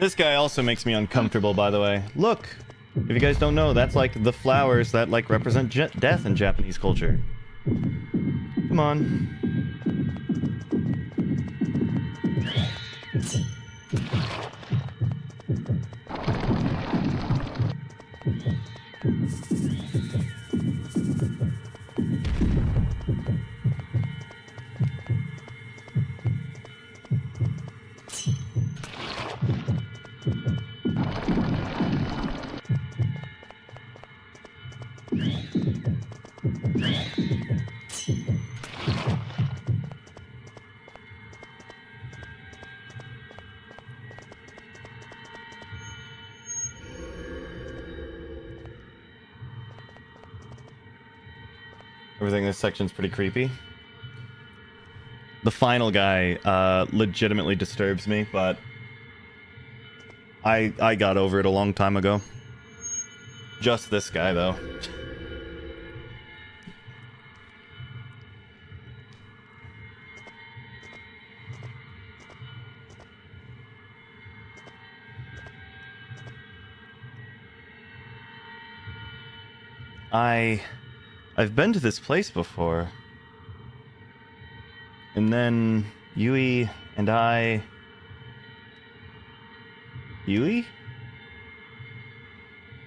This guy also makes me uncomfortable, by the way. Look! If you guys don't know, that's like the flowers that like represent death in Japanese culture. Come on. Everything in this section's pretty creepy. The final guy legitimately disturbs me, but I got over it a long time ago. Just this guy, though. I've been to this place before. And then Yui and I... Yui?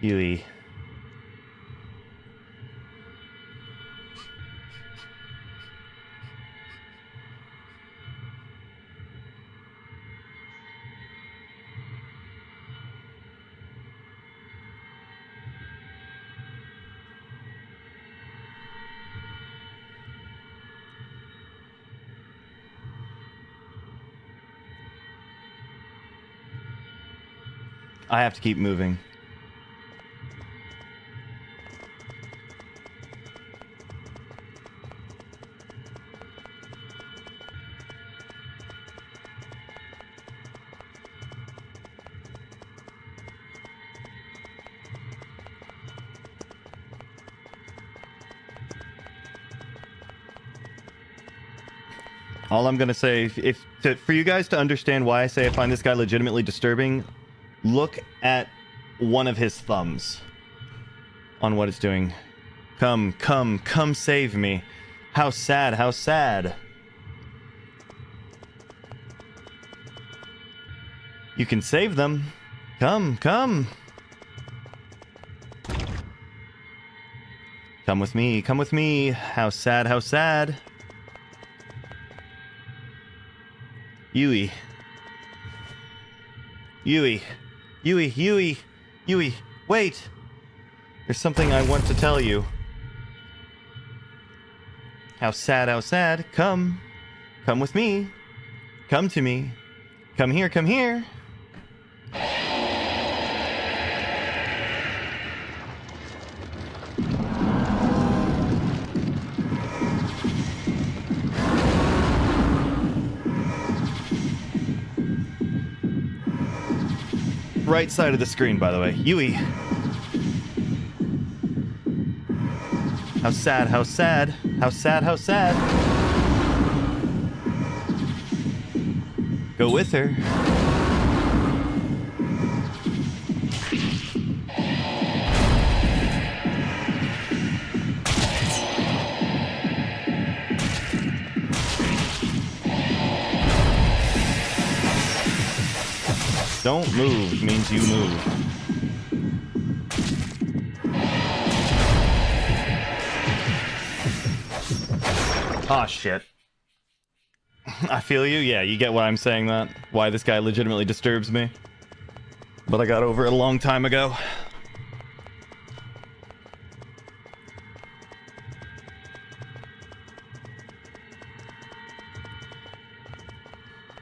Yui. I have to keep moving. All I'm gonna say, for you guys to understand why I say I find this guy legitimately disturbing, look at one of his thumbs on what it's doing. Come, come, come save me. How sad, how sad. You can save them. Come, come. Come with me, come with me. How sad, how sad. Yui. Yui. Yui, Yui. Yui, wait. There's something I want to tell you. How sad, how sad. Come. Come with me. Come to me. Come here, come here. Right side of the screen, by the way. Yui. How sad, how sad. How sad, how sad. Go with her. Don't move means you move. Ah, shit. I feel you. Yeah, you get why I'm saying that. Why this guy legitimately disturbs me. But I got over it a long time ago.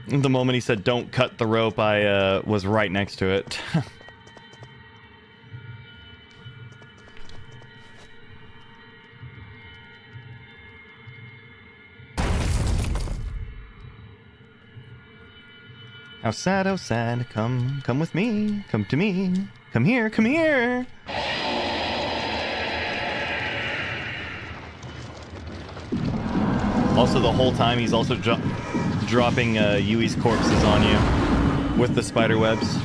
The moment he said, "Don't cut the rope," I was right next to it. How sad, how sad. Come, come with me. Come to me. Come here, come here. Also, the whole time he's also dropping Yui's corpses on you with the spider webs.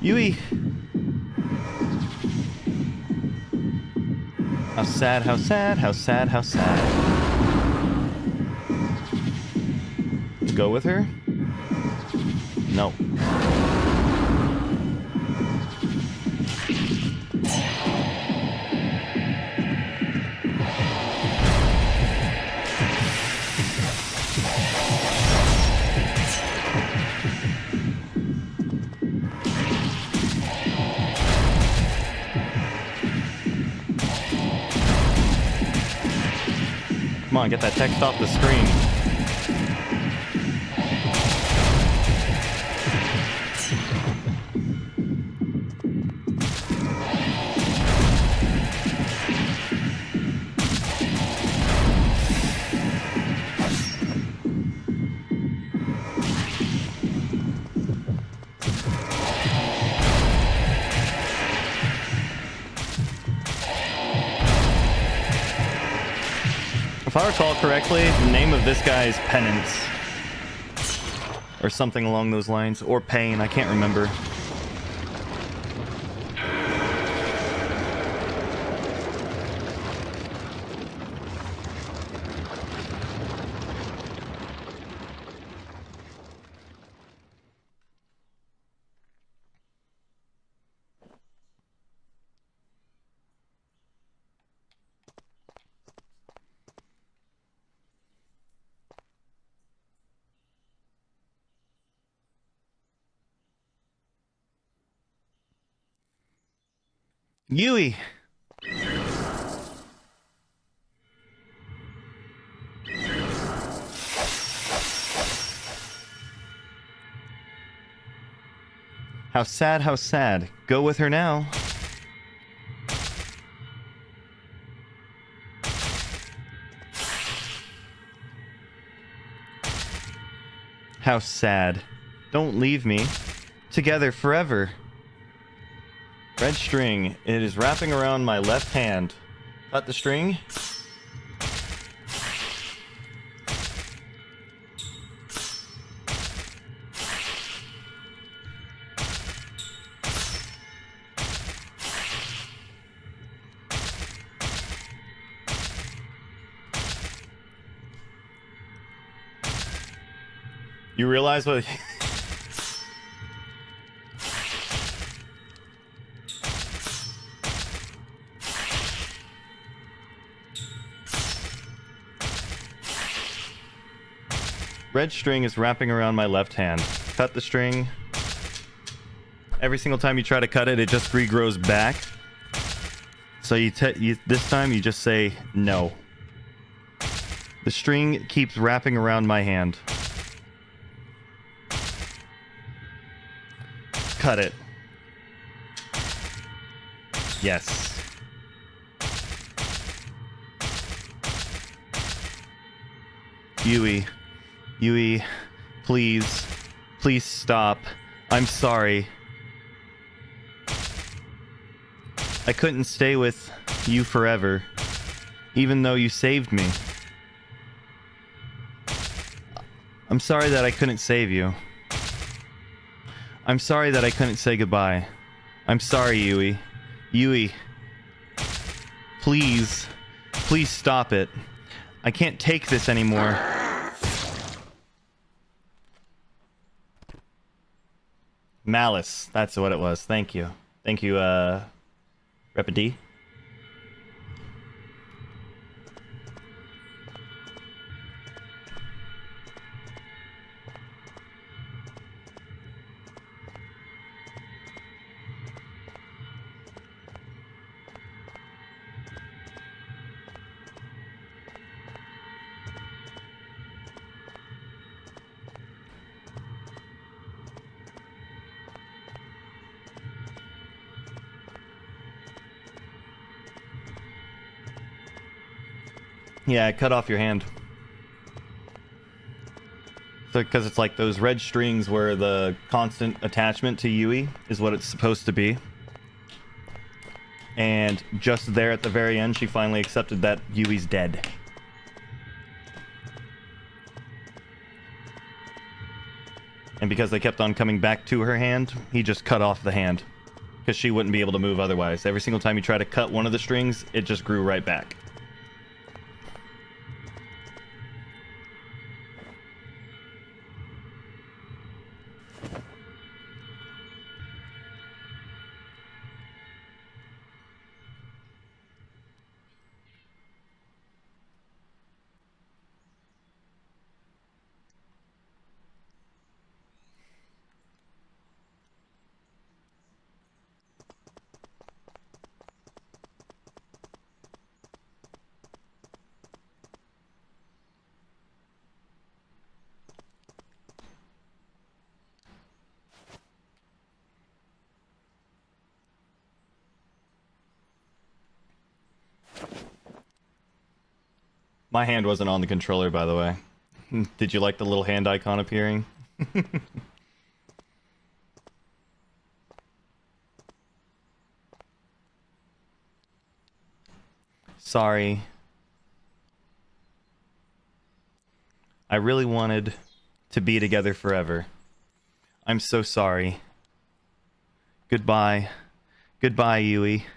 Yui. How sad, how sad, how sad, how sad. Go with her? No. Come on, get that text off the screen. If I recall correctly, the name of this guy is Penance. Or something along those lines. Or Pain, I can't remember. Yui! How sad, how sad. Go with her now. How sad. Don't leave me. Together forever. Red string. It is wrapping around my left hand. Cut the string. You realize what? Red string is wrapping around my left hand. Cut the string. Every single time you try to cut it, it just regrows back. So this time you just say no. The string keeps wrapping around my hand. Cut it. Yes. Yui. Yui, please. Please stop. I'm sorry. I couldn't stay with you forever, even though you saved me. I'm sorry that I couldn't save you. I'm sorry that I couldn't say goodbye. I'm sorry, Yui. Yui. Please. Please stop it. I can't take this anymore. Malice. That's what it was. Thank you. Thank you, Repidi. Yeah, cut off your hand. So, because it's like those red strings where the constant attachment to Yui is what it's supposed to be. And just there at the very end, she finally accepted that Yui's dead. And because they kept on coming back to her hand, he just cut off the hand. Because she wouldn't be able to move otherwise. Every single time you try to cut one of the strings, it just grew right back. My hand wasn't on the controller, by the way. Did you like the little hand icon appearing? Sorry. I really wanted to be together forever. I'm so sorry. Goodbye. Goodbye, Yui.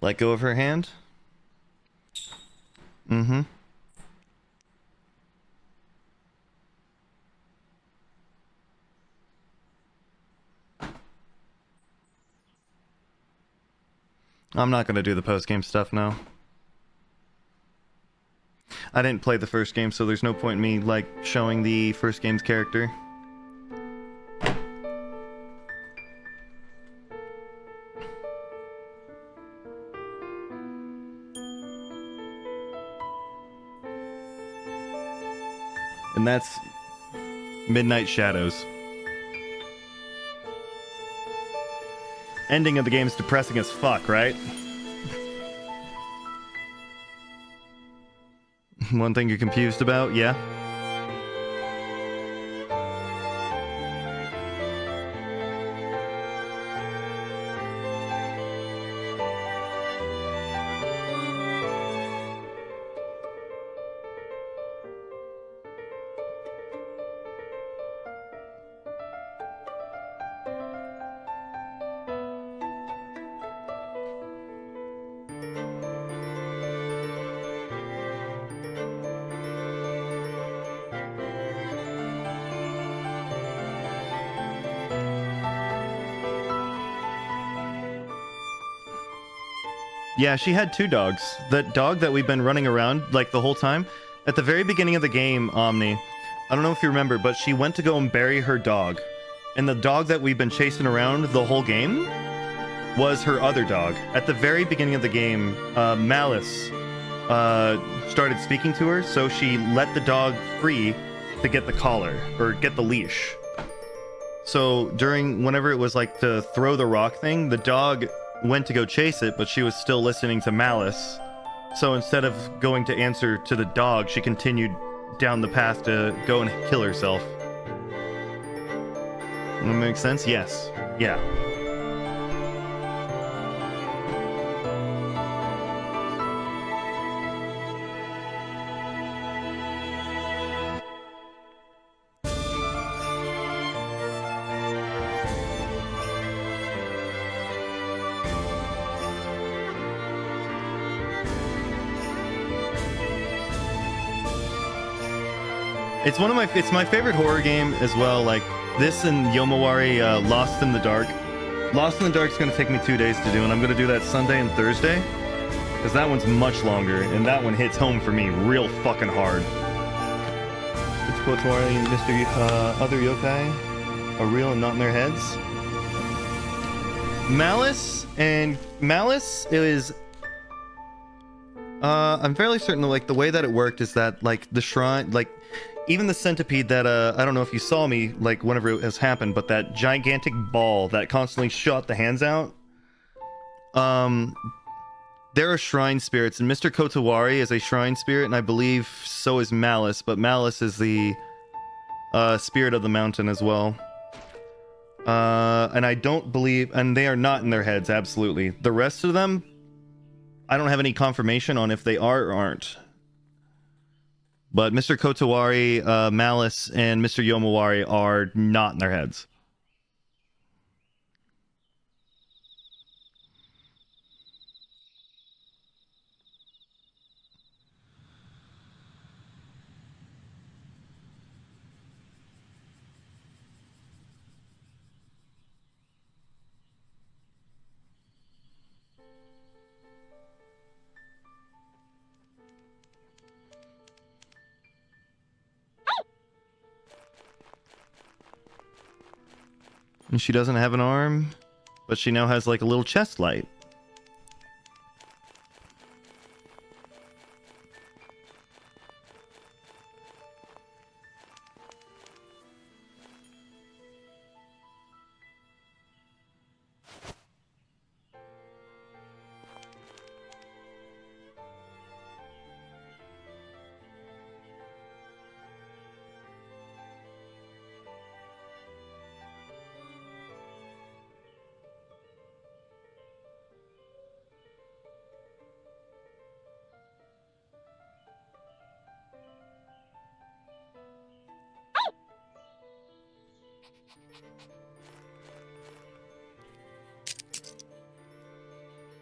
Let go of her hand? Mm-hmm. I'm not gonna do the post-game stuff now. I didn't play the first game, so there's no point in me, like, showing the first game's character. And that's Midnight Shadows. ending of the game is depressing as fuck, right? One thing you're confused about, yeah? Yeah, she had two dogs. That dog that we've been running around, like, the whole time. At the very beginning of the game, Omni, I don't know if you remember, but she went to go and bury her dog. And the dog that we've been chasing around the whole game was her other dog. At the very beginning of the game, Malice started speaking to her, so she let the dog free to get the collar, or get the leash. So whenever it was like to throw the rock thing, the dog went to go chase it, but she was still listening to Malice. So instead of going to answer to the dog, she continued down the path to go and kill herself. That makes sense? Yes. Yeah. It's my favorite horror game as well. Like this and Yomawari, Lost in the Dark. Lost in the Dark's gonna take me 2 days to do, and I'm gonna do that Sunday and Thursday, because that one's much longer, and that one hits home for me real fucking hard. It's Kotori and Mr. Other Yokai are real and not in their heads. Malice is. I'm fairly certain that, like, the way that it worked is that, like, the shrine, like, even the centipede that, I don't know if you saw me, like, whenever it has happened, but that gigantic ball that constantly shot the hands out, there are shrine spirits, and Mr. Kotowari is a shrine spirit, and I believe so is Malice, but Malice is the, spirit of the mountain as well. And I don't believe, and they are not in their heads, absolutely. The rest of them, I don't have any confirmation on if they are or aren't. But Mr. Kotowari, Malice, and Mr. Yomawari are not in their heads. And she doesn't have an arm, but she now has like a little chest light.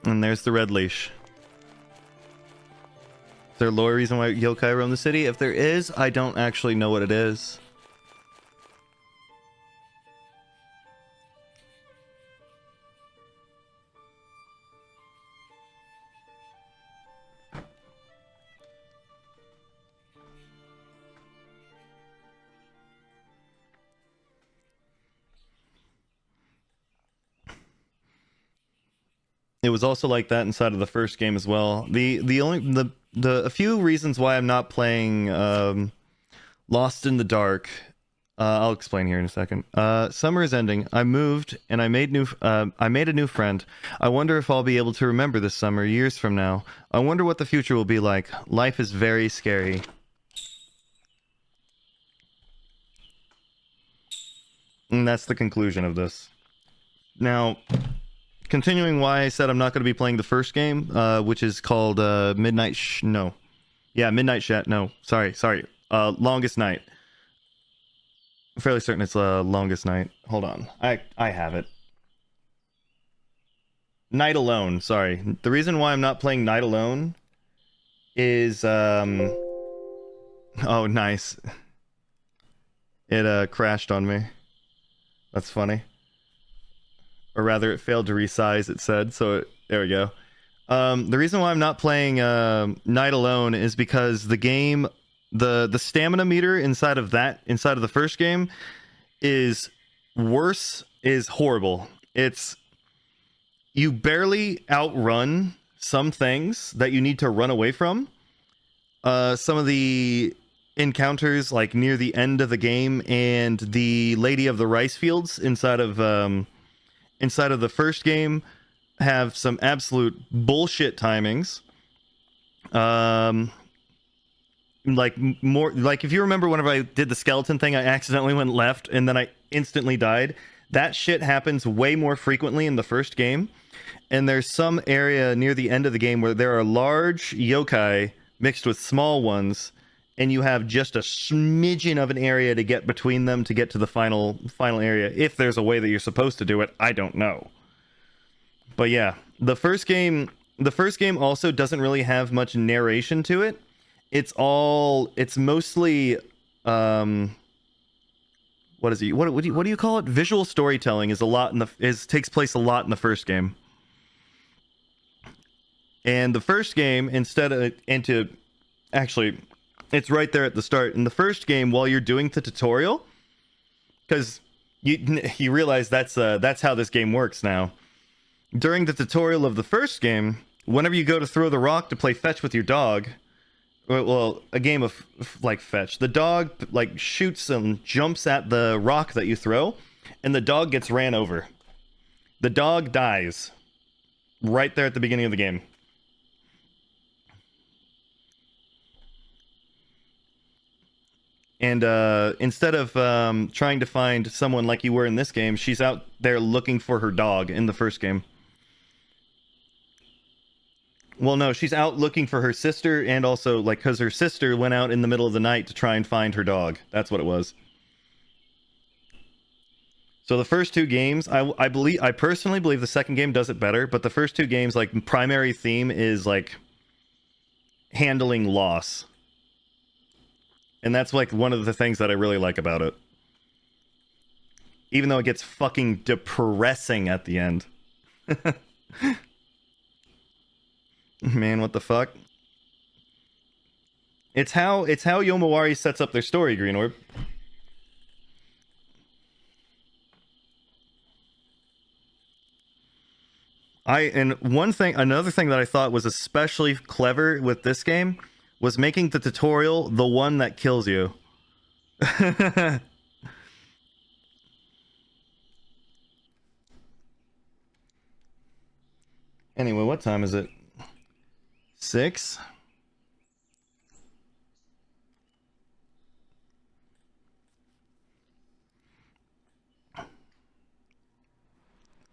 And there's the red leash. Is there a lore reason why yokai roam the city? If there is, I don't actually know what it is. It was also like that inside of the first game as well. A few reasons why I'm not playing Lost in the Dark I'll explain here in a second. Summer is ending. I moved and I made a new friend. I wonder if I'll be able to remember this summer years from now. I wonder what the future will be like. Life is very scary. And that's the conclusion of this. Now, continuing why I said I'm not going to be playing the first game, which is called Midnight no. Yeah, Midnight Shat. No, sorry. Longest Night. I'm fairly certain it's Longest Night. Hold on. I have it. Night Alone, sorry. The reason why I'm not playing Night Alone is oh, nice. It crashed on me. That's funny. Or rather, it failed to resize, it said, there we go. The reason why I'm not playing Night Alone is because the game, the stamina meter inside of the first game is horrible. You barely outrun some things that you need to run away from. Some of the encounters, like near the end of the game, and the Lady of the Rice Fields inside of the first game have some absolute bullshit timings. Like if you remember whenever I did the skeleton thing, I accidentally went left and then I instantly died. That shit happens way more frequently in the first game. And there's some area near the end of the game where there are large yokai mixed with small ones, and you have just a smidgen of an area to get between them to get to the final area. If there's a way that you're supposed to do it, I don't know. But yeah, the first game also doesn't really have much narration to it. It's mostly what do you call it? Visual storytelling takes place a lot in the first game. And the first game, it's right there at the start. In the first game, while you're doing the tutorial, because you realize that's how this game works now. During the tutorial of the first game, whenever you go to throw the rock to play fetch with your dog, well, a game of like fetch, the dog like shoots and jumps at the rock that you throw, and the dog gets ran over. The dog dies right there at the beginning of the game. And instead of trying to find someone like you were in this game, she's out there looking for her dog in the first game. Well, no, she's out looking for her sister, and also, like, because her sister went out in the middle of the night to try and find her dog. That's what it was. So the first two games, I personally believe the second game does it better, but the first two games, like, primary theme is, like, handling loss. And that's, like, one of the things that I really like about it. Even though it gets fucking depressing at the end. Man, what the fuck? It's how Yomawari sets up their story, Green Orb. Another thing that I thought was especially clever with this game was making the tutorial the one that kills you. Anyway, what time is it? 6?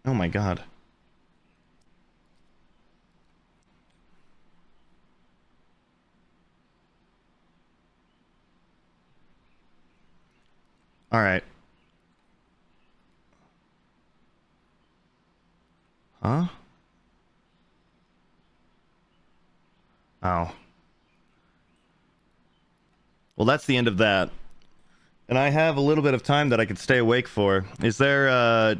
Oh my god. All right. Huh? Oh. Well, that's the end of that. And I have a little bit of time that I could stay awake for. Is there,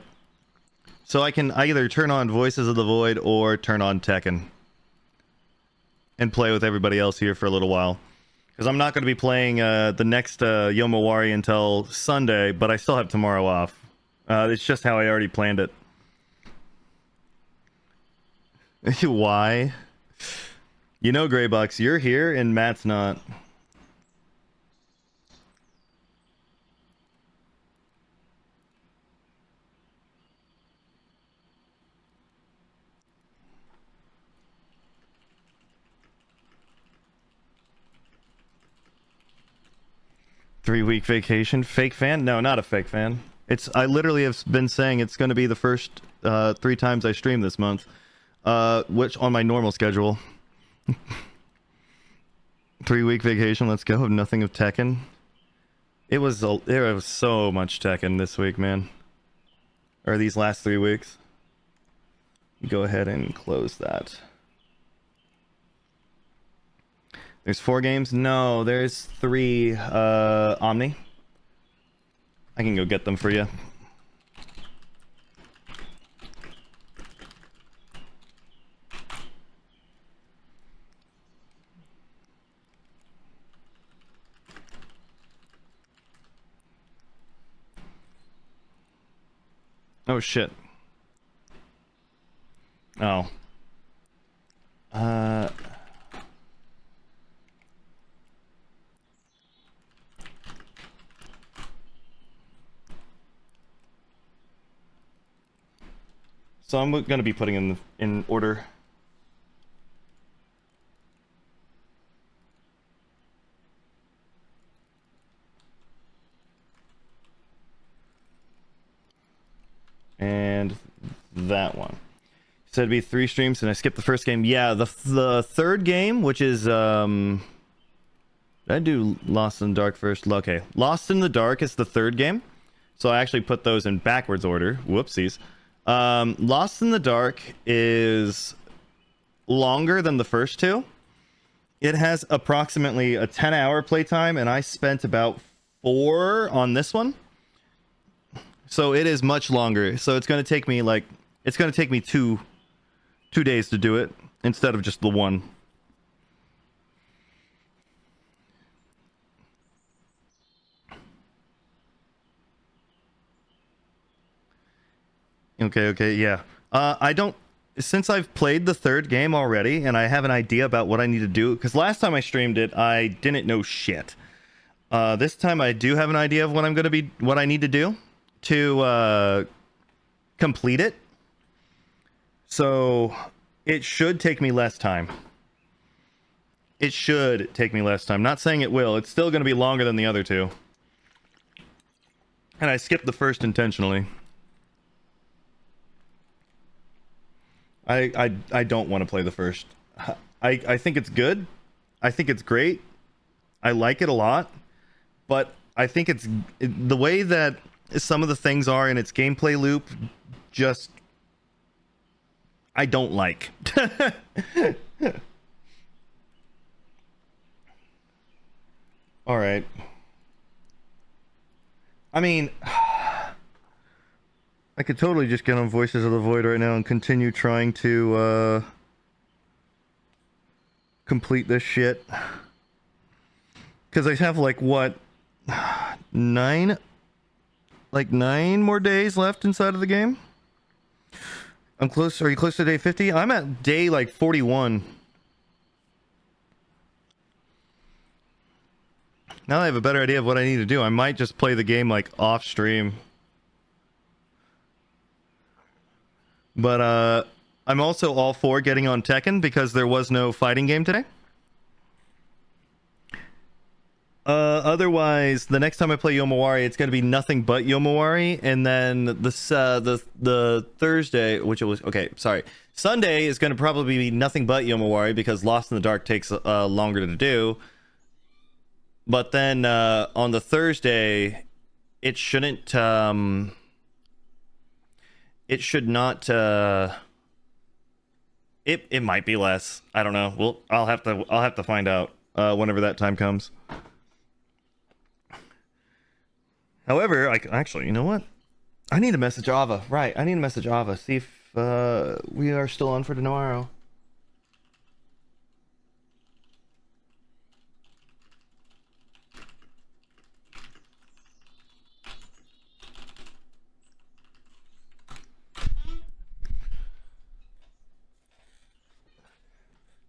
so I can either turn on Voices of the Void or turn on Tekken. And play with everybody else here for a little while. Because I'm not going to be playing the next Yomawari until Sunday, but I still have tomorrow off. It's just how I already planned it. Why? You know, Greybox, you're here and Matt's not. 3-week vacation. Fake fan? No, not a fake fan. I literally have been saying it's going to be the first 3 times I stream this month, which on my normal schedule. 3-week vacation. Let's go. Nothing of Tekken. There was so much Tekken this week, man. Or these last 3 weeks. Go ahead and close that. There's 4 games? No, there's 3 Omni. I can go get them for you. Oh shit. Oh. So I'm gonna be putting in order. And that one. So it'd be 3 streams, and I skipped the first game. Yeah, the third game, which is did I do Lost in the Dark first? Okay, Lost in the Dark is the third game. So I actually put those in backwards order. Whoopsies. Lost in the Dark is longer than the first 2. It has approximately a 10-hour playtime, and I spent about 4 on this one. So it is much longer. So it's going to take me two days to do it instead of just the 1. Okay, yeah. Since I've played the third game already and I have an idea about what I need to do, because last time I streamed it, I didn't know shit. This time I do have an idea of what I need to do to complete it. So it should take me less time. Not saying it will. It's still going to be longer than the other 2. And I skipped the first intentionally. I don't want to play the first. I think it's good. I think it's great. I like it a lot. But I think the way that some of the things are in its gameplay loop, just I don't like. All right. I mean, I could totally just get on Voices of the Void right now and continue trying to complete this shit. Because I have like what, 9 more days left inside of the game. I'm close. Are you close to day 50? I'm at day like 41. Now that I have a better idea of what I need to do, I might just play the game like off stream. But I'm also all for getting on Tekken because there was no fighting game today. Otherwise, the next time I play Yomawari, it's going to be nothing but Yomawari, and then the Thursday, which it was Sunday is going to probably be nothing but Yomawari because Lost in the Dark takes longer to do. But then on the Thursday, it shouldn't. It should not. It might be less. I don't know. Well, I'll have to find out whenever that time comes. However, actually, you know what? I need to message Ava. Right, I need to message Ava. See if we are still on for tomorrow.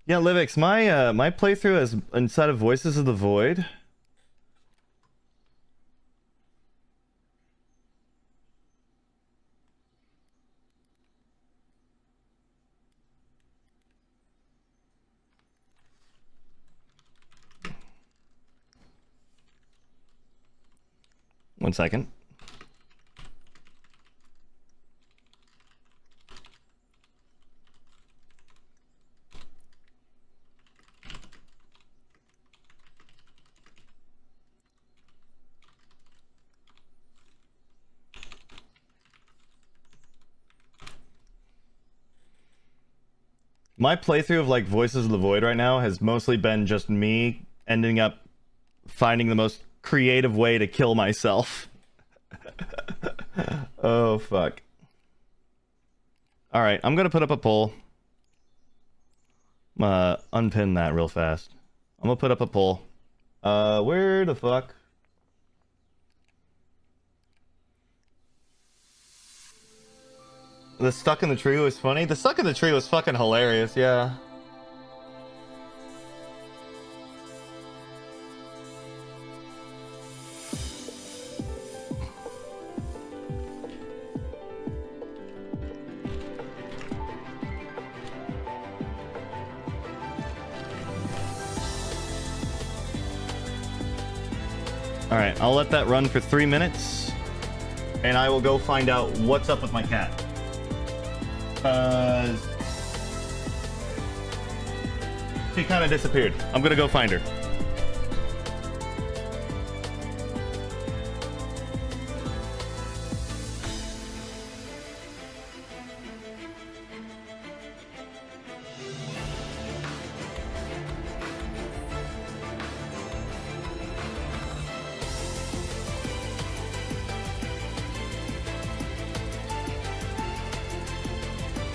Yeah, Livix, my playthrough is inside of Voices of the Void. 1 second. My playthrough of like Voices of the Void right now has mostly been just me ending up finding the most creative way to kill myself. Oh fuck. Alright, I'm gonna put up a poll. Unpin that real fast. I'm gonna put up a poll. Where the fuck? The stuck in the tree was funny. The stuck in the tree was fucking hilarious, yeah. Alright, I'll let that run for 3 minutes. And I will go find out what's up with my cat. She kind of disappeared. I'm gonna go find her.